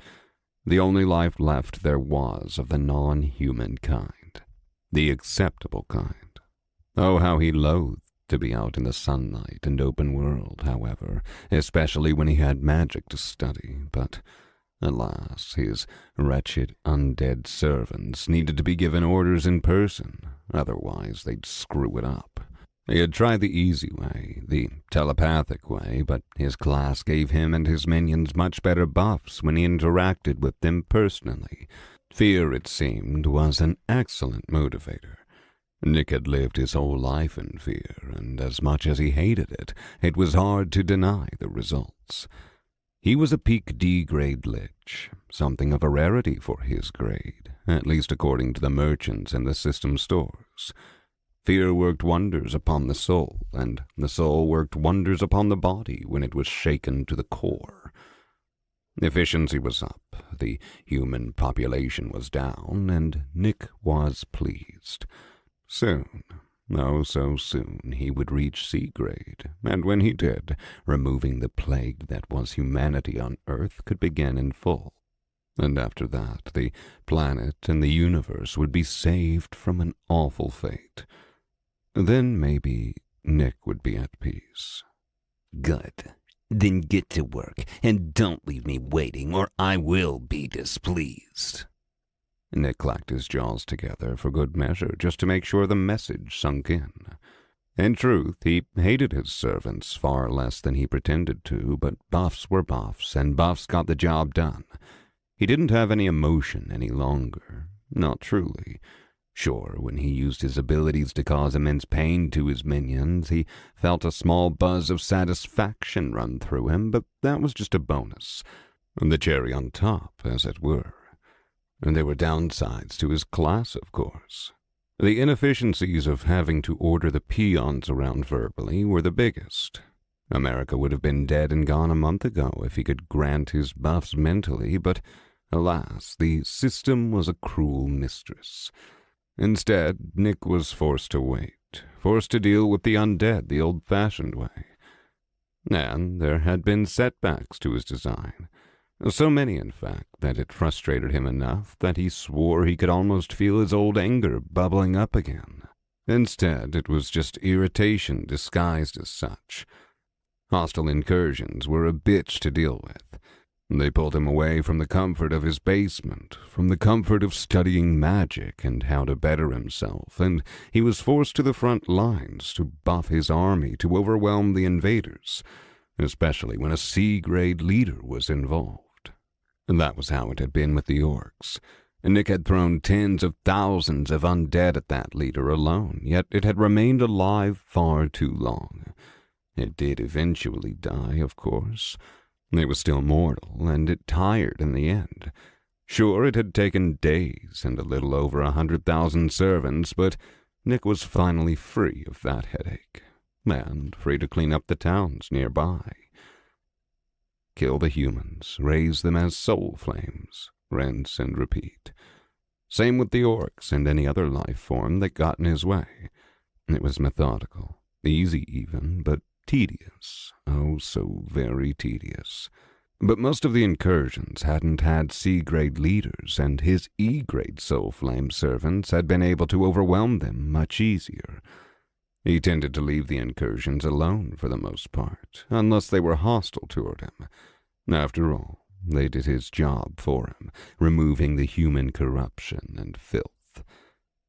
The only life left there was of the non-human kind. The acceptable kind. Oh, how he loathed to be out in the sunlight and open world, however, especially when he had magic to study, but alas, his wretched undead servants needed to be given orders in person, otherwise they'd screw it up. He had tried the easy way, the telepathic way, but his class gave him and his minions much better buffs when he interacted with them personally. Fear, it seemed, was an excellent motivator. Nick had lived his whole life in fear, and as much as he hated it, it was hard to deny the results. He was a peak D-grade lich, something of a rarity for his grade, at least according to the merchants in the system stores. Fear worked wonders upon the soul, and the soul worked wonders upon the body when it was shaken to the core. Efficiency was up, the human population was down, and Nick was pleased. Soon, oh so soon, he would reach C-grade, and when he did, removing the plague that was humanity on Earth could begin in full. And after that, the planet and the universe would be saved from an awful fate. Then maybe Nick would be at peace. Good. Then get to work, and don't leave me waiting, or I will be displeased. Nick clacked his jaws together for good measure, just to make sure the message sunk in. In truth, he hated his servants far less than he pretended to, but buffs were buffs, and buffs got the job done. He didn't have any emotion any longer. Not truly. Sure, when he used his abilities to cause immense pain to his minions, he felt a small buzz of satisfaction run through him, but that was just a bonus. The cherry on top, as it were. And there were downsides to his class, of course. The inefficiencies of having to order the peons around verbally were the biggest. America would have been dead and gone a month ago if he could grant his buffs mentally, but alas, the system was a cruel mistress. Instead, Nick was forced to wait, forced to deal with the undead the old-fashioned way. And there had been setbacks to his design. So many, in fact, that it frustrated him enough that he swore he could almost feel his old anger bubbling up again. Instead, it was just irritation disguised as such. Hostile incursions were a bitch to deal with. They pulled him away from the comfort of his basement, from the comfort of studying magic and how to better himself, and he was forced to the front lines to buff his army to overwhelm the invaders, especially when a C-grade leader was involved. And that was how it had been with the orcs. Nick had thrown tens of thousands of undead at that leader alone, yet it had remained alive far too long. It did eventually die, of course. It was still mortal, and it tired in the end. Sure, it had taken days and a little over 100,000 servants, but Nick was finally free of that headache, and free to clean up the towns nearby. Kill the humans, raise them as soul flames, rinse and repeat. Same with the orcs and any other life form that got in his way. It was methodical, easy even, but tedious, oh so very tedious. But most of the incursions hadn't had C-grade leaders, and his E-grade soul flame servants had been able to overwhelm them much easier. He tended to leave the incursions alone for the most part, unless they were hostile toward him. After all, they did his job for him, removing the human corruption and filth.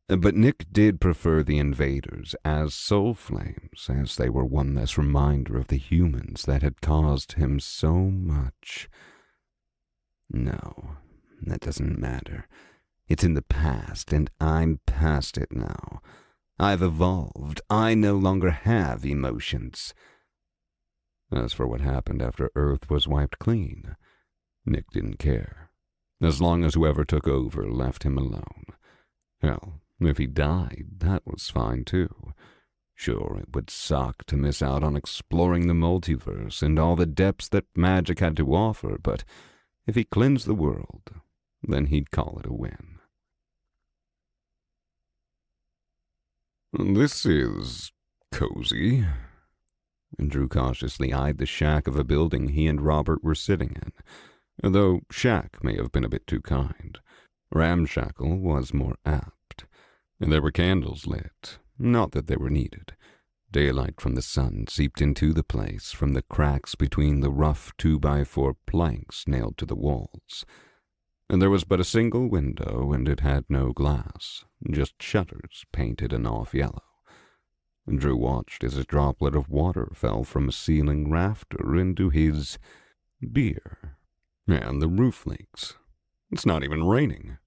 But Nick did prefer the invaders as soul flames, as they were one less reminder of the humans that had caused him so much. No, that doesn't matter. It's in the past, and I'm past it now. I've evolved. I no longer have emotions. As for what happened after Earth was wiped clean, Nick didn't care. As long as whoever took over left him alone. Hell, if he died, that was fine too. Sure, it would suck to miss out on exploring the multiverse and all the depths that magic had to offer, but if he cleansed the world, then he'd call it a win. This is cozy. Drew cautiously eyed the shack of a building he and Robert were sitting in, though shack may have been a bit too kind. Ramshackle was more apt. There were candles lit, not that they were needed. Daylight from the sun seeped into the place from the cracks between the rough 2x4 planks nailed to the walls. And there was but a single window, and it had no glass, just shutters painted an off yellow. Drew watched as a droplet of water fell from a ceiling rafter into his beer. And the roof leaks. It's not even raining.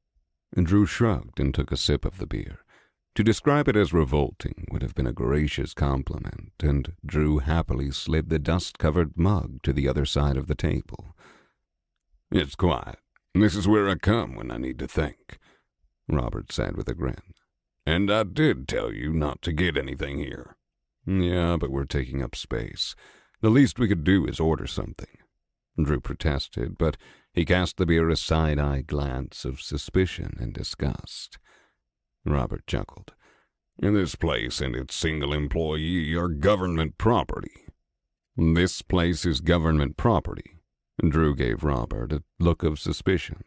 Drew shrugged and took a sip of the beer. To describe it as revolting would have been a gracious compliment, and Drew happily slid the dust-covered mug to the other side of the table. It's quiet. This is where I come when I need to think, Robert said with a grin. And I did tell you not to get anything here. Yeah, but we're taking up space. The least we could do is order something. Drew protested, but he cast the beer a side-eye glance of suspicion and disgust. Robert chuckled. This place and its single employee are government property. This place is government property. Drew gave Robert a look of suspicion.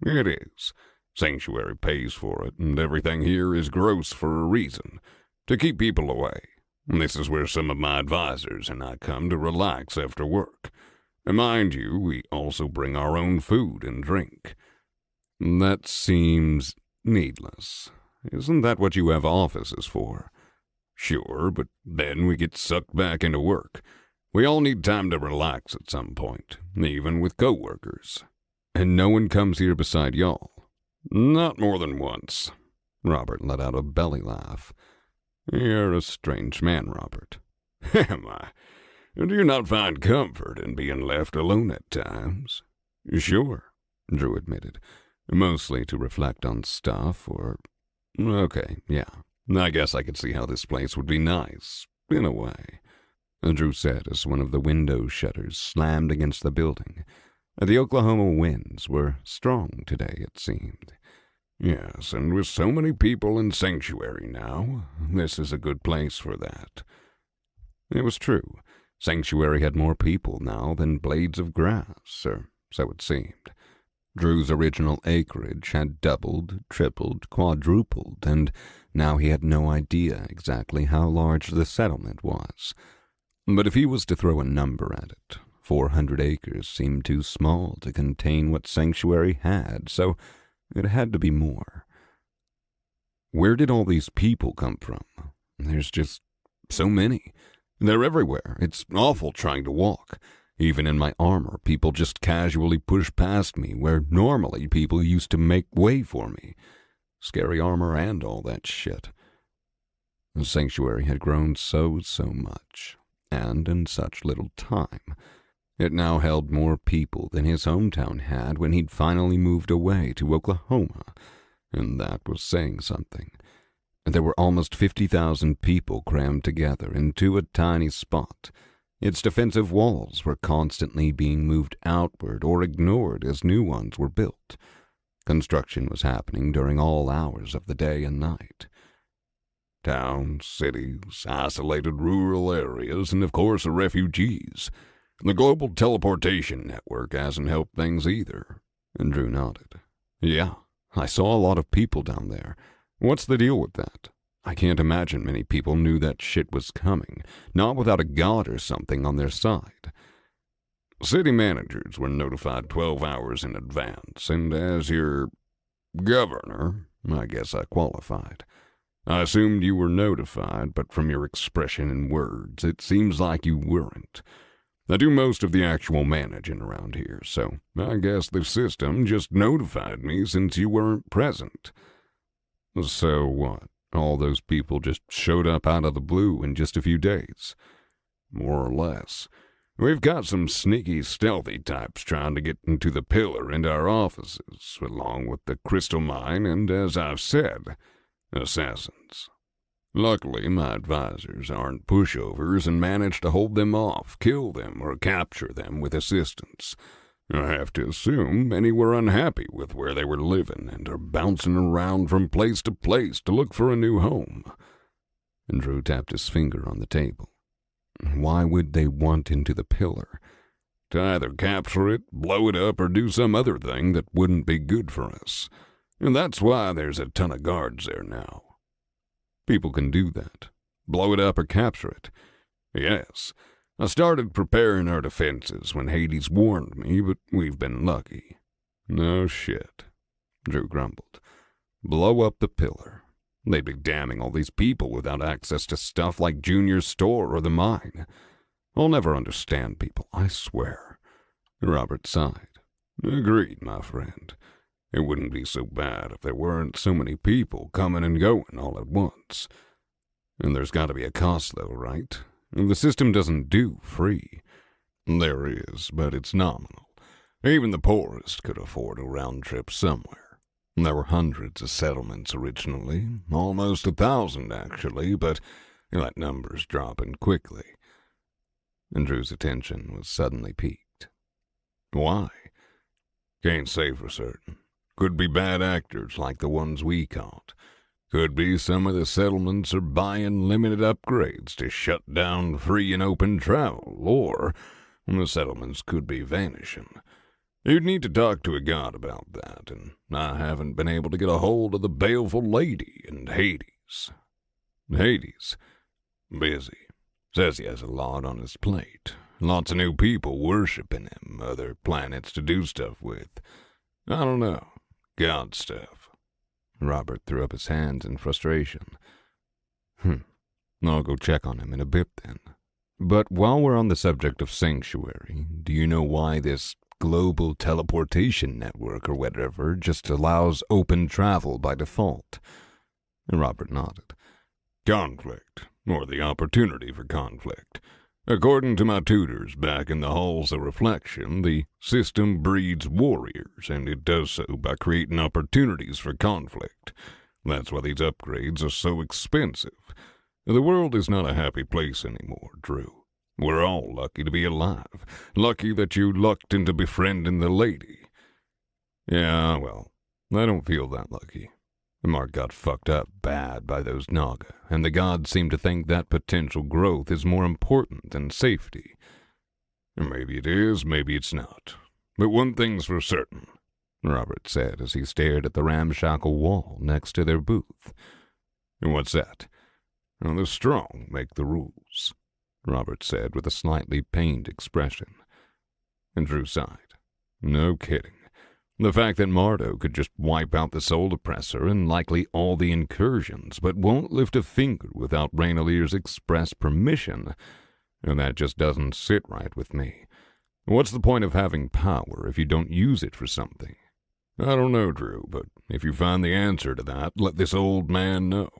It is. Sanctuary pays for it, and everything here is gross for a reason, to keep people away. This is where some of my advisors and I come to relax after work. And mind you, we also bring our own food and drink. That seems needless. Isn't that what you have offices for? Sure, but then we get sucked back into work. We all need time to relax at some point, even with coworkers. And no one comes here beside y'all? Not more than once. Robert let out a belly laugh. You're a strange man, Robert. Am I? Do you not find comfort in being left alone at times? Sure, Drew admitted. Mostly to reflect on stuff or... Okay, yeah. I guess I could see how this place would be nice, in a way, Drew said as one of the window shutters slammed against the building. The Oklahoma winds were strong today, it seemed. Yes, and with so many people in Sanctuary now, this is a good place for that. It was true. Sanctuary had more people now than blades of grass, or so it seemed. Drew's original acreage had doubled, tripled, quadrupled, and now he had no idea exactly how large the settlement was. But if he was to throw a number at it, 400 acres seemed too small to contain what Sanctuary had, so it had to be more. Where did all these people come from? There's just so many. They're everywhere. It's awful trying to walk. Even in my armor, people just casually push past me, where normally people used to make way for me. Scary armor and all that shit. The Sanctuary had grown so much, and in such little time. It now held more people than his hometown had when he'd finally moved away to Oklahoma, and that was saying something. There were almost 50,000 people crammed together into a tiny spot. Its defensive walls were constantly being moved outward or ignored as new ones were built. Construction was happening during all hours of the day and night. Towns, cities, isolated rural areas, and of course the refugees. The global teleportation network hasn't helped things either. And Drew nodded. Yeah, I saw a lot of people down there. What's the deal with that? I can't imagine many people knew that shit was coming, not without a god or something on their side. City managers were notified 12 hours in advance, and as your governor, I guess I qualified. I assumed you were notified, but from your expression and words, it seems like you weren't. I do most of the actual managing around here, so I guess the system just notified me since you weren't present. So what? All those people just showed up out of the blue in just a few days? More or less. We've got some sneaky, stealthy types trying to get into the pillar and our offices, along with the crystal mine and, as I've said, assassins. Luckily, my advisors aren't pushovers and managed to hold them off, kill them, or capture them with assistance. I have to assume many were unhappy with where they were living and are bouncing around from place to place to look for a new home. And Drew tapped his finger on the table. Why would they want into the pillar? To either capture it, blow it up, or do some other thing that wouldn't be good for us. And that's why there's a ton of guards there now. People can do that. Blow it up or capture it. Yes. I started preparing our defenses when Hades warned me, but we've been lucky. No shit, Drew grumbled. Blow up the pillar. They'd be damning all these people without access to stuff like Junior's store or the mine. I'll never understand people, I swear. Robert sighed. Agreed, my friend. It wouldn't be so bad if there weren't so many people coming and going all at once. And there's got to be a cost, though, right? The system doesn't do free. There is, but it's nominal. Even the poorest could afford a round trip somewhere. There were hundreds of settlements originally, almost 1,000 actually, but that number's dropping quickly. And Drew's attention was suddenly piqued. Why? Can't say for certain. Could be bad actors like the ones we caught. Could be some of the settlements are buying limited upgrades to shut down free and open travel, or the settlements could be vanishing. You'd need to talk to a god about that, and I haven't been able to get a hold of the baleful lady in Hades. Hades? Busy. Says he has a lot on his plate. Lots of new people worshiping him, other planets to do stuff with. I don't know. God stuff. Robert threw up his hands in frustration. I'll go check on him in a bit then. But while we're on the subject of Sanctuary, do you know why this global teleportation network or whatever just allows open travel by default? Robert nodded. Conflict, or the opportunity for conflict. According to my tutors back in the halls of reflection, the system breeds warriors, and it does so by creating opportunities for conflict. That's why these upgrades are so expensive. The world is not a happy place anymore, Drew. We're all lucky to be alive. Lucky that you lucked into befriending the lady. Yeah, well, I don't feel that lucky. Mark got fucked up bad by those Naga, and the gods seem to think that potential growth is more important than safety. Maybe it is, maybe it's not. But one thing's for certain, Robert said as he stared at the ramshackle wall next to their booth. And what's that? Well, the strong make the rules, Robert said with a slightly pained expression. And Drew sighed. No kidding. The fact that Mardo could just wipe out the Soul Oppressor and likely all the incursions, but won't lift a finger without Rainalier's express permission, and that just doesn't sit right with me. What's the point of having power if you don't use it for something? I don't know, Drew, but if you find the answer to that, let this old man know.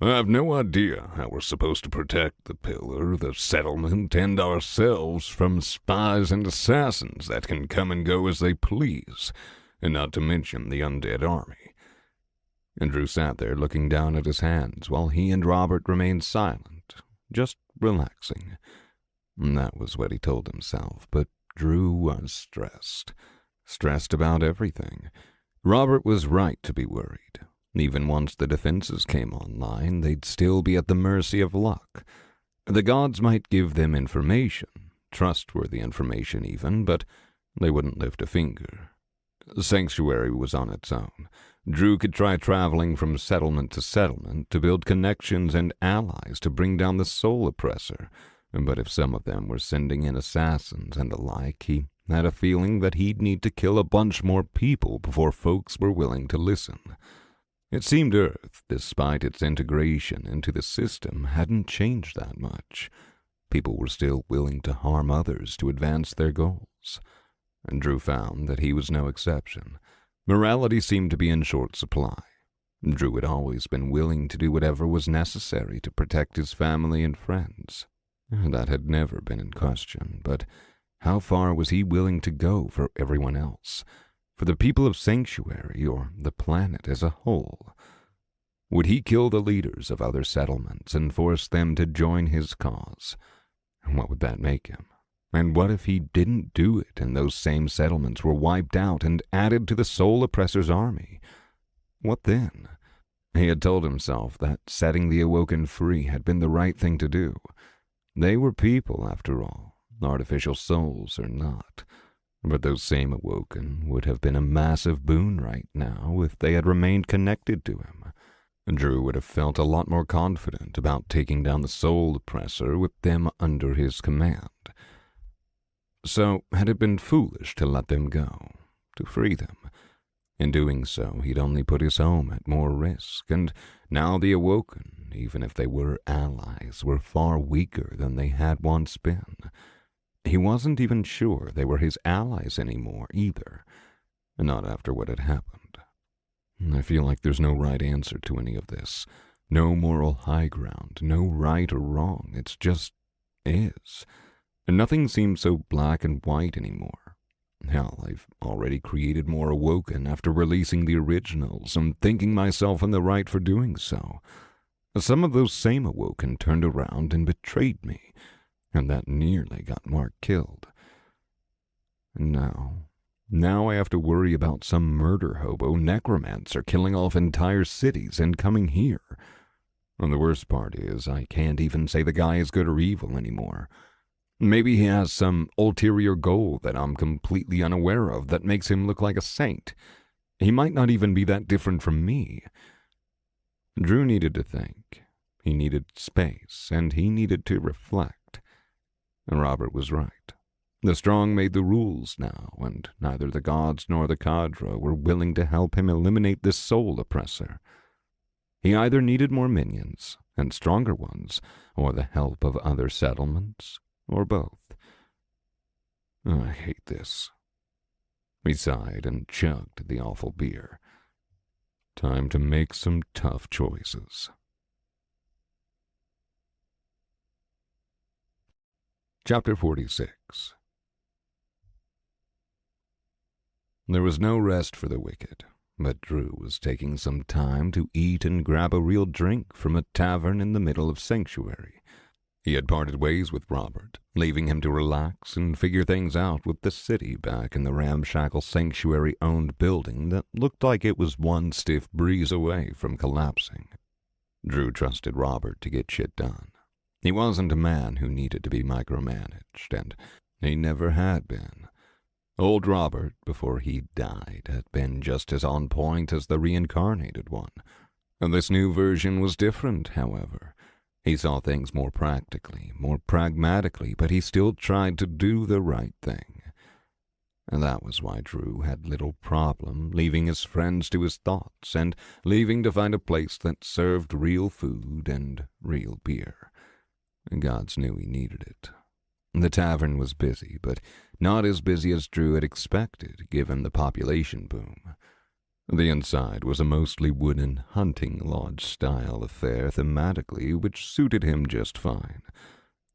I have no idea how we're supposed to protect the pillar, the settlement, and ourselves from spies and assassins that can come and go as they please, and not to mention the undead army. And Drew sat there looking down at his hands while he and Robert remained silent, just relaxing. And that was what he told himself, but Drew was stressed about everything. Robert was right to be worried. Even once the defenses came online, they'd still be at the mercy of luck. The gods might give them information, trustworthy information even, but they wouldn't lift a finger. The sanctuary was on its own. Drew could try traveling from settlement to settlement to build connections and allies to bring down the Soul Oppressor, but if some of them were sending in assassins and the like, he had a feeling that he'd need to kill a bunch more people before folks were willing to listen. It seemed Earth, despite its integration into the system, hadn't changed that much. People were still willing to harm others to advance their goals. And Drew found that he was no exception. Morality seemed to be in short supply. Drew had always been willing to do whatever was necessary to protect his family and friends. That had never been in question, but how far was he willing to go for everyone else? For the people of Sanctuary, or the planet as a whole? Would he kill the leaders of other settlements and force them to join his cause? What would that make him? And what if he didn't do it and those same settlements were wiped out and added to the Soul Oppressor's army? What then? He had told himself that setting the Awoken free had been the right thing to do. They were people, after all, artificial souls or not. But those same Awoken would have been a massive boon right now if they had remained connected to him. Drew would have felt a lot more confident about taking down the Soul Oppressor with them under his command. So had it been foolish to let them go, to free them? In doing so, he'd only put his home at more risk, and now the Awoken, even if they were allies, were far weaker than they had once been. He wasn't even sure they were his allies anymore, either. Not after what had happened. I feel like there's no right answer to any of this. No moral high ground, no right or wrong. It's just is. And nothing seems so black and white anymore. Hell, I've already created more Awoken after releasing the originals and thinking myself in the right for doing so. Some of those same Awoken turned around and betrayed me, and that nearly got Mark killed. And now I have to worry about some murder hobo necromancer killing off entire cities and coming here. And the worst part is I can't even say the guy is good or evil anymore. Maybe he has some ulterior goal that I'm completely unaware of that makes him look like a saint. He might not even be that different from me. Drew needed to think. He needed space, and he needed to reflect. And Robert was right. The strong made the rules now, and neither the gods nor the cadre were willing to help him eliminate this Soul Oppressor. He either needed more minions, and stronger ones, or the help of other settlements, or both. I hate this. He sighed and chugged the awful beer. Time to make some tough choices. Chapter 46. There was no rest for the wicked, but Drew was taking some time to eat and grab a real drink from a tavern in the middle of Sanctuary. He had parted ways with Robert, leaving him to relax and figure things out with the city back in the ramshackle Sanctuary-owned building that looked like it was one stiff breeze away from collapsing. Drew trusted Robert to get shit done. He wasn't a man who needed to be micromanaged, and he never had been. Old Robert, before he died, had been just as on point as the reincarnated one. And this new version was different, however. He saw things more practically, more pragmatically, but he still tried to do the right thing. And that was why Drew had little problem leaving his friends to his thoughts and leaving to find a place that served real food and real beer. And gods knew he needed it. The tavern was busy, but not as busy as Drew had expected, given the population boom. The inside was a mostly wooden hunting lodge-style affair thematically, which suited him just fine.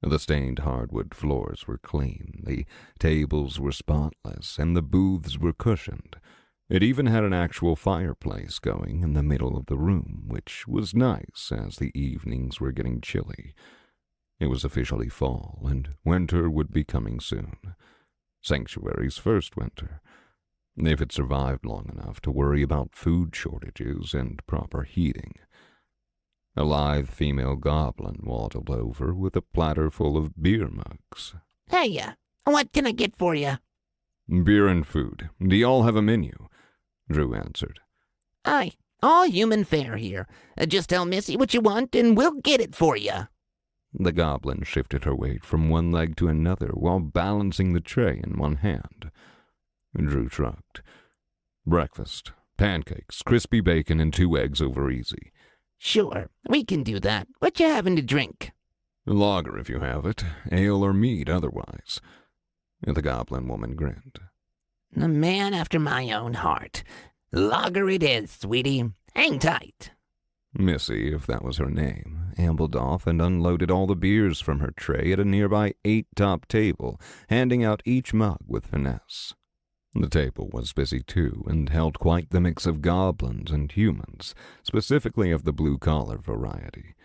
The stained hardwood floors were clean, the tables were spotless, and the booths were cushioned. It even had an actual fireplace going in the middle of the room, which was nice as the evenings were getting chilly. It was officially fall, and winter would be coming soon. Sanctuary's first winter, if it survived long enough to worry about food shortages and proper heating. A lithe female goblin waddled over with a platter full of beer mugs. Hey, what can I get for you? Beer and food. Do y'all have a menu? Drew answered. Aye, all human fare here. Just tell Missy what you want and we'll get it for you. The goblin shifted her weight from one leg to another while balancing the tray in one hand. Drew shrugged. Breakfast, pancakes, crispy bacon, and 2 eggs over easy. Sure, we can do that. What you having to drink? Lager if you have it, ale or mead otherwise. The goblin woman grinned. A man after my own heart. Lager it is, sweetie. Hang tight. Missy, if that was her name, ambled off and unloaded all the beers from her tray at a nearby 8-top table, handing out each mug with finesse. The table was busy too, and held quite the mix of goblins and humans, specifically of the blue-collar variety.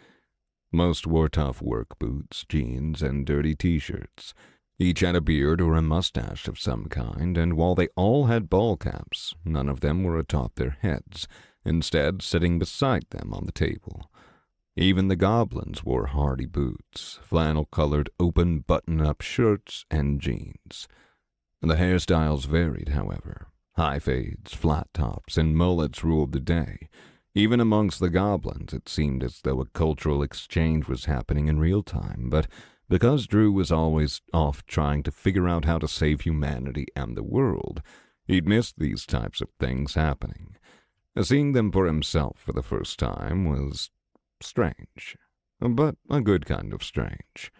Most wore tough work boots, jeans, and dirty t-shirts. Each had a beard or a mustache of some kind, and while they all had ball caps, none of them were atop their heads, instead sitting beside them on the table. Even the goblins wore hardy boots, flannel-colored open button-up shirts, and jeans. The hairstyles varied, however. High fades, flat tops, and mullets ruled the day. Even amongst the goblins, it seemed as though a cultural exchange was happening in real time, but because Drew was always off trying to figure out how to save humanity and the world, he'd missed these types of things happening. Seeing them for himself for the first time was strange, but a good kind of strange.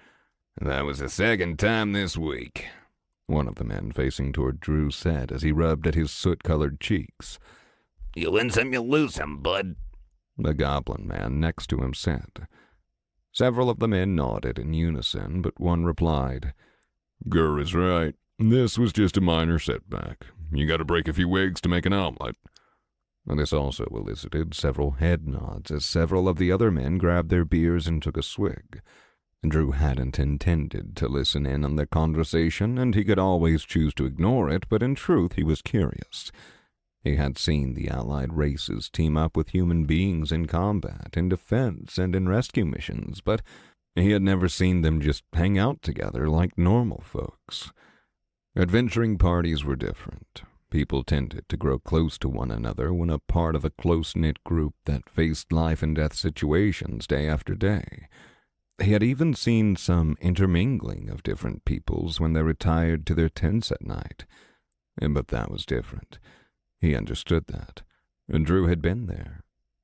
That was the second time this week, one of the men facing toward Drew said as he rubbed at his soot-colored cheeks. You win some, you lose some, bud, the goblin man next to him said. Several of the men nodded in unison, but one replied, Gurr is right. This was just a minor setback. You gotta break a few eggs to make an omelet. This also elicited several head nods as several of the other men grabbed their beers and took a swig. Drew hadn't intended to listen in on their conversation, and he could always choose to ignore it, but in truth he was curious. He had seen the allied races team up with human beings in combat, in defense, and in rescue missions, but he had never seen them just hang out together like normal folks. Adventuring parties were different. People tended to grow close to one another when a part of a close-knit group that faced life-and-death situations day after day. He had even seen some intermingling of different peoples when they retired to their tents at night. But that was different. He understood that. Drew had been there.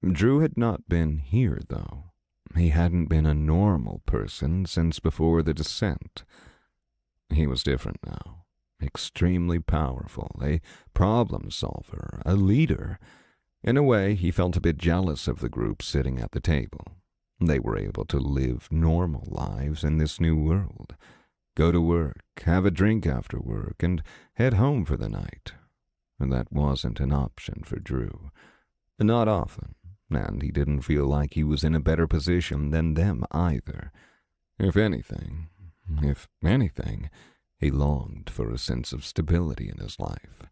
Drew had not been here, though. He hadn't been a normal person since before the descent. He was different now. Extremely powerful, a problem solver, a leader. In a way, he felt a bit jealous of the group sitting at the table. They were able to live normal lives in this new world. Go to work, have a drink after work, and head home for the night. And that wasn't an option for Drew. Not often, and he didn't feel like he was in a better position than them either. If anything, he longed for a sense of stability in his life.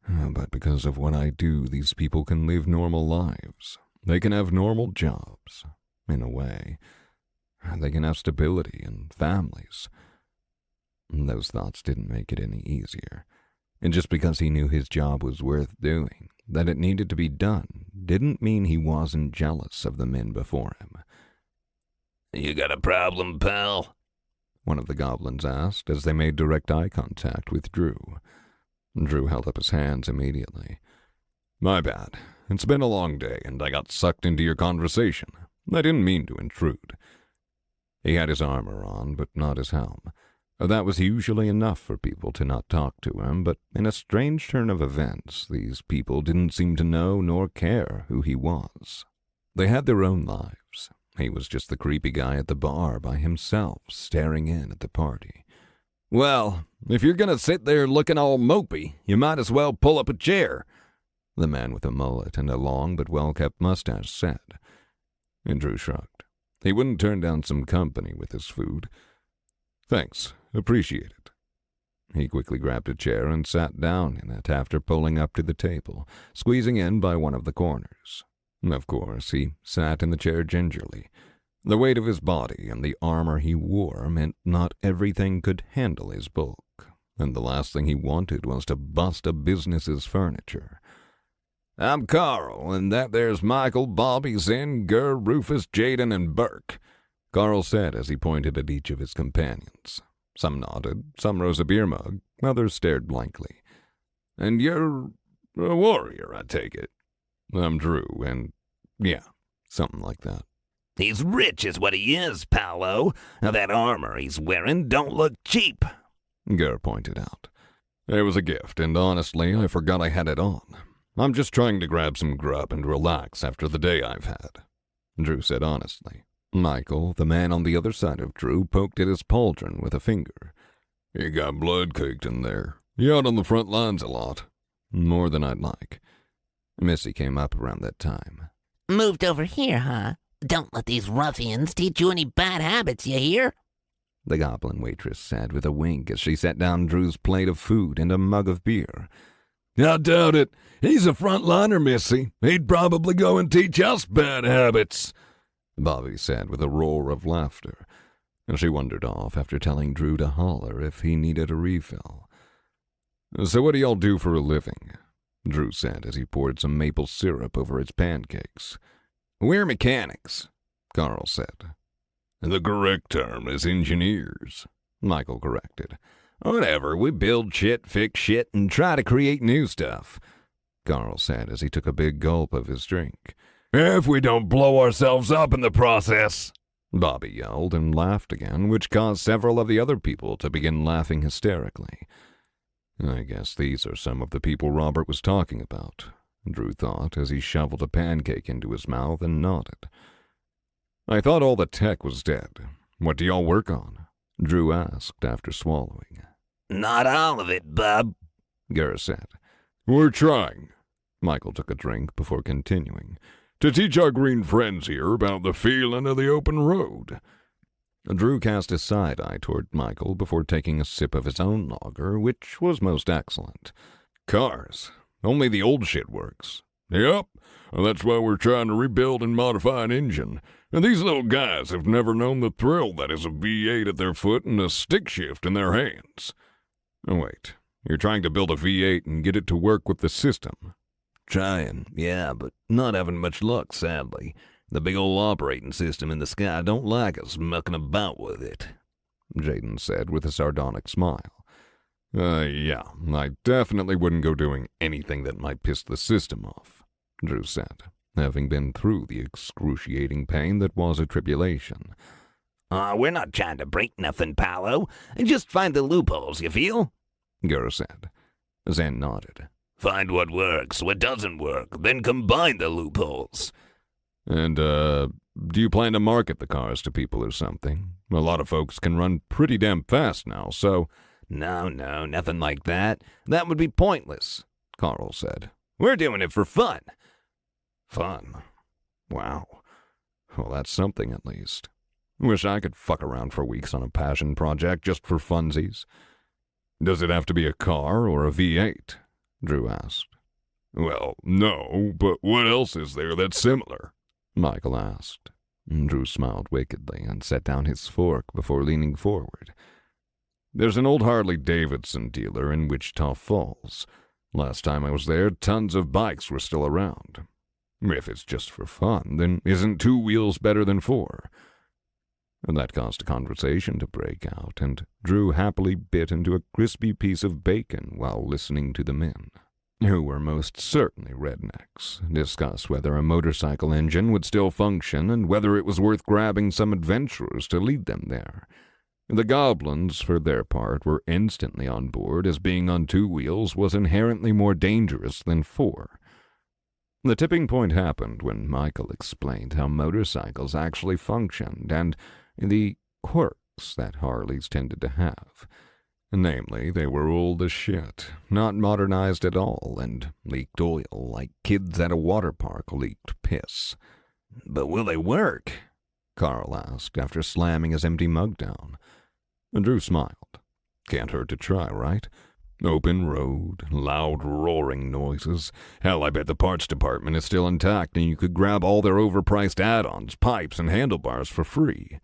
But because of what I do, these people can live normal lives. They can have normal jobs, in a way. They can have stability and families. Those thoughts didn't make it any easier. And just because he knew his job was worth doing, that it needed to be done, didn't mean he wasn't jealous of the men before him. You got a problem, pal? one of the goblins asked as they made direct eye contact with Drew. Drew held up his hands immediately. My bad. It's been a long day, and I got sucked into your conversation. I didn't mean to intrude. He had his armor on, but not his helm. That was usually enough for people to not talk to him, but in a strange turn of events, these people didn't seem to know nor care who he was. They had their own lives. He was just the creepy guy at the bar by himself, staring in at the party. Well, if you're gonna sit there looking all mopey, you might as well pull up a chair, the man with a mullet and a long but well-kept mustache said. And Drew shrugged. He wouldn't turn down some company with his food. Thanks, appreciate it. He quickly grabbed a chair and sat down in it after pulling up to the table, squeezing in by one of the corners. Of course, he sat in the chair gingerly. The weight of his body and the armor he wore meant not everything could handle his bulk, and the last thing he wanted was to bust a business's furniture. I'm Carl, and that there's Michael, Bobby, Zinn, Gur, Rufus, Jaden, and Burke, Carl said as he pointed at each of his companions. Some nodded, some rose a beer mug, others stared blankly. And you're a warrior, I take it. I'm Drew, and yeah, something like that. He's rich is what he is, Paolo. Now that armor he's wearing don't look cheap, Gur pointed out. It was a gift, and honestly, I forgot I had it on. I'm just trying to grab some grub and relax after the day I've had, Drew said honestly. Michael, the man on the other side of Drew, poked at his pauldron with a finger. You got blood caked in there. You out on the front lines a lot. More than I'd like. Missy came up around that time. Moved over here, huh? Don't let these ruffians teach you any bad habits, you hear? The goblin waitress said with a wink as she set down Drew's plate of food and a mug of beer. I doubt it. He's a frontliner, Missy. He'd probably go and teach us bad habits, Bobby said with a roar of laughter. She wandered off after telling Drew to holler if he needed a refill. So what do y'all do for a living? Drew said as he poured some maple syrup over his pancakes. We're mechanics, Carl said. The correct term is engineers, Michael corrected. Whatever, we build shit, fix shit, and try to create new stuff, Carl said as he took a big gulp of his drink. If we don't blow ourselves up in the process, Bobby yelled and laughed again, which caused several of the other people to begin laughing hysterically. I guess these are some of the people Robert was talking about, Drew thought as he shoveled a pancake into his mouth and nodded. I thought all the tech was dead. What do y'all work on? Drew asked after swallowing. Not all of it, bub, Gur said. We're trying. Michael took a drink before continuing. To teach our green friends here about the feeling of the open road. Drew cast a side eye toward Michael before taking a sip of his own lager, which was most excellent. Cars. Only the old shit works. Yep. That's why we're trying to rebuild and modify an engine. And these little guys have never known the thrill that is a V8 at their foot and a stick shift in their hands. Wait, you're trying to build a V8 and get it to work with the system? Trying, yeah, but not having much luck, sadly. The big old operating system in the sky don't like us mucking about with it, Jaden said with a sardonic smile. Yeah, I definitely wouldn't go doing anything that might piss the system off, Drew said, having been through the excruciating pain that was a tribulation. We're not trying to break nothing, Paolo. Just find the loopholes, you feel? Gur said. Zen nodded. Find what works, what doesn't work, then combine the loopholes. And, do you plan to market the cars to people or something? A lot of folks can run pretty damn fast now, so... No, nothing like that. That would be pointless, Carl said. We're doing it for fun. Fun? Wow. Well, that's something at least. Wish I could fuck around for weeks on a passion project just for funsies. Does it have to be a car or a V8? Drew asked. Well, no, but what else is there that's similar? Michael asked. Drew smiled wickedly and set down his fork before leaning forward. There's an old Harley-Davidson dealer in Wichita Falls. Last time I was there, tons of bikes were still around. If it's just for fun, then isn't 2 wheels better than 4? and that caused a conversation to break out, and Drew happily bit into a crispy piece of bacon while listening to the men, who were most certainly rednecks, discuss whether a motorcycle engine would still function and whether it was worth grabbing some adventurers to lead them there. The goblins, for their part, were instantly on board, as being on two wheels was inherently more dangerous than four. The tipping point happened when Michael explained how motorcycles actually functioned and the quirks that Harleys tended to have. Namely, they were old as shit, not modernized at all, and leaked oil like kids at a water park leaked piss. But will they work? Carl asked after slamming his empty mug down. Drew smiled. Can't hurt to try, right? Open road, loud roaring noises. Hell, I bet the parts department is still intact and you could grab all their overpriced add-ons, pipes, and handlebars for free.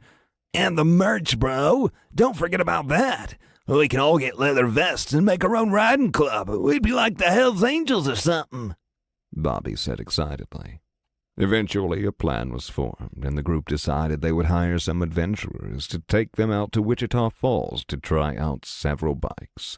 And the merch, bro! Don't forget about that! We can all get leather vests and make our own riding club. We'd be like the Hells Angels or something, Bobby said excitedly. Eventually, a plan was formed, and the group decided they would hire some adventurers to take them out to Wichita Falls to try out several bikes.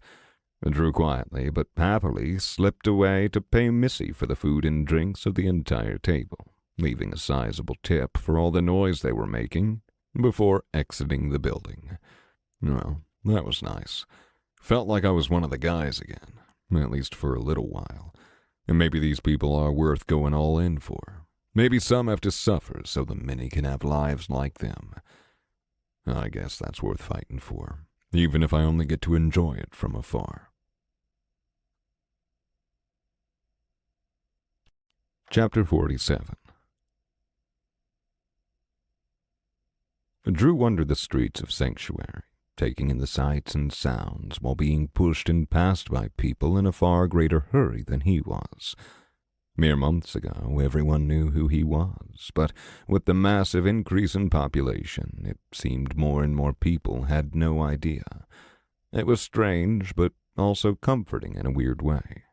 Drew quietly but happily slipped away to pay Missy for the food and drinks of the entire table, leaving a sizable tip for all the noise they were making before exiting the building. Well, that was nice. Felt like I was one of the guys again, at least for a little while. And maybe these people are worth going all in for. Maybe some have to suffer so the many can have lives like them. I guess that's worth fighting for, even if I only get to enjoy it from afar. Chapter 47. Drew wandered the streets of Sanctuary, taking in the sights and sounds while being pushed and passed by people in a far greater hurry than he was. Mere months ago, everyone knew who he was, but with the massive increase in population, it seemed more and more people had no idea. It was strange, but also comforting in a weird way.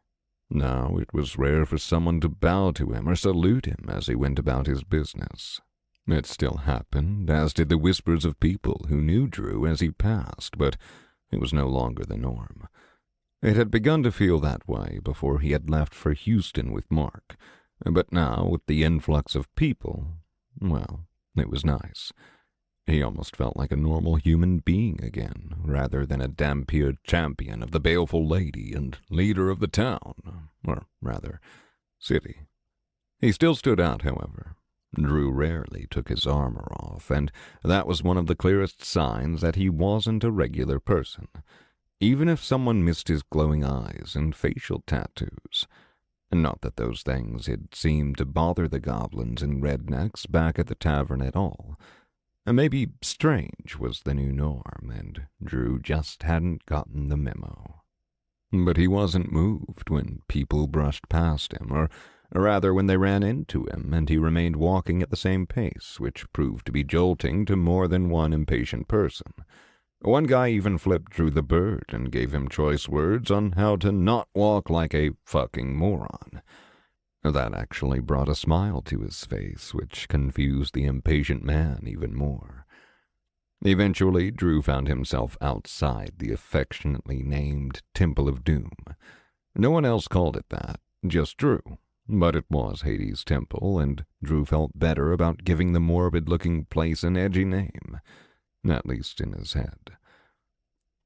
Now it was rare for someone to bow to him or salute him as he went about his business. It still happened, as did the whispers of people who knew Drew as he passed, but it was no longer the norm. It had begun to feel that way before he had left for Houston with Mark, but now, with the influx of people, well, it was nice. He almost felt like a normal human being again, rather than a Dampier champion of the baleful lady and leader of the town, or rather, city. He still stood out, however. Drew rarely took his armor off, and that was one of the clearest signs that he wasn't a regular person, even if someone missed his glowing eyes and facial tattoos. Not that those things had seemed to bother the goblins and rednecks back at the tavern at all. Maybe strange was the new norm, and Drew just hadn't gotten the memo. But he wasn't moved when people brushed past him, or rather when they ran into him, and he remained walking at the same pace, which proved to be jolting to more than one impatient person. One guy even flipped Drew the bird and gave him choice words on how to not walk like a fucking moron. That actually brought a smile to his face, which confused the impatient man even more. Eventually, Drew found himself outside the affectionately named Temple of Doom. No one else called it that, just Drew. But it was Hades' temple, and Drew felt better about giving the morbid-looking place an edgy name, at least in his head.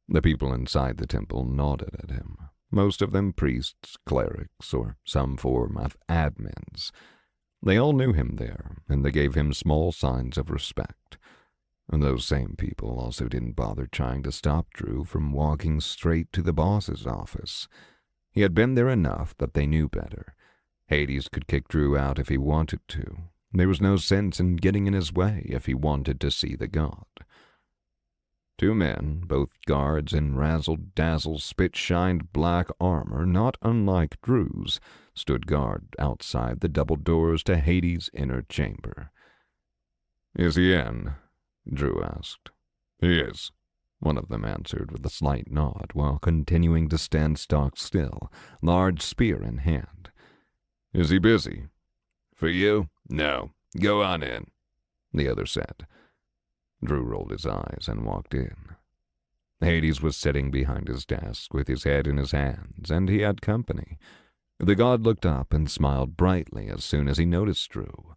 The people inside the temple nodded at him, most of them priests, clerics, or some form of admins. They all knew him there, and they gave him small signs of respect. And those same people also didn't bother trying to stop Drew from walking straight to the boss's office. He had been there enough that they knew better. Hades could kick Drew out if he wanted to. There was no sense in getting in his way if he wanted to see the god. Two men, both guards in razzle-dazzle spit-shined black armor, not unlike Drew's, stood guard outside the double doors to Hades' inner chamber. "Is he in?" Drew asked. "He is," one of them answered with a slight nod while continuing to stand stock still, large spear in hand. "Is he busy?" "For you? No. Go on in," the other said. Drew rolled his eyes and walked in. Hades was sitting behind his desk with his head in his hands, and he had company. The god looked up and smiled brightly as soon as he noticed Drew.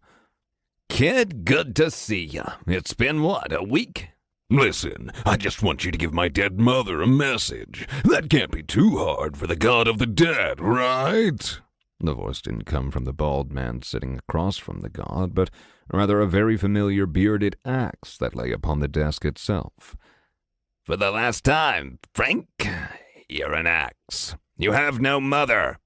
Kid, good to see ya. It's been, what, a week? Listen, I just want you to give my dead mother a message. That can't be too hard for the god of the dead, right? The voice didn't come from the bald man sitting across from the god, but rather a very familiar bearded axe that lay upon the desk itself. For the last time, Frank, you're an axe. You have no mother.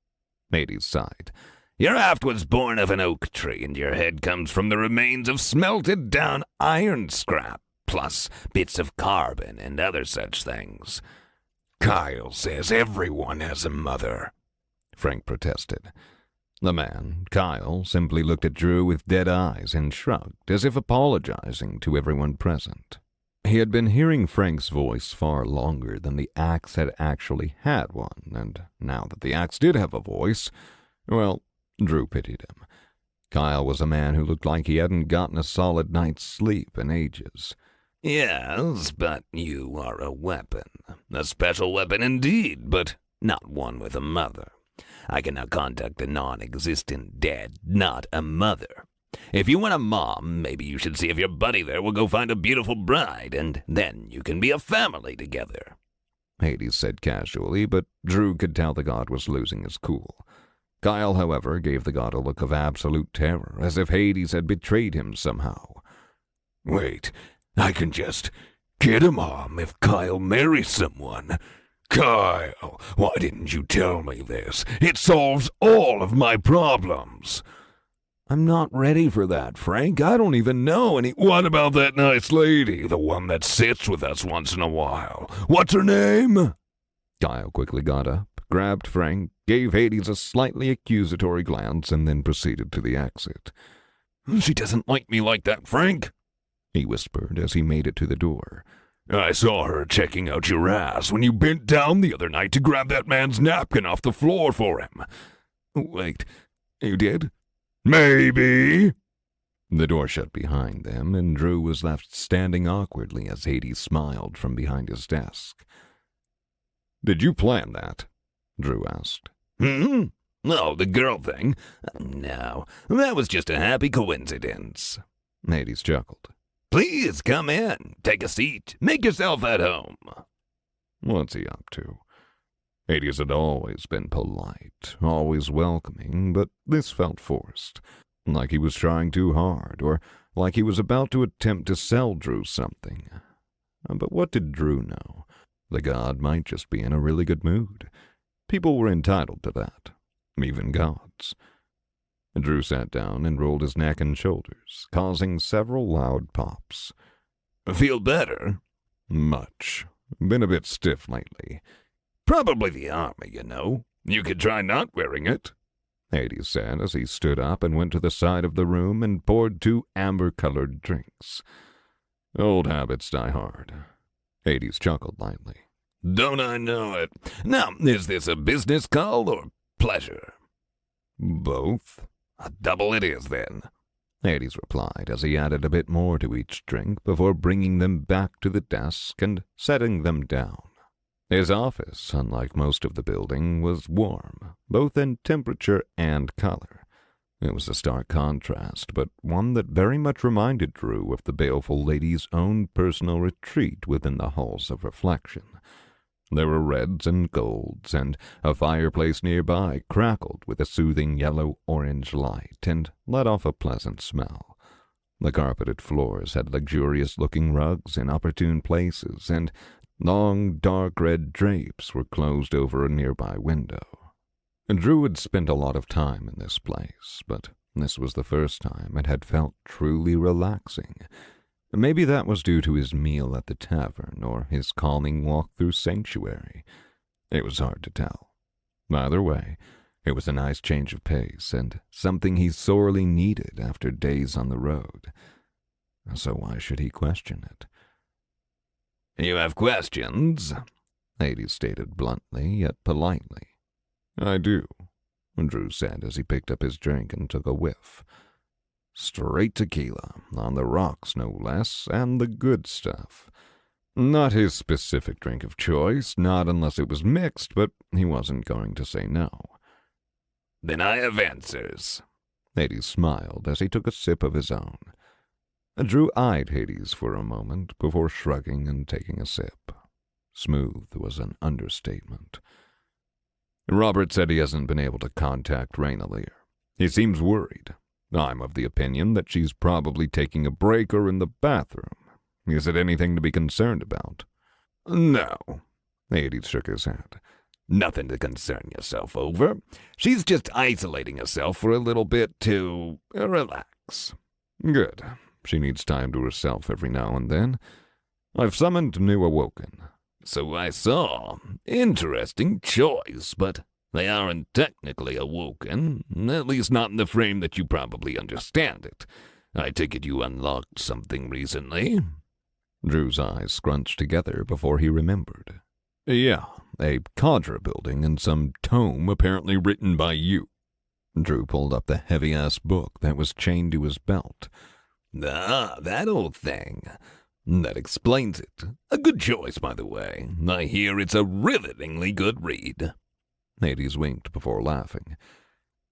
Hades sighed. Your aft was born of an oak tree, and your head comes from the remains of smelted down iron scrap, plus bits of carbon and other such things. Kyle says everyone has a mother, Frank protested. The man, Kyle, simply looked at Drew with dead eyes and shrugged, as if apologizing to everyone present. He had been hearing Frank's voice far longer than the axe had actually had one, and now that the axe did have a voice, well, Drew pitied him. Kyle was a man who looked like he hadn't gotten a solid night's sleep in ages. Yes, but you are a weapon. A special weapon indeed, but not one with a mother. I can now contact the non-existent dead, not a mother. If you want a mom, maybe you should see if your buddy there will go find a beautiful bride, and then you can be a family together. Hades said casually, but Drew could tell the god was losing his cool. Kyle, however, gave the god a look of absolute terror, as if Hades had betrayed him somehow. Wait, I can just get a mom if Kyle marries someone. Kyle, why didn't you tell me this? It solves all of my problems. I'm not ready for that, Frank. I don't even know any... What about that nice lady, the one that sits with us once in a while? What's her name? Kyle quickly got up, grabbed Frank, gave Hades a slightly accusatory glance, and then proceeded to the exit. She doesn't like me like that, Frank, he whispered as he made it to the door. I saw her checking out your ass when you bent down the other night to grab that man's napkin off the floor for him. Wait, you did? Maybe. The door shut behind them, and Drew was left standing awkwardly as Hades smiled from behind his desk. Did you plan that? Drew asked. Oh, the girl thing? No, that was just a happy coincidence. Hades chuckled. Please come in, take a seat, make yourself at home. What's he up to? Hades had always been polite, always welcoming, but this felt forced, like he was trying too hard, or like he was about to attempt to sell Drew something. But what did Drew know? The god might just be in a really good mood. People were entitled to that, even gods. Drew sat down and rolled his neck and shoulders, causing several loud pops. Feel better? Much. Been a bit stiff lately. Probably the army, you know. You could try not wearing it, Hades said as he stood up and went to the side of the room and poured 2 amber-colored drinks. Old habits die hard. Hades chuckled lightly. Don't I know it? Now, is this a business call or pleasure? Both. A double it is, then, Hades replied as he added a bit more to each drink before bringing them back to the desk and setting them down. His office, unlike most of the building, was warm, both in temperature and color. It was a stark contrast, but one that very much reminded Drew of the baleful lady's own personal retreat within the halls of reflection. There were reds and golds, and a fireplace nearby crackled with a soothing yellow-orange light and let off a pleasant smell. The carpeted floors had luxurious-looking rugs in opportune places, and long, dark red drapes were closed over a nearby window. Drew had spent a lot of time in this place, but this was the first time it had felt truly relaxing. Maybe that was due to his meal at the tavern or his calming walk through Sanctuary. It was hard to tell. Either way, it was a nice change of pace and something he sorely needed after days on the road. So why should he question it? You have questions? Hades stated bluntly, yet politely. I do, Drew said as he picked up his drink and took a whiff. Straight tequila, on the rocks no less, and the good stuff. Not his specific drink of choice, not unless it was mixed, but he wasn't going to say no. Then I have answers. Hades smiled as he took a sip of his own. Drew eyed Hades for a moment before shrugging and taking a sip. Smooth was an understatement. Robert said he hasn't been able to contact Rainalier. He seems worried. I'm of the opinion that she's probably taking a break or in the bathroom. Is it anything to be concerned about? No. Hades shook his head. Nothing to concern yourself over. She's just isolating herself for a little bit to relax. Good. She needs time to herself every now and then. I've summoned new awoken. So I saw. Interesting choice, but they aren't technically awoken, at least not in the frame that you probably understand it. I take it you unlocked something recently? Drew's eyes scrunched together before he remembered. Yeah, a cadre building in some tome apparently written by you. Drew pulled up the heavy-ass book that was chained to his belt. Ah, that old thing. That explains it. A good choice, by the way. I hear it's a rivetingly good read. Hades winked before laughing.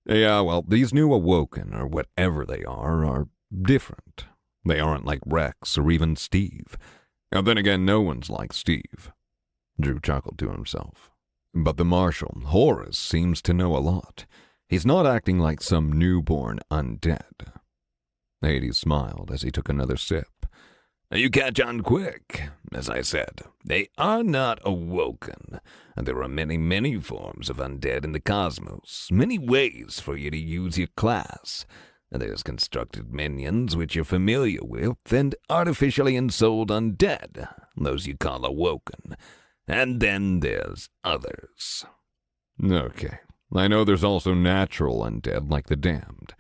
Yeah, well, these new awoken, or whatever they are different. They aren't like Rex or even Steve. And then again, no one's like Steve. Drew chuckled to himself. But the marshal, Horace, seems to know a lot. He's not acting like some newborn undead. Hades smiled as he took another sip. You catch on quick. As I said, they are not awoken. There are many, many forms of undead in the cosmos, many ways for you to use your class. There's constructed minions, which you're familiar with, and artificially ensouled undead, those you call awoken. And then there's others. Okay. I know there's also natural undead, like the damned.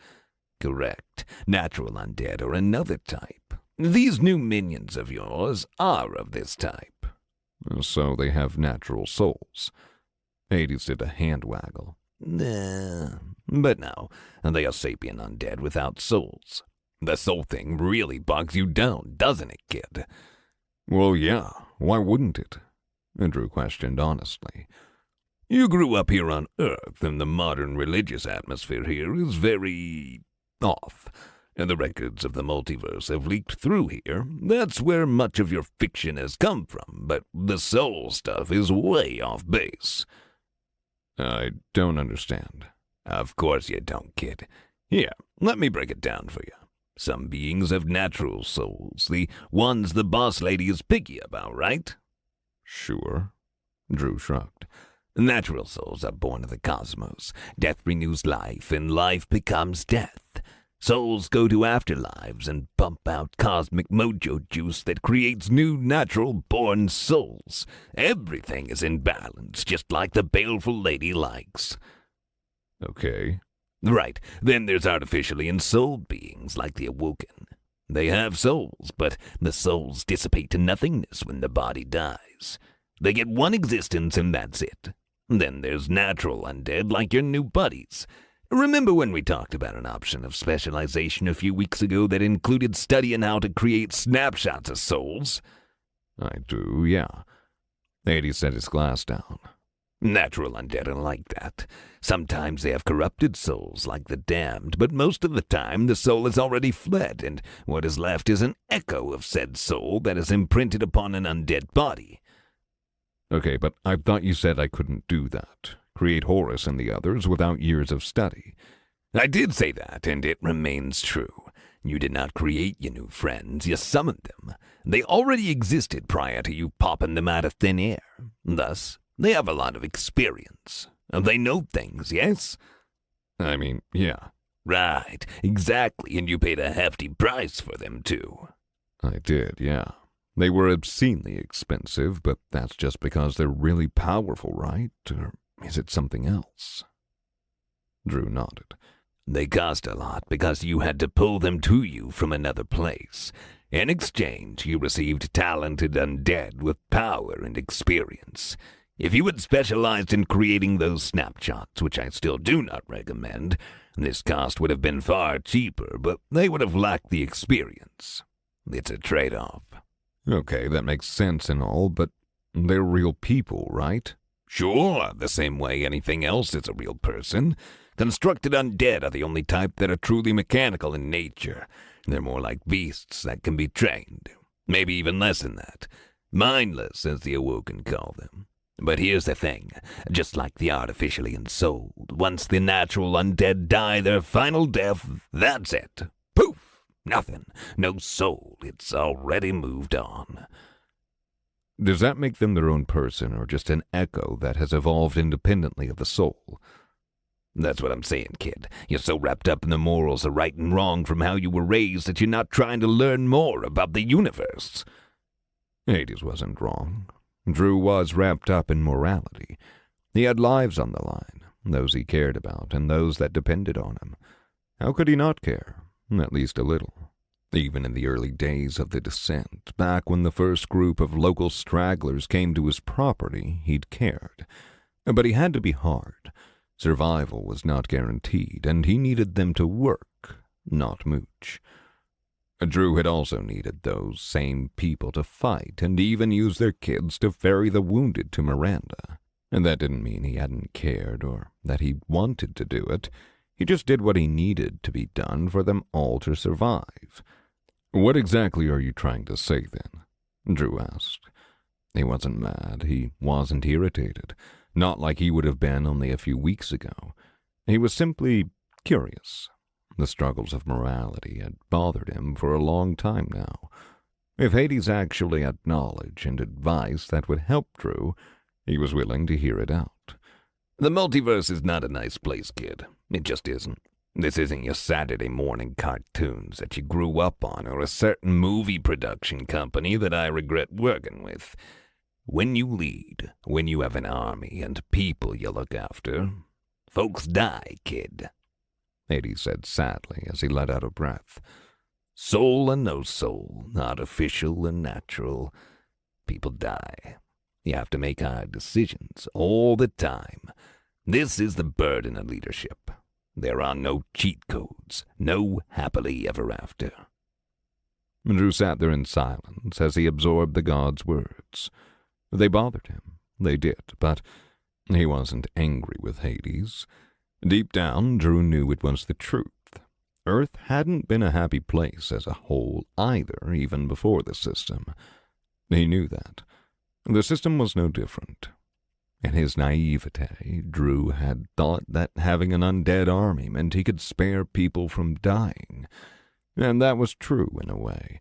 Correct. Natural undead are another type. These new minions of yours are of this type. So they have natural souls. Hades did a hand waggle. But no, they are sapient undead without souls. The soul thing really bogs you down, doesn't it, kid? Well, yeah. Why wouldn't it? Drew questioned honestly. You grew up here on Earth, and the modern religious atmosphere here is very off. And the records of the multiverse have leaked through here. That's where much of your fiction has come from, but the soul stuff is way off base. I don't understand. Of course you don't, kid. Here, let me break it down for you. Some beings have natural souls, the ones the boss lady is picky about, right? Sure. Drew shrugged. Natural souls are born of the cosmos. Death renews life, and life becomes death. Souls go to afterlives and pump out cosmic mojo juice that creates new natural-born souls. Everything is in balance, just like the baleful lady likes. Okay. Right. Then there's artificially ensouled beings like the awoken. They have souls, but the souls dissipate to nothingness when the body dies. They get one existence and that's it. Then there's natural undead like your new buddies. Remember when we talked about an option of specialization a few weeks ago that included studying how to create snapshots of souls? I do, yeah. Hades set his glass down. Natural undead are like that. Sometimes they have corrupted souls like the damned, but most of the time the soul has already fled, and what is left is an echo of said soul that is imprinted upon an undead body. Okay, but I thought you said I couldn't do that. Create Horus and the others without years of study. I did say that, and it remains true. You did not create your new friends, you summoned them. They already existed prior to you popping them out of thin air. Thus, they have a lot of experience. They know things, yes? I mean, yeah. Right, exactly, and you paid a hefty price for them, too. I did, yeah. They were obscenely expensive, but that's just because they're really powerful, right? Or is it something else? Drew nodded. They cost a lot because you had to pull them to you from another place. In exchange, you received talented undead with power and experience. If you had specialized in creating those snapshots, which I still do not recommend, this cost would have been far cheaper, but they would have lacked the experience. It's a trade-off. Okay, that makes sense and all, but they're real people, right? Sure, the same way anything else is a real person. Constructed undead are the only type that are truly mechanical in nature. They're more like beasts that can be trained. Maybe even less than that. Mindless, as the awoken call them. But here's the thing. Just like the artificially ensouled, once the natural undead die their final death, that's it. Poof! Nothing. No soul. It's already moved on. Does that make them their own person, or just an echo that has evolved independently of the soul? That's what I'm saying, kid. You're so wrapped up in the morals of right and wrong from how you were raised that you're not trying to learn more about the universe. Hades wasn't wrong. Drew was wrapped up in morality. He had lives on the line, those he cared about, and those that depended on him. How could he not care? At least a little. Even in the early days of the descent, back when the first group of local stragglers came to his property, he'd cared. But he had to be hard. Survival was not guaranteed, and he needed them to work, not mooch. Drew had also needed those same people to fight and even use their kids to ferry the wounded to Miranda. And that didn't mean he hadn't cared or that he wanted to do it. He just did what he needed to be done for them all to survive. What exactly are you trying to say, then? Drew asked. He wasn't mad. He wasn't irritated. Not like he would have been only a few weeks ago. He was simply curious. The struggles of morality had bothered him for a long time now. If Hades actually had knowledge and advice that would help Drew, he was willing to hear it out. The multiverse is not a nice place, kid. It just isn't. This isn't your Saturday morning cartoons that you grew up on or a certain movie production company that I regret working with. When you lead, when you have an army and people you look after, folks die, kid. Hades said sadly as he let out a breath. Soul and no soul, artificial and natural, people die. You have to make hard decisions all the time. This is the burden of leadership. There are no cheat codes, no happily ever after. Drew sat there in silence as he absorbed the god's words. They bothered him. They did, but he wasn't angry with Hades. Deep down, Drew knew it was the truth. Earth hadn't been a happy place as a whole either, even before the system. He knew that. The system was no different. In his naivete, Drew had thought that having an undead army meant he could spare people from dying. And that was true in a way.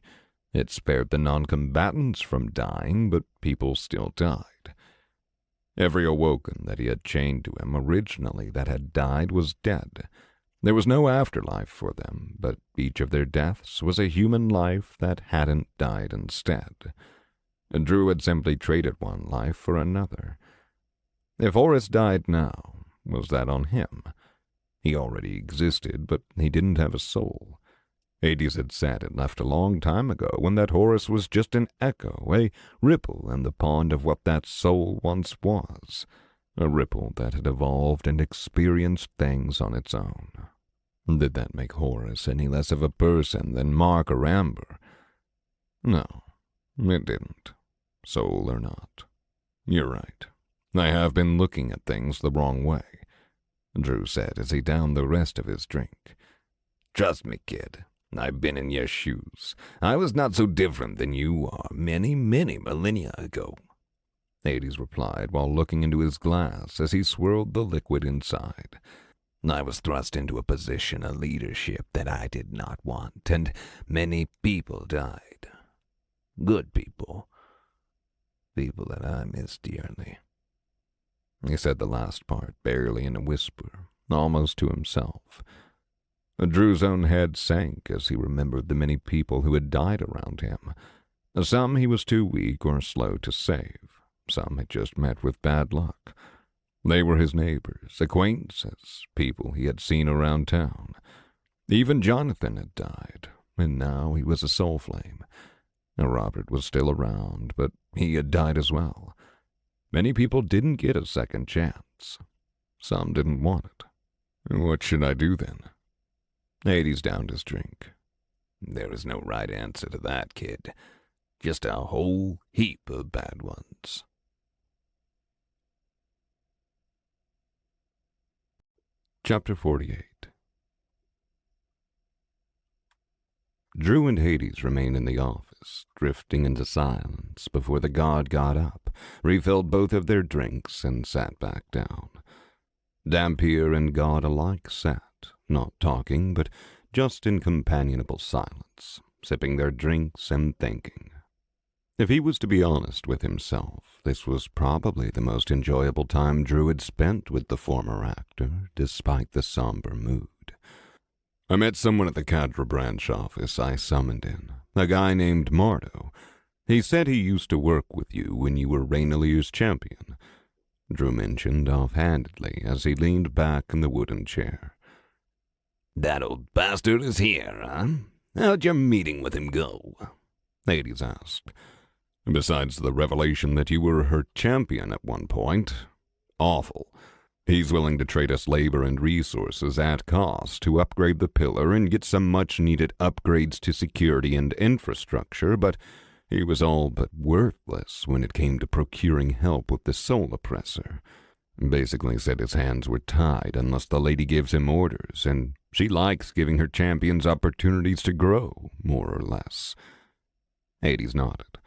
It spared the non-combatants from dying, but people still died. Every awoken that he had chained to him originally that had died was dead. There was no afterlife for them, but each of their deaths was a human life that hadn't died instead. And Drew had simply traded one life for another. If Horus died now, was that on him? He already existed, but he didn't have a soul. Hades had said it left a long time ago when that Horus was just an echo, a ripple in the pond of what that soul once was, a ripple that had evolved and experienced things on its own. Did that make Horus any less of a person than Mark or Amber? No, it didn't, soul or not. You're right. I have been looking at things the wrong way, Drew said as he downed the rest of his drink. Trust me, kid. I've been in your shoes. I was not so different than you are many, many millennia ago. Hades replied while looking into his glass as he swirled the liquid inside. I was thrust into a position of leadership that I did not want, and many people died. Good people. People that I miss dearly. He said the last part barely in a whisper, almost to himself. Drew's own head sank as he remembered the many people who had died around him. Some he was too weak or slow to save. Some had just met with bad luck. They were his neighbors, acquaintances, people he had seen around town. Even Jonathan had died, and now he was a soul flame. Robert was still around, but he had died as well. Many people didn't get a second chance. Some didn't want it. What should I do then? Hades downed his drink. There is no right answer to that, kid. Just a whole heap of bad ones. Chapter 48. Drew and Hades remained in the office, drifting into silence before the god got up, refilled both of their drinks, and sat back down. Dampier and god alike sat, not talking, but just in companionable silence, sipping their drinks and thinking. If he was to be honest with himself, this was probably the most enjoyable time Drew had spent with the former actor, despite the somber mood. I met someone at the Cadra branch office I summoned in, a guy named Mardo. He said he used to work with you when you were Rainalier's champion, Drew mentioned offhandedly as he leaned back in the wooden chair. That old bastard is here, huh? How'd your meeting with him go? Hades asked. Besides the revelation that you were her champion at one point, awful. He's willing to trade us labor and resources at cost to upgrade the pillar and get some much-needed upgrades to security and infrastructure, but he was all but worthless when it came to procuring help with the soul oppressor. Basically said his hands were tied unless the lady gives him orders, and she likes giving her champions opportunities to grow, more or less. Hades nodded.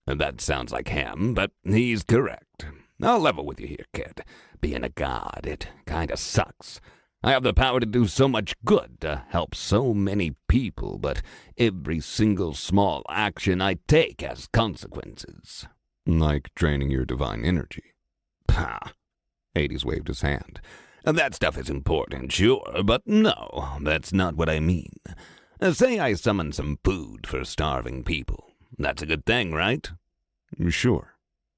That sounds like him, but he's correct. I'll level with you here, kid. Being a god, it kinda sucks. I have the power to do so much good, to help so many people, but every single small action I take has consequences. Like draining your divine energy. Pah! Hades waved his hand. That stuff is important, sure, but no, that's not what I mean. Say I summon some food for starving people. That's a good thing, right? Sure,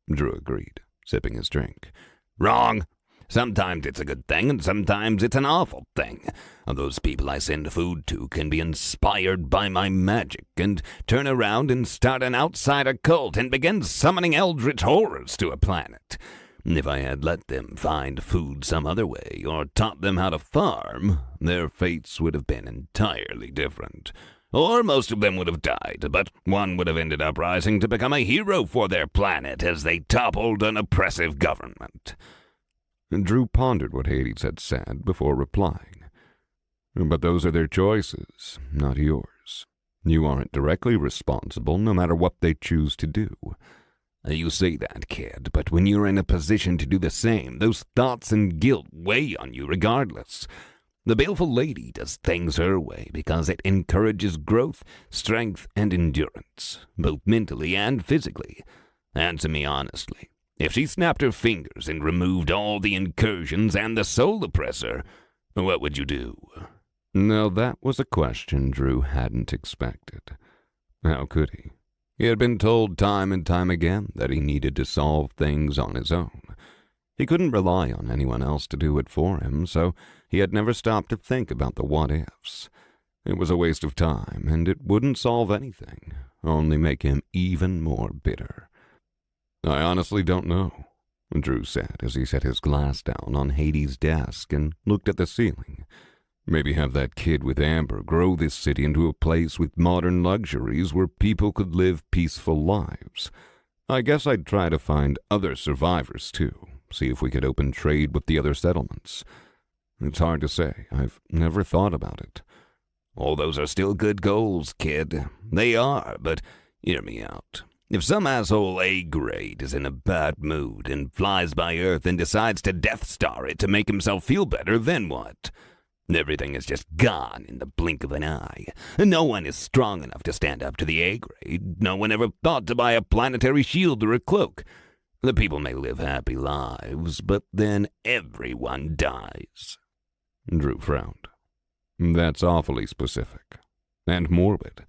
Drew agreed, sipping his drink. Wrong. Sometimes it's a good thing, and sometimes it's an awful thing. Those people I send food to can be inspired by my magic and turn around and start an outsider cult and begin summoning eldritch horrors to a planet. If I had let them find food some other way or taught them how to farm, their fates would have been entirely different. Or most of them would have died, but one would have ended up rising to become a hero for their planet as they toppled an oppressive government. Drew pondered what Hades had said before replying. But those are their choices, not yours. You aren't directly responsible no matter what they choose to do. You say that, kid, but when you're in a position to do the same, those thoughts and guilt weigh on you regardless. The baleful lady does things her way because it encourages growth, strength, and endurance, both mentally and physically. Answer me honestly. If she snapped her fingers and removed all the incursions and the soul oppressor, what would you do? Now that was a question Drew hadn't expected. How could he? He had been told time and time again that he needed to solve things on his own. He couldn't rely on anyone else to do it for him, so he had never stopped to think about the what-ifs. It was a waste of time, and it wouldn't solve anything, only make him even more bitter. I honestly don't know, Drew said as he set his glass down on Hades' desk and looked at the ceiling. Maybe have that kid with Amber grow this city into a place with modern luxuries where people could live peaceful lives. I guess I'd try to find other survivors, too, see if we could open trade with the other settlements. It's hard to say. I've never thought about it. All those are still good goals, kid. They are, but hear me out. If some asshole A-grade is in a bad mood and flies by Earth and decides to Death Star it to make himself feel better, then what? Everything is just gone in the blink of an eye. No one is strong enough to stand up to the A-grade. No one ever thought to buy a planetary shield or a cloak. The people may live happy lives, but then everyone dies. Drew frowned. That's awfully specific. And morbid.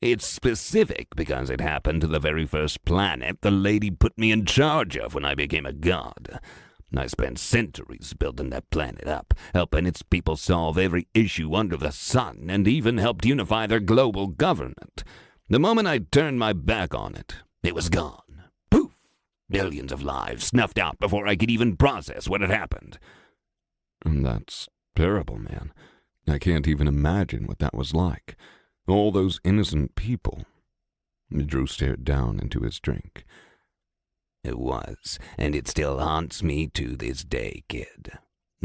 It's specific because it happened to the very first planet the lady put me in charge of when I became a god. I spent centuries building that planet up, helping its people solve every issue under the sun, and even helped unify their global government. The moment I turned my back on it, it was gone. Poof! Millions of lives snuffed out before I could even process what had happened. And that's terrible, man. I can't even imagine what that was like. All those innocent people. Drew stared down into his drink. It was, and it still haunts me to this day, kid.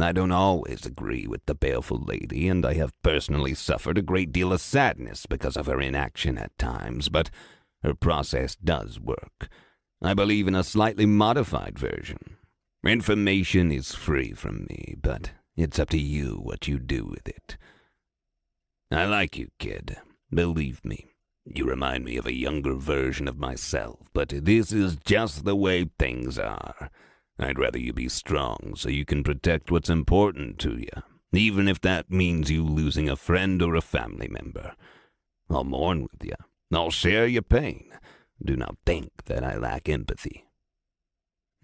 I don't always agree with the baleful lady, and I have personally suffered a great deal of sadness because of her inaction at times, but her process does work. I believe in a slightly modified version. Information is free from me, but it's up to you what you do with it. I like you, kid. Believe me. You remind me of a younger version of myself, but this is just the way things are. I'd rather you be strong so you can protect what's important to you, even if that means you losing a friend or a family member. I'll mourn with you. I'll share your pain. Do not think that I lack empathy.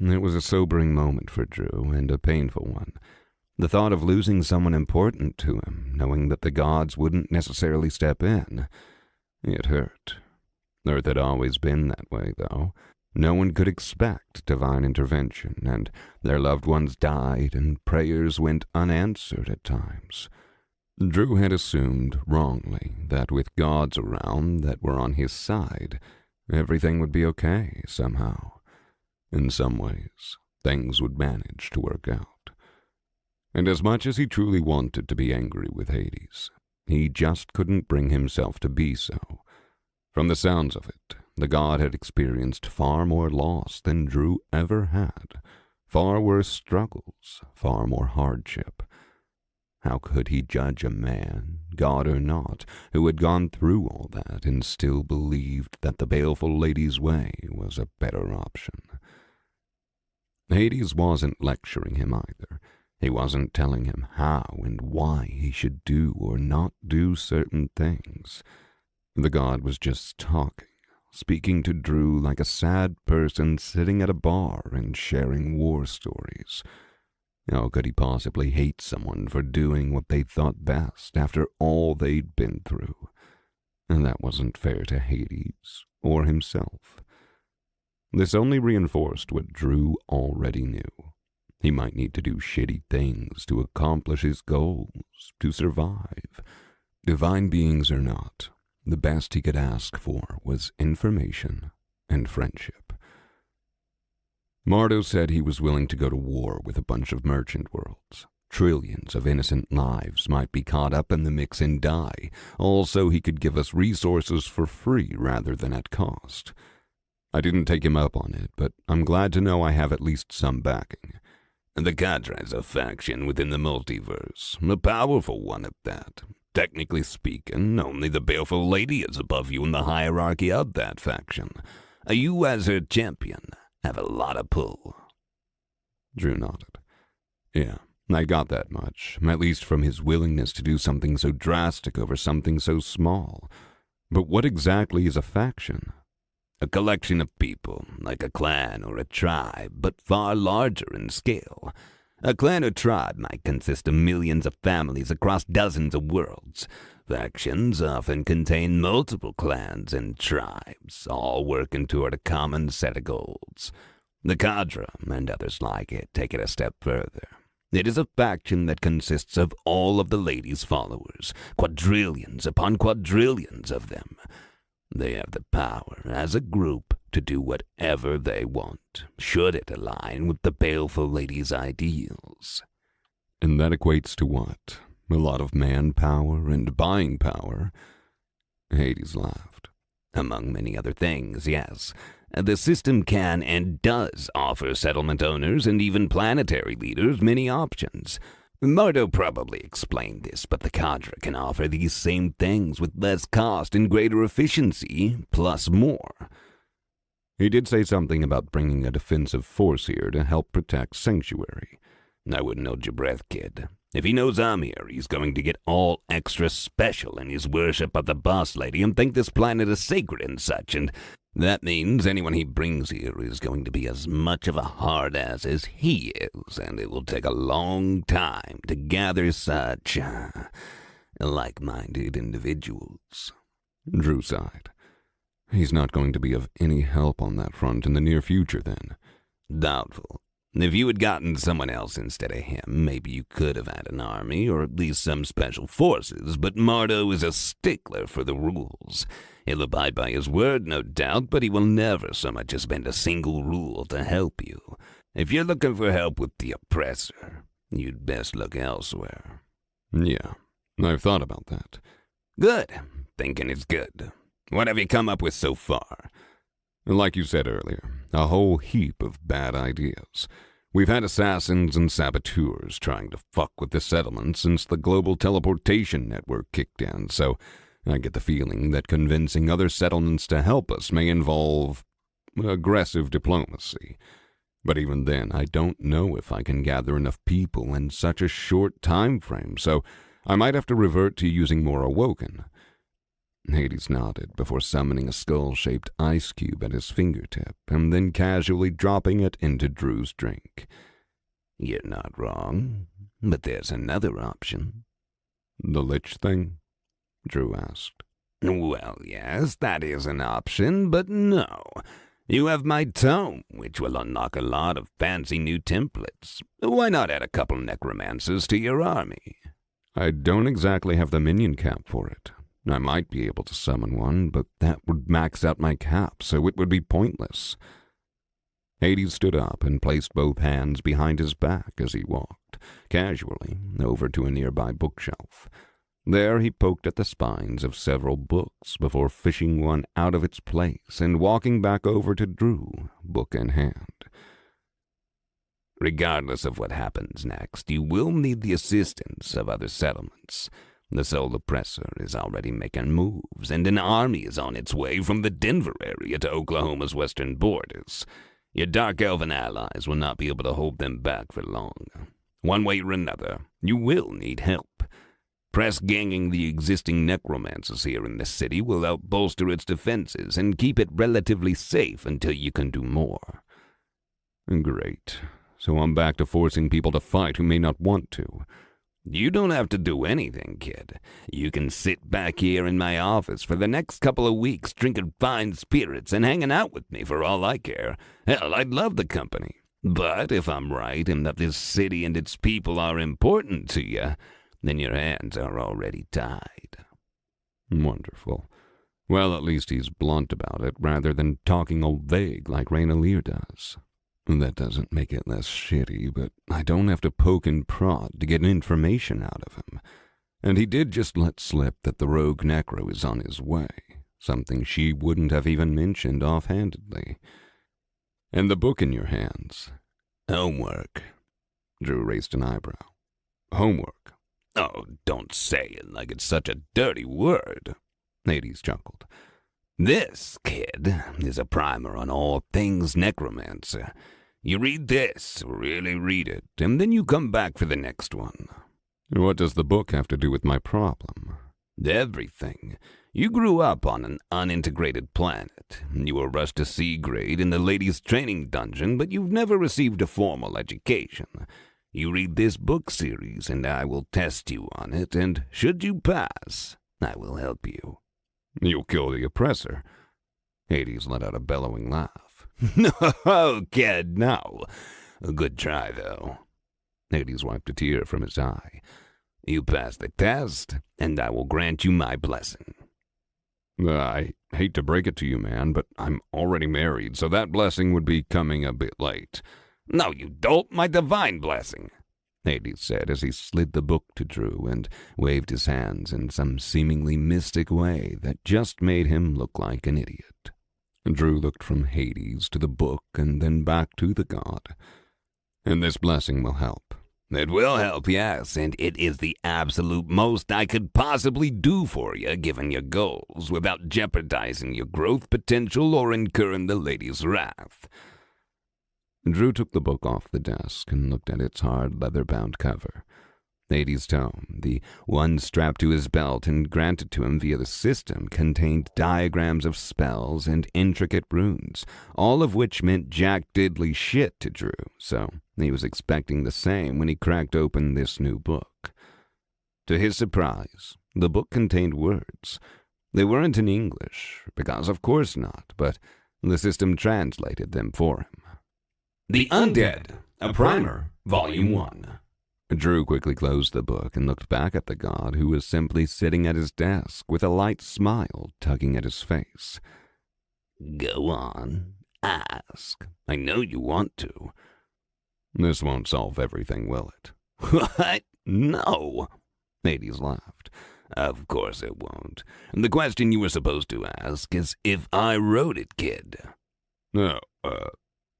It was a sobering moment for Drew, and a painful one. The thought of losing someone important to him, knowing that the gods wouldn't necessarily step in, it hurt. Earth had always been that way, though. No one could expect divine intervention, and their loved ones died, and prayers went unanswered at times. Drew had assumed, wrongly, that with gods around that were on his side, everything would be okay somehow. In some ways, things would manage to work out. And as much as he truly wanted to be angry with Hades, he just couldn't bring himself to be so. From the sounds of it, the god had experienced far more loss than Drew ever had, far worse struggles, far more hardship. How could he judge a man, god or not, who had gone through all that and still believed that the baleful lady's way was a better option? Hades wasn't lecturing him either. He wasn't telling him how and why he should do or not do certain things. The god was just talking, speaking to Drew like a sad person sitting at a bar and sharing war stories. How could he possibly hate someone for doing what they thought best after all they'd been through? And that wasn't fair to Hades or himself. This only reinforced what Drew already knew. He might need to do shitty things to accomplish his goals, to survive. Divine beings or not, the best he could ask for was information and friendship. Mardo said he was willing to go to war with a bunch of merchant worlds. Trillions of innocent lives might be caught up in the mix and die. Also, he could give us resources for free rather than at cost. I didn't take him up on it, but I'm glad to know I have at least some backing. The Cadre is a faction within the multiverse, a powerful one at that. Technically speaking, only the baleful lady is above you in the hierarchy of that faction. You, as her champion, have a lot of pull. Drew nodded. Yeah, I got that much, at least from his willingness to do something so drastic over something so small. But what exactly is a faction? A collection of people, like a clan or a tribe, but far larger in scale. A clan or tribe might consist of millions of families across dozens of worlds. Factions often contain multiple clans and tribes, all working toward a common set of goals. The Cadre, and others like it, take it a step further. It is a faction that consists of all of the lady's followers, quadrillions upon quadrillions of them. They have the power, as a group, to do whatever they want, should it align with the baleful lady's ideals. And that equates to what? A lot of manpower and buying power? Hades laughed. Among many other things, yes. The system can and does offer settlement owners and even planetary leaders many options. Mardo probably explained this, but the Cadre can offer these same things with less cost and greater efficiency, plus more. He did say something about bringing a defensive force here to help protect Sanctuary. I wouldn't hold your breath, kid. If he knows I'm here, he's going to get all extra special in his worship of the boss lady and think this planet is sacred and such, and that means anyone he brings here is going to be as much of a hard-ass as he is, and it will take a long time to gather such like-minded individuals. Drew sighed. He's not going to be of any help on that front in the near future, then. Doubtful. If you had gotten someone else instead of him, maybe you could have had an army, or at least some special forces, but Mardo is a stickler for the rules. He'll abide by his word, no doubt, but he will never so much as bend a single rule to help you. If you're looking for help with the oppressor, you'd best look elsewhere. Yeah, I've thought about that. Good. Thinking is good. What have you come up with so far? Like you said earlier, a whole heap of bad ideas. We've had assassins and saboteurs trying to fuck with the settlement since the global teleportation network kicked in, so I get the feeling that convincing other settlements to help us may involve aggressive diplomacy. But even then, I don't know if I can gather enough people in such a short time frame, so I might have to revert to using more awoken. Hades nodded before summoning a skull-shaped ice cube at his fingertip and then casually dropping it into Drew's drink. You're not wrong, but there's another option. The lich thing? Drew asked. Well, yes, that is an option, but no. You have my tome, which will unlock a lot of fancy new templates. Why not add a couple necromancers to your army? I don't exactly have the minion cap for it. I might be able to summon one, but that would max out my cap, so it would be pointless. Hades stood up and placed both hands behind his back as he walked, casually, over to a nearby bookshelf. There he poked at the spines of several books before fishing one out of its place and walking back over to Drew, book in hand. Regardless of what happens next, you will need the assistance of other settlements. The sole oppressor is already making moves, and an army is on its way from the Denver area to Oklahoma's western borders. Your dark elven allies will not be able to hold them back for long. One way or another, you will need help. Press ganging the existing necromancers here in the city will help bolster its defenses and keep it relatively safe until you can do more. Great. So I'm back to forcing people to fight who may not want to. You don't have to do anything, kid. You can sit back here in my office for the next couple of weeks drinking fine spirits and hanging out with me for all I care. Hell, I'd love the company. But if I'm right in that this city and its people are important to you, then your hands are already tied. Wonderful. Well, at least he's blunt about it rather than talking all vague like Raina Lear does. That doesn't make it less shitty, but I don't have to poke and prod to get information out of him. And he did just let slip that the rogue necro is on his way, something she wouldn't have even mentioned offhandedly. And the book in your hands. Homework. Drew raised an eyebrow. Homework? Oh, don't say it like it's such a dirty word. Hades chuckled. This, kid, is a primer on all things necromancer. You read this, really read it, and then you come back for the next one. What does the book have to do with my problem? Everything. You grew up on an unintegrated planet. You were rushed to C grade in the ladies' training dungeon, but you've never received a formal education. You read this book series, and I will test you on it, and should you pass, I will help you. You'll kill the oppressor. Hades let out a bellowing laugh. No, kid, no. A good try, though. Hades wiped a tear from his eye. You pass the test, and I will grant you my blessing. I hate to break it to you, man, but I'm already married, so that blessing would be coming a bit late. No, you dolt, my divine blessing, Hades said as he slid the book to Drew and waved his hands in some seemingly mystic way that just made him look like an idiot. Drew looked from Hades to the book and then back to the god. And this blessing will help. It will help, yes, and it is the absolute most I could possibly do for you, given your goals, without jeopardizing your growth potential or incurring the lady's wrath. Drew took the book off the desk and looked at its hard leather-bound cover. Hades' tome, the one strapped to his belt and granted to him via the system, contained diagrams of spells and intricate runes, all of which meant jack diddly shit to Drew, so he was expecting the same when he cracked open this new book. To his surprise, the book contained words. They weren't in English, because of course not, but the system translated them for him. The Undead, a Primer, Volume 1. Drew quickly closed the book and looked back at the god who was simply sitting at his desk with a light smile tugging at his face. Go on, ask. I know you want to. This won't solve everything, will it? What? No. Hades laughed. Of course it won't. The question you were supposed to ask is if I wrote it, kid. No,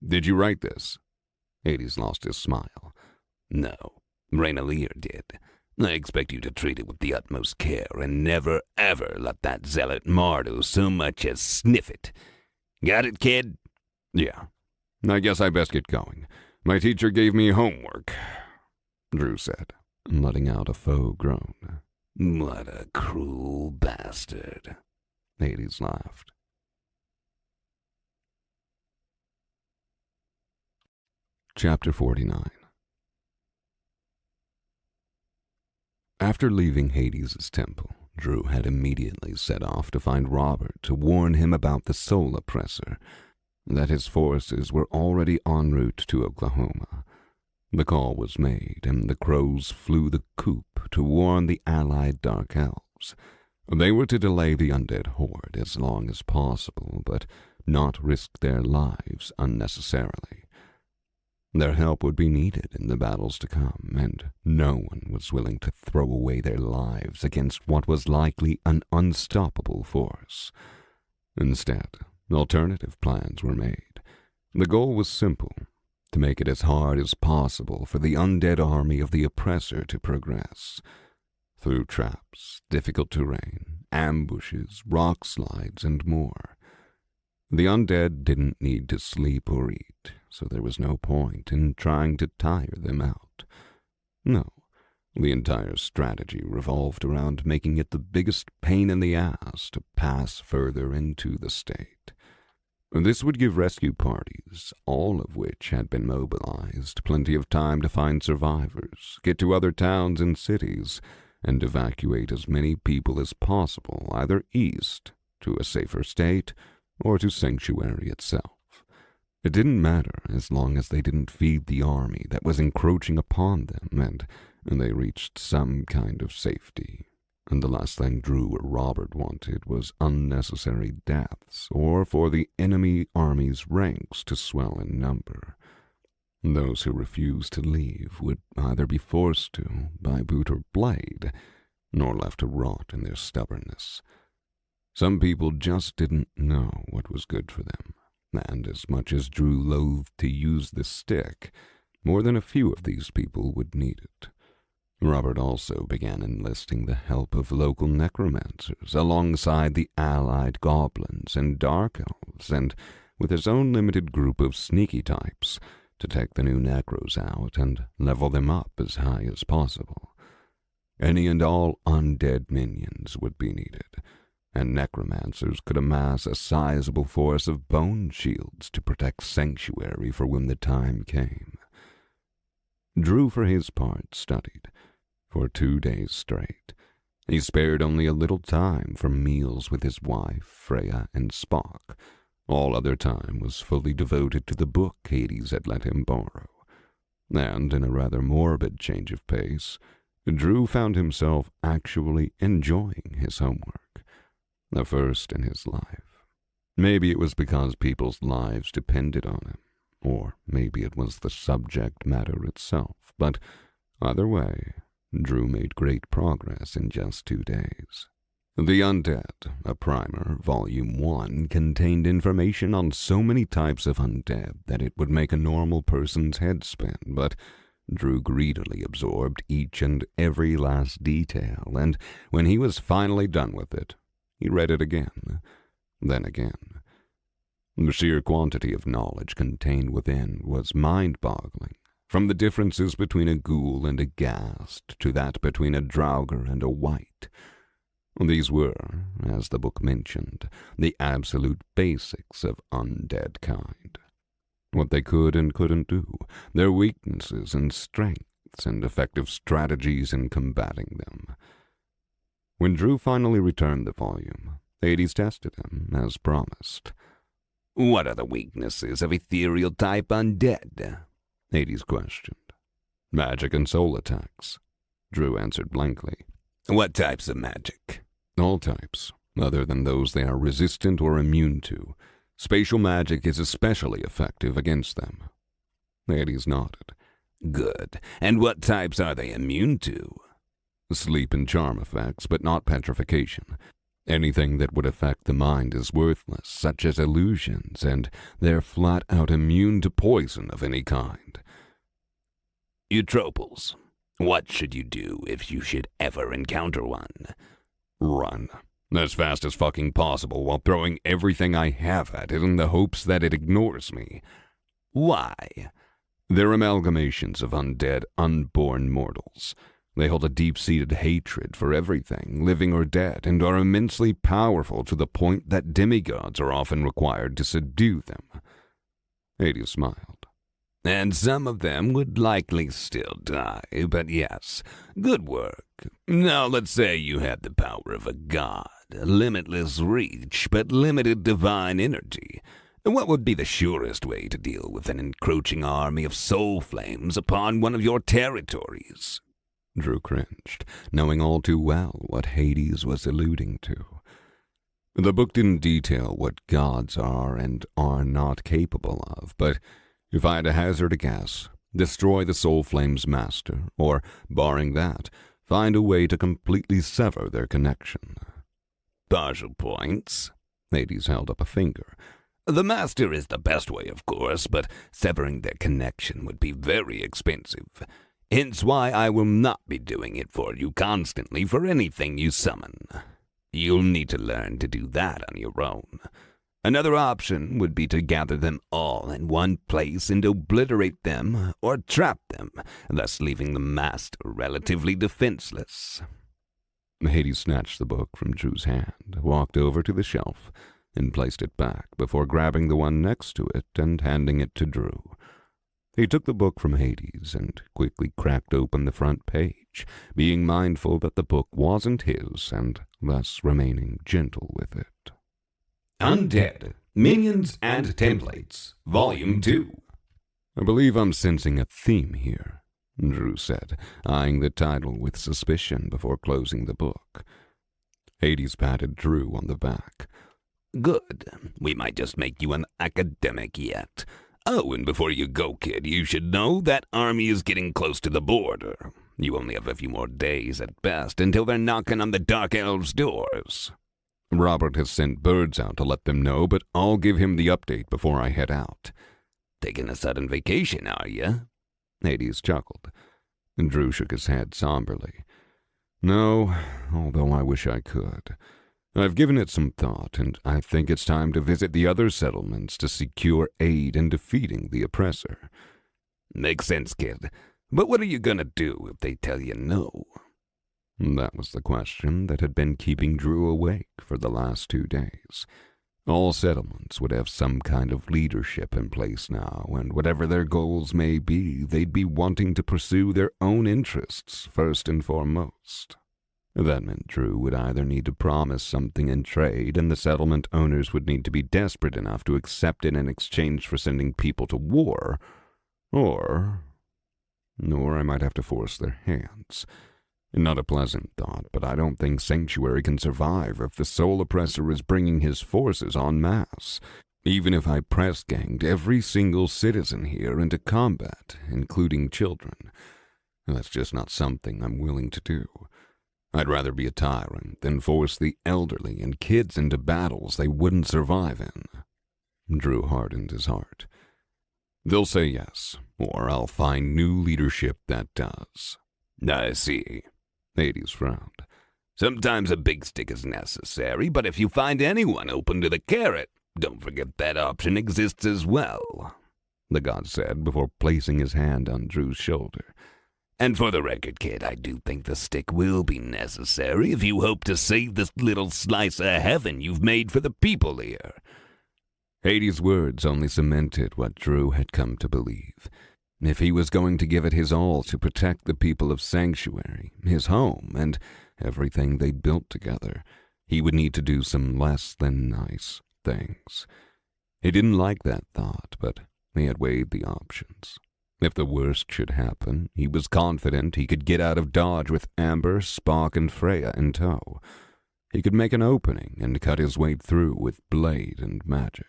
did you write this? Hades lost his smile. No, Rainalier did. I expect you to treat it with the utmost care and never, ever let that zealot Mardu so much as sniff it. Got it, kid? Yeah. I guess I best get going. My teacher gave me homework, Drew said, letting out a faux groan. What a cruel bastard. Hades laughed. Chapter 49. After leaving Hades' temple, Drew had immediately set off to find Robert to warn him about the Soul Oppressor, that his forces were already en route to Oklahoma. The call was made, and the crows flew the coop to warn the allied Dark Elves. They were to delay the undead horde as long as possible, but not risk their lives unnecessarily. Their help would be needed in the battles to come, and no one was willing to throw away their lives against what was likely an unstoppable force. Instead, alternative plans were made. The goal was simple: to make it as hard as possible for the undead army of the oppressor to progress. Through traps, difficult terrain, ambushes, rock slides, and more. The undead didn't need to sleep or eat, so there was no point in trying to tire them out. No, the entire strategy revolved around making it the biggest pain in the ass to pass further into the state. This would give rescue parties, all of which had been mobilized, plenty of time to find survivors, get to other towns and cities, and evacuate as many people as possible, either east, to a safer state, or to Sanctuary itself. It didn't matter as long as they didn't feed the army that was encroaching upon them, and they reached some kind of safety. And the last thing Drew or Robert wanted was unnecessary deaths, or for the enemy army's ranks to swell in number. Those who refused to leave would either be forced to, by boot or blade, nor left to rot in their stubbornness. Some people just didn't know what was good for them, and as much as Drew loathed to use the stick, more than a few of these people would need it. Robert also began enlisting the help of local necromancers alongside the allied goblins and dark elves, and with his own limited group of sneaky types to take the new necros out and level them up as high as possible. Any and all undead minions would be needed, and necromancers could amass a sizable force of bone shields to protect Sanctuary for when the time came. Drew, for his part, studied for 2 days straight. He spared only a little time for meals with his wife, Freya, and Spock. All other time was fully devoted to the book Hades had let him borrow. And, in a rather morbid change of pace, Drew found himself actually enjoying his homework. The first in his life. Maybe it was because people's lives depended on him, or maybe it was the subject matter itself, but either way, Drew made great progress in just 2 days. The Undead, a primer, Volume 1, contained information on so many types of undead that it would make a normal person's head spin, but Drew greedily absorbed each and every last detail, and when he was finally done with it, he read it again, then again. The sheer quantity of knowledge contained within was mind-boggling, from the differences between a ghoul and a ghast to that between a draugr and a wight. These were, as the book mentioned, the absolute basics of undead kind. What they could and couldn't do, their weaknesses and strengths, and effective strategies in combating them. When Drew finally returned the volume, Hades tested him, as promised. What are the weaknesses of ethereal type undead? Hades questioned. Magic and soul attacks. Drew answered blankly. What types of magic? All types, other than those they are resistant or immune to. Spatial magic is especially effective against them. Hades nodded. Good. And what types are they immune to? Sleep and charm effects, but not petrification. Anything that would affect the mind is worthless, such as illusions, and they're flat out immune to poison of any kind. Eutropals. What should you do if you should ever encounter one? Run. As fast as fucking possible while throwing everything I have at it in the hopes that it ignores me. Why? They're amalgamations of undead, unborn mortals. They hold a deep-seated hatred for everything, living or dead, and are immensely powerful to the point that demigods are often required to subdue them. Hades smiled. And some of them would likely still die, but yes, good work. Now let's say you had the power of a god, limitless reach, but limited divine energy. What would be the surest way to deal with an encroaching army of soul flames upon one of your territories? Drew cringed, knowing all too well what Hades was alluding to. The book didn't detail what gods are and are not capable of, but if I had to hazard a guess, destroy the Soul Flame's master, or, barring that, find a way to completely sever their connection. Partial points? Hades held up a finger. The master is the best way, of course, but severing their connection would be very expensive. Hence why I will not be doing it for you constantly for anything you summon. You'll need to learn to do that on your own. Another option would be to gather them all in one place and obliterate them or trap them, thus leaving the master relatively defenseless. Hades snatched the book from Drew's hand, walked over to the shelf, and placed it back before grabbing the one next to it and handing it to Drew. He took the book from Hades and quickly cracked open the front page, being mindful that the book wasn't his and thus remaining gentle with it. Undead, Minions and Templates, Volume 2. I believe I'm sensing a theme here, Drew said, eyeing the title with suspicion before closing the book. Hades patted Drew on the back. Good. We might just make you an academic yet. Oh, and before you go, kid, you should know that army is getting close to the border. You only have a few more days at best until they're knocking on the Dark Elves' doors. Robert has sent birds out to let them know, but I'll give him the update before I head out. Taking a sudden vacation, are you? Hades chuckled. Drew shook his head somberly. No, although I wish I could. I've given it some thought, and I think it's time to visit the other settlements to secure aid in defeating the oppressor. Makes sense, kid. But what are you gonna do if they tell you no? That was the question that had been keeping Drew awake for the last 2 days. All settlements would have some kind of leadership in place now, and whatever their goals may be, they'd be wanting to pursue their own interests first and foremost. That meant Drew would either need to promise something in trade, and the settlement owners would need to be desperate enough to accept it in exchange for sending people to war, or I might have to force their hands. Not a pleasant thought, but I don't think Sanctuary can survive if the Soul Oppressor is bringing his forces en masse, even if I press-ganged every single citizen here into combat, including children. That's just not something I'm willing to do. I'd rather be a tyrant than force the elderly and kids into battles they wouldn't survive in. Drew hardened his heart. They'll say yes, or I'll find new leadership that does. I see. Hades frowned. Sometimes a big stick is necessary, but if you find anyone open to the carrot, don't forget that option exists as well, the god said before placing his hand on Drew's shoulder. And for the record, kid, I do think the stick will be necessary if you hope to save this little slice of heaven you've made for the people here. Hades' words only cemented what Drew had come to believe. If he was going to give it his all to protect the people of Sanctuary, his home, and everything they'd built together, he would need to do some less than nice things. He didn't like that thought, but he had weighed the options. If the worst should happen, he was confident he could get out of Dodge with Amber, Spock, and Freya in tow. He could make an opening and cut his way through with blade and magic.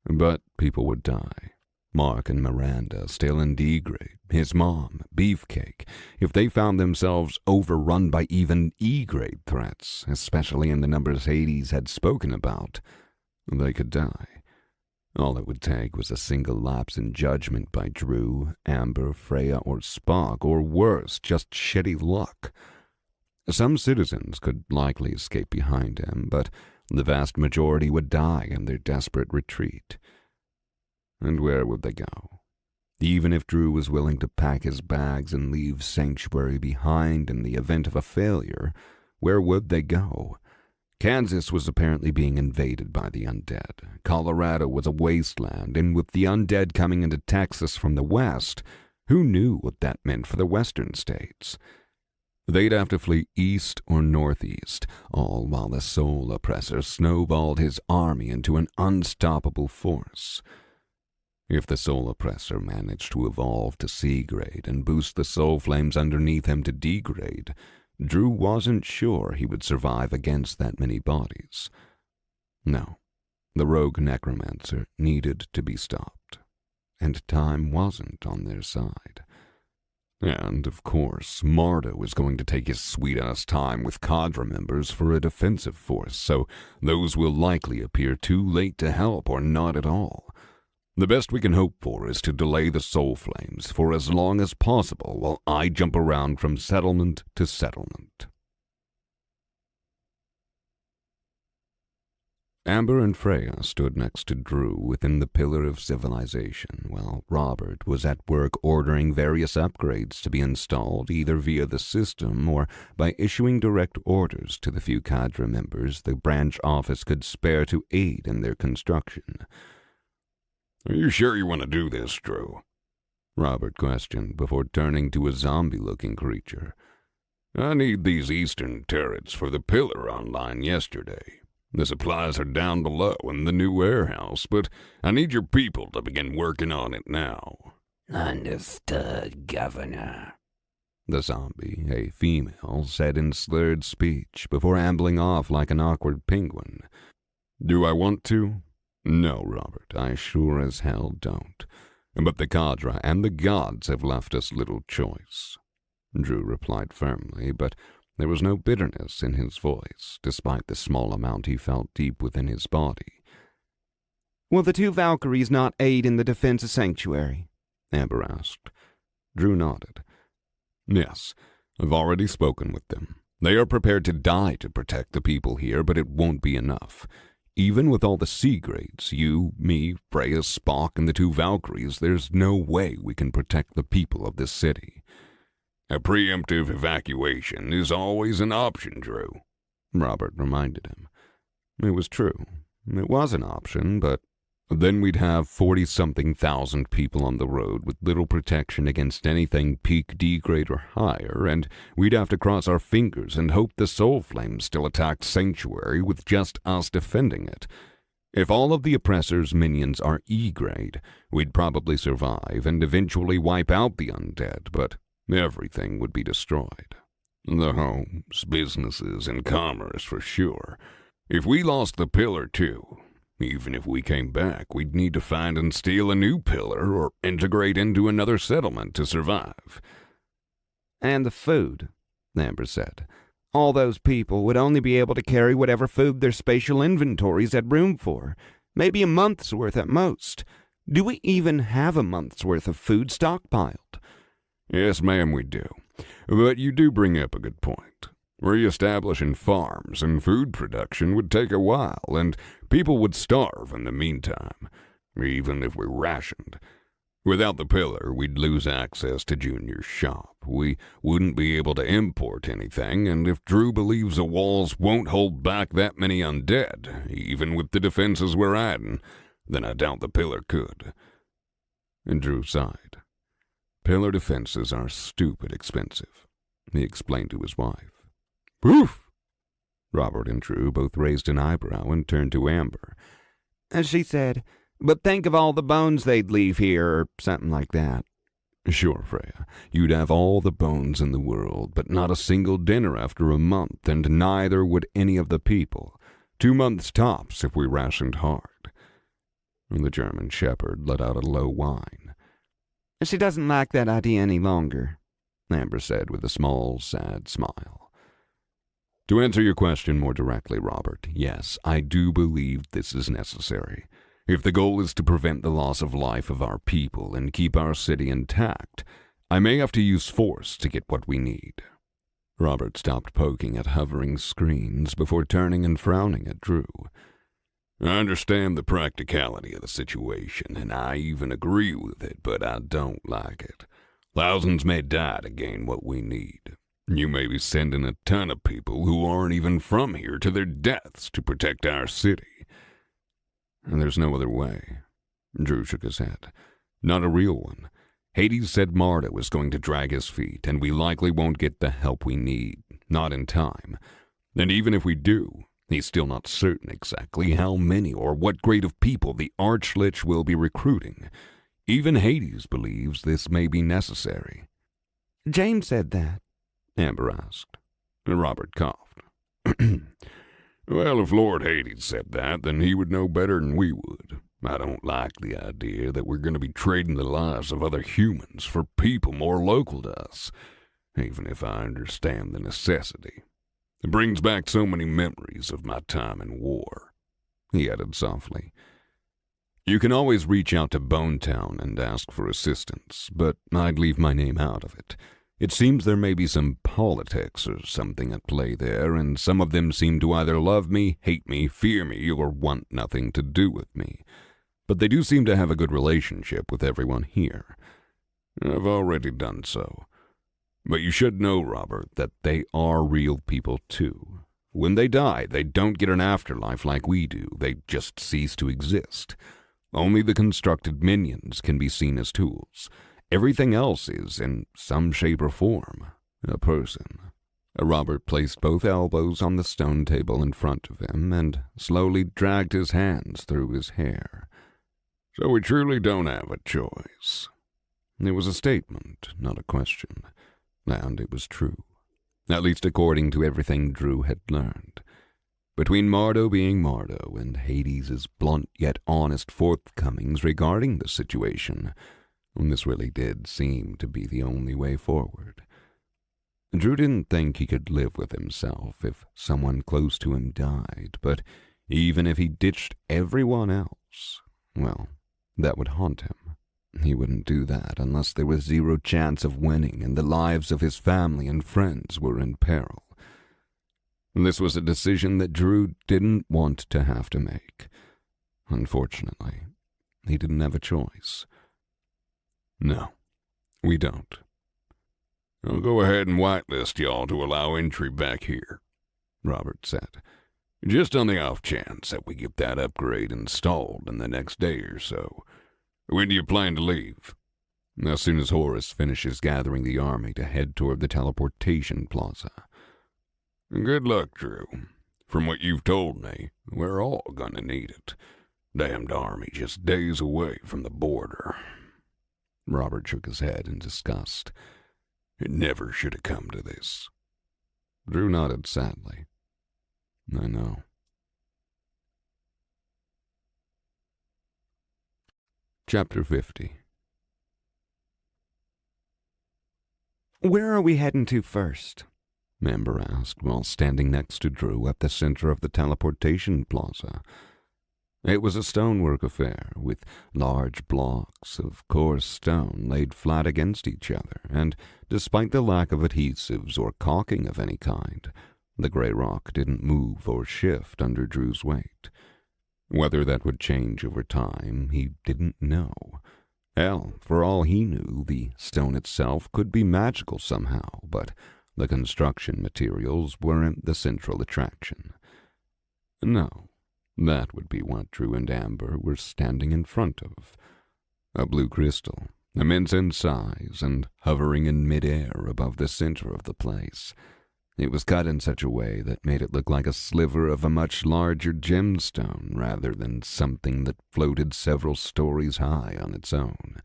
But people would die. Mark and Miranda still in D-grade, his mom, Beefcake, if they found themselves overrun by even E-grade threats, especially in the numbers Hades had spoken about, they could die. All it would take was a single lapse in judgment by Drew, Amber, Freya, or Spock, or worse, just shitty luck. Some citizens could likely escape behind him, but the vast majority would die in their desperate retreat. And where would they go? Even if Drew was willing to pack his bags and leave Sanctuary behind in the event of a failure, where would they go? Kansas was apparently being invaded by the undead. Colorado was a wasteland, and with the undead coming into Texas from the west, who knew what that meant for the western states? They'd have to flee east or northeast, all while the Soul Oppressor snowballed his army into an unstoppable force. If the Soul Oppressor managed to evolve to C-grade and boost the soul flames underneath him to D-grade, Drew wasn't sure he would survive against that many bodies. No, the rogue necromancer needed to be stopped, and time wasn't on their side. And, of course, Marta was going to take his sweet-ass time with cadre members for a defensive force, so those will likely appear too late to help or not at all. The best we can hope for is to delay the soul flames for as long as possible while I jump around from settlement to settlement. Amber and Freya stood next to Drew within the Pillar of Civilization, while Robert was at work ordering various upgrades to be installed either via the system or by issuing direct orders to the few cadre members the branch office could spare to aid in their construction. Are you sure you want to do this, Drew? Robert questioned before turning to a zombie-looking creature. I need these eastern turrets for the pillar online yesterday. The supplies are down below in the new warehouse, but I need your people to begin working on it now. Understood, Governor. The zombie, a female, said in slurred speech before ambling off like an awkward penguin. Do I want to? No, Robert, I sure as hell don't. But the cadre and the gods have left us little choice. Drew replied firmly, but there was no bitterness in his voice, despite the small amount he felt deep within his body. Will the 2 Valkyries not aid in the defense of Sanctuary? Amber asked. Drew nodded. Yes, I've already spoken with them. They are prepared to die to protect the people here, but it won't be enough. Even with all the C-grades, you, me, Freya, Spock, and the 2 Valkyries, there's no way we can protect the people of this city. A preemptive evacuation is always an option, Drew, Robert reminded him. It was true. It was an option, but then we'd have 40-something thousand people on the road with little protection against anything peak D-grade or higher, and we'd have to cross our fingers and hope the Soul Flames still attacked Sanctuary with just us defending it. If all of the Oppressor's minions are E-grade, we'd probably survive and eventually wipe out the undead, but everything would be destroyed. The homes, businesses, and commerce for sure. If we lost the pillar too, even if we came back, we'd need to find and steal a new pillar or integrate into another settlement to survive. And the food, Amber said. All those people would only be able to carry whatever food their spatial inventories had room for, maybe a month's worth at most. Do we even have a month's worth of food stockpiled? Yes, ma'am, we do. But you do bring up a good point. Re-establishing farms and food production would take a while, and people would starve in the meantime, even if we rationed. Without the pillar, we'd lose access to Junior's shop. We wouldn't be able to import anything, and if Drew believes the walls won't hold back that many undead, even with the defenses we're adding, then I doubt the pillar could. And Drew sighed. Pillar defenses are stupid expensive, he explained to his wife. Poof! Robert and Drew both raised an eyebrow and turned to Amber. As she said, but think of all the bones they'd leave here, or something like that. Sure, Freya, you'd have all the bones in the world, but not a single dinner after a month, and neither would any of the people. 2 months tops if we rationed hard. The German shepherd let out a low whine. She doesn't like that idea any longer, Amber said with a small, sad smile. To answer your question more directly, Robert, yes, I do believe this is necessary. If the goal is to prevent the loss of life of our people and keep our city intact, I may have to use force to get what we need. Robert stopped poking at hovering screens before turning and frowning at Drew. I understand the practicality of the situation, and I even agree with it, but I don't like it. Thousands may die to gain what we need. You may be sending a ton of people who aren't even from here to their deaths to protect our city. And there's no other way. Drew shook his head. Not a real one. Hades said Marta was going to drag his feet, and we likely won't get the help we need, not in time. And even if we do, he's still not certain exactly how many or what grade of people the Archlich will be recruiting. Even Hades believes this may be necessary. James said that, Amber asked. Robert coughed. Well, if Lord Hades said that, then he would know better than we would. I don't like the idea that we're going to be trading the lives of other humans for people more local to us, even if I understand the necessity. It brings back so many memories of my time in war, he added softly. You can always reach out to Bonetown and ask for assistance, but I'd leave my name out of it. It seems there may be some politics or something at play there, and some of them seem to either love me, hate me, fear me, or want nothing to do with me. But they do seem to have a good relationship with everyone here. I've already done so. But you should know, Robert, that they are real people too. When they die, they don't get an afterlife like we do. They just cease to exist. Only the constructed minions can be seen as tools. Everything else is, in some shape or form, a person. Robert placed both elbows on the stone table in front of him and slowly dragged his hands through his hair. So we truly don't have a choice. It was a statement, not a question, and it was true, at least according to everything Drew had learned. Between Mardo being Mardo and Hades' blunt yet honest forthcomings regarding the situation, this really did seem to be the only way forward. Drew didn't think he could live with himself if someone close to him died, but even if he ditched everyone else, well, that would haunt him. He wouldn't do that unless there was zero chance of winning and the lives of his family and friends were in peril. This was a decision that Drew didn't want to have to make. Unfortunately, he didn't have a choice. No, we don't. I'll go ahead and whitelist y'all to allow entry back here, Robert said. Just on the off chance that we get that upgrade installed in the next day or so. When do you plan to leave? As soon as Horace finishes gathering the army to head toward the teleportation plaza. Good luck, Drew. From what you've told me, we're all gonna need it. Damned army just days away from the border. Robert shook his head in disgust. It never should have come to this. Drew nodded sadly. I know. Chapter 50. Where are we heading to first? Amber asked while standing next to Drew at the center of the teleportation plaza. It was a stonework affair, with large blocks of coarse stone laid flat against each other, and despite the lack of adhesives or caulking of any kind, the gray rock didn't move or shift under Drew's weight. Whether that would change over time, he didn't know. Hell, for all he knew, the stone itself could be magical somehow, but the construction materials weren't the central attraction. No. That would be what Drew and Amber were standing in front of. A blue crystal, immense in size and hovering in mid-air above the center of the place. It was cut in such a way that made it look like a sliver of a much larger gemstone rather than something that floated several stories high on its own.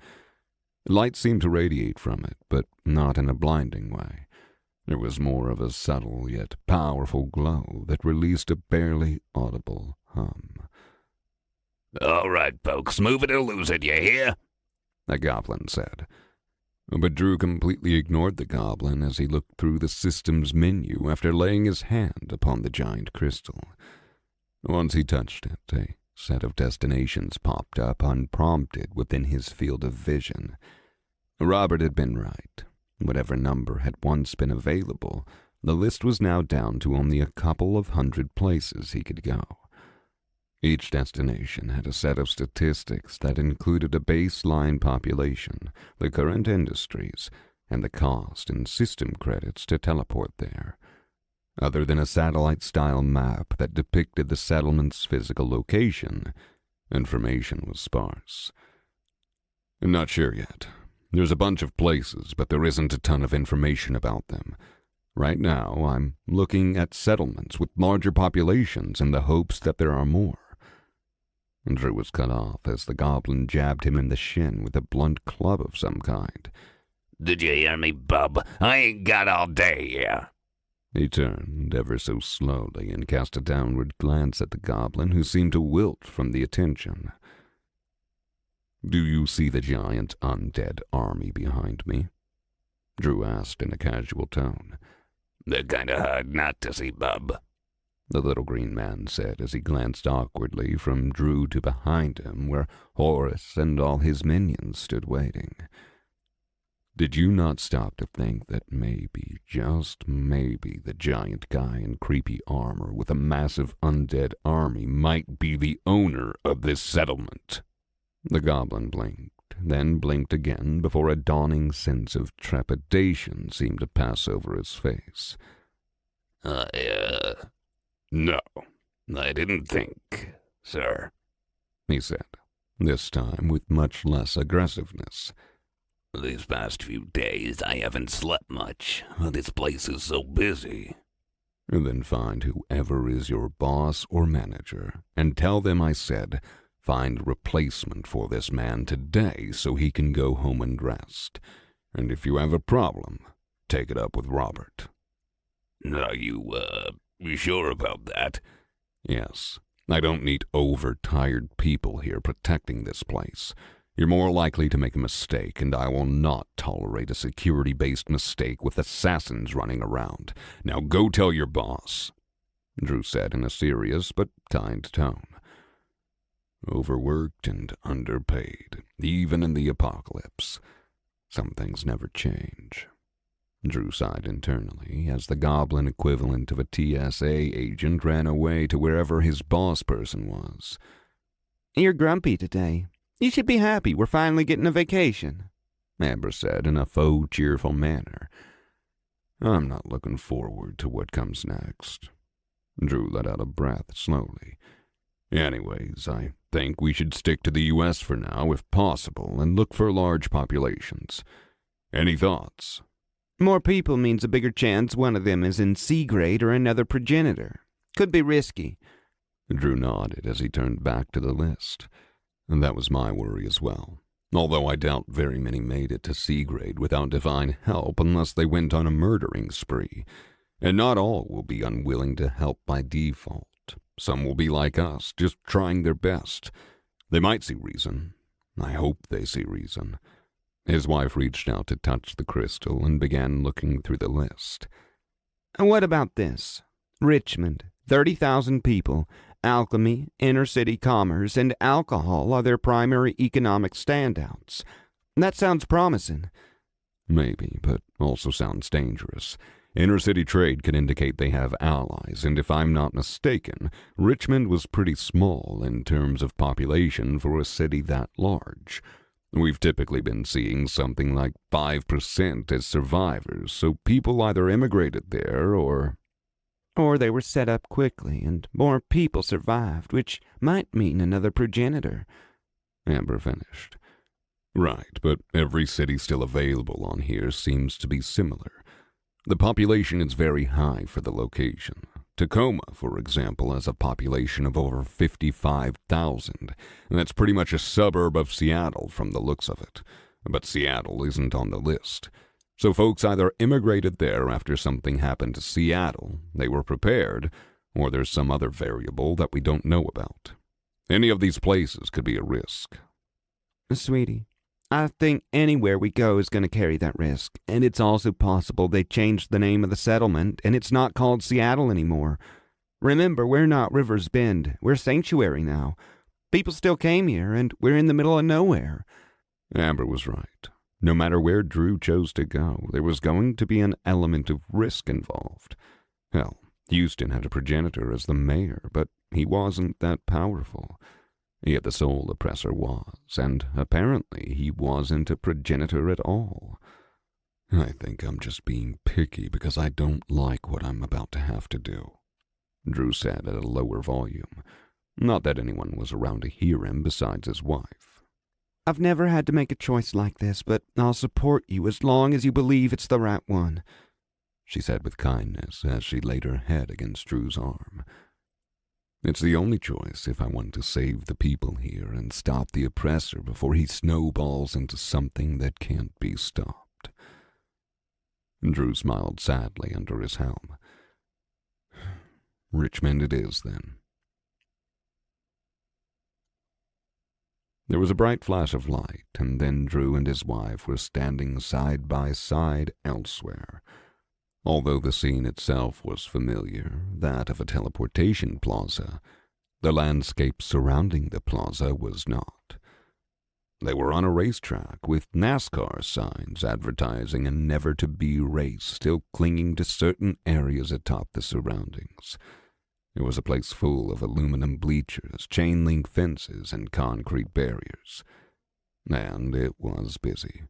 Light seemed to radiate from it, but not in a blinding way. There was more of a subtle yet powerful glow that released a barely audible hum. "All right, folks, move it or lose it, you hear?" The goblin said. But Drew completely ignored the goblin as he looked through the system's menu after laying his hand upon the giant crystal. Once he touched it, a set of destinations popped up unprompted within his field of vision. Robert had been right. Whatever number had once been available, the list was now down to only a couple of hundred places he could go. Each destination had a set of statistics that included a baseline population, the current industries, and the cost and system credits to teleport there. Other than a satellite-style map that depicted the settlement's physical location, information was sparse. "Not sure yet. There's a bunch of places, but there isn't a ton of information about them. Right now, I'm looking at settlements with larger populations in the hopes that there are more." Drew was cut off as the goblin jabbed him in the shin with a blunt club of some kind. "Did you hear me, bub? I ain't got all day here." He turned ever so slowly and cast a downward glance at the goblin, who seemed to wilt from the attention. "Do you see the giant undead army behind me?" Drew asked in a casual tone. "They're kinda hard not to see, bub," the little green man said as he glanced awkwardly from Drew to behind him, where Horace and all his minions stood waiting. "Did you not stop to think that maybe, just maybe, the giant guy in creepy armor with a massive undead army might be the owner of this settlement?" The goblin blinked, then blinked again before a dawning sense of trepidation seemed to pass over his face. No, I didn't think, sir," he said, this time with much less aggressiveness. "These past few days I haven't slept much. This place is so busy." "Then find whoever is your boss or manager, and tell them I said, find a replacement for this man today so he can go home and rest. And if you have a problem, take it up with Robert." "Are you sure about that?" "Yes. I don't need overtired people here protecting this place. You're more likely to make a mistake, and I will not tolerate a security-based mistake with assassins running around. Now go tell your boss," Drew said in a serious but kind tone. Overworked and underpaid, even in the apocalypse. Some things never change. Drew sighed internally as the goblin equivalent of a TSA agent ran away to wherever his boss person was. "You're grumpy today. You should be happy we're finally getting a vacation," Amber said in a faux cheerful manner. "I'm not looking forward to what comes next." Drew let out a breath slowly. "Anyways, I think we should stick to the U.S. for now, if possible, and look for large populations. Any thoughts?" "More people means a bigger chance one of them is in C-grade or another progenitor. Could be risky." Drew nodded as he turned back to the list. And that was my worry as well. Although I doubt very many made it to C-grade without divine help unless they went on a murdering spree. And not all will be unwilling to help by default. Some will be like us, just trying their best. They might see reason. I hope they see reason. His wife reached out to touch the crystal and began looking through the list. "And what about this? Richmond, 30,000 people. Alchemy, inner-city commerce, and alcohol are their primary economic standouts. That sounds promising." "Maybe, but also sounds dangerous. Inner-city trade could indicate they have allies, and if I'm not mistaken, Richmond was pretty small in terms of population for a city that large. We've typically been seeing something like 5% as survivors, so people either immigrated there or they were set up quickly, and more people survived, which might mean another progenitor," Amber finished. "Right, but every city still available on here seems to be similar. The population is very high for the location. Tacoma, for example, has a population of over 55,000, and that's pretty much a suburb of Seattle from the looks of it. But Seattle isn't on the list. So folks either immigrated there after something happened to Seattle, they were prepared, or there's some other variable that we don't know about. Any of these places could be a risk. Sweetie, I think anywhere we go is going to carry that risk, and it's also possible they changed the name of the settlement, and it's not called Seattle anymore. Remember, we're not River's Bend. We're Sanctuary now. People still came here, and we're in the middle of nowhere. Amber was right. No matter where Drew chose to go, there was going to be an element of risk involved. Hell, Houston had a progenitor as the mayor, but he wasn't that powerful. Yet the sole oppressor was, and apparently he wasn't a progenitor at all. I think I'm just being picky because I don't like what I'm about to have to do, Drew said at a lower volume. Not that anyone was around to hear him besides his wife. I've never had to make a choice like this, but I'll support you as long as you believe it's the right one, she said with kindness as she laid her head against Drew's arm. It's the only choice if I want to save the people here and stop the oppressor before he snowballs into something that can't be stopped. Drew smiled sadly under his helm. Richmond it is, then. There was a bright flash of light, and then Drew and his wife were standing side by side elsewhere. Although the scene itself was familiar, that of a teleportation plaza, the landscape surrounding the plaza was not. They were on a racetrack with NASCAR signs advertising a never-to-be race still clinging to certain areas atop the surroundings. It was a place full of aluminum bleachers, chain-link fences, and concrete barriers. And it was busy.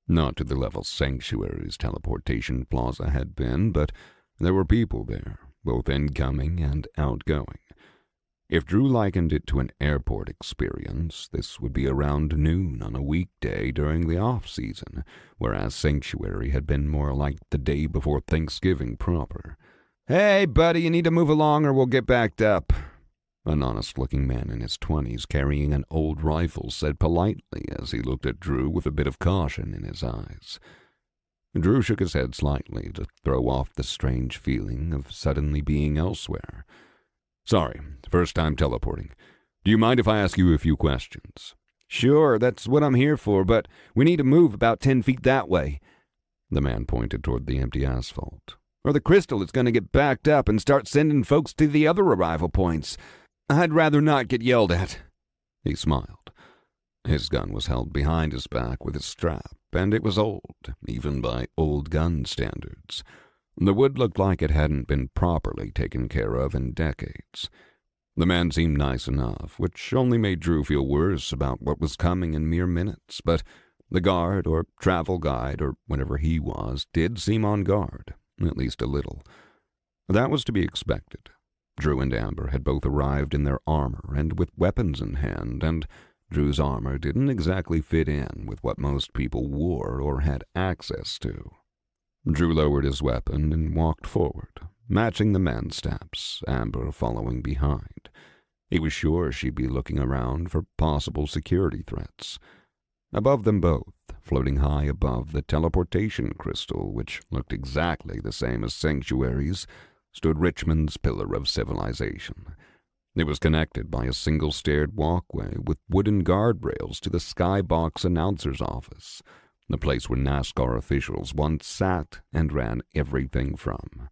Not to the level Sanctuary's teleportation plaza had been, but there were people there, both incoming and outgoing. If Drew likened it to an airport experience, this would be around noon on a weekday during the off-season, whereas Sanctuary had been more like the day before Thanksgiving proper. Hey, buddy, you need to move along or we'll get backed up, an honest-looking man in his 20s carrying an old rifle said politely as he looked at Drew with a bit of caution in his eyes. Drew shook his head slightly to throw off the strange feeling of suddenly being elsewhere. Sorry, first time teleporting. Do you mind if I ask you a few questions? Sure, that's what I'm here for, but we need to move about 10 feet that way. The man pointed toward the empty asphalt. Or the crystal is going to get backed up and start sending folks to the other arrival points. I'd rather not get yelled at. He smiled. His gun was held behind his back with a strap, and it was old, even by old gun standards. The wood looked like it hadn't been properly taken care of in decades. The man seemed nice enough, which only made Drew feel worse about what was coming in mere minutes, but the guard or travel guide or whatever he was did seem on guard, at least a little. That was to be expected. Drew and Amber had both arrived in their armor and with weapons in hand, and Drew's armor didn't exactly fit in with what most people wore or had access to. Drew lowered his weapon and walked forward, matching the man's steps, Amber following behind. He was sure she'd be looking around for possible security threats. Above them both, floating high above the teleportation crystal, which looked exactly the same as Sanctuary's, stood Richmond's pillar of civilization. It was connected by a single-staired walkway with wooden guardrails to the skybox announcer's office, the place where NASCAR officials once sat and ran everything from.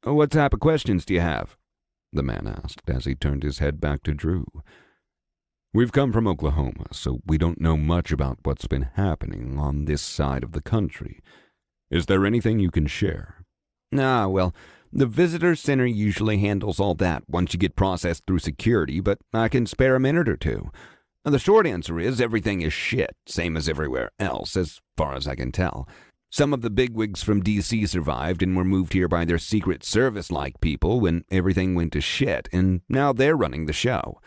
What type of questions do you have? The man asked as he turned his head back to Drew. We've come from Oklahoma, so we don't know much about what's been happening on this side of the country. Is there anything you can share? Well, the visitor center usually handles all that once you get processed through security, but I can spare a minute or two. The short answer is everything is shit, same as everywhere else, as far as I can tell. Some of the bigwigs from D.C. survived and were moved here by their Secret Service-like people when everything went to shit, and now they're running the show.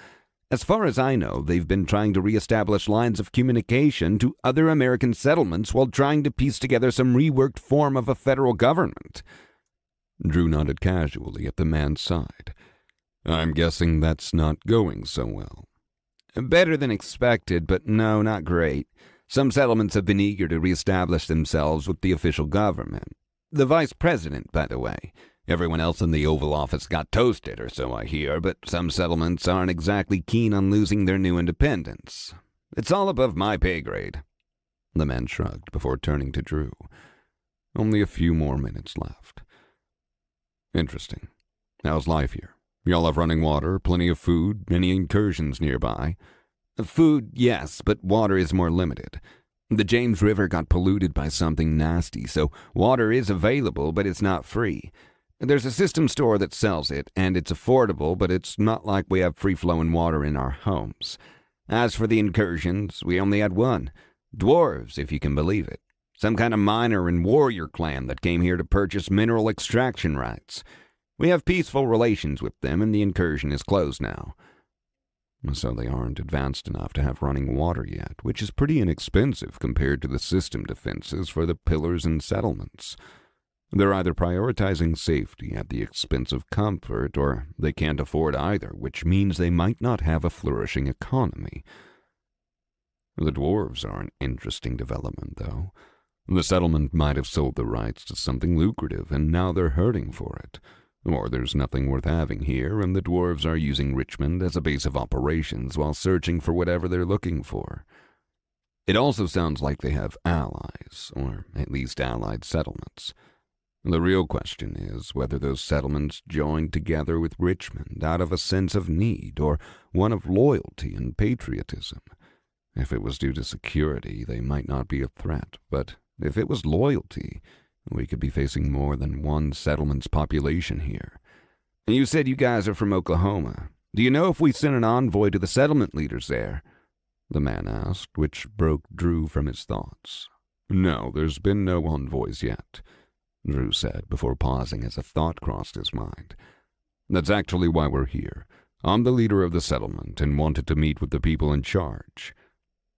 As far as I know, they've been trying to re-establish lines of communication to other American settlements while trying to piece together some reworked form of a federal government. Drew nodded casually at the man's side. I'm guessing that's not going so well. Better than expected, but no, not great. Some settlements have been eager to reestablish themselves with the official government. The vice president, by the way. Everyone else in the Oval Office got toasted, or so I hear, but some settlements aren't exactly keen on losing their new independence. It's all above my pay grade. The man shrugged before turning to Drew. Only a few more minutes left. Interesting. How's life here? Y'all have running water, plenty of food, any incursions nearby? Food, yes, but water is more limited. The James River got polluted by something nasty, so water is available, but it's not free. There's a system store that sells it, and it's affordable, but it's not like we have free-flowing water in our homes. As for the incursions, we only had one. Dwarves, if you can believe it. Some kind of miner and warrior clan that came here to purchase mineral extraction rights. We have peaceful relations with them, and the incursion is closed now. So they aren't advanced enough to have running water yet, which is pretty inexpensive compared to the system defenses for the pillars and settlements. They're either prioritizing safety at the expense of comfort, or they can't afford either, which means they might not have a flourishing economy. The dwarves are an interesting development, though. The settlement might have sold the rights to something lucrative, and now they're hurting for it. Or there's nothing worth having here, and the dwarves are using Richmond as a base of operations while searching for whatever they're looking for. It also sounds like they have allies, or at least allied settlements. The real question is whether those settlements joined together with Richmond out of a sense of need or one of loyalty and patriotism. If it was due to security, they might not be a threat, but if it was loyalty, we could be facing more than one settlement's population here. You said you guys are from Oklahoma. Do you know if we sent an envoy to the settlement leaders there? The man asked, which broke Drew from his thoughts. No, there's been no envoys yet, Drew said before pausing as a thought crossed his mind. That's actually why we're here. I'm the leader of the settlement and wanted to meet with the people in charge.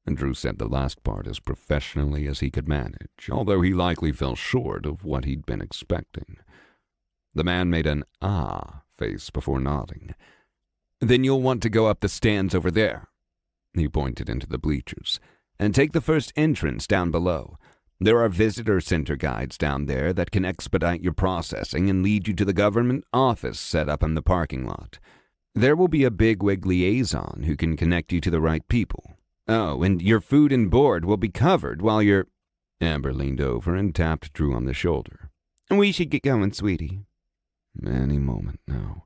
And Drew said the last part as professionally as he could manage, although he likely fell short of what he'd been expecting. The man made an ah face before nodding. Then you'll want to go up the stands over there. He pointed into the bleachers. And take the first entrance down below. There are visitor center guides down there that can expedite your processing and lead you to the government office set up in the parking lot. There will be a bigwig liaison who can connect you to the right people. Oh, and your food and board will be covered while you're... Amber leaned over and tapped Drew on the shoulder. We should get going, sweetie. Any moment now.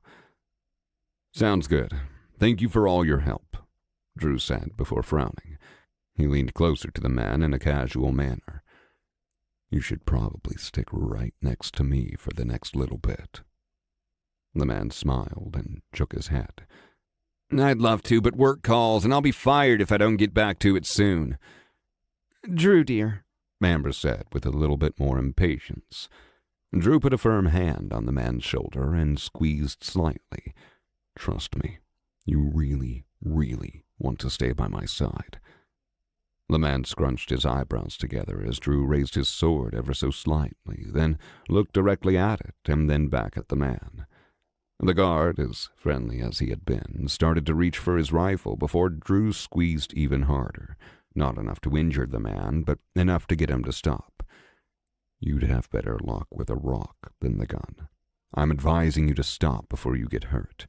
Sounds good. Thank you for all your help, Drew said before frowning. He leaned closer to the man in a casual manner. You should probably stick right next to me for the next little bit. The man smiled and shook his head. I'd love to, but work calls, and I'll be fired if I don't get back to it soon. Drew, dear, Amber said with a little bit more impatience. Drew put a firm hand on the man's shoulder and squeezed slightly. Trust me, you really, really want to stay by my side. The man scrunched his eyebrows together as Drew raised his sword ever so slightly, then looked directly at it and then back at the man. The guard, as friendly as he had been, started to reach for his rifle before Drew squeezed even harder. Not enough to injure the man, but enough to get him to stop. You'd have better luck with a rock than the gun. I'm advising you to stop before you get hurt.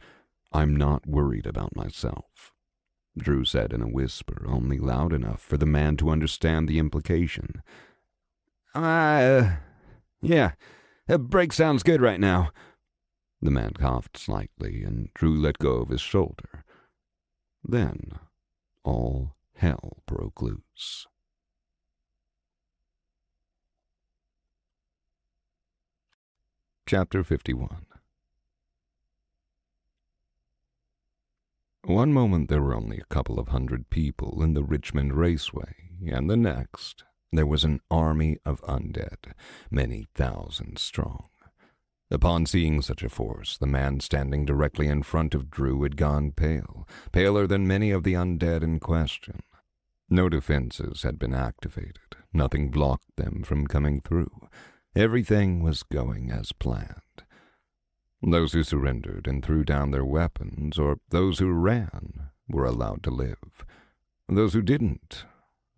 I'm not worried about myself, Drew said in a whisper, only loud enough for the man to understand the implication. Yeah, a break sounds good right now. The man coughed slightly, and Drew let go of his shoulder. Then all hell broke loose. Chapter 51. One moment there were only a couple of hundred people in the Richmond Raceway, and the next there was an army of undead, many thousands strong. Upon seeing such a force, the man standing directly in front of Drew had gone pale, paler than many of the undead in question. No defenses had been activated. Nothing blocked them from coming through. Everything was going as planned. Those who surrendered and threw down their weapons, or those who ran, were allowed to live. Those who didn't,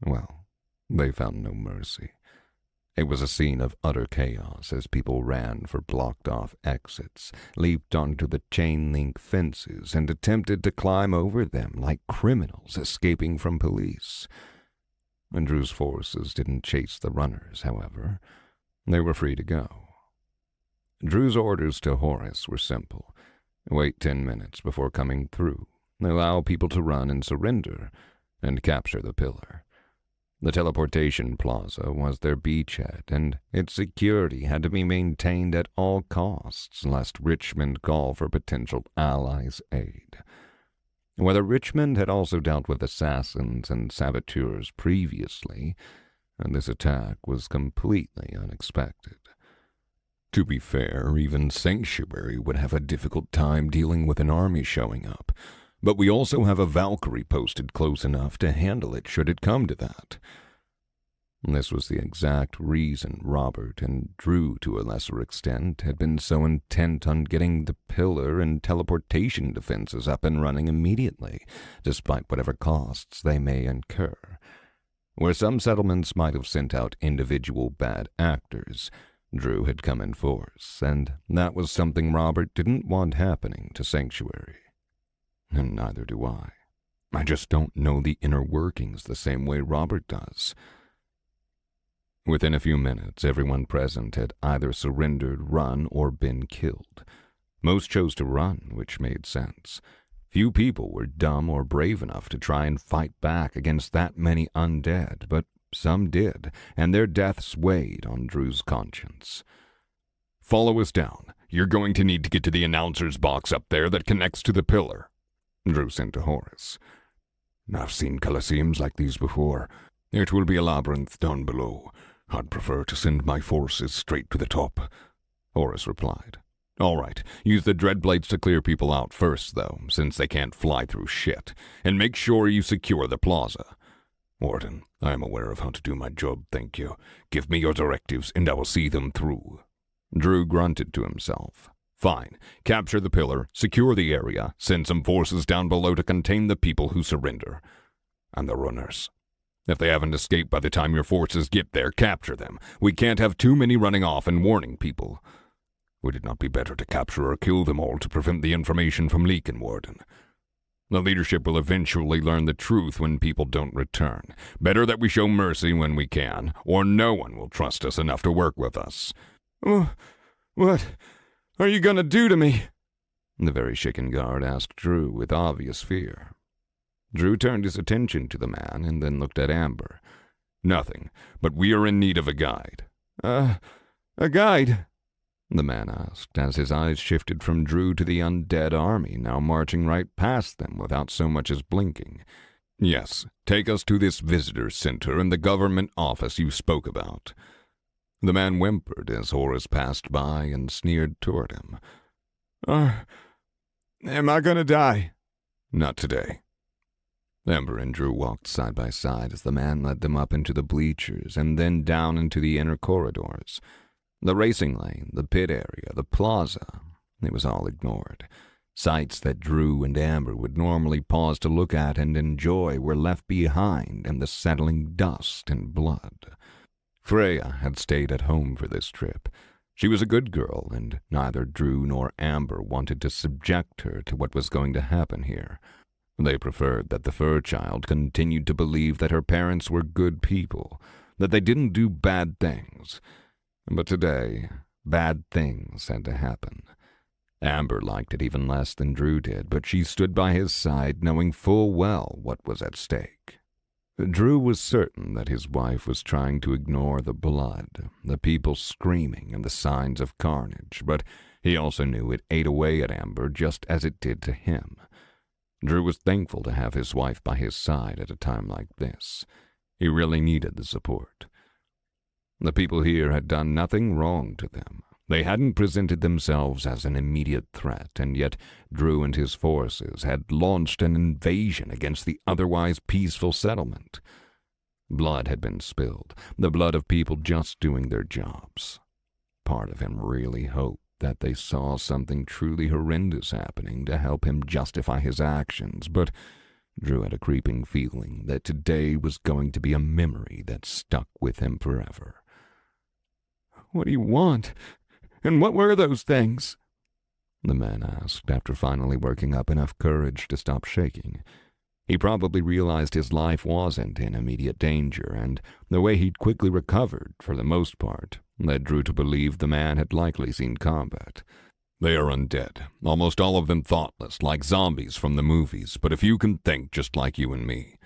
well, they found no mercy. It was a scene of utter chaos as people ran for blocked-off exits, leaped onto the chain-link fences, and attempted to climb over them like criminals escaping from police. And Drew's forces didn't chase the runners, however. They were free to go. Drew's orders to Horace were simple. Wait 10 minutes before coming through, allow people to run and surrender, and capture the pillar. The teleportation plaza was their beachhead, and its security had to be maintained at all costs, lest Richmond call for potential allies' aid. Whether Richmond had also dealt with assassins and saboteurs previously, and this attack was completely unexpected. To be fair, even Sanctuary would have a difficult time dealing with an army showing up, but we also have a Valkyrie posted close enough to handle it should it come to that. This was the exact reason Robert, and Drew to a lesser extent, had been so intent on getting the pillar and teleportation defenses up and running immediately, despite whatever costs they may incur. Where some settlements might have sent out individual bad actors, Drew had come in force, and that was something Robert didn't want happening to Sanctuary. And neither do I. I just don't know the inner workings the same way Robert does. Within a few minutes, everyone present had either surrendered, run, or been killed. Most chose to run, which made sense. Few people were dumb or brave enough to try and fight back against that many undead, but some did, and their deaths weighed on Drew's conscience. "Follow us down. You're going to need to get to the announcer's box up there that connects to the pillar," Drew sent to Horace. "I've seen coliseums like these before. It will be a labyrinth down below. I'd prefer to send my forces straight to the top," Horace replied. "All right, use the dreadblades to clear people out first, though, since they can't fly through shit, and make sure you secure the plaza." "Warden, I am aware of how to do my job, thank you. Give me your directives, and I will see them through." Drew grunted to himself. "Fine. Capture the pillar, secure the area, send some forces down below to contain the people who surrender. "And the runners?" "If they haven't escaped by the time your forces get there, capture them. We can't have too many running off and warning people." "Would it not be better to capture or kill them all to prevent the information from leaking, Warden?" "The leadership will eventually learn the truth when people don't return. Better that we show mercy when we can, or no one will trust us enough to work with us." What are you going to do to me?" the very shaken guard asked Drew with obvious fear. Drew turned his attention to the man and then looked at Amber. "Nothing, but we are in need of a guide." A guide?" the man asked, as his eyes shifted from Drew to the undead army now marching right past them without so much as blinking. "Yes, take us to this visitor center and the government office you spoke about." The man whimpered as Horace passed by and sneered toward him. Am I going to die?" "Not today." Amber and Drew walked side by side as the man led them up into the bleachers and then down into the inner corridors. The racing lane, the pit area, the plaza, it was all ignored. Sights that Drew and Amber would normally pause to look at and enjoy were left behind in the settling dust and blood. Freya had stayed at home for this trip. She was a good girl, and neither Drew nor Amber wanted to subject her to what was going to happen here. They preferred that the fur child continued to believe that her parents were good people, that they didn't do bad things. But today, bad things had to happen. Amber liked it even less than Drew did, but she stood by his side knowing full well what was at stake. Drew was certain that his wife was trying to ignore the blood, the people screaming, and the signs of carnage, but he also knew it ate away at Amber just as it did to him. Drew was thankful to have his wife by his side at a time like this. He really needed the support. The people here had done nothing wrong to them. They hadn't presented themselves as an immediate threat, and yet Drew and his forces had launched an invasion against the otherwise peaceful settlement. Blood had been spilled, the blood of people just doing their jobs. Part of him really hoped that they saw something truly horrendous happening to help him justify his actions, but Drew had a creeping feeling that today was going to be a memory that stuck with him forever. "What do you want? And what were those things?" the man asked after finally working up enough courage to stop shaking. He probably realized his life wasn't in immediate danger, and the way he'd quickly recovered, for the most part, led Drew to believe the man had likely seen combat. "They are undead, almost all of them thoughtless, like zombies from the movies, but if you can think just like you and me,"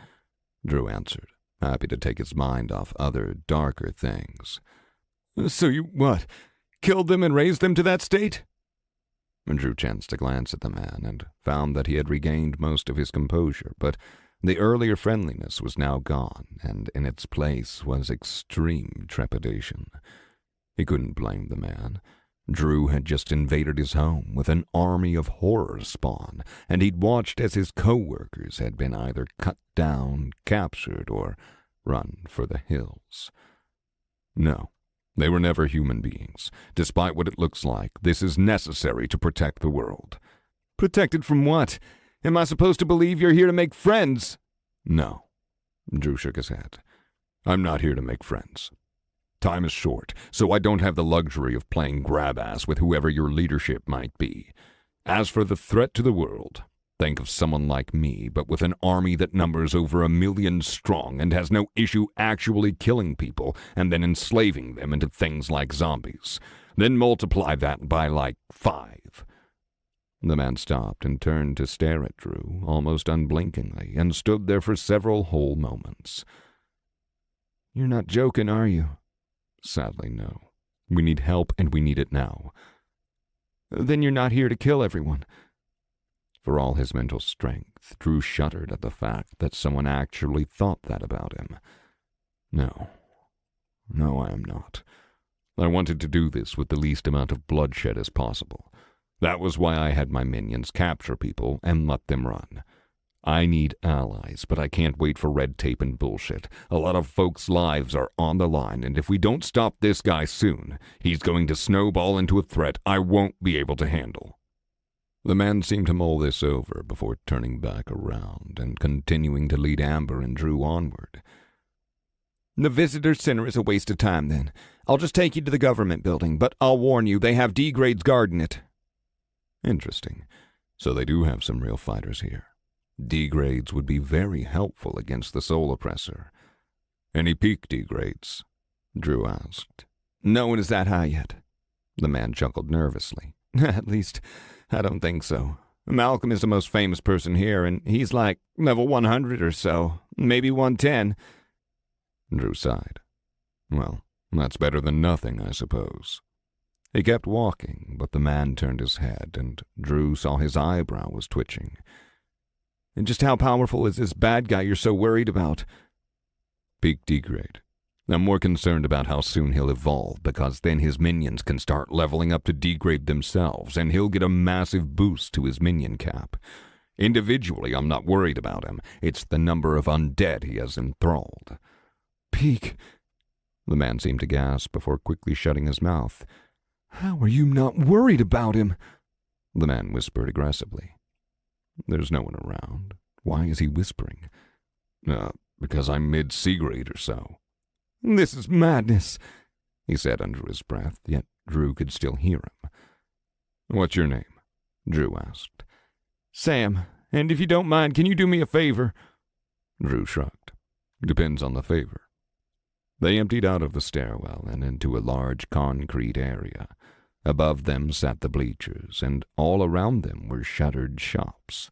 Drew answered, happy to take his mind off other, darker things. "So you, what, killed them and raised them to that state?" Drew chanced to glance at the man and found that he had regained most of his composure, but the earlier friendliness was now gone, and in its place was extreme trepidation. He couldn't blame the man. Drew had just invaded his home with an army of horror spawn, and he'd watched as his co-workers had been either cut down, captured, or run for the hills. No. They were never human beings. Despite what it looks like, this is necessary to protect the world. "Protected from what? Am I supposed to believe you're here to make friends?" No. Drew shook his head. I'm not here to make friends. Time is short, so I don't have the luxury of playing grab-ass with whoever your leadership might be. As for the threat to the world, think of someone like me, but with an army that numbers over 1 million strong and has no issue actually killing people and then enslaving them into things like zombies. Then multiply that by like 5. The man stopped and turned to stare at Drew, almost unblinkingly, and stood there for several whole moments. "You're not joking, are you?" Sadly, no. We need help, and we need it now. "Then you're not here to kill everyone." For all his mental strength, Drew shuddered at the fact that someone actually thought that about him. No, I am not. I wanted to do this with the least amount of bloodshed as possible. That was why I had my minions capture people and let them run. I need allies, but I can't wait for red tape and bullshit. A lot of folks' lives are on the line, and if we don't stop this guy soon, he's going to snowball into a threat I won't be able to handle. The man seemed to mull this over before turning back around and continuing to lead Amber and Drew onward. "The visitor center is a waste of time, then. I'll just take you to the government building, but I'll warn you, they have D-grades guarding it." Interesting. So they do have some real fighters here. D-grades would be very helpful against the Soul Oppressor. Any peak D-grades? Drew asked. "No one is that high yet." The man chuckled nervously. "At least, I don't think so. Malcolm is the most famous person here, and he's like level 100 or so, maybe 110. Drew sighed. Well, that's better than nothing, I suppose. He kept walking, but the man turned his head, and Drew saw his eyebrow was twitching. "And just how powerful is this bad guy you're so worried about?" Peak D-grade. I'm more concerned about how soon he'll evolve, because then his minions can start leveling up to D-grade themselves, and he'll get a massive boost to his minion cap. Individually, I'm not worried about him. It's the number of undead he has enthralled. "Peak," the man seemed to gasp before quickly shutting his mouth. "How are you not worried about him?" The man whispered aggressively. There's no one around. Why is he whispering? Because I'm mid-C-grade or so. "This is madness," he said under his breath, yet Drew could still hear him. What's your name? Drew asked. "Sam, and if you don't mind, can you do me a favor?" Drew shrugged. Depends on the favor. They emptied out of the stairwell and into a large concrete area. Above them sat the bleachers, and all around them were shuttered shops.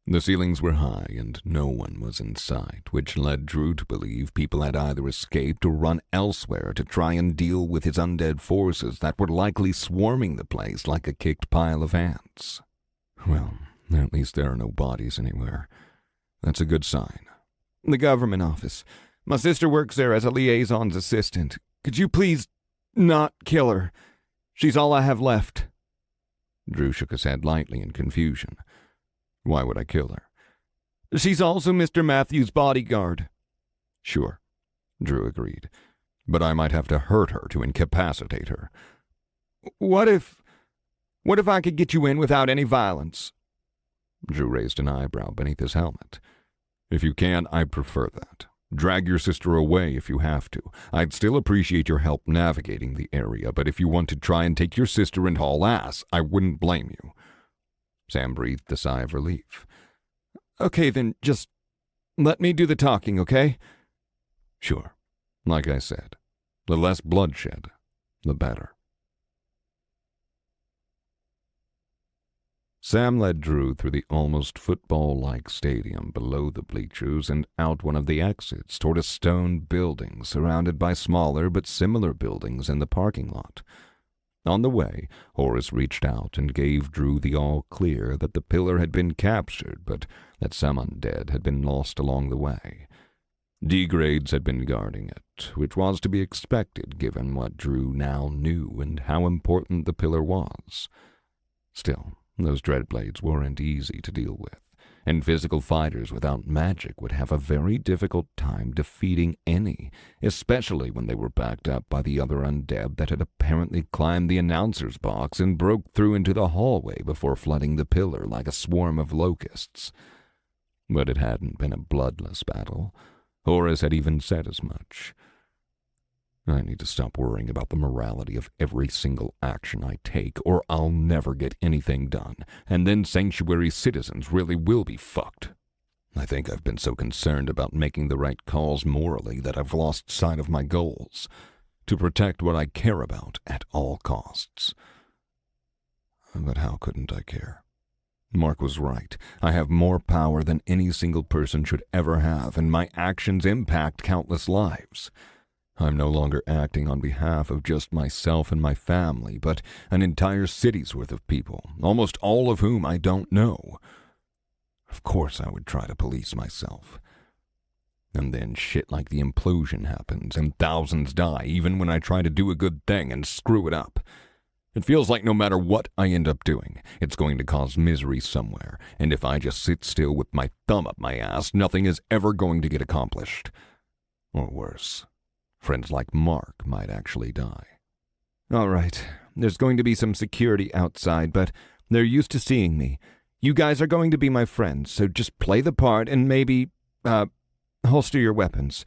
The ceilings were high, and no one was in sight, which led Drew to believe people had either escaped or run elsewhere to try and deal with his undead forces that were likely swarming the place like a kicked pile of ants. Well, at least there are no bodies anywhere. That's a good sign. "The government office. My sister works there as a liaison's assistant. Could you please not kill her? She's all I have left. Drew shook his head lightly in confusion. Why would I kill her? She's also Mr. Matthews' bodyguard. Sure, Drew agreed, but I might have to hurt her to incapacitate her. What if I could get you in without any violence? Drew raised an eyebrow beneath his helmet. If you can, I'd prefer that. Drag your sister away if you have to. I'd still appreciate your help navigating the area, but if you want to try and take your sister and haul ass, I wouldn't blame you. Sam breathed a sigh of relief. Okay, then just let me do the talking, okay? Sure. Like I said, the less bloodshed, the better. Sam led Drew through the almost football-like stadium below the bleachers and out one of the exits toward a stone building surrounded by smaller but similar buildings in the parking lot. On the way, Horace reached out and gave Drew the all-clear that the pillar had been captured, but that some undead had been lost along the way. D-grades had been guarding it, which was to be expected given what Drew now knew and how important the pillar was. Still, those Dreadblades weren't easy to deal with, and physical fighters without magic would have a very difficult time defeating any, especially when they were backed up by the other undead that had apparently climbed the announcer's box and broke through into the hallway before flooding the pillar like a swarm of locusts. But it hadn't been a bloodless battle. Horace had even said as much. I need to stop worrying about the morality of every single action I take, or I'll never get anything done, and then Sanctuary citizens really will be fucked. I think I've been so concerned about making the right calls morally that I've lost sight of my goals, to protect what I care about at all costs. But how couldn't I care? Mark was right. I have more power than any single person should ever have, and my actions impact countless lives. I'm no longer acting on behalf of just myself and my family, but an entire city's worth of people, almost all of whom I don't know. Of course I would try to police myself. And then shit like the implosion happens, and thousands die, even when I try to do a good thing and screw it up. It feels like no matter what I end up doing, it's going to cause misery somewhere, and if I just sit still with my thumb up my ass, nothing is ever going to get accomplished. Or worse, friends like Mark might actually die. All right, there's going to be some security outside, but they're used to seeing me. You guys are going to be my friends, so just play the part and maybe, holster your weapons,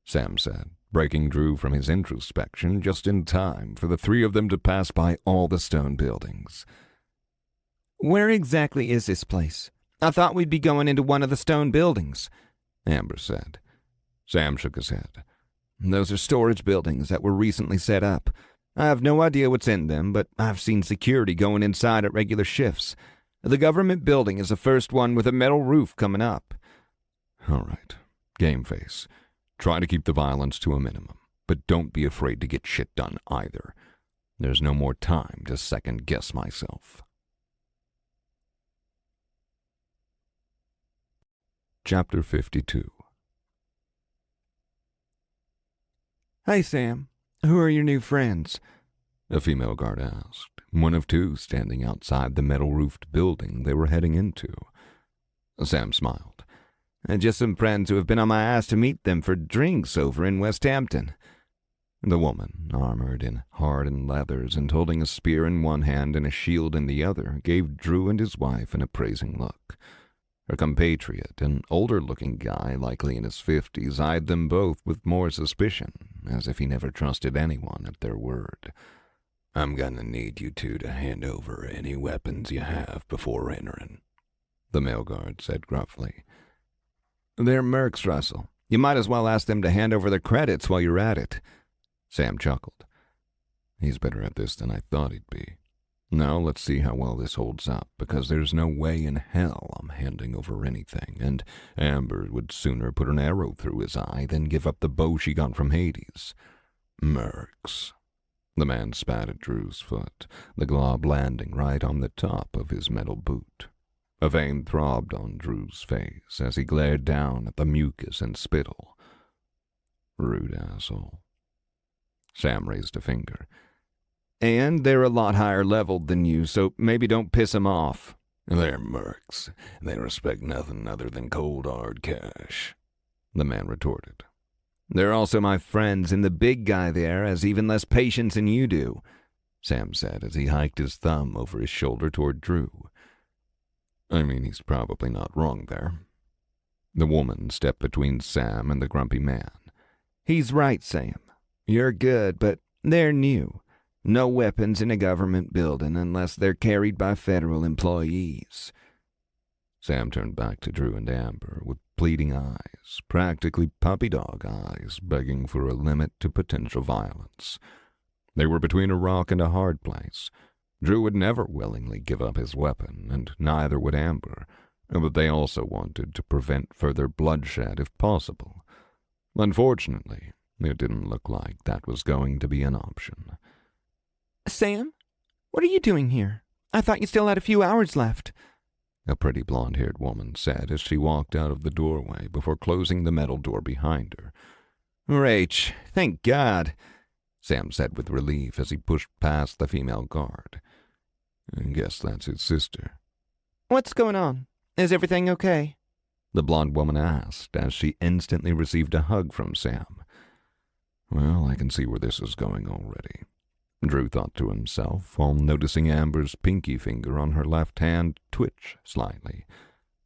Sam said, breaking Drew from his introspection just in time for the three of them to pass by all the stone buildings. Where exactly is this place? I thought we'd be going into one of the stone buildings, Amber said. Sam shook his head. Those are storage buildings that were recently set up. I have no idea what's in them, but I've seen security going inside at regular shifts. The government building is the first one with a metal roof coming up. All right. Game face. Try to keep the violence to a minimum, but don't be afraid to get shit done either. There's no more time to second-guess myself. Chapter 52. Hey, Sam. Who are your new friends? A female guard asked, one of two standing outside the metal-roofed building they were heading into. Sam smiled. Just some friends who have been on my ass to meet them for drinks over in West Hampton. The woman, armored in hardened leathers and holding a spear in one hand and a shield in the other, gave Drew and his wife an appraising look. Her compatriot, an older-looking guy, likely in his 50s, eyed them both with more suspicion, as if he never trusted anyone at their word. I'm gonna need you two to hand over any weapons you have before entering, the male guard said gruffly. They're mercs, Russell. You might as well ask them to hand over their credits while you're at it. Sam chuckled. He's better at this than I thought he'd be. Now let's see how well this holds up, because there's no way in hell I'm handing over anything, and Amber would sooner put an arrow through his eye than give up the bow she got from Hades. Mercs. The man spat at Drew's foot, the glob landing right on the top of his metal boot. A vein throbbed on Drew's face as he glared down at the mucus and spittle. Rude asshole. Sam raised a finger. And they're a lot higher leveled than you, so maybe don't piss them off. They're mercs. They respect nothing other than cold, hard cash, the man retorted. They're also my friends, and the big guy there has even less patience than you do, Sam said as he hiked his thumb over his shoulder toward Drew. I mean, he's probably not wrong there. The woman stepped between Sam and the grumpy man. He's right, Sam. You're good, but they're new. No weapons in a government building unless they're carried by federal employees. Sam turned back to Drew and Amber with pleading eyes, practically puppy dog eyes, begging for a limit to potential violence. They were between a rock and a hard place. Drew would never willingly give up his weapon, and neither would Amber, but they also wanted to prevent further bloodshed if possible. Unfortunately, it didn't look like that was going to be an option. Sam, what are you doing here? I thought you still had a few hours left. A pretty blonde-haired woman said as she walked out of the doorway before closing the metal door behind her. Rach, thank God, Sam said with relief as he pushed past the female guard. I guess that's his sister. What's going on? Is everything okay? The blonde woman asked as she instantly received a hug from Sam. Well, I can see where this is going already, Drew thought to himself, while noticing Amber's pinky finger on her left hand twitch slightly.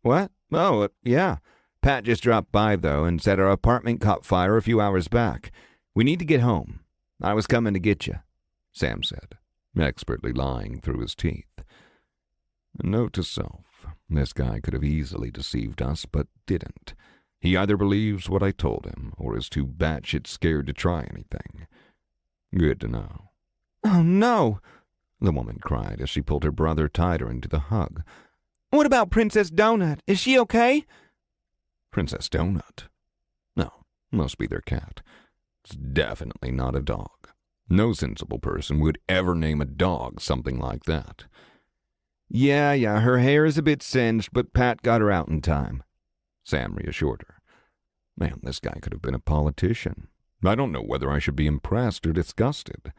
What? Oh, yeah. Pat just dropped by, though, and said our apartment caught fire a few hours back. We need to get home. I was coming to get you, Sam said, expertly lying through his teeth. Note to self, this guy could have easily deceived us, but didn't. He either believes what I told him, or is too batshit scared to try anything. Good to know. Oh, no, the woman cried as she pulled her brother tighter into the hug. What about Princess Donut? Is she okay? Princess Donut? No, must be their cat. It's definitely not a dog. No sensible person would ever name a dog something like that. Yeah, her hair is a bit singed, but Pat got her out in time, Sam reassured her. Man, this guy could have been a politician. I don't know whether I should be impressed or disgusted.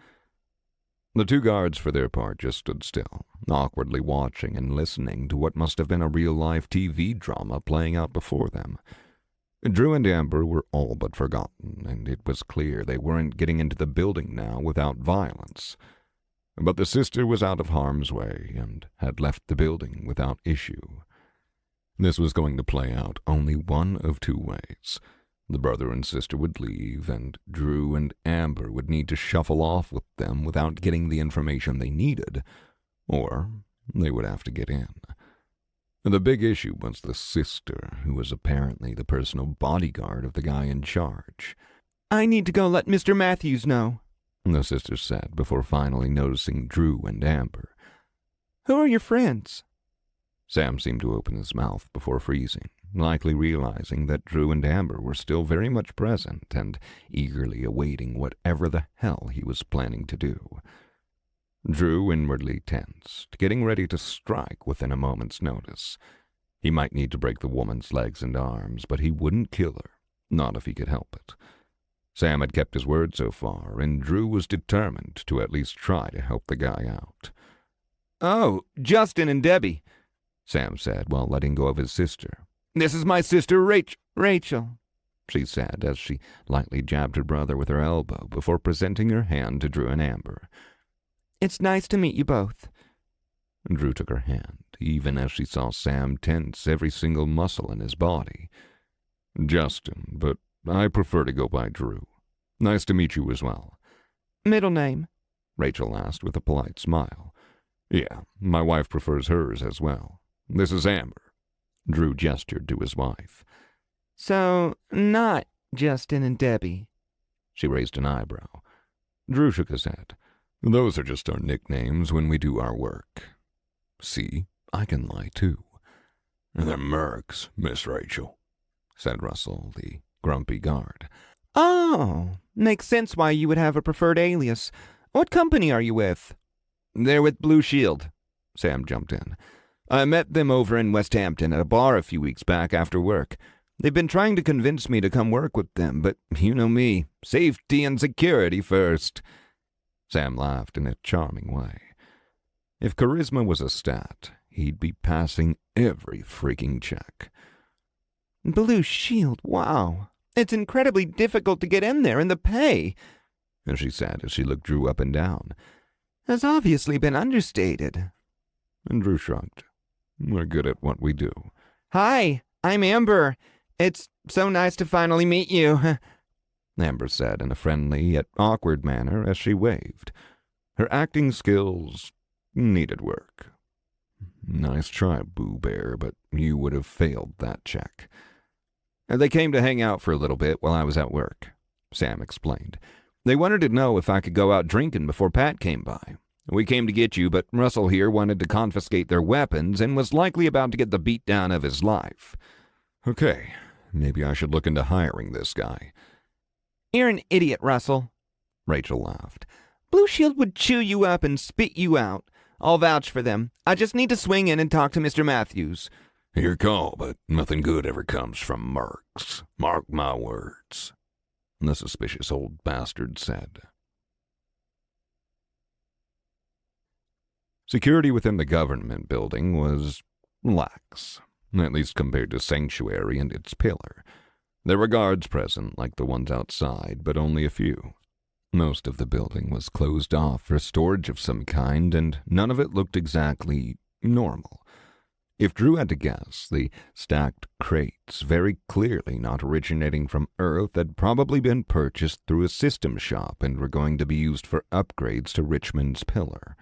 The two guards, for their part, just stood still, awkwardly watching and listening to what must have been a real-life TV drama playing out before them. Drew and Amber were all but forgotten, and it was clear they weren't getting into the building now without violence. But the sister was out of harm's way and had left the building without issue. This was going to play out only one of two ways. The brother and sister would leave, and Drew and Amber would need to shuffle off with them without getting the information they needed, or they would have to get in. The big issue was the sister, who was apparently the personal bodyguard of the guy in charge. I need to go let Mr. Matthews know, the sister said before finally noticing Drew and Amber. Who are your friends? Sam seemed to open his mouth before freezing, likely realizing that Drew and Amber were still very much present and eagerly awaiting whatever the hell he was planning to do. Drew inwardly tensed, getting ready to strike within a moment's notice. He might need to break the woman's legs and arms, but he wouldn't kill her, not if he could help it. Sam had kept his word so far, and Drew was determined to at least try to help the guy out. Oh, Justin and Debbie, Sam said while letting go of his sister. This is my sister Rachel, she said as she lightly jabbed her brother with her elbow before presenting her hand to Drew and Amber. It's nice to meet you both. Drew took her hand, even as she saw Sam tense every single muscle in his body. Justin, but I prefer to go by Drew. Nice to meet you as well. Middle name? Rachel asked with a polite smile. Yeah, my wife prefers hers as well. This is Amber. Drew gestured to his wife. So, not Justin and Debbie. She raised an eyebrow. Drew shook his head. Those are just our nicknames when we do our work. See, I can lie too. They're mercs, Miss Rachel, said Russell, the grumpy guard. Oh, makes sense why you would have a preferred alias. What company are you with? They're with Blue Shield, Sam jumped in. I met them over in West Hampton at a bar a few weeks back after work. They've been trying to convince me to come work with them, but you know me, safety and security first. Sam laughed in a charming way. If charisma was a stat, he'd be passing every freaking check. Blue Shield, wow. It's incredibly difficult to get in there, and the pay, as she said as she looked Drew up and down, has obviously been understated. And Drew shrugged. We're good at what we do. Hi, I'm Amber. It's so nice to finally meet you. Amber said in a friendly yet awkward manner as she waved. Her acting skills needed work. Nice try, Boo Bear, but you would have failed that check. They came to hang out for a little bit while I was at work, Sam explained. They wanted to know if I could go out drinking before Pat came by. We came to get you, but Russell here wanted to confiscate their weapons and was likely about to get the beatdown of his life. Okay, maybe I should look into hiring this guy. You're an idiot, Russell, Rachel laughed. Blue Shield would chew you up and spit you out. I'll vouch for them. I just need to swing in and talk to Mr. Matthews. Your call, but nothing good ever comes from mercs. Mark my words, the suspicious old bastard said. Security within the government building was lax, at least compared to Sanctuary and its pillar. There were guards present like the ones outside, but only a few. Most of the building was closed off for storage of some kind, and none of it looked exactly normal. If Drew had to guess, the stacked crates, very clearly not originating from Earth, had probably been purchased through a system shop and were going to be used for upgrades to Richmond's pillar.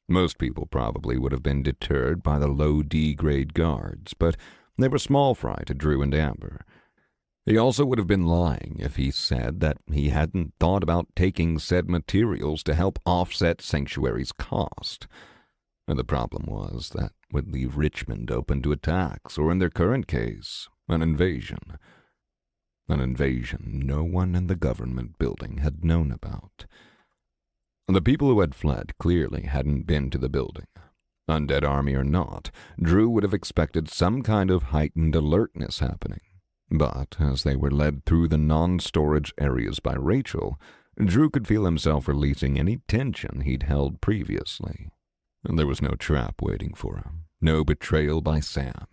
Most people probably would have been deterred by the low D-grade guards, but they were small fry to Drew and Amber. He also would have been lying if he said that he hadn't thought about taking said materials to help offset Sanctuary's cost. And the problem was that would leave Richmond open to attacks, or in their current case, an invasion. An invasion no one in the government building had known about. The people who had fled clearly hadn't been to the building. Undead army or not, Drew would have expected some kind of heightened alertness happening. But as they were led through the non-storage areas by Rachel, Drew could feel himself releasing any tension he'd held previously. And there was no trap waiting for him, no betrayal by Sam.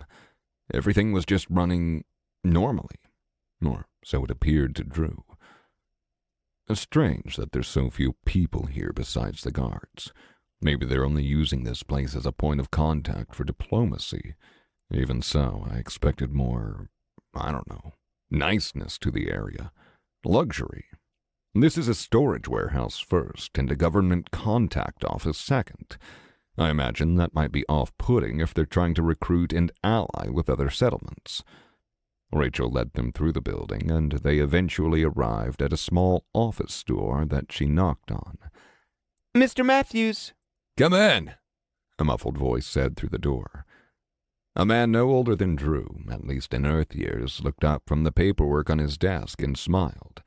Everything was just running normally, or so it appeared to Drew. It's strange that there's so few people here besides the guards. Maybe they're only using this place as a point of contact for diplomacy. Even so, I expected more, niceness to the area. Luxury. This is a storage warehouse first, and a government contact office second. I imagine that might be off-putting if they're trying to recruit and ally with other settlements. Rachel led them through the building, and they eventually arrived at a small office door that she knocked on. Mr. Matthews! Come in, a muffled voice said through the door. A man no older than Drew, at least in Earth years, looked up from the paperwork on his desk and smiled.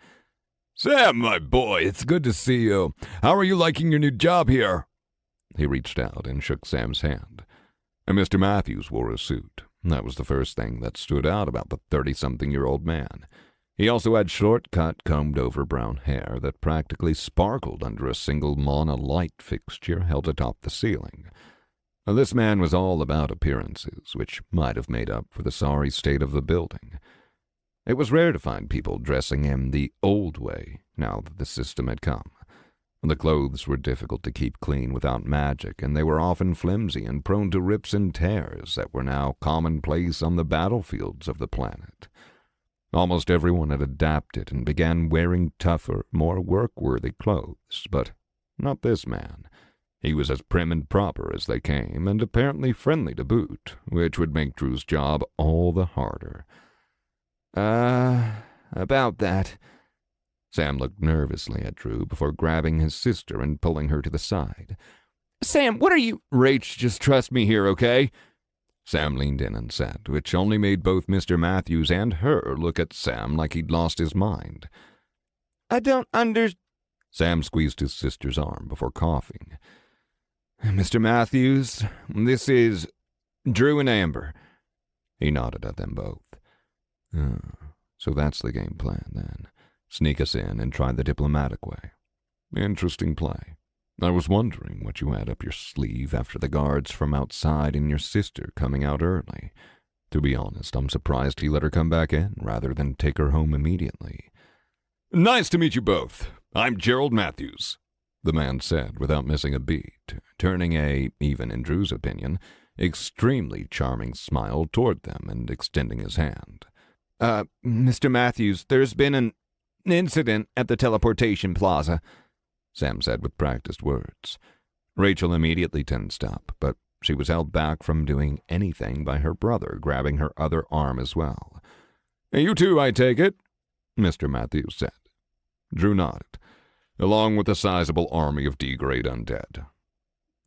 Sam, my boy, it's good to see you. How are you liking your new job here? He reached out and shook Sam's hand. And Mr. Matthews wore a suit. That was the first thing that stood out about the 30-something-year-old man. He also had short-cut, combed-over brown hair that practically sparkled under a single monolight fixture held atop the ceiling. This man was all about appearances, which might have made up for the sorry state of the building. It was rare to find people dressing in the old way, now that the system had come. The clothes were difficult to keep clean without magic, and they were often flimsy and prone to rips and tears that were now commonplace on the battlefields of the planet. Almost everyone had adapted and began wearing tougher, more work-worthy clothes, but not this man. He was as prim and proper as they came, and apparently friendly to boot, which would make Drew's job all the harder. About that. Sam looked nervously at Drew before grabbing his sister and pulling her to the side. Sam, what are you— Rach, just trust me here, okay? Sam leaned in and said, which only made both Mr. Matthews and her look at Sam like he'd lost his mind. I don't Sam squeezed his sister's arm before coughing. Mr. Matthews, this is Drew and Amber. He nodded at them both. So that's the game plan, then. Sneak us in and try the diplomatic way. Interesting play. I was wondering what you had up your sleeve after the guards from outside and your sister coming out early. To be honest, I'm surprised he let her come back in rather than take her home immediately. Nice to meet you both. I'm Gerald Matthews, the man said without missing a beat, turning a, even in Drew's opinion, extremely charming smile toward them and extending his hand. Mr. Matthews, there's been an incident at the teleportation plaza, Sam said with practiced words. Rachel immediately tensed up, but she was held back from doing anything by her brother grabbing her other arm as well. You too, I take it, Mr. Matthews said. Drew nodded, along with a sizable army of D-grade undead.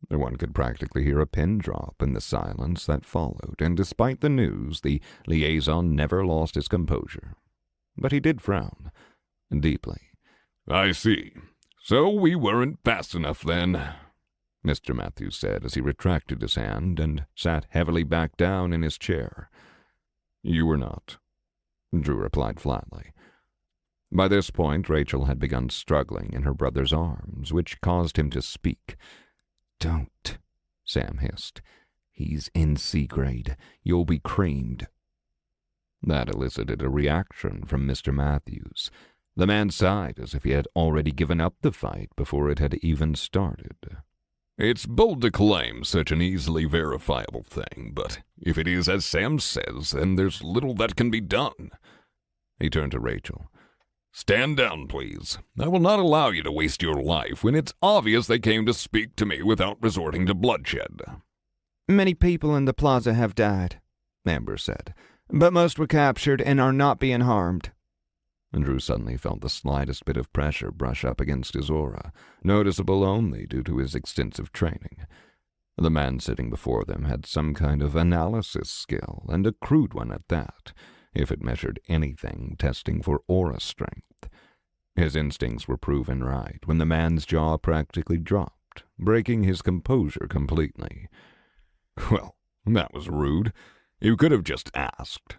One could practically hear a pin drop in the silence that followed, and despite the news, the liaison never lost his composure. But he did frown, deeply. I see. So we weren't fast enough then, Mr. Matthews said as he retracted his hand and sat heavily back down in his chair. You were not, Drew replied flatly. By this point, Rachel had begun struggling in her brother's arms, which caused him to speak. "Don't," Sam hissed. "He's in C-grade. You'll be creamed." That elicited a reaction from Mr. Matthews. The man sighed as if he had already given up the fight before it had even started. It's bold to claim such an easily verifiable thing, but if it is as Sam says, then there's little that can be done. He turned to Rachel. Stand down, please. I will not allow you to waste your life when it's obvious they came to speak to me without resorting to bloodshed. Many people in the plaza have died, Amber said, but most were captured and are not being harmed. Drew suddenly felt the slightest bit of pressure brush up against his aura, noticeable only due to his extensive training. The man sitting before them had some kind of analysis skill, and a crude one at that, if it measured anything testing for aura strength. His instincts were proven right when the man's jaw practically dropped, breaking his composure completely. Well, that was rude. You could have just asked.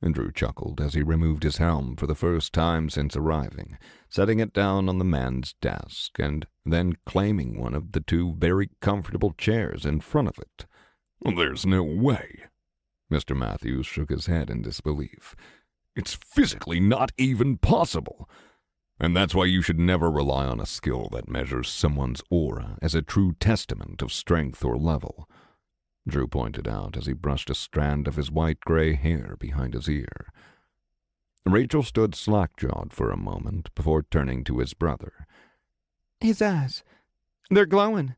And Drew chuckled as he removed his helm for the first time since arriving, setting it down on the man's desk, and then claiming one of the two very comfortable chairs in front of it. There's no way. Mr. Matthews shook his head in disbelief. It's physically not even possible. And that's why you should never rely on a skill that measures someone's aura as a true testament of strength or level, Drew pointed out as he brushed a strand of his white-gray hair behind his ear. Rachel stood slack-jawed for a moment before turning to his brother. His eyes, they're glowing.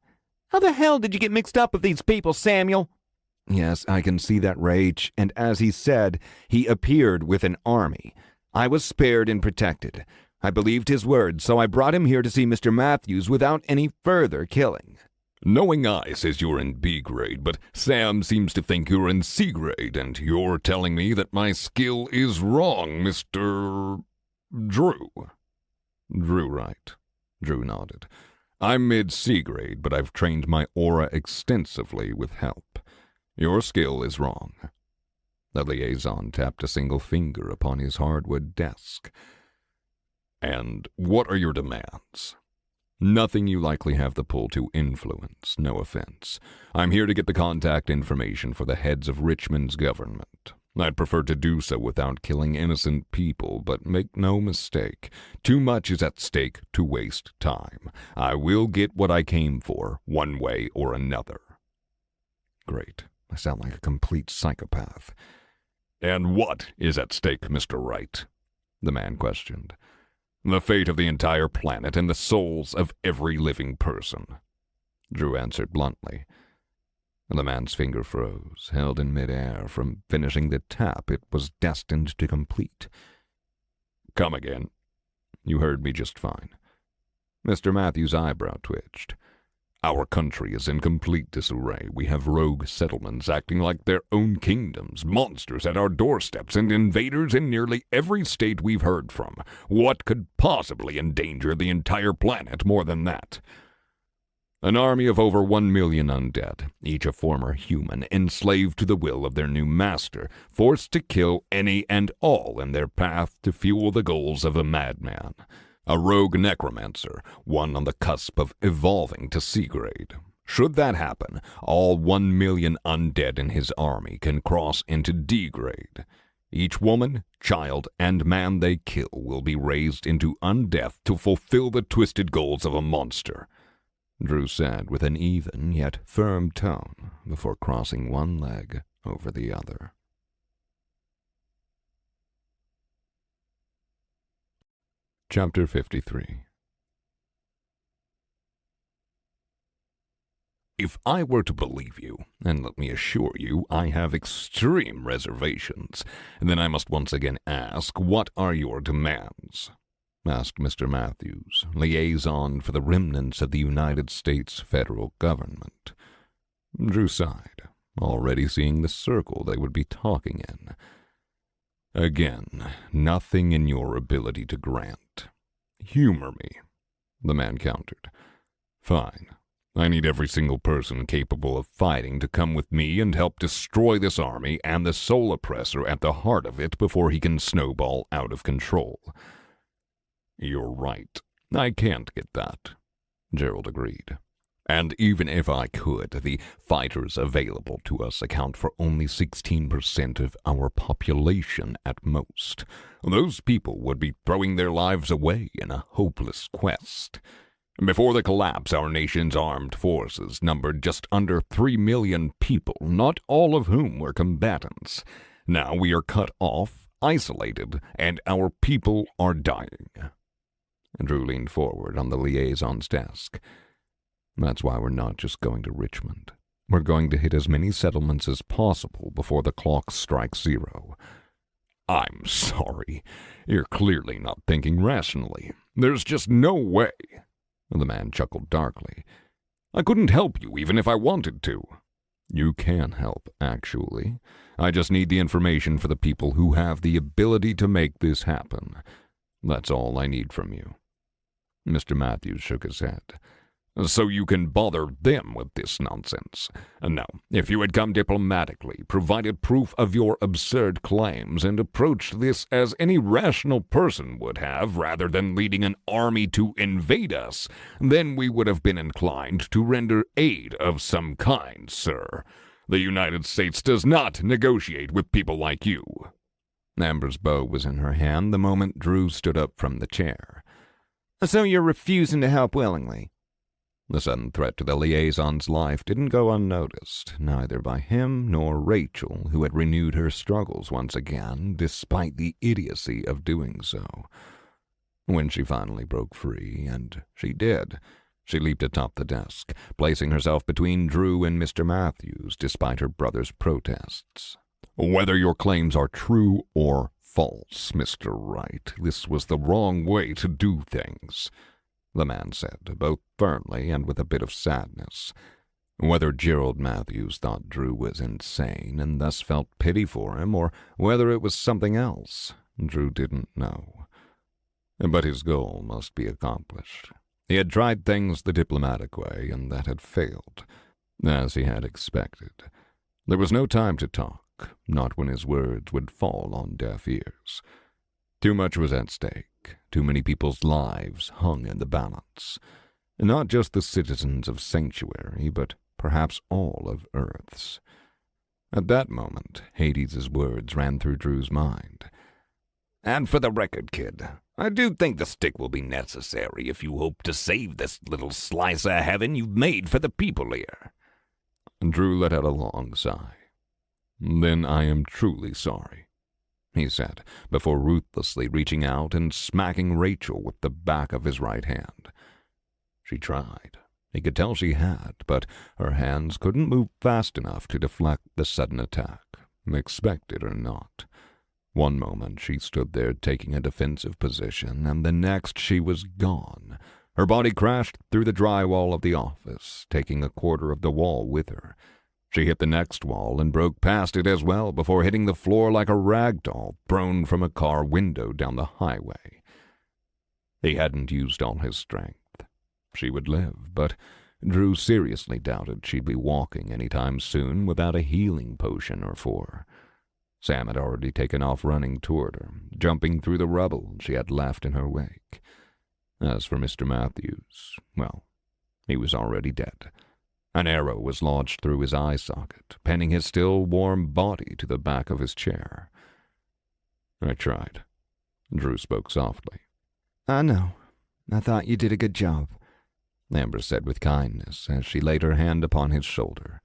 How the hell did you get mixed up with these people, Samuel? Yes, I can see that, Rach, and as he said, he appeared with an army. I was spared and protected. I believed his word, so I brought him here to see Mr. Matthews without any further killing. Knowing I says you're in B grade, but Sam seems to think you're in C grade, and you're telling me that my skill is wrong, Mr. Drew. Drew, right. Drew nodded. I'm mid-C grade, but I've trained my aura extensively with help. Your skill is wrong. The liaison tapped a single finger upon his hardwood desk. And what are your demands? Nothing you likely have the pull to influence, no offense. I'm here to get the contact information for the heads of Richmond's government. I'd prefer to do so without killing innocent people, but make no mistake, too much is at stake to waste time. I will get what I came for, one way or another. Great. I sound like a complete psychopath. And what is at stake, Mr. Wright? The man questioned. The fate of the entire planet and the souls of every living person, Drew answered bluntly. The man's finger froze, held in midair from finishing the tap it was destined to complete. Come again. You heard me just fine. Mr. Matthews' eyebrow twitched. Our country is in complete disarray. We have rogue settlements acting like their own kingdoms, monsters at our doorsteps, and invaders in nearly every state we've heard from. What could possibly endanger the entire planet more than that? An army of over 1 million undead, each a former human, enslaved to the will of their new master, forced to kill any and all in their path to fuel the goals of a madman. A rogue necromancer, one on the cusp of evolving to C-grade. Should that happen, all 1 million undead in his army can cross into D-grade. Each woman, child, and man they kill will be raised into undeath to fulfill the twisted goals of a monster, Drew said with an even yet firm tone before crossing one leg over the other. Chapter 53. If I were to believe you, and let me assure you I have extreme reservations, then I must once again ask, what are your demands? Asked Mr. Matthews, liaison for the remnants of the United States federal government. Drew sighed, already seeing the circle they would be talking in. Again, nothing in your ability to grant. Humor me, the man countered. Fine. I need every single person capable of fighting to come with me and help destroy this army and the soul oppressor at the heart of it before he can snowball out of control. You're right. I can't get that, Gerald agreed. And even if I could, the fighters available to us account for only 16% of our population at most. Those people would be throwing their lives away in a hopeless quest. Before the collapse, our nation's armed forces numbered just under 3 million people, not all of whom were combatants. Now we are cut off, isolated, and our people are dying. Drew leaned forward on the liaison's desk. That's why we're not just going to Richmond. We're going to hit as many settlements as possible before the clock strikes 0. I'm sorry. You're clearly not thinking rationally. There's just no way. The man chuckled darkly. I couldn't help you even if I wanted to. You can help, actually. I just need the information for the people who have the ability to make this happen. That's all I need from you. Mr. Matthews shook his head. So you can bother them with this nonsense. No, if you had come diplomatically, provided proof of your absurd claims, and approached this as any rational person would have, rather than leading an army to invade us, then we would have been inclined to render aid of some kind, sir. The United States does not negotiate with people like you. Amber's bow was in her hand the moment Drew stood up from the chair. So you're refusing to help willingly? The sudden threat to the liaison's life didn't go unnoticed, neither by him nor Rachel, who had renewed her struggles once again, despite the idiocy of doing so. When she finally broke free, and she did, she leaped atop the desk, placing herself between Drew and Mr. Matthews, despite her brother's protests. Whether your claims are true or false, Mr. Wright, this was the wrong way to do things, the man said, both firmly and with a bit of sadness. Whether Gerald Matthews thought Drew was insane and thus felt pity for him, or whether it was something else, Drew didn't know. But his goal must be accomplished. He had tried things the diplomatic way, and that had failed, as he had expected. There was no time to talk, not when his words would fall on deaf ears. Too much was at stake. Too many people's lives hung in the balance. Not just the citizens of Sanctuary, but perhaps all of Earth's. At that moment, Hades' words ran through Drew's mind. And for the record, kid, I do think the stick will be necessary if you hope to save this little slice of heaven you've made for the people here. Drew let out a long sigh. Then I am truly sorry, he said, before ruthlessly reaching out and smacking Rachel with the back of his right hand. She tried. He could tell she had, but her hands couldn't move fast enough to deflect the sudden attack, expected or not. One moment she stood there taking a defensive position, and the next she was gone. Her body crashed through the drywall of the office, taking a quarter of the wall with her. She hit the next wall and broke past it as well before hitting the floor like a rag doll thrown from a car window down the highway. He hadn't used all his strength. She would live, but Drew seriously doubted she'd be walking any time soon without a healing potion or 4. Sam had already taken off running toward her, jumping through the rubble she had left in her wake. As for Mr. Matthews, well, he was already dead. An arrow was lodged through his eye socket, pinning his still warm body to the back of his chair. I tried. Drew spoke softly. I know. I thought you did a good job, Amber said with kindness as she laid her hand upon his shoulder.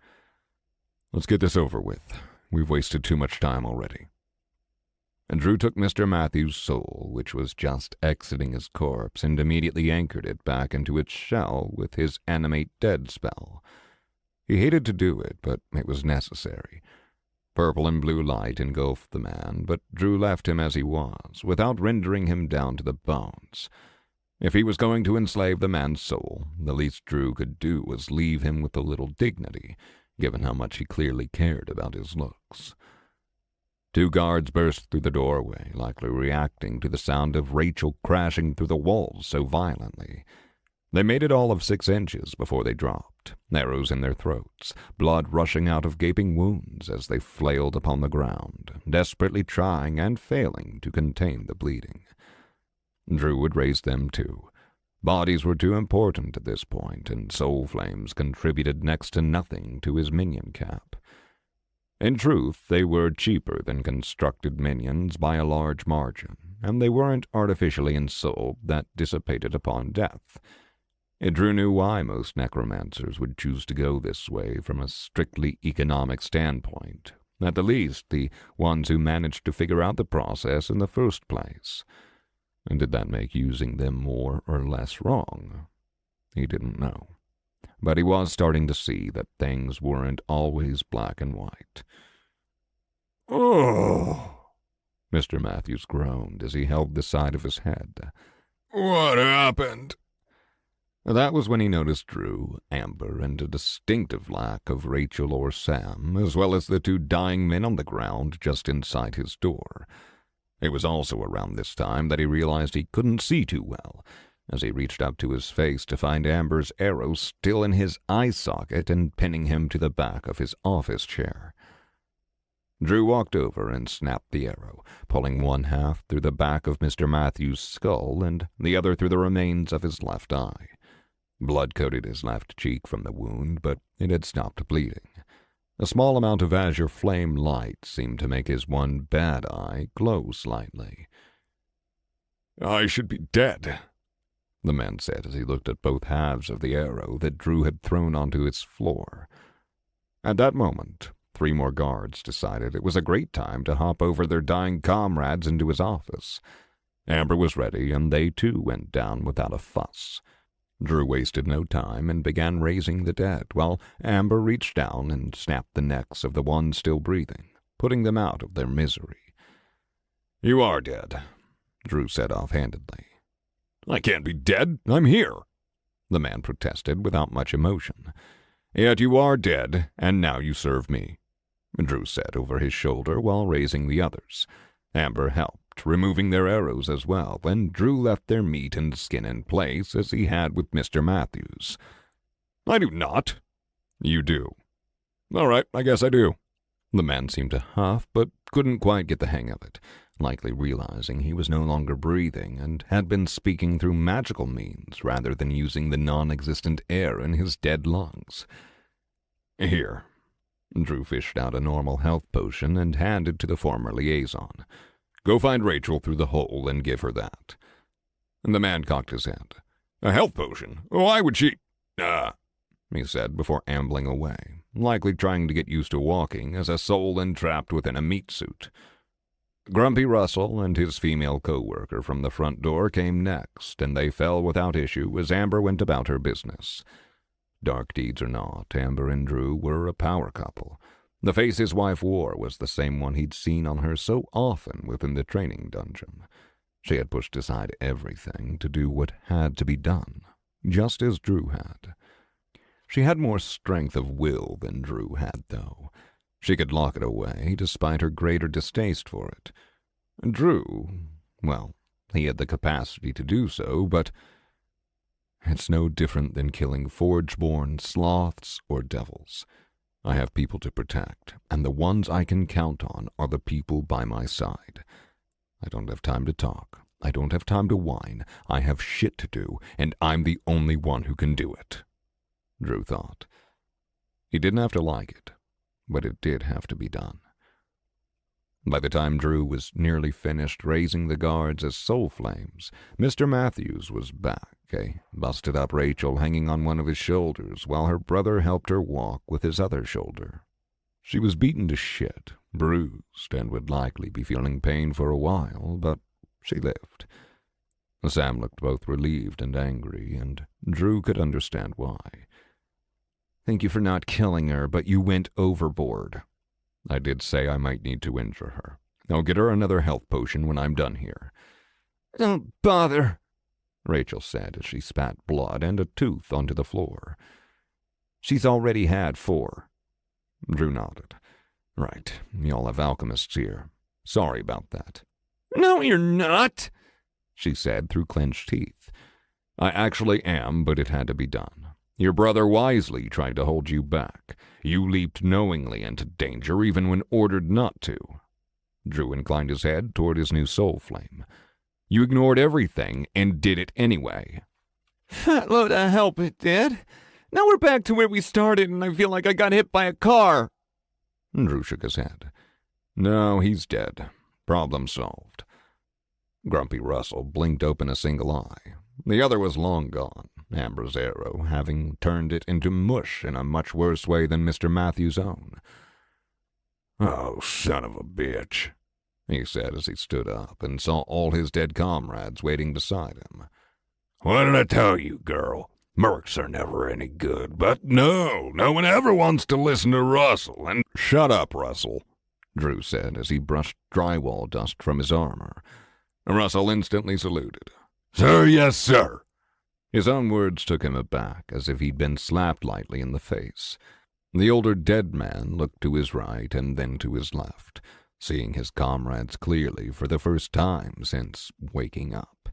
Let's get this over with. We've wasted too much time already. And Drew took Mr. Matthews' soul, which was just exiting his corpse, and immediately anchored it back into its shell with his animate dead spell. He hated to do it, but it was necessary. Purple and blue light engulfed the man, but Drew left him as he was, without rendering him down to the bones. If he was going to enslave the man's soul, the least Drew could do was leave him with a little dignity, given how much he clearly cared about his looks. 2 guards burst through the doorway, likely reacting to the sound of Rachel crashing through the walls so violently. They made it all of 6 inches before they dropped, arrows in their throats, blood rushing out of gaping wounds as they flailed upon the ground, desperately trying and failing to contain the bleeding. Drew would raise them too. Bodies were too important at this point, and soul flames contributed next to nothing to his minion cap. In truth, they were cheaper than constructed minions by a large margin, and they weren't artificially ensouled that dissipated upon death. Drew knew why most necromancers would choose to go this way from a strictly economic standpoint, at the least the ones who managed to figure out the process in the first place. And did that make using them more or less wrong? He didn't know. But he was starting to see that things weren't always black and white. Oh, Mr. Matthews groaned as he held the side of his head. What happened? That was when he noticed Drew, Amber, and a distinctive lack of Rachel or Sam, as well as the 2 dying men on the ground just inside his door. It was also around this time that he realized he couldn't see too well, as he reached up to his face to find Amber's arrow still in his eye socket and pinning him to the back of his office chair. Drew walked over and snapped the arrow, pulling one half through the back of Mr. Matthews' skull and the other through the remains of his left eye. Blood coated his left cheek from the wound, but it had stopped bleeding. A small amount of azure flame light seemed to make his one bad eye glow slightly. I should be dead, the man said as he looked at both halves of the arrow that Drew had thrown onto its floor. At that moment, 3 more guards decided it was a great time to hop over their dying comrades into his office. Amber was ready, and they too went down without a fuss. Drew wasted no time and began raising the dead, while Amber reached down and snapped the necks of the ones still breathing, putting them out of their misery. You are dead, Drew said offhandedly. I can't be dead. I'm here, the man protested without much emotion. Yet you are dead, and now you serve me, Drew said over his shoulder while raising the others. Amber helped, removing their arrows as well, and Drew left their meat and skin in place as he had with Mr. Matthews. I do not. You do. All right, I guess I do. The man seemed to huff, but couldn't quite get the hang of it, likely realizing he was no longer breathing and had been speaking through magical means rather than using the non-existent air in his dead lungs. Here. Drew fished out a normal health potion and handed to the former liaison. Go find Rachel through the hole and give her that. The man cocked his head. A health potion? Why would she? He said before ambling away, likely trying to get used to walking as a soul entrapped within a meat suit. Grumpy Russell and his female co-worker from the front door came next, and they fell without issue as Amber went about her business. Dark deeds or not, Amber and Drew were a power couple. The face his wife wore was the same one he'd seen on her so often within the training dungeon. She had pushed aside everything to do what had to be done, just as Drew had. She had more strength of will than Drew had, though. She could lock it away, despite her greater distaste for it. Drew, well, he had the capacity to do so, but it's no different than killing forge-born sloths or devils. I have people to protect, and the ones I can count on are the people by my side. I don't have time to talk. I don't have time to whine. I have shit to do, and I'm the only one who can do it. Drew thought. He didn't have to like it, but it did have to be done. By the time Drew was nearly finished raising the guards as soul flames, Mr. Matthews was back, a busted-up Rachel hanging on one of his shoulders while her brother helped her walk with his other shoulder. She was beaten to shit, bruised, and would likely be feeling pain for a while, but she lived. Sam looked both relieved and angry, and Drew could understand why. Thank you for not killing her, but you went overboard. I did say I might need to injure her. I'll get her another health potion when I'm done here. Don't bother, Rachel said as she spat blood and a tooth onto the floor. She's already had 4. Drew nodded. Right, y'all have alchemists here. Sorry about that. No, you're not, she said through clenched teeth. I actually am, but it had to be done. Your brother wisely tried to hold you back. You leaped knowingly into danger even when ordered not to. Drew inclined his head toward his new soul flame. You ignored everything and did it anyway. Fat load of help it did. Now we're back to where we started and I feel like I got hit by a car. Drew shook his head. No, he's dead. Problem solved. Grumpy Russell blinked open a single eye. The other was long gone, Amber's arrow having turned it into mush in a much worse way than Mr. Matthews' own. Oh, son of a bitch, he said as he stood up and saw all his dead comrades waiting beside him. What did I tell you, girl? Mercs are never any good, but no one ever wants to listen to Russell, and— Shut up, Russell, Drew said as he brushed drywall dust from his armor. Russell instantly saluted. Sir, yes, sir. His own words took him aback, as if he'd been slapped lightly in the face. The older dead man looked to his right and then to his left, seeing his comrades clearly for the first time since waking up.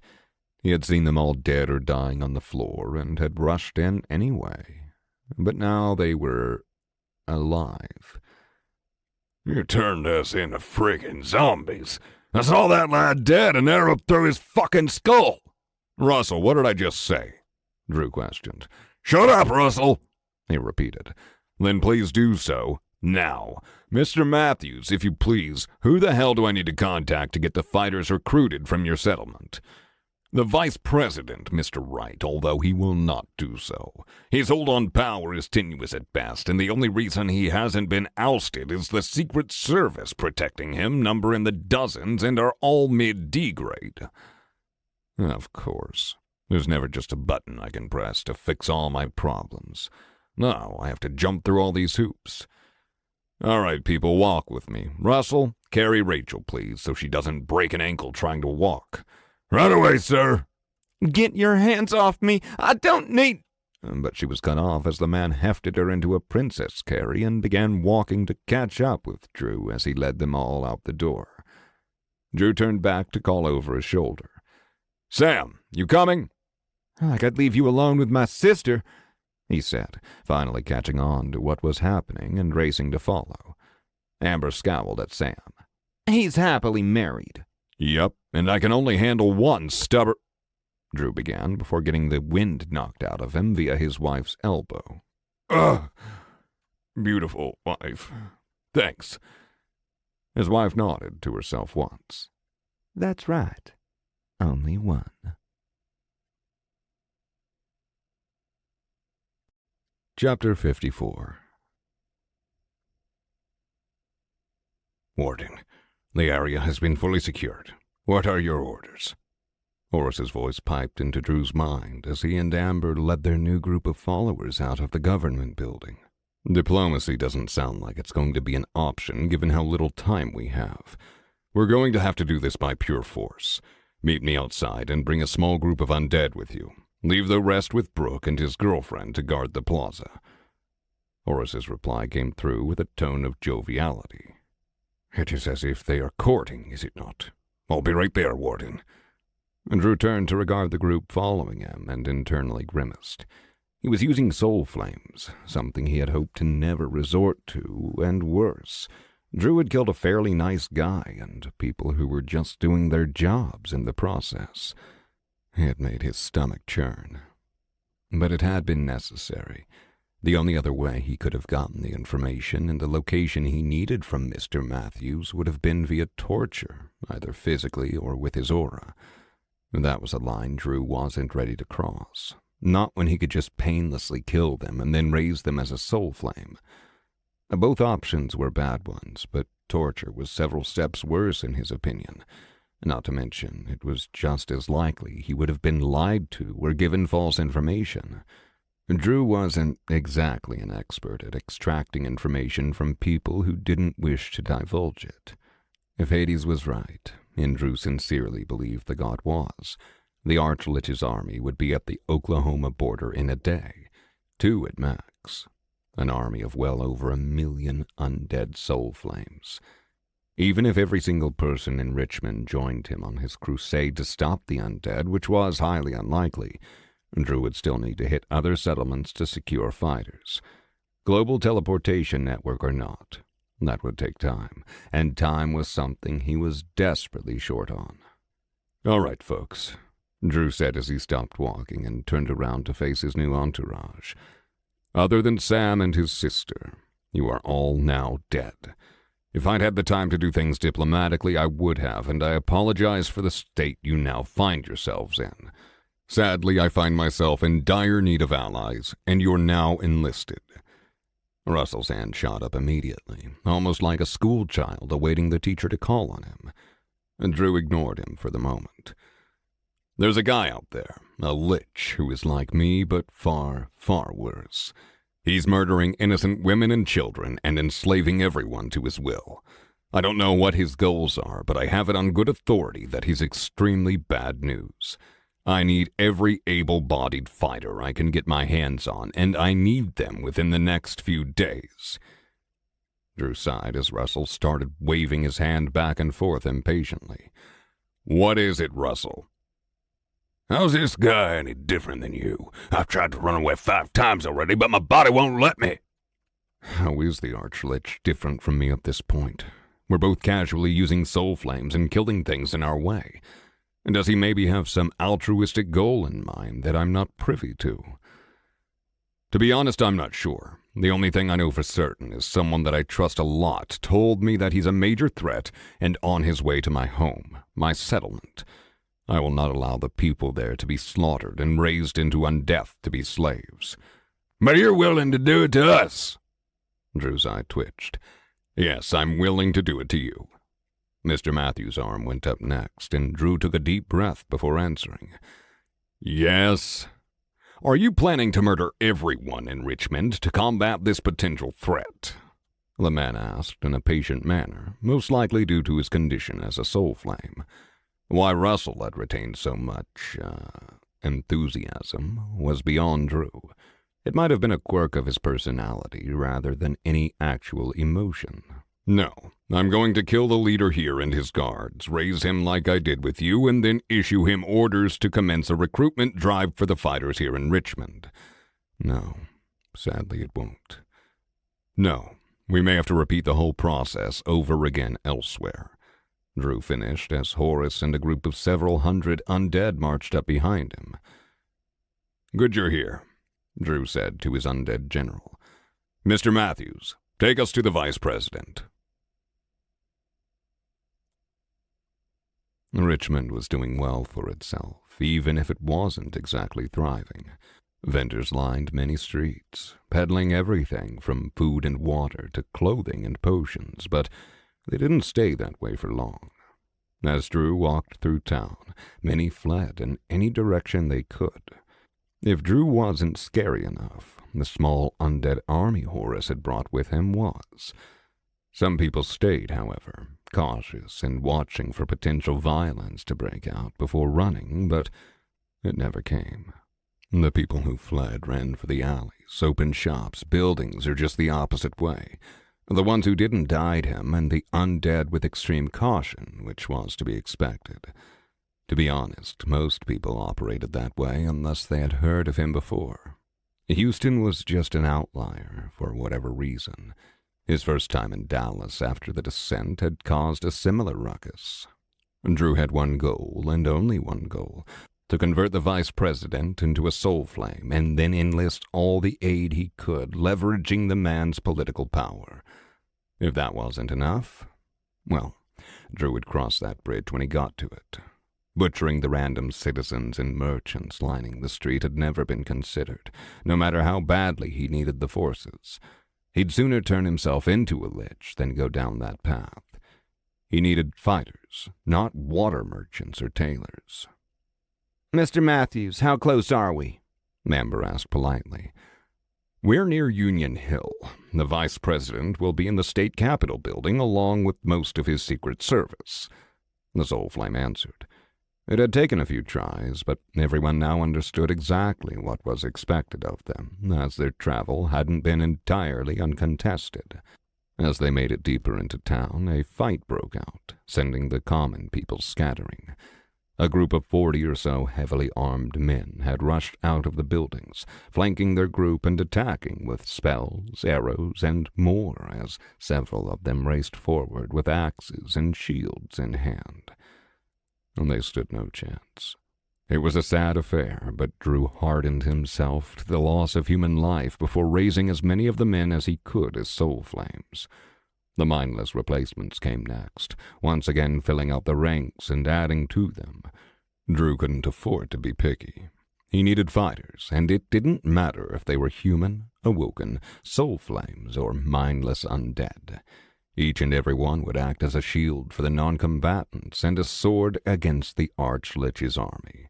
He had seen them all dead or dying on the floor and had rushed in anyway. But now they were alive. You turned us into friggin' zombies. I saw that lad dead and arrowed through his fucking skull. Russell, what did I just say? Drew questioned. Shut up, Russell, he repeated. Then please do so, now. Mr. Matthews, if you please, who the hell do I need to contact to get the fighters recruited from your settlement? The Vice President, Mr. Wright, although he will not do so. His hold on power is tenuous at best, and the only reason he hasn't been ousted is the Secret Service protecting him, number in the dozens, and are all mid-D grade. Of course. There's never just a button I can press to fix all my problems. No, I have to jump through all these hoops. All right, people, walk with me. Russell, carry Rachel, please, so she doesn't break an ankle trying to walk. Right away, sir. Get your hands off me. I don't need— But she was cut off as the man hefted her into a princess carry and began walking to catch up with Drew as he led them all out the door. Drew turned back to call over his shoulder. Sam, you coming? Like I'd leave you alone with my sister, he said, finally catching on to what was happening and racing to follow. Amber scowled at Sam. He's happily married. Yup, and I can only handle one stubborn— Drew began before getting the wind knocked out of him via his wife's elbow. Ugh, beautiful wife. Thanks. His wife nodded to herself once. That's right. Only one. Chapter 54. Warden, the area has been fully secured. What are your orders? Horace's voice piped into Drew's mind as he and Amber led their new group of followers out of the government building. Diplomacy doesn't sound like it's going to be an option given how little time we have. We're going to have to do this by pure force. Meet me outside and bring a small group of undead with you. Leave the rest with Brooke and his girlfriend to guard the plaza. Horace's reply came through with a tone of joviality. It is as if they are courting, is it not? I'll be right there, Warden. And Drew turned to regard the group following him and internally grimaced. He was using soul flames, something he had hoped to never resort to, and worse, Drew had killed a fairly nice guy and people who were just doing their jobs in the process. It made his stomach churn. But it had been necessary. The only other way he could have gotten the information and the location he needed from Mr. Matthews would have been via torture, either physically or with his aura. That was a line Drew wasn't ready to cross. Not when he could just painlessly kill them and then raise them as a soul flame. Both options were bad ones, but torture was several steps worse in his opinion. Not to mention, it was just as likely he would have been lied to or given false information. Drew wasn't exactly an expert at extracting information from people who didn't wish to divulge it. If Hades was right, and Drew sincerely believed the god was, the Archlich's army would be at the Oklahoma border in a day, 2 at max. An army of well over 1 million undead soul flames. Even if every single person in Richmond joined him on his crusade to stop the undead, which was highly unlikely, Drew would still need to hit other settlements to secure fighters. Global teleportation network or not, that would take time, and time was something he was desperately short on. "All right, folks," Drew said as he stopped walking and turned around to face his new entourage. "Other than Sam and his sister, you are all now dead. If I'd had the time to do things diplomatically, I would have, and I apologize for the state you now find yourselves in. Sadly, I find myself in dire need of allies, and you're now enlisted." Russell's hand shot up immediately, almost like a schoolchild awaiting the teacher to call on him. And Drew ignored him for the moment. "There's a guy out there, a lich, who is like me, but far, far worse. He's murdering innocent women and children and enslaving everyone to his will. I don't know what his goals are, but I have it on good authority that he's extremely bad news. I need every able-bodied fighter I can get my hands on, and I need them within the next few days." Drew sighed as Russell started waving his hand back and forth impatiently. "What is it, Russell?" "How's this guy any different than you? I've tried to run away 5 times already, but my body won't let me." "How is the Archlich different from me at this point? We're both casually using soul flames and killing things in our way. And does he maybe have some altruistic goal in mind that I'm not privy to?" "To be honest, I'm not sure. The only thing I know for certain is someone that I trust a lot told me that he's a major threat and on his way to my home, my settlement. I will not allow the people there to be slaughtered and raised into undeath to be slaves." "But you're willing to do it to us?" Drew's eye twitched. "Yes, I'm willing to do it to you." Mr. Matthews' arm went up next, and Drew took a deep breath before answering. "Yes. Are you planning to murder everyone in Richmond to combat this potential threat?" the man asked in a patient manner, most likely due to his condition as a soul flame. Why Russell had retained so much, enthusiasm was beyond Drew. It might have been a quirk of his personality rather than any actual emotion. "No, I'm going to kill the leader here and his guards, raise him like I did with you, and then issue him orders to commence a recruitment drive for the fighters here in Richmond. No, sadly it won't. No, we may have to repeat the whole process over again elsewhere." Drew finished as Horace and a group of several hundred undead marched up behind him. "Good you're here," Drew said to his undead general. "Mr. Matthews, take us to the vice president." Richmond was doing well for itself, even if it wasn't exactly thriving. Vendors lined many streets, peddling everything from food and water to clothing and potions, but they didn't stay that way for long. As Drew walked through town, many fled in any direction they could. If Drew wasn't scary enough, the small undead army Horace had brought with him was. Some people stayed, however, cautious and watching for potential violence to break out before running, but it never came. The people who fled ran for the alleys, open shops, buildings, or just the opposite way. The ones who didn't died him, and the undead with extreme caution, which was to be expected. To be honest, most people operated that way unless they had heard of him before. Houston was just an outlier for whatever reason. His first time in Dallas after the descent had caused a similar ruckus. Drew had one goal, and only one goal, to convert the vice president into a soul flame and then enlist all the aid he could, leveraging the man's political power. If that wasn't enough, well, Drew would cross that bridge when he got to it. Butchering the random citizens and merchants lining the street had never been considered, no matter how badly he needed the forces. He'd sooner turn himself into a lich than go down that path. He needed fighters, not water merchants or tailors. Mr. Matthews, how close are we? Amber asked politely. We're near Union Hill. The vice president will be in the state capitol building along with most of his secret service. The soul flame answered. It had taken a few tries, but everyone now understood exactly what was expected of them, as their travel hadn't been entirely uncontested. As they made it deeper into town, a fight broke out, sending the common people scattering. A group of 40 or so heavily armed men had rushed out of the buildings, flanking their group and attacking with spells, arrows, and more, as several of them raced forward with axes and shields in hand. And they stood no chance. It was a sad affair, but Drew hardened himself to the loss of human life before raising as many of the men as he could as soul flames. The mindless replacements came next, once again filling out the ranks and adding to them. Drew couldn't afford to be picky. He needed fighters, and it didn't matter if they were human, awoken, soul flames, or mindless undead. Each and every one would act as a shield for the non-combatants and a sword against the Arch-Lich's army.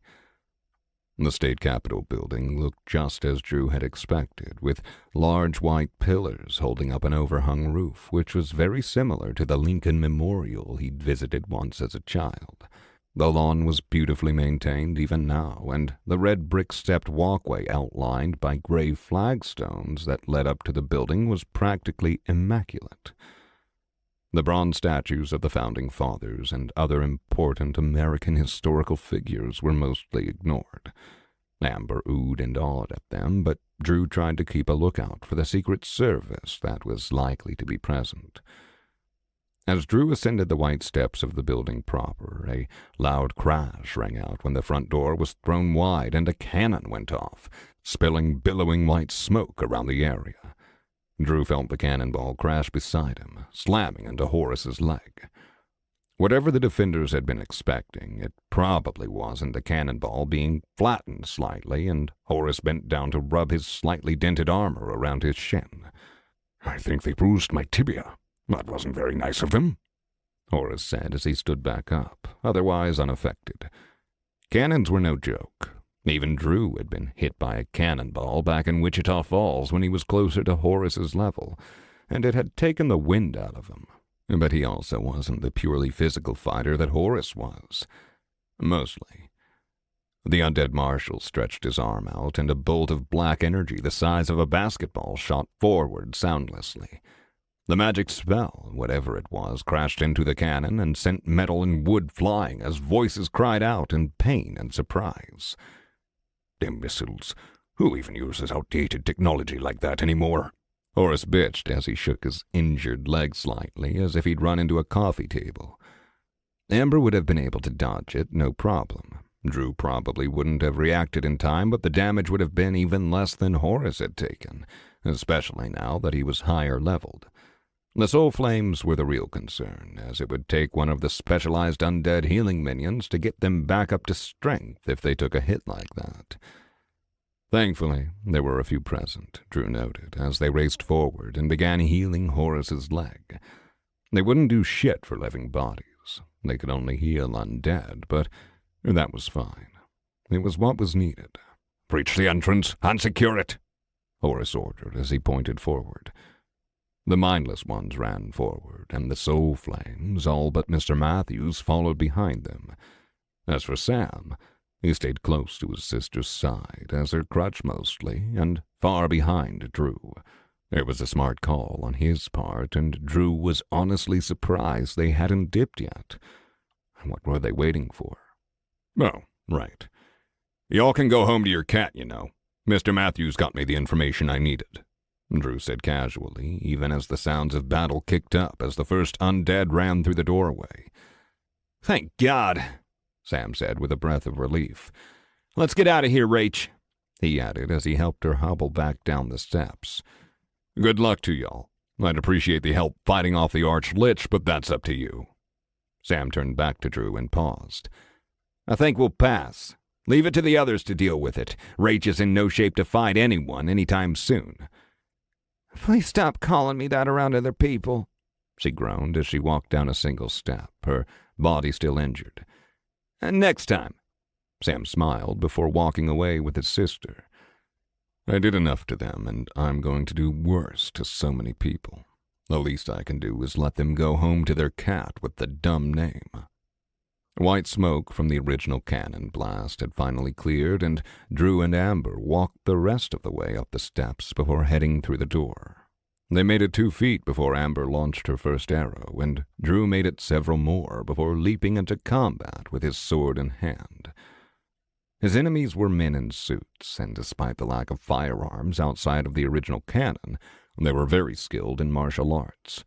The state capitol building looked just as Drew had expected, with large white pillars holding up an overhung roof, which was very similar to the Lincoln Memorial he'd visited once as a child. The lawn was beautifully maintained even now, and the red brick-stepped walkway outlined by gray flagstones that led up to the building was practically immaculate. The bronze statues of the Founding Fathers and other important American historical figures were mostly ignored. Amber oohed and awed at them, but Drew tried to keep a lookout for the Secret Service that was likely to be present. As Drew ascended the white steps of the building proper, a loud crash rang out when the front door was thrown wide and a cannon went off, spilling billowing white smoke around the area. Drew felt the cannonball crash beside him, slamming into Horace's leg. Whatever the defenders had been expecting, it probably wasn't a cannonball being flattened slightly, and Horace bent down to rub his slightly dented armor around his shin. I think they bruised my tibia. That wasn't very nice of them, Horace said as he stood back up, otherwise unaffected. Cannons were no joke. Even Drew had been hit by a cannonball back in Wichita Falls when he was closer to Horace's level, and it had taken the wind out of him. But he also wasn't the purely physical fighter that Horace was. Mostly. The undead marshal stretched his arm out, and a bolt of black energy the size of a basketball shot forward soundlessly. The magic spell, whatever it was, crashed into the cannon and sent metal and wood flying as voices cried out in pain and surprise. Imbeciles. Who even uses outdated technology like that anymore? Horace bitched as he shook his injured leg slightly, as if he'd run into a coffee table. Amber would have been able to dodge it, no problem. Drew probably wouldn't have reacted in time, but the damage would have been even less than Horace had taken, especially now that he was higher leveled. The soul flames were the real concern, as it would take one of the specialized undead healing minions to get them back up to strength if they took a hit like that. Thankfully, there were a few present, Drew noted, as they raced forward and began healing Horace's leg. They wouldn't do shit for living bodies. They could only heal undead, but that was fine. It was what was needed. Breach the entrance and secure it, Horace ordered as he pointed forward. The mindless ones ran forward, and the soul flames, all but Mr. Matthews, followed behind them. As for Sam, he stayed close to his sister's side, as her crutch mostly, and far behind Drew. It was a smart call on his part, and Drew was honestly surprised they hadn't dipped yet. What were they waiting for? Oh, right. Y'all can go home to your cat, you know. Mr. Matthews got me the information I needed. Drew said casually, even as the sounds of battle kicked up as the first undead ran through the doorway. Thank God, Sam said with a breath of relief. Let's get out of here, Rach, he added as he helped her hobble back down the steps. Good luck to y'all. I'd appreciate the help fighting off the Arch-Lich, but that's up to you. Sam turned back to Drew and paused. I think we'll pass. Leave it to the others to deal with it. Rach is in no shape to fight anyone anytime soon. Please stop calling me that around other people, she groaned as she walked down a single step, her body still injured. And next time, Sam smiled before walking away with his sister. I did enough to them, and I'm going to do worse to so many people. The least I can do is let them go home to their cat with the dumb name. White smoke from the original cannon blast had finally cleared, and Drew and Amber walked the rest of the way up the steps before heading through the door. They made it 2 feet before Amber launched her first arrow, and Drew made it several more before leaping into combat with his sword in hand. His enemies were men in suits, and despite the lack of firearms outside of the original cannon, they were very skilled in martial arts.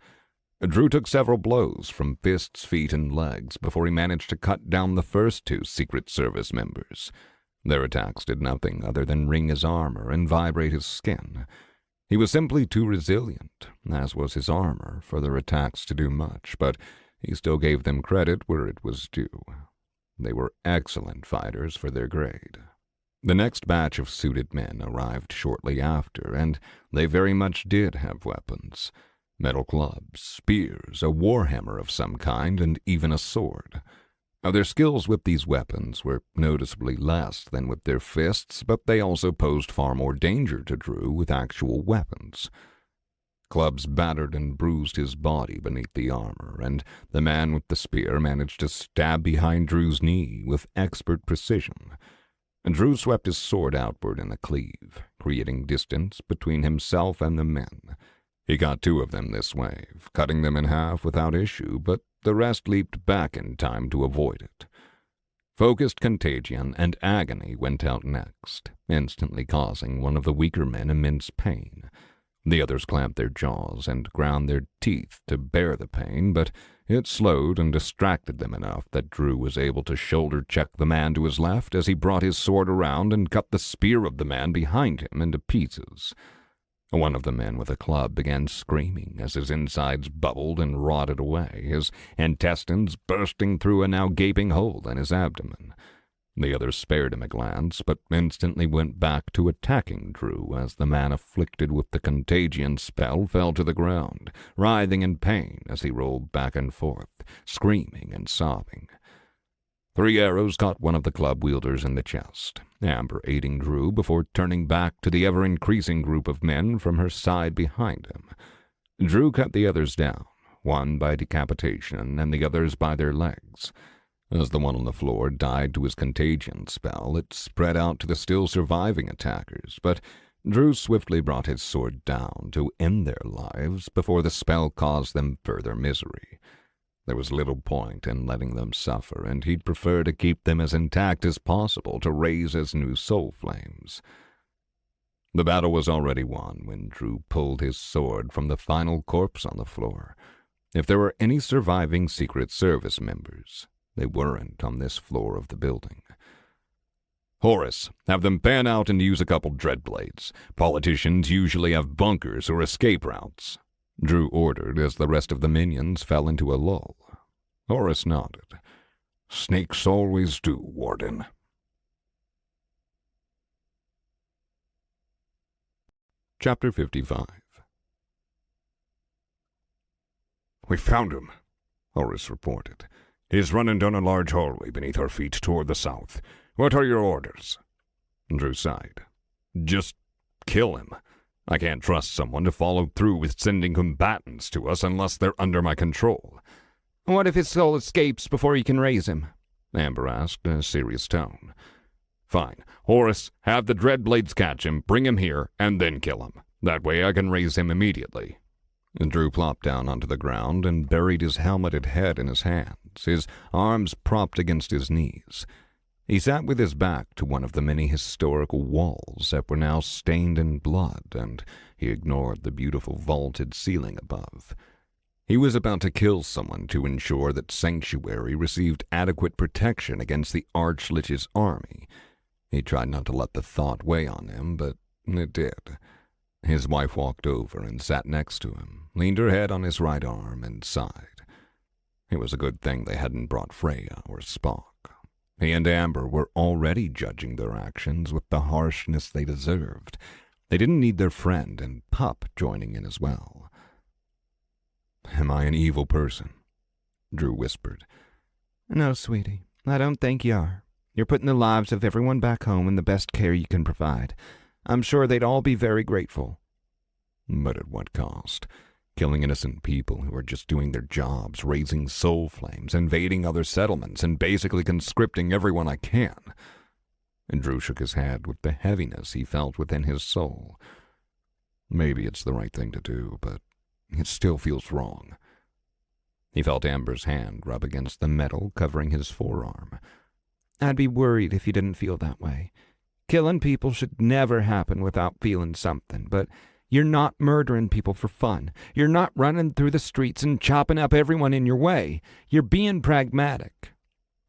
Drew took several blows from fists, feet, and legs before he managed to cut down the first 2 Secret Service members. Their attacks did nothing other than wring his armor and vibrate his skin. He was simply too resilient, as was his armor, for their attacks to do much, but he still gave them credit where it was due. They were excellent fighters for their grade. The next batch of suited men arrived shortly after, and they very much did have weapons. Metal clubs, spears, a warhammer of some kind, and even a sword. Their skills with these weapons were noticeably less than with their fists, but they also posed far more danger to Drew with actual weapons. Clubs battered and bruised his body beneath the armor, and the man with the spear managed to stab behind Drew's knee with expert precision. Drew swept his sword outward in a cleave, creating distance between himself and the men. He got 2 of them this wave, cutting them in half without issue, but the rest leaped back in time to avoid it. Focused Contagion and Agony went out next, instantly causing one of the weaker men immense pain. The others clamped their jaws and ground their teeth to bear the pain, but it slowed and distracted them enough that Drew was able to shoulder-check the man to his left as he brought his sword around and cut the spear of the man behind him into pieces. One of the men with a club began screaming as his insides bubbled and rotted away, his intestines bursting through a now gaping hole in his abdomen. The others spared him a glance, but instantly went back to attacking Drew as the man afflicted with the contagion spell fell to the ground, writhing in pain as he rolled back and forth, screaming and sobbing. 3 arrows caught one of the club wielders in the chest, Amber aiding Drew before turning back to the ever-increasing group of men from her side behind him. Drew cut the others down, one by decapitation and the others by their legs. As the one on the floor died to his contagion spell, it spread out to the still surviving attackers, but Drew swiftly brought his sword down to end their lives before the spell caused them further misery. There was little point in letting them suffer, and he'd prefer to keep them as intact as possible to raise as new soul flames. The battle was already won when Drew pulled his sword from the final corpse on the floor. If there were any surviving Secret Service members, they weren't on this floor of the building. Horace, have them pan out and use a couple dreadblades. Politicians usually have bunkers or escape routes, Drew ordered as the rest of the minions fell into a lull. Horace nodded. Snakes always do, Warden. Chapter 55. We found him, Horace reported. He's running down a large hallway beneath our feet toward the south. What are your orders? Drew sighed. Just kill him. I can't trust someone to follow through with sending combatants to us unless they're under my control. What if his soul escapes before he can raise him? Amber asked in a serious tone. Fine. Horace, have the Dreadblades catch him, bring him here, and then kill him. That way I can raise him immediately. Drew plopped down onto the ground and buried his helmeted head in his hands, his arms propped against his knees. He sat with his back to one of the many historical walls that were now stained in blood, and he ignored the beautiful vaulted ceiling above. He was about to kill someone to ensure that Sanctuary received adequate protection against the Archlich's army. He tried not to let the thought weigh on him, but it did. His wife walked over and sat next to him, leaned her head on his right arm, and sighed. It was a good thing they hadn't brought Freya or Spock. He and Amber were already judging their actions with the harshness they deserved. They didn't need their friend and pup joining in as well. "Am I an evil person?" Drew whispered. No, sweetie, I don't think you are. You're putting the lives of everyone back home in the best care you can provide. I'm sure they'd all be very grateful. But at what cost? Killing innocent people who are just doing their jobs, raising soul flames, invading other settlements, and basically conscripting everyone I can. And Drew shook his head with the heaviness he felt within his soul. Maybe it's the right thing to do, but it still feels wrong. He felt Amber's hand rub against the metal covering his forearm. I'd be worried if you didn't feel that way. Killing people should never happen without feeling something, but you're not murdering people for fun. You're not running through the streets and chopping up everyone in your way. You're being pragmatic.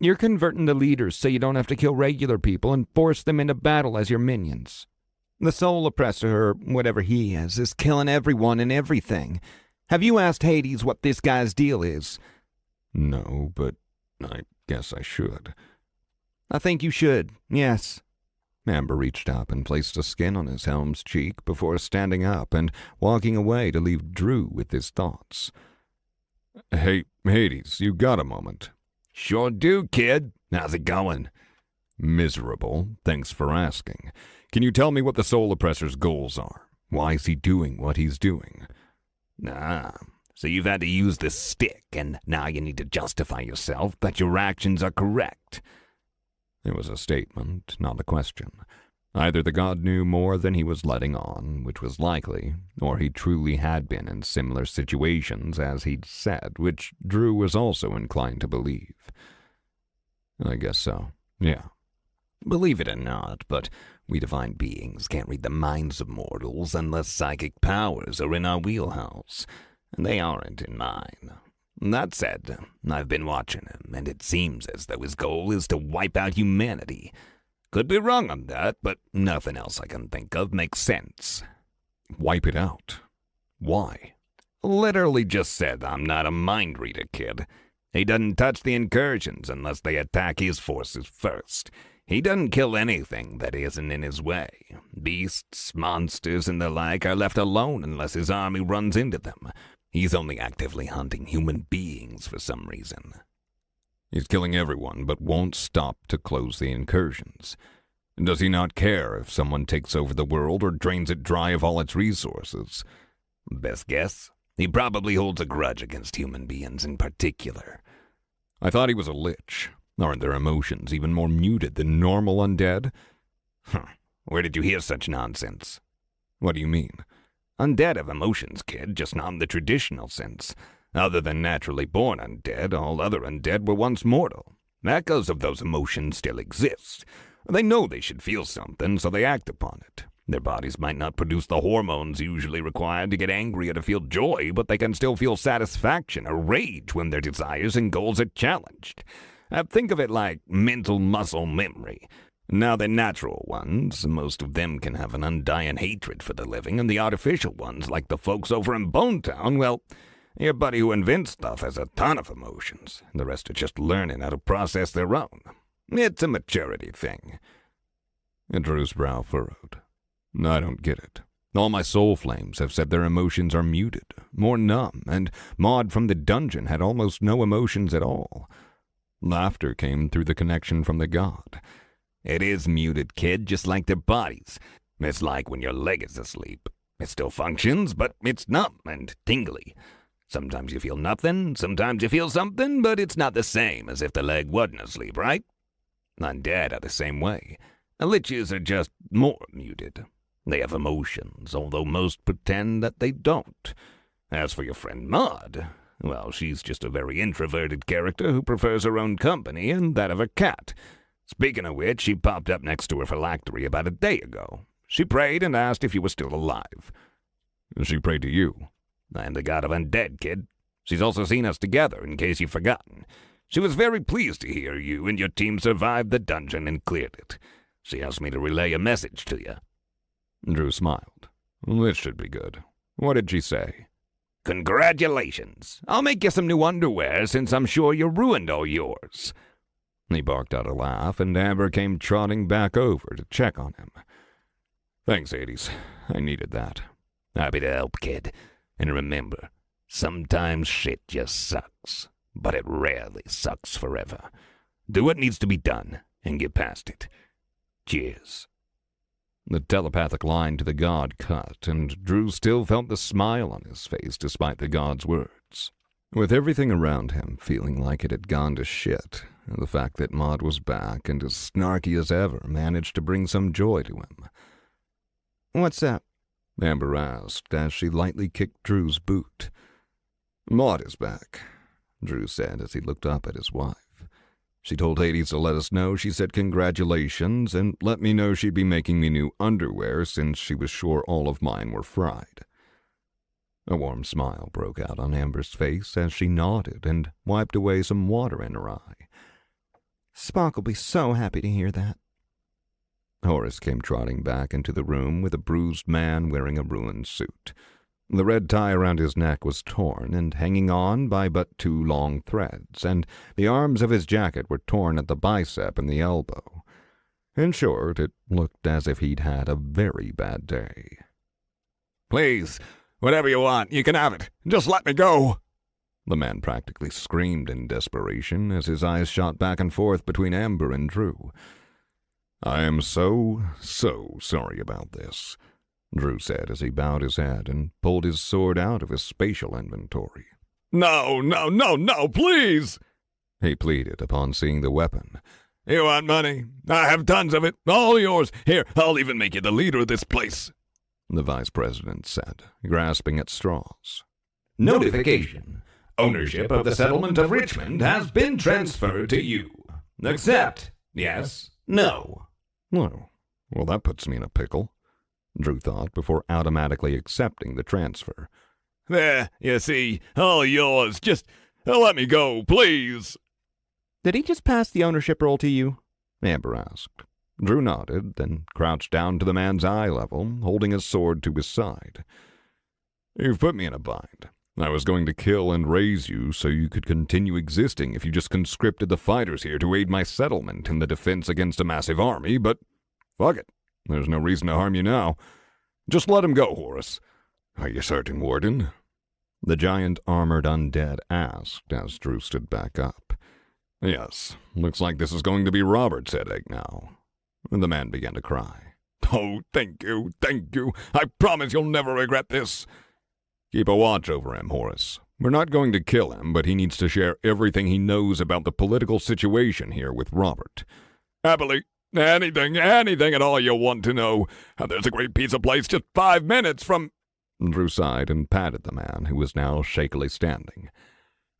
You're converting the leaders so you don't have to kill regular people and force them into battle as your minions. The soul oppressor, or whatever he is killing everyone and everything. Have you asked Hades what this guy's deal is? No, but I guess I should. I think you should, yes. Amber reached up and placed a skin on his helm's cheek before standing up and walking away to leave Drew with his thoughts. "Hey, Hades, you got a moment?" "Sure do, kid. How's it going?" "Miserable. Thanks for asking. Can you tell me what the Soul Oppressor's goals are? Why is he doing what he's doing?" So you've had to use this stick, and now you need to justify yourself that your actions are correct." It was a statement, not a question. Either the god knew more than he was letting on, which was likely, or he truly had been in similar situations as he'd said, which Drew was also inclined to believe. "I guess so, yeah." "Believe it or not, but we divine beings can't read the minds of mortals unless psychic powers are in our wheelhouse, and they aren't in mine. That said, I've been watching him, and it seems as though his goal is to wipe out humanity. Could be wrong on that, but nothing else I can think of makes sense." "Wipe it out? Why?" "Literally just said I'm not a mind reader, kid. He doesn't touch the incursions unless they attack his forces first. He doesn't kill anything that isn't in his way. Beasts, monsters, and the like are left alone unless his army runs into them. He's only actively hunting human beings for some reason." "He's killing everyone, but won't stop to close the incursions. Does he not care if someone takes over the world or drains it dry of all its resources?" "Best guess? He probably holds a grudge against human beings in particular." "I thought he was a lich. Aren't their emotions even more muted than normal undead?" Where did you hear such nonsense?" "What do you mean?" "Undead have emotions, kid, just not in the traditional sense. Other than naturally born undead, all other undead were once mortal. Echoes of those emotions still exist. They know they should feel something, so they act upon it. Their bodies might not produce the hormones usually required to get angry or to feel joy, but they can still feel satisfaction or rage when their desires and goals are challenged. Think of it like mental muscle memory. Now, the natural ones, most of them can have an undying hatred for the living, and the artificial ones, like the folks over in Bonetown, well, your buddy who invents stuff has a ton of emotions. The rest are just learning how to process their own. It's a maturity thing." And Drew's brow furrowed. "I don't get it. All my soul flames have said their emotions are muted, more numb, and Maud from the dungeon had almost no emotions at all. Laughter came through the connection from the god. "It is muted, kid, just like their bodies. It's like when your leg is asleep. It still functions, but it's numb and tingly. Sometimes you feel nothing, sometimes you feel something, but it's not the same as if the leg wasn't asleep, right? Undead are the same way. Liches are just more muted. They have emotions, although most pretend that they don't. As for your friend Maud, well, she's just a very introverted character who prefers her own company and that of her cat. Speaking of which, she popped up next to her phylactery about a day ago. She prayed and asked if you were still alive. She prayed to you. I am the god of undead, kid. She's also seen us together, in case you've forgotten. She was very pleased to hear you and your team survived the dungeon and cleared it. She asked me to relay a message to you. Drew smiled. This should be good. What did she say? Congratulations. I'll make you some new underwear since I'm sure you ruined all yours. He barked out a laugh, and Amber came trotting back over to check on him. Thanks, Hades. I needed that. Happy to help, kid. And remember, sometimes shit just sucks, but it rarely sucks forever. Do what needs to be done and get past it. Cheers. The telepathic line to the god cut, and Drew still felt the smile on his face despite the god's words. With everything around him feeling like it had gone to shit, the fact that Maud was back and as snarky as ever managed to bring some joy to him. What's that? Amber asked as she lightly kicked Drew's boot. Maud is back, Drew said as he looked up at his wife. She told Hades to let us know she said congratulations and let me know she'd be making me new underwear since she was sure all of mine were fried. A warm smile broke out on Amber's face as she nodded and wiped away some water in her eye. Spock will be so happy to hear that. Horace came trotting back into the room with a bruised man wearing a ruined suit. The red tie around his neck was torn and hanging on by but 2 long threads, and the arms of his jacket were torn at the bicep and the elbow. In short, it looked as if he'd had a very bad day. Please, whatever you want, you can have it. Just let me go. The man practically screamed in desperation as his eyes shot back and forth between Amber and Drew. I am so sorry about this, Drew said as he bowed his head and pulled his sword out of his spatial inventory. No, please, he pleaded upon seeing the weapon. You want money? I have tons of it, all yours. Here, I'll even make you the leader of this place, the vice president said, grasping at straws. Notification. Ownership of the settlement of Richmond has been transferred to you. Accept. Yes. No. Oh, well, that puts me in a pickle, Drew thought before automatically accepting the transfer. There, you see, all yours. Just let me go, please. Did he just pass the ownership role to you? Amber asked. Drew nodded, then crouched down to the man's eye level, holding his sword to his side. You've put me in a bind. I was going to kill and raise you so you could continue existing if you just conscripted the fighters here to aid my settlement in the defense against a massive army, but fuck it. There's no reason to harm you now. Just let him go, Horace. Are you certain, Warden? The giant armored undead asked as Drew stood back up. Yes, looks like this is going to be Robert's headache now. The man began to cry. Oh, thank you. I promise you'll never regret this. Keep a watch over him, Horace. We're not going to kill him, but he needs to share everything he knows about the political situation here with Robert. Happily. Anything at all you want to know. There's a great pizza place just 5 minutes from... Drew sighed and patted the man, who was now shakily standing.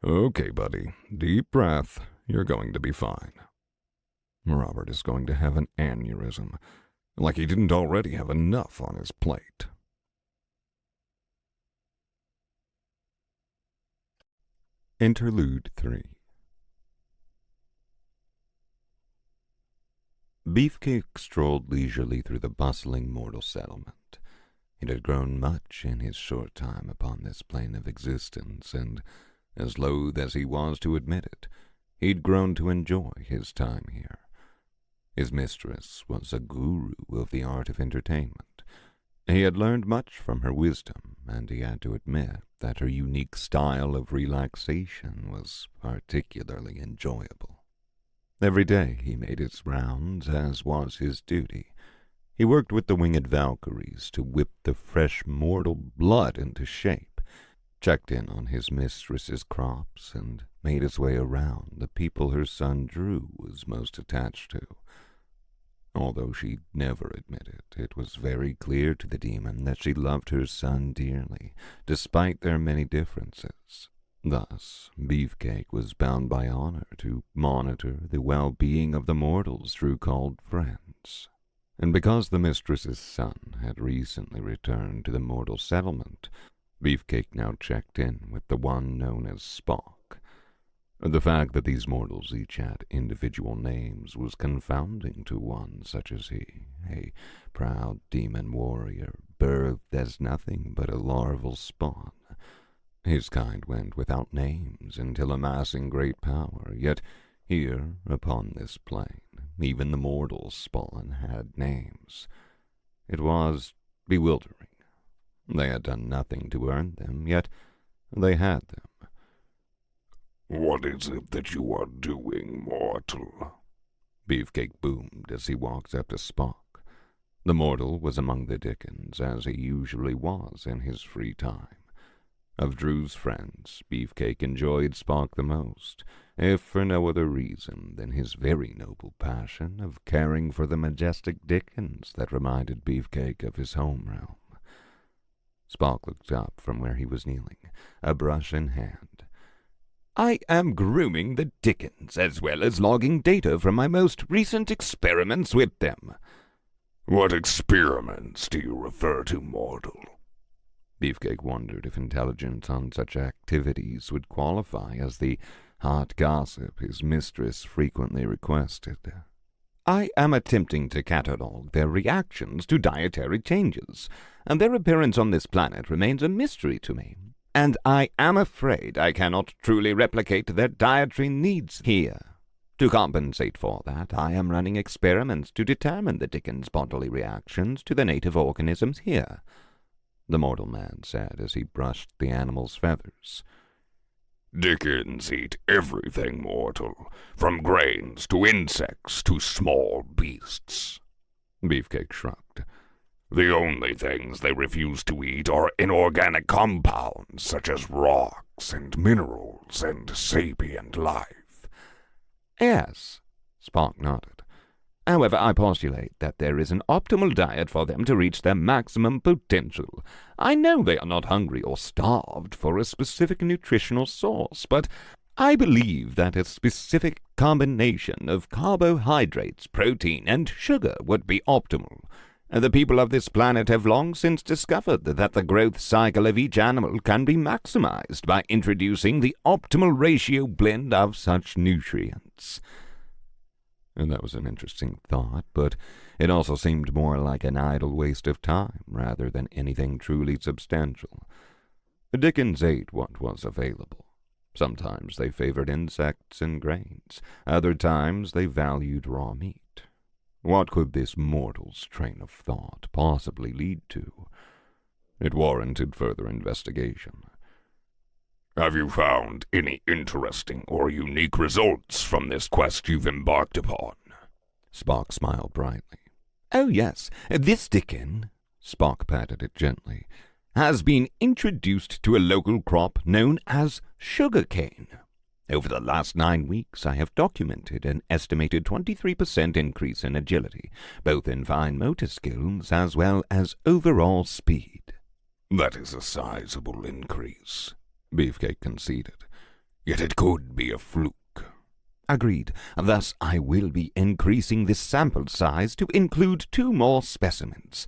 Okay, buddy. Deep breath. You're going to be fine. Robert is going to have an aneurysm, like he didn't already have enough on his plate. Interlude 3. Beefcake strolled leisurely through the bustling mortal settlement. It had grown much in his short time upon this plane of existence, and, as loath as he was to admit it, he'd grown to enjoy his time here. His mistress was a guru of the art of entertainment. He had learned much from her wisdom, and he had to admit that her unique style of relaxation was particularly enjoyable. Every day he made his rounds, as was his duty. He worked with the winged Valkyries to whip the fresh mortal blood into shape, checked in on his mistress's crops, and made his way around the people her son Drew was most attached to. Although she'd never admit it, it was very clear to the demon that she loved her son dearly, despite their many differences. Thus, Beefcake was bound by honor to monitor the well-being of the mortals Drew called friends. And because the mistress's son had recently returned to the mortal settlement, Beefcake now checked in with the one known as Spock. The fact that these mortals each had individual names was confounding to one such as he, a proud demon warrior, birthed as nothing but a larval spawn. His kind went without names until amassing great power, yet here, upon this plane, even the mortal spawn had names. It was bewildering. They had done nothing to earn them, yet they had them. "What is it that you are doing, mortal?" Beefcake boomed as he walked up to Spock. The mortal was among the Dickens, as he usually was in his free time. Of Drew's friends, Beefcake enjoyed Spock the most, if for no other reason than his very noble passion of caring for the majestic Dickens that reminded Beefcake of his home realm. Spock looked up from where he was kneeling, a brush in hand. "I am grooming the Dickens, as well as logging data from my most recent experiments with them." "What experiments do you refer to, mortal?" Beefcake wondered if intelligence on such activities would qualify as the hot gossip his mistress frequently requested. "I am attempting to catalog their reactions to dietary changes, and their appearance on this planet remains a mystery to me, and I am afraid I cannot truly replicate their dietary needs here. To compensate for that, I am running experiments to determine the Dickens' bodily reactions to the native organisms here," the mortal man said as he brushed the animal's feathers. "Dickens eat everything, mortal, from grains to insects to small beasts." Beefcake shrugged. "The only things they refuse to eat are inorganic compounds such as rocks and minerals and sapient life." "Yes," Spock nodded. "However, I postulate that there is an optimal diet for them to reach their maximum potential. I know they are not hungry or starved for a specific nutritional source, but I believe that a specific combination of carbohydrates, protein, and sugar would be optimal. The people of this planet have long since discovered that the growth cycle of each animal can be maximized by introducing the optimal ratio blend of such nutrients." And that was an interesting thought, but it also seemed more like an idle waste of time rather than anything truly substantial. The Dickens ate what was available. Sometimes they favored insects and grains. Other times they valued raw meat. What could this mortal's train of thought possibly lead to? It warranted further investigation. "Have you found any interesting or unique results from this quest you've embarked upon?" Spock smiled brightly. "Oh, yes. This Dickon," Spock patted it gently, "has been introduced to a local crop known as sugar cane. Over the last 9 weeks, I have documented an estimated 23% increase in agility, both in fine motor skills as well as overall speed." "That is a sizable increase," Beefcake conceded. "Yet it could be a fluke." "Agreed. Thus, I will be increasing the sample size to include 2 more specimens.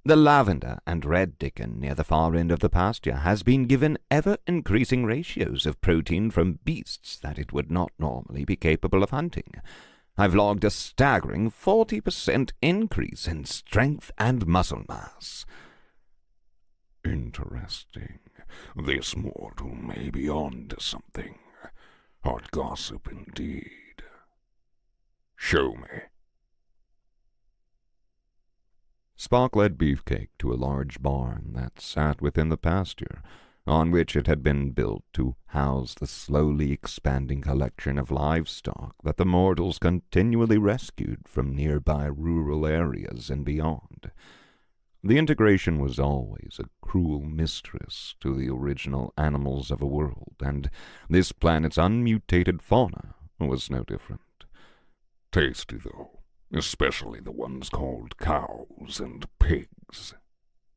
The lavender and red Dickon near the far end of the pasture has been given ever-increasing ratios of protein from beasts that it would not normally be capable of hunting. I've logged a staggering 40% increase in strength and muscle mass." "Interesting. This mortal may be on to something. Hot gossip indeed. Show me." Spock led Beefcake to a large barn that sat within the pasture, on which it had been built to house the slowly expanding collection of livestock that the mortals continually rescued from nearby rural areas and beyond. The integration was always a cruel mistress to the original animals of a world, and this planet's unmutated fauna was no different. "Tasty, though, especially the ones called cows and pigs."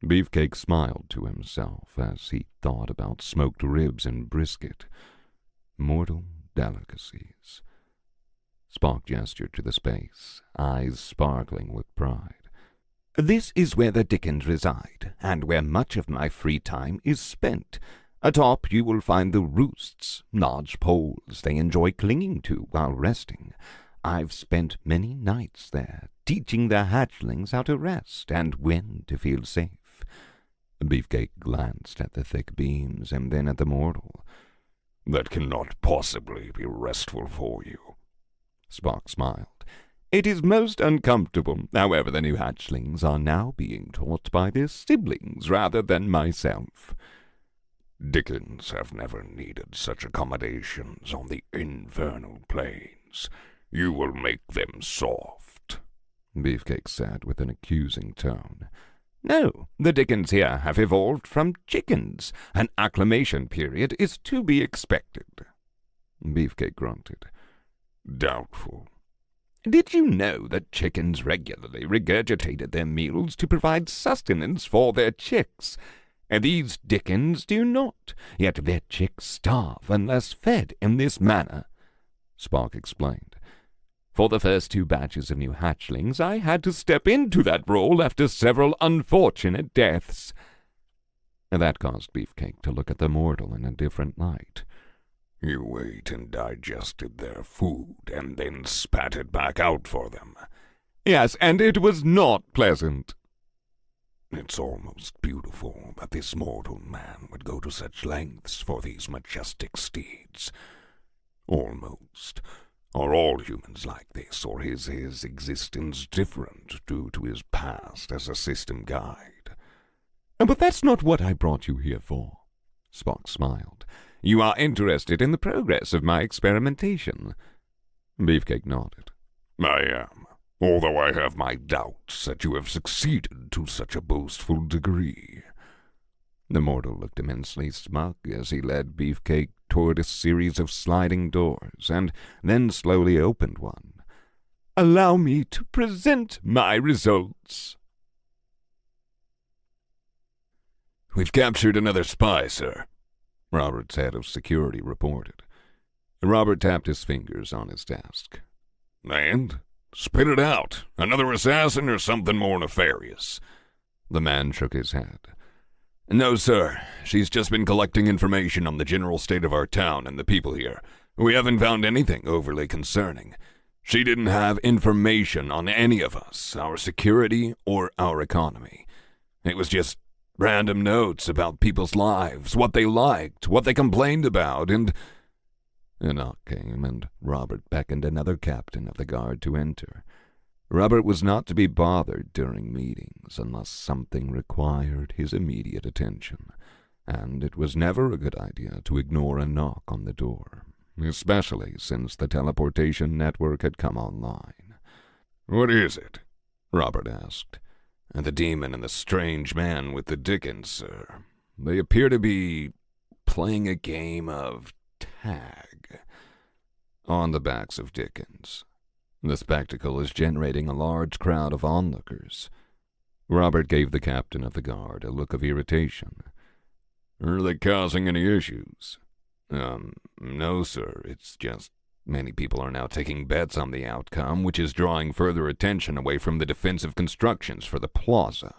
Beefcake smiled to himself as he thought about smoked ribs and brisket. Mortal delicacies. Spock gestured to the space, eyes sparkling with pride. This is where the Dickens reside, and where much of my free time is spent. Atop you will find the roosts, large poles they enjoy clinging to while resting. I've spent many nights there, teaching their hatchlings how to rest and when to feel safe. Beefcake glanced at the thick beams and then at the mortal. That cannot possibly be restful for you. Spock smiled. It is most uncomfortable. However, the new hatchlings are now being taught by their siblings rather than myself. Dickens have never needed such accommodations on the infernal planes. You will make them soft, Beefcake said with an accusing tone. No, the Dickens here have evolved from chickens. An acclimation period is to be expected. Beefcake grunted. Doubtful. Did you know that chickens regularly regurgitated their meals to provide sustenance for their chicks? And these Dickens do not, yet their chicks starve unless fed in this manner, Spock explained. For the first 2 batches of new hatchlings, I had to step into that role after several unfortunate deaths. That caused Beefcake to look at the mortal in a different light. You ate and digested their food, and then spat it back out for them. Yes, and it was not pleasant. It's almost beautiful that this mortal man would go to such lengths for these majestic steeds. Almost. Are all humans like this, or is his existence different due to his past as a system guide? But that's not what I brought you here for, Spock smiled. You are interested in the progress of my experimentation. Beefcake nodded. I am, although I have my doubts that you have succeeded to such a boastful degree. The mortal looked immensely smug as he led Beefcake toward a series of sliding doors, and then slowly opened one. Allow me to present my results. We've captured another spy, sir, Robert's head of security reported. Robert tapped his fingers on his desk. And? Spit it out. Another assassin or something more nefarious? The man shook his head. No, sir. She's just been collecting information on the general state of our town and the people here. We haven't found anything overly concerning. She didn't have information on any of us, our security or our economy. It was just random notes about people's lives, what they liked, what they complained about, and... A knock came, and Robert beckoned another captain of the guard to enter. Robert was not to be bothered during meetings unless something required his immediate attention, and it was never a good idea to ignore a knock on the door, especially since the teleportation network had come online. What is it? Robert asked. The demon and the strange man with the Dickens, sir. They appear to be playing a game of tag on the backs of Dickens. The spectacle is generating a large crowd of onlookers. Robert gave the captain of the guard a look of irritation. Are they causing any issues? No, sir. It's just many people are now taking bets on the outcome, which is drawing further attention away from the defensive constructions for the plaza.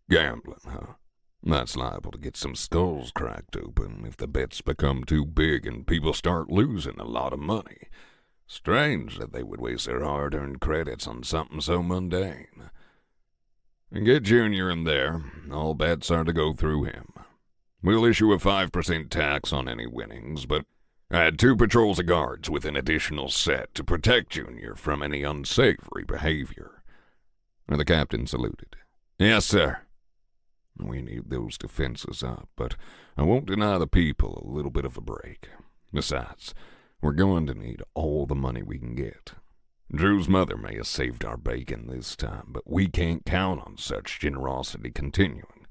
Gambling, huh? That's liable to get some skulls cracked open if the bets become too big and people start losing a lot of money. Strange that they would waste their hard-earned credits on something so mundane. Get Junior in there. All bets are to go through him. We'll issue a 5% tax on any winnings, but add 2 patrols of guards with an additional set to protect Junior from any unsavory behavior. The captain saluted. Yes, sir. We need those defenses up, but I won't deny the people a little bit of a break. Besides, we're going to need all the money we can get. Drew's mother may have saved our bacon this time, but we can't count on such generosity continuing.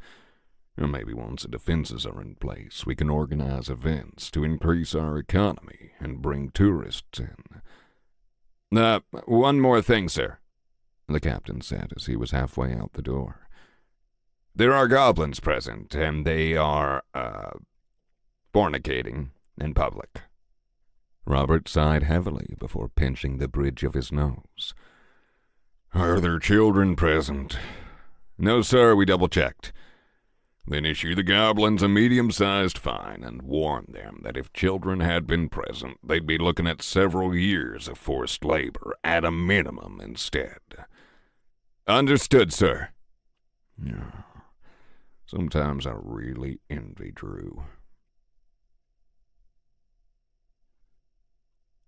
Or maybe once the defenses are in place, we can organize events to increase our economy and bring tourists in. One more thing, sir, the captain said as he was halfway out the door. There are goblins present, and they are, fornicating in public. Robert sighed heavily before pinching the bridge of his nose. Are there children present? No, sir, we double-checked. Then issue the goblins a medium-sized fine and warn them that if children had been present, they'd be looking at several years of forced labor at a minimum instead. Understood, sir. Yeah. Sometimes I really envy Drew.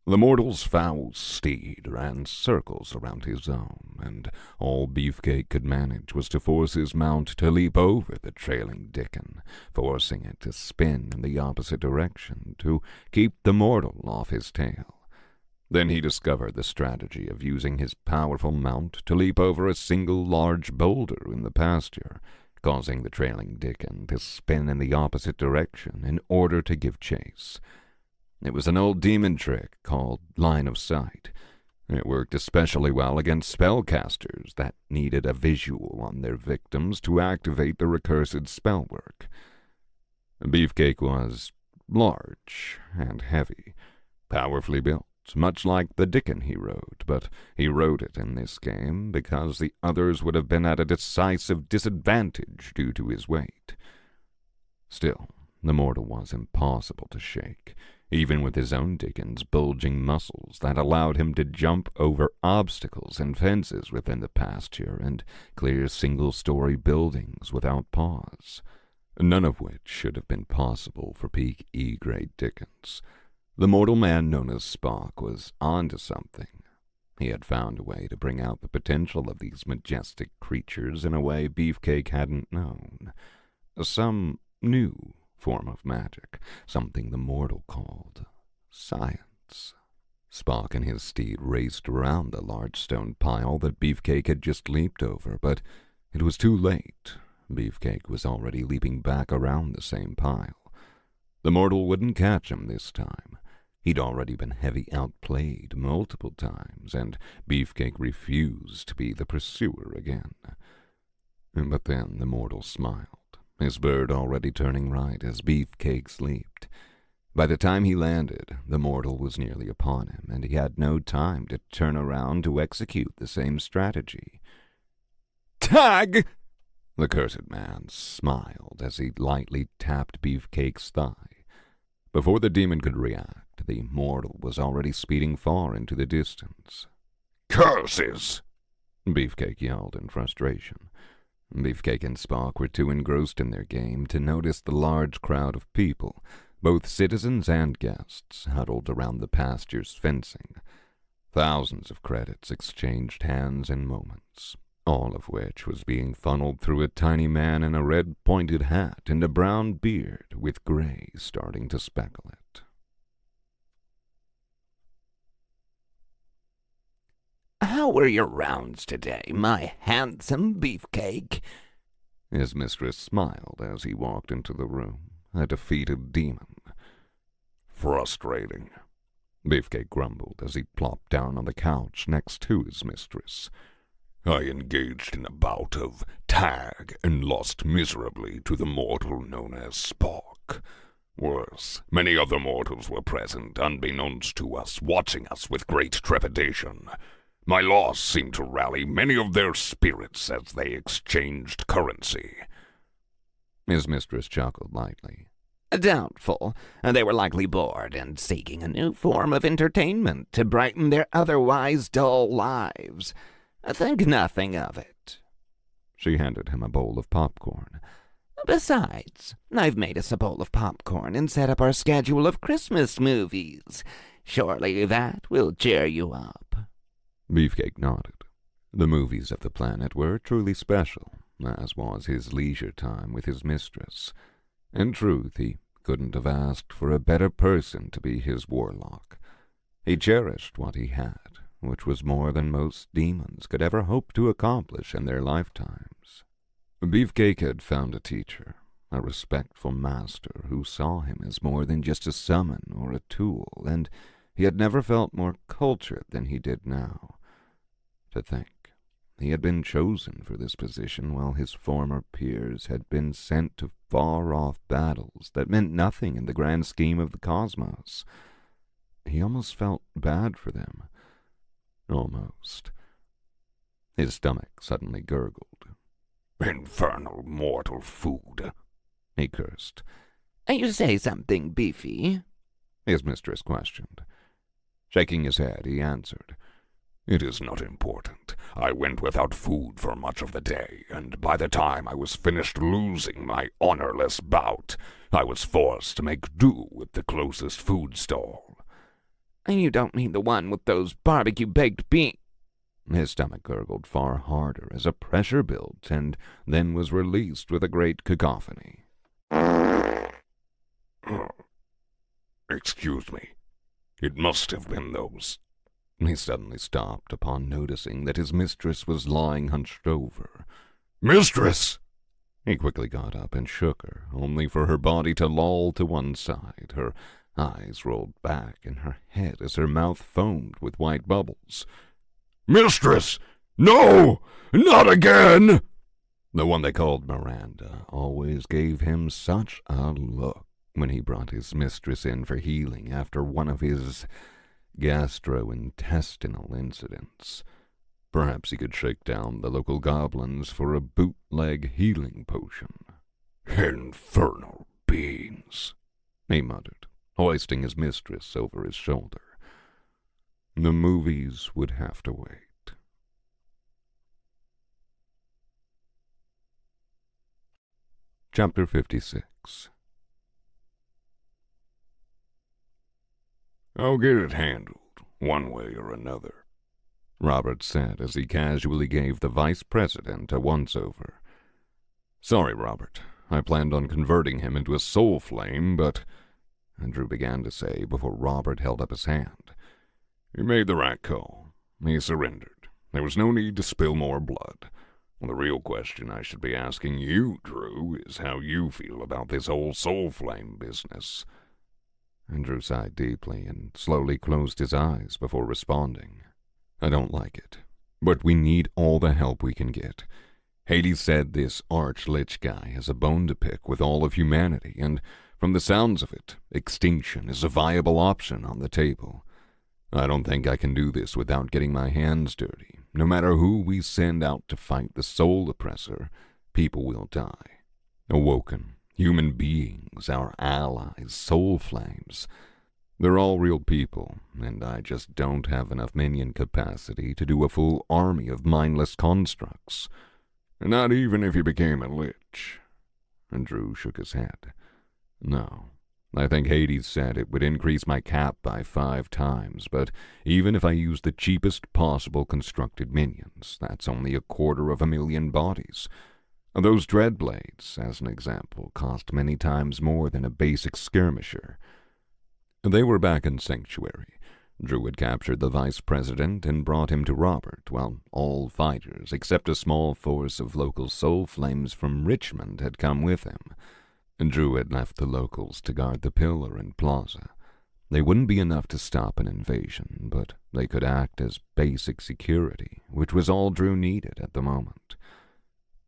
The mortal's foul steed ran circles around his own, and all Beefcake could manage was to force his mount to leap over the trailing Dickon, forcing it to spin in the opposite direction to keep the mortal off his tail. Then he discovered the strategy of using his powerful mount to leap over a single large boulder in the pasture, causing the trailing Dickon to spin in the opposite direction in order to give chase. It was an old demon trick called line of sight. It worked especially well against spellcasters that needed a visual on their victims to activate the recursive spell work. Beefcake was large and heavy, powerfully built, much like the Dickon he rode, but he rode it in this game because the others would have been at a decisive disadvantage due to his weight. Still, the mortal was impossible to shake, even with his own Dickon's bulging muscles that allowed him to jump over obstacles and fences within the pasture and clear single-story buildings without pause, none of which should have been possible for peak E-grade Dickens. The mortal man known as Spock was onto something. He had found a way to bring out the potential of these majestic creatures in a way Beefcake hadn't known. Some new form of magic, something the mortal called science. Spock and his steed raced around the large stone pile that Beefcake had just leaped over, but it was too late. Beefcake was already leaping back around the same pile. The mortal wouldn't catch him this time. He'd already been heavy outplayed multiple times, and Beefcake refused to be the pursuer again. But then the mortal smiled, his bird already turning right as Beefcake leaped. By the time he landed, the mortal was nearly upon him, and he had no time to turn around to execute the same strategy. Tag! The cursed man smiled as he lightly tapped Beefcake's thigh. Before the demon could react, the mortal was already speeding far into the distance. Curses! Beefcake yelled in frustration. Beefcake and Spock were too engrossed in their game to notice the large crowd of people, both citizens and guests, huddled around the pasture's fencing. Thousands of credits exchanged hands in moments, all of which was being funneled through a tiny man in a red pointed hat and a brown beard with gray starting to speckle it. How were your rounds today, my handsome Beefcake? His mistress smiled as he walked into the room, a defeated demon. Frustrating, Beefcake grumbled as he plopped down on the couch next to his mistress. I engaged in a bout of tag and lost miserably to the mortal known as Spock. Worse, many other mortals were present, unbeknownst to us, watching us with great trepidation. My loss seemed to rally many of their spirits as they exchanged currency. His mistress chuckled lightly. Doubtful. They were likely bored and seeking a new form of entertainment to brighten their otherwise dull lives. Think nothing of it. She handed him a bowl of popcorn. Besides, I've made us a bowl of popcorn and set up our schedule of Christmas movies. Surely that will cheer you up. Beefcake nodded. The movies of the planet were truly special, as was his leisure time with his mistress. In truth, he couldn't have asked for a better person to be his warlock. He cherished what he had, which was more than most demons could ever hope to accomplish in their lifetimes. Beefcake had found a teacher, a respectful master who saw him as more than just a summon or a tool, and he had never felt more cultured than he did now. To think, He had been chosen for this position while his former peers had been sent to far-off battles that meant nothing in the grand scheme of the cosmos. He almost felt bad for them. Almost. His stomach suddenly gurgled. "Infernal mortal food," he cursed. You say something, Beefy? His mistress questioned. Shaking his head, he answered. "It is not important. I went without food for much of the day, and by the time I was finished losing my honorless bout, I was forced to make do with the closest food stall." You don't mean the one with those barbecue-baked beans? His stomach gurgled far harder as a pressure built and then was released with a great cacophony. "Excuse me. It must have been those." He suddenly stopped upon noticing that his mistress was lying hunched over. "Mistress!" He quickly got up and shook her, only for her body to loll to one side, her eyes rolled back in her head as her mouth foamed with white bubbles. "Mistress! No! Not again!" The one they called Miranda always gave him such a look when he brought his mistress in for healing after one of his gastrointestinal incidents. Perhaps he could shake down the local goblins for a bootleg healing potion. "Infernal beans," he muttered, hoisting his mistress over his shoulder. The movies would have to wait. Chapter 56. "I'll get it handled, one way or another," Robert said as he casually gave the vice president a once-over. "Sorry, Robert. I planned on converting him into a soul flame, but—" Drew began to say before Robert held up his hand. "You made the right call. He surrendered. There was no need to spill more blood. The real question I should be asking you, Drew, is how you feel about this whole soul flame business." Drew sighed deeply and slowly closed his eyes before responding. "I don't like it, but we need all the help we can get. Hades said this arch-lich guy has a bone to pick with all of humanity, and from the sounds of it, extinction is a viable option on the table. I don't think I can do this without getting my hands dirty. No matter who we send out to fight the soul oppressor, people will die. Awoken, human beings, our allies, soul flames. They're all real people, and I just don't have enough minion capacity to do a full army of mindless constructs. Not even if you became a lich." And Drew shook his head. "No. I think Hades said it would increase my cap by 5 times, but even if I use the cheapest possible constructed minions, that's only 250,000 bodies. Those Dreadblades, as an example, cost many times more than a basic skirmisher." They were back in Sanctuary. Drew had captured the vice president and brought him to Robert, while all fighters, except a small force of local soul flames from Richmond, had come with him. Drew had left the locals to guard the pillar and plaza. They wouldn't be enough to stop an invasion, but they could act as basic security, which was all Drew needed at the moment.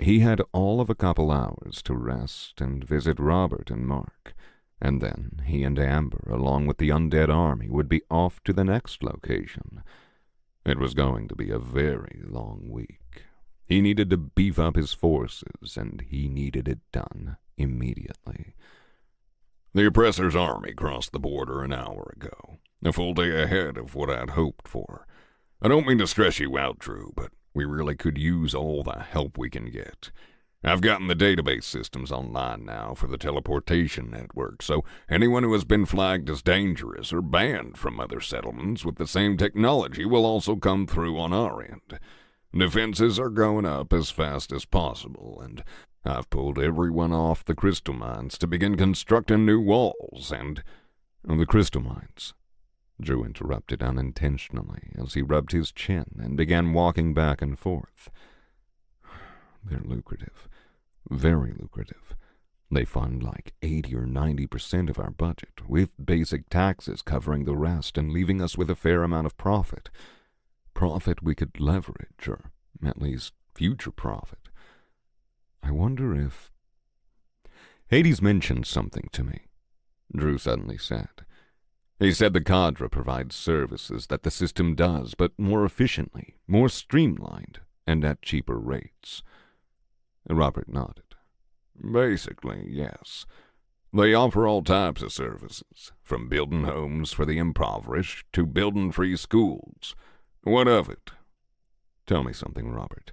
He had all of a couple hours to rest and visit Robert and Mark, and then he and Amber, along with the undead army, would be off to the next location. It was going to be a very long week. He needed to beef up his forces, and he needed it done immediately. "The oppressor's army crossed the border an hour ago, a full day ahead of what I'd hoped for. I don't mean to stress you out, Drew, but we really could use all the help we can get. I've gotten the database systems online now for the teleportation network, so anyone who has been flagged as dangerous or banned from other settlements with the same technology will also come through on our end. Defenses are going up as fast as possible, and I've pulled everyone off the crystal mines to begin constructing new walls, and—" "The crystal mines," Drew interrupted unintentionally as he rubbed his chin and began walking back and forth. "They're lucrative. Very lucrative. They fund like 80 or 90% of our budget, with basic taxes covering the rest and leaving us with a fair amount of profit. Profit we could leverage, or At least, future profit. I wonder if... Hades mentioned something to me, Drew suddenly said. He said the cadre provides services that the system does, but more efficiently, more streamlined, and at cheaper rates. Robert nodded. Basically, yes. They offer all types of services, from building homes for the impoverished to building free schools. What of it? Tell me something, Robert.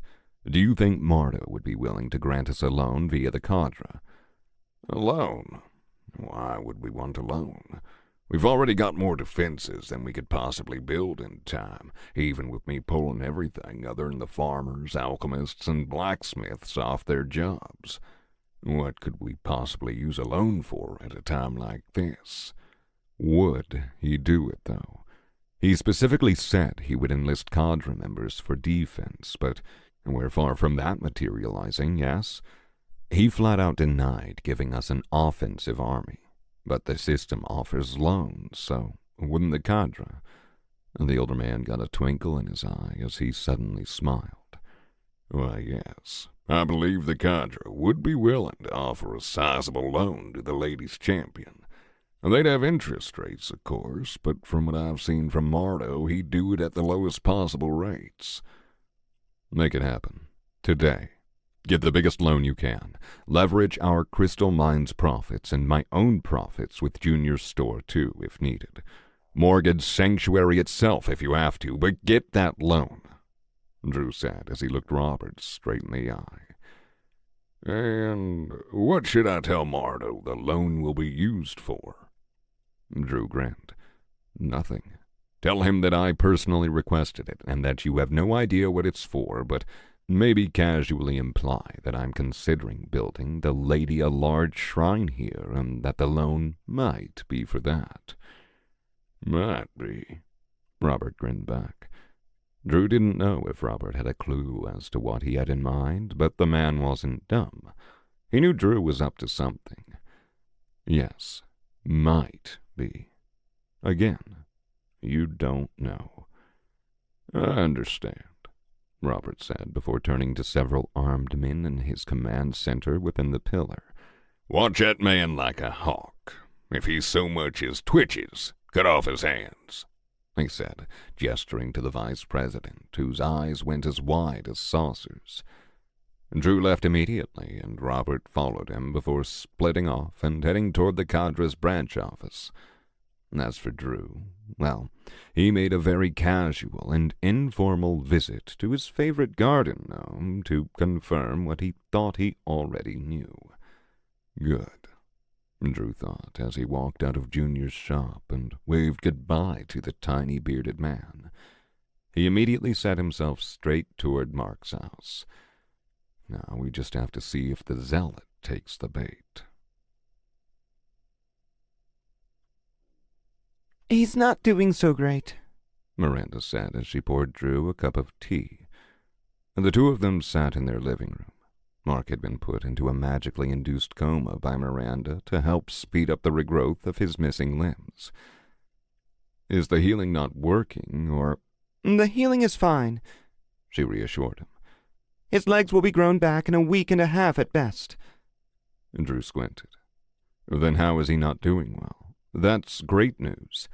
Do you think Marta would be willing to grant us a loan via the cadre? A loan? Why would we want a loan? We've already got more defenses than we could possibly build in time, even with me pulling everything other than the farmers, alchemists, and blacksmiths off their jobs. What could we possibly use a loan for at a time like this? Would he do it, though? He specifically said he would enlist cadre members for defense, but we're far from that materializing, yes? He flat out denied giving us an offensive army. But the system offers loans, so wouldn't the cadre? The older man got a twinkle in his eye as he suddenly smiled. Why, yes, I believe the cadre would be willing to offer a sizable loan to the ladies' champion. They'd have interest rates, of course, but from what I've seen from Marto, he'd do it at the lowest possible rates. Make it happen. Today. Give the biggest loan you can. Leverage our Crystal Mines profits and my own profits with Junior's store, too, if needed. Mortgage Sanctuary itself if you have to, but get that loan, Drew said as he looked Robert straight in the eye. And what should I tell Marto the loan will be used for? Drew grinned. Nothing. Tell him that I personally requested it and that you have no idea what it's for, but maybe casually imply that I'm considering building the lady a large shrine here and that the loan might be for that. Might be. Robert grinned back. Drew didn't know if Robert had a clue as to what he had in mind, but the man wasn't dumb. He knew Drew was up to something. Yes, might be. Again, you don't know. I understand, Robert said before turning to several armed men in his command center within the pillar. Watch that man like a hawk. If he so much as twitches, cut off his hands, he said, gesturing to the vice president, whose eyes went as wide as saucers. Drew left immediately, and Robert followed him before splitting off and heading toward the cadre's branch office. As for Drew, well, he made a very casual and informal visit to his favorite garden gnome to confirm what he thought he already knew. Good, Drew thought as he walked out of Junior's shop and waved goodbye to the tiny bearded man. He immediately set himself straight toward Mark's house. Now we just have to see if the zealot takes the bait. He's not doing so great, Miranda said as she poured Drew a cup of tea. The two of them sat in their living room. Mark had been put into a magically induced coma by Miranda to help speed up the regrowth of his missing limbs. Is the healing not working, or... The healing is fine, she reassured him. His legs will be grown back in a week and a half at best. Drew squinted. Then how is he not doing well? That's great news.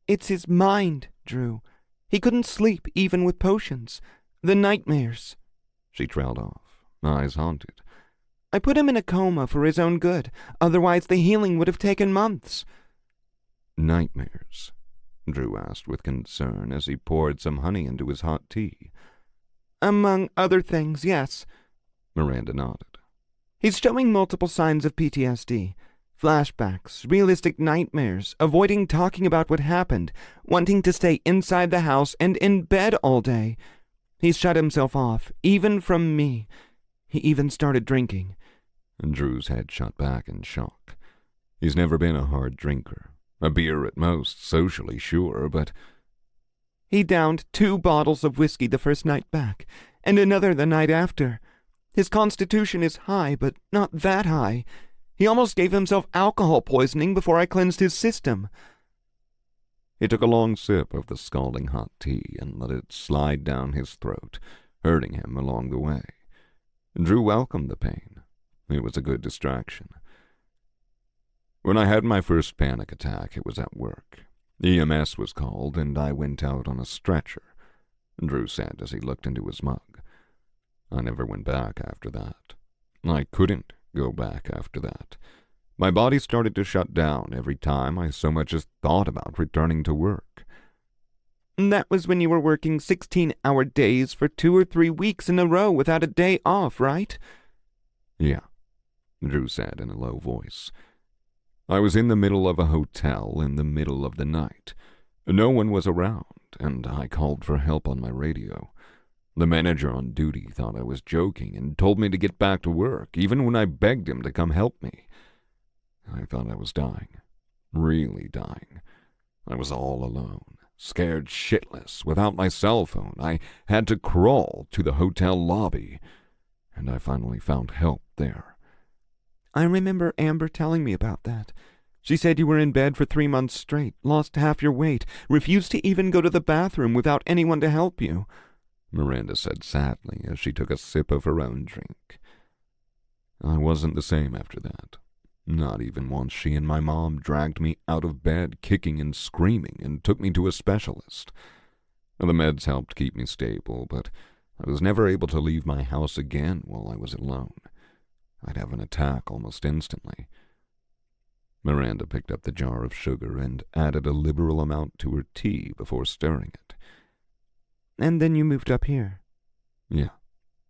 It's his mind, Drew. He couldn't sleep even with potions. The nightmares. She trailed off, eyes haunted. I put him in a coma for his own good. Otherwise the healing would have taken months. Nightmares? Drew asked with concern as he poured some honey into his hot tea. Among other things, yes. Miranda nodded. He's showing multiple signs of PTSD. Flashbacks, realistic nightmares, avoiding talking about what happened, wanting to stay inside the house and in bed all day. He's shut himself off, even from me. He even started drinking. Drew's head shot back in shock. He's never been a hard drinker. A beer at most, socially sure, but... He downed 2 bottles of whiskey the first night back, and another the night after. His constitution is high, but not that high. He almost gave himself alcohol poisoning before I cleansed his system. He took a long sip of the scalding hot tea and let it slide down his throat, hurting him along the way. Drew welcomed the pain. It was a good distraction. When I had my first panic attack, it was at work. EMS was called, and I went out on a stretcher, Drew said as he looked into his mug. I never went back after that. I couldn't go back after that. My body started to shut down every time I so much as thought about returning to work. That was when you were working 16-hour days for 2 or 3 weeks in a row without a day off, right? Yeah, Drew said in a low voice. I was in the middle of a hotel in the middle of the night. No one was around, and I called for help on my radio. The manager on duty thought I was joking and told me to get back to work, even when I begged him to come help me. I thought I was dying. Really dying. I was all alone, scared shitless, without my cell phone. I had to crawl to the hotel lobby, and I finally found help there. I remember Amber telling me about that. She said you were in bed for 3 months straight, lost half your weight, refused to even go to the bathroom without anyone to help you, Miranda said sadly as she took a sip of her own drink. I wasn't the same after that. Not even once she and my mom dragged me out of bed, kicking and screaming, and took me to a specialist. The meds helped keep me stable, but I was never able to leave my house again while I was alone. I'd have an attack almost instantly. Miranda picked up the jar of sugar and added a liberal amount to her tea before stirring it. And then you moved up here? Yeah.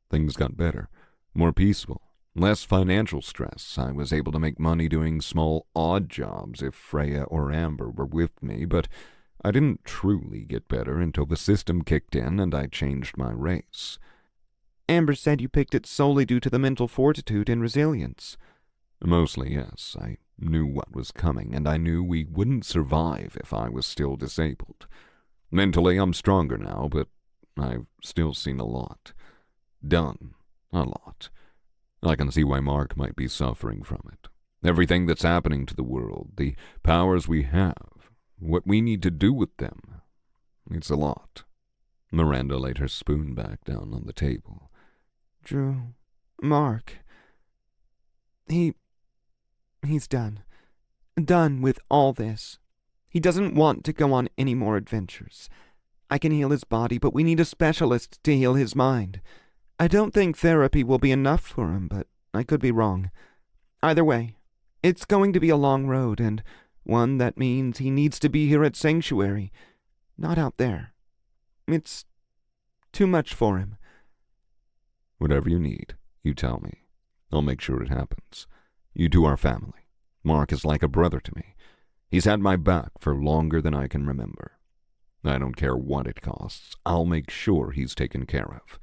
Things got better, more peaceful, less financial stress. I was able to make money doing small odd jobs if Freya or Amber were with me, but I didn't truly get better until the system kicked in and I changed my race. Amber said you picked it solely due to the mental fortitude and resilience. Mostly, yes. I knew what was coming, and I knew we wouldn't survive if I was still disabled. Mentally, I'm stronger now, but I've still seen a lot. Done a lot. I can see why Mark might be suffering from it. Everything that's happening to the world, the powers we have, what we need to do with them. It's a lot. Miranda laid her spoon back down on the table. Drew, Mark, he's done. Done with all this. He doesn't want to go on any more adventures. I can heal his body, but we need a specialist to heal his mind. I don't think therapy will be enough for him, but I could be wrong. Either way, it's going to be a long road, and one that means he needs to be here at Sanctuary, not out there. It's too much for him. Whatever you need, you tell me. I'll make sure it happens. You two are family. Mark is like a brother to me. He's had my back for longer than I can remember. I don't care what it costs. I'll make sure he's taken care of.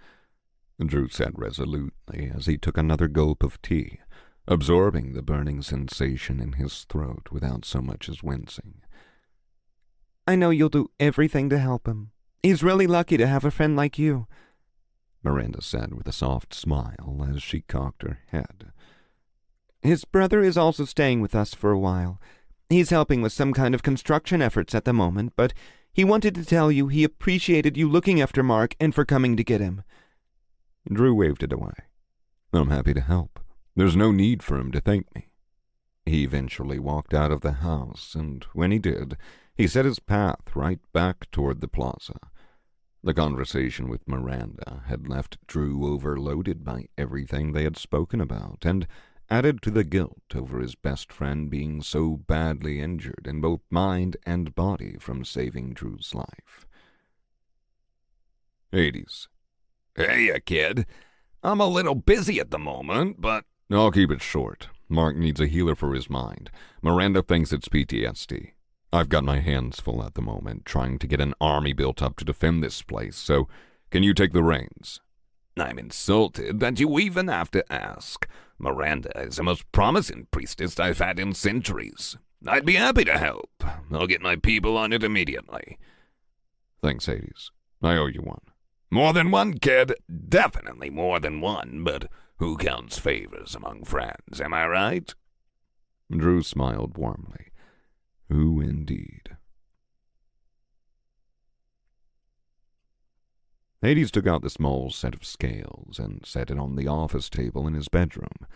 Drew said resolutely as he took another gulp of tea, absorbing the burning sensation in his throat without so much as wincing. I know you'll do everything to help him. He's really lucky to have a friend like you, Miranda said with a soft smile as she cocked her head. His brother is also staying with us for a while. He's helping with some kind of construction efforts at the moment, but he wanted to tell you he appreciated you looking after Mark and for coming to get him. Drew waved it away. I'm happy to help. There's no need for him to thank me. He eventually walked out of the house, and when he did, he set his path right back toward the plaza. The conversation with Miranda had left Drew overloaded by everything they had spoken about, and added to the guilt over his best friend being so badly injured in both mind and body from saving Drew's life. Hades. Hey, kid. I'm a little busy at the moment, but... I'll keep it short. Mark needs a healer for his mind. Miranda thinks it's PTSD. I've got my hands full at the moment, trying to get an army built up to defend this place, so can you take the reins? I'm insulted that you even have to ask. Miranda is the most promising priestess I've had in centuries. I'd be happy to help. I'll get my people on it immediately. Thanks, Hades. I owe you one. More than one, kid. Definitely more than one, but who counts favors among friends, am I right? Drew smiled warmly. Who, indeed? Hades took out the small set of scales and set it on the office table in his bedroom.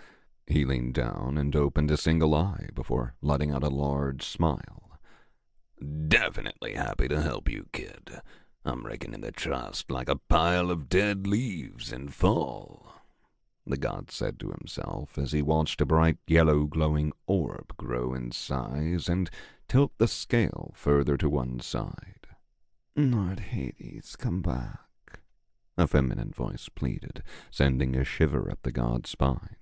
He leaned down and opened a single eye before letting out a large smile. Definitely happy to help you, kid. I'm reckoning the trust like a pile of dead leaves in fall, the god said to himself as he watched a bright yellow glowing orb grow in size and tilt the scale further to one side. Lord Hades, come back, a feminine voice pleaded, sending a shiver up the god's spine.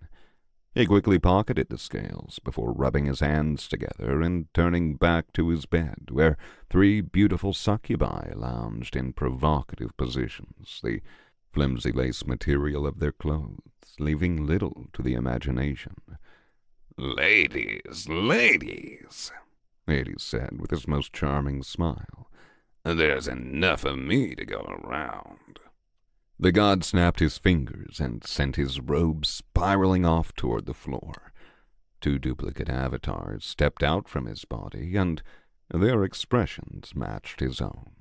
He quickly pocketed the scales before rubbing his hands together and turning back to his bed, where 3 beautiful succubi lounged in provocative positions, the flimsy lace material of their clothes leaving little to the imagination. Ladies, Hades said with his most charming smile. There's enough of me to go around. The god snapped his fingers and sent his robe spiraling off toward the floor. 2 duplicate avatars stepped out from his body, and their expressions matched his own.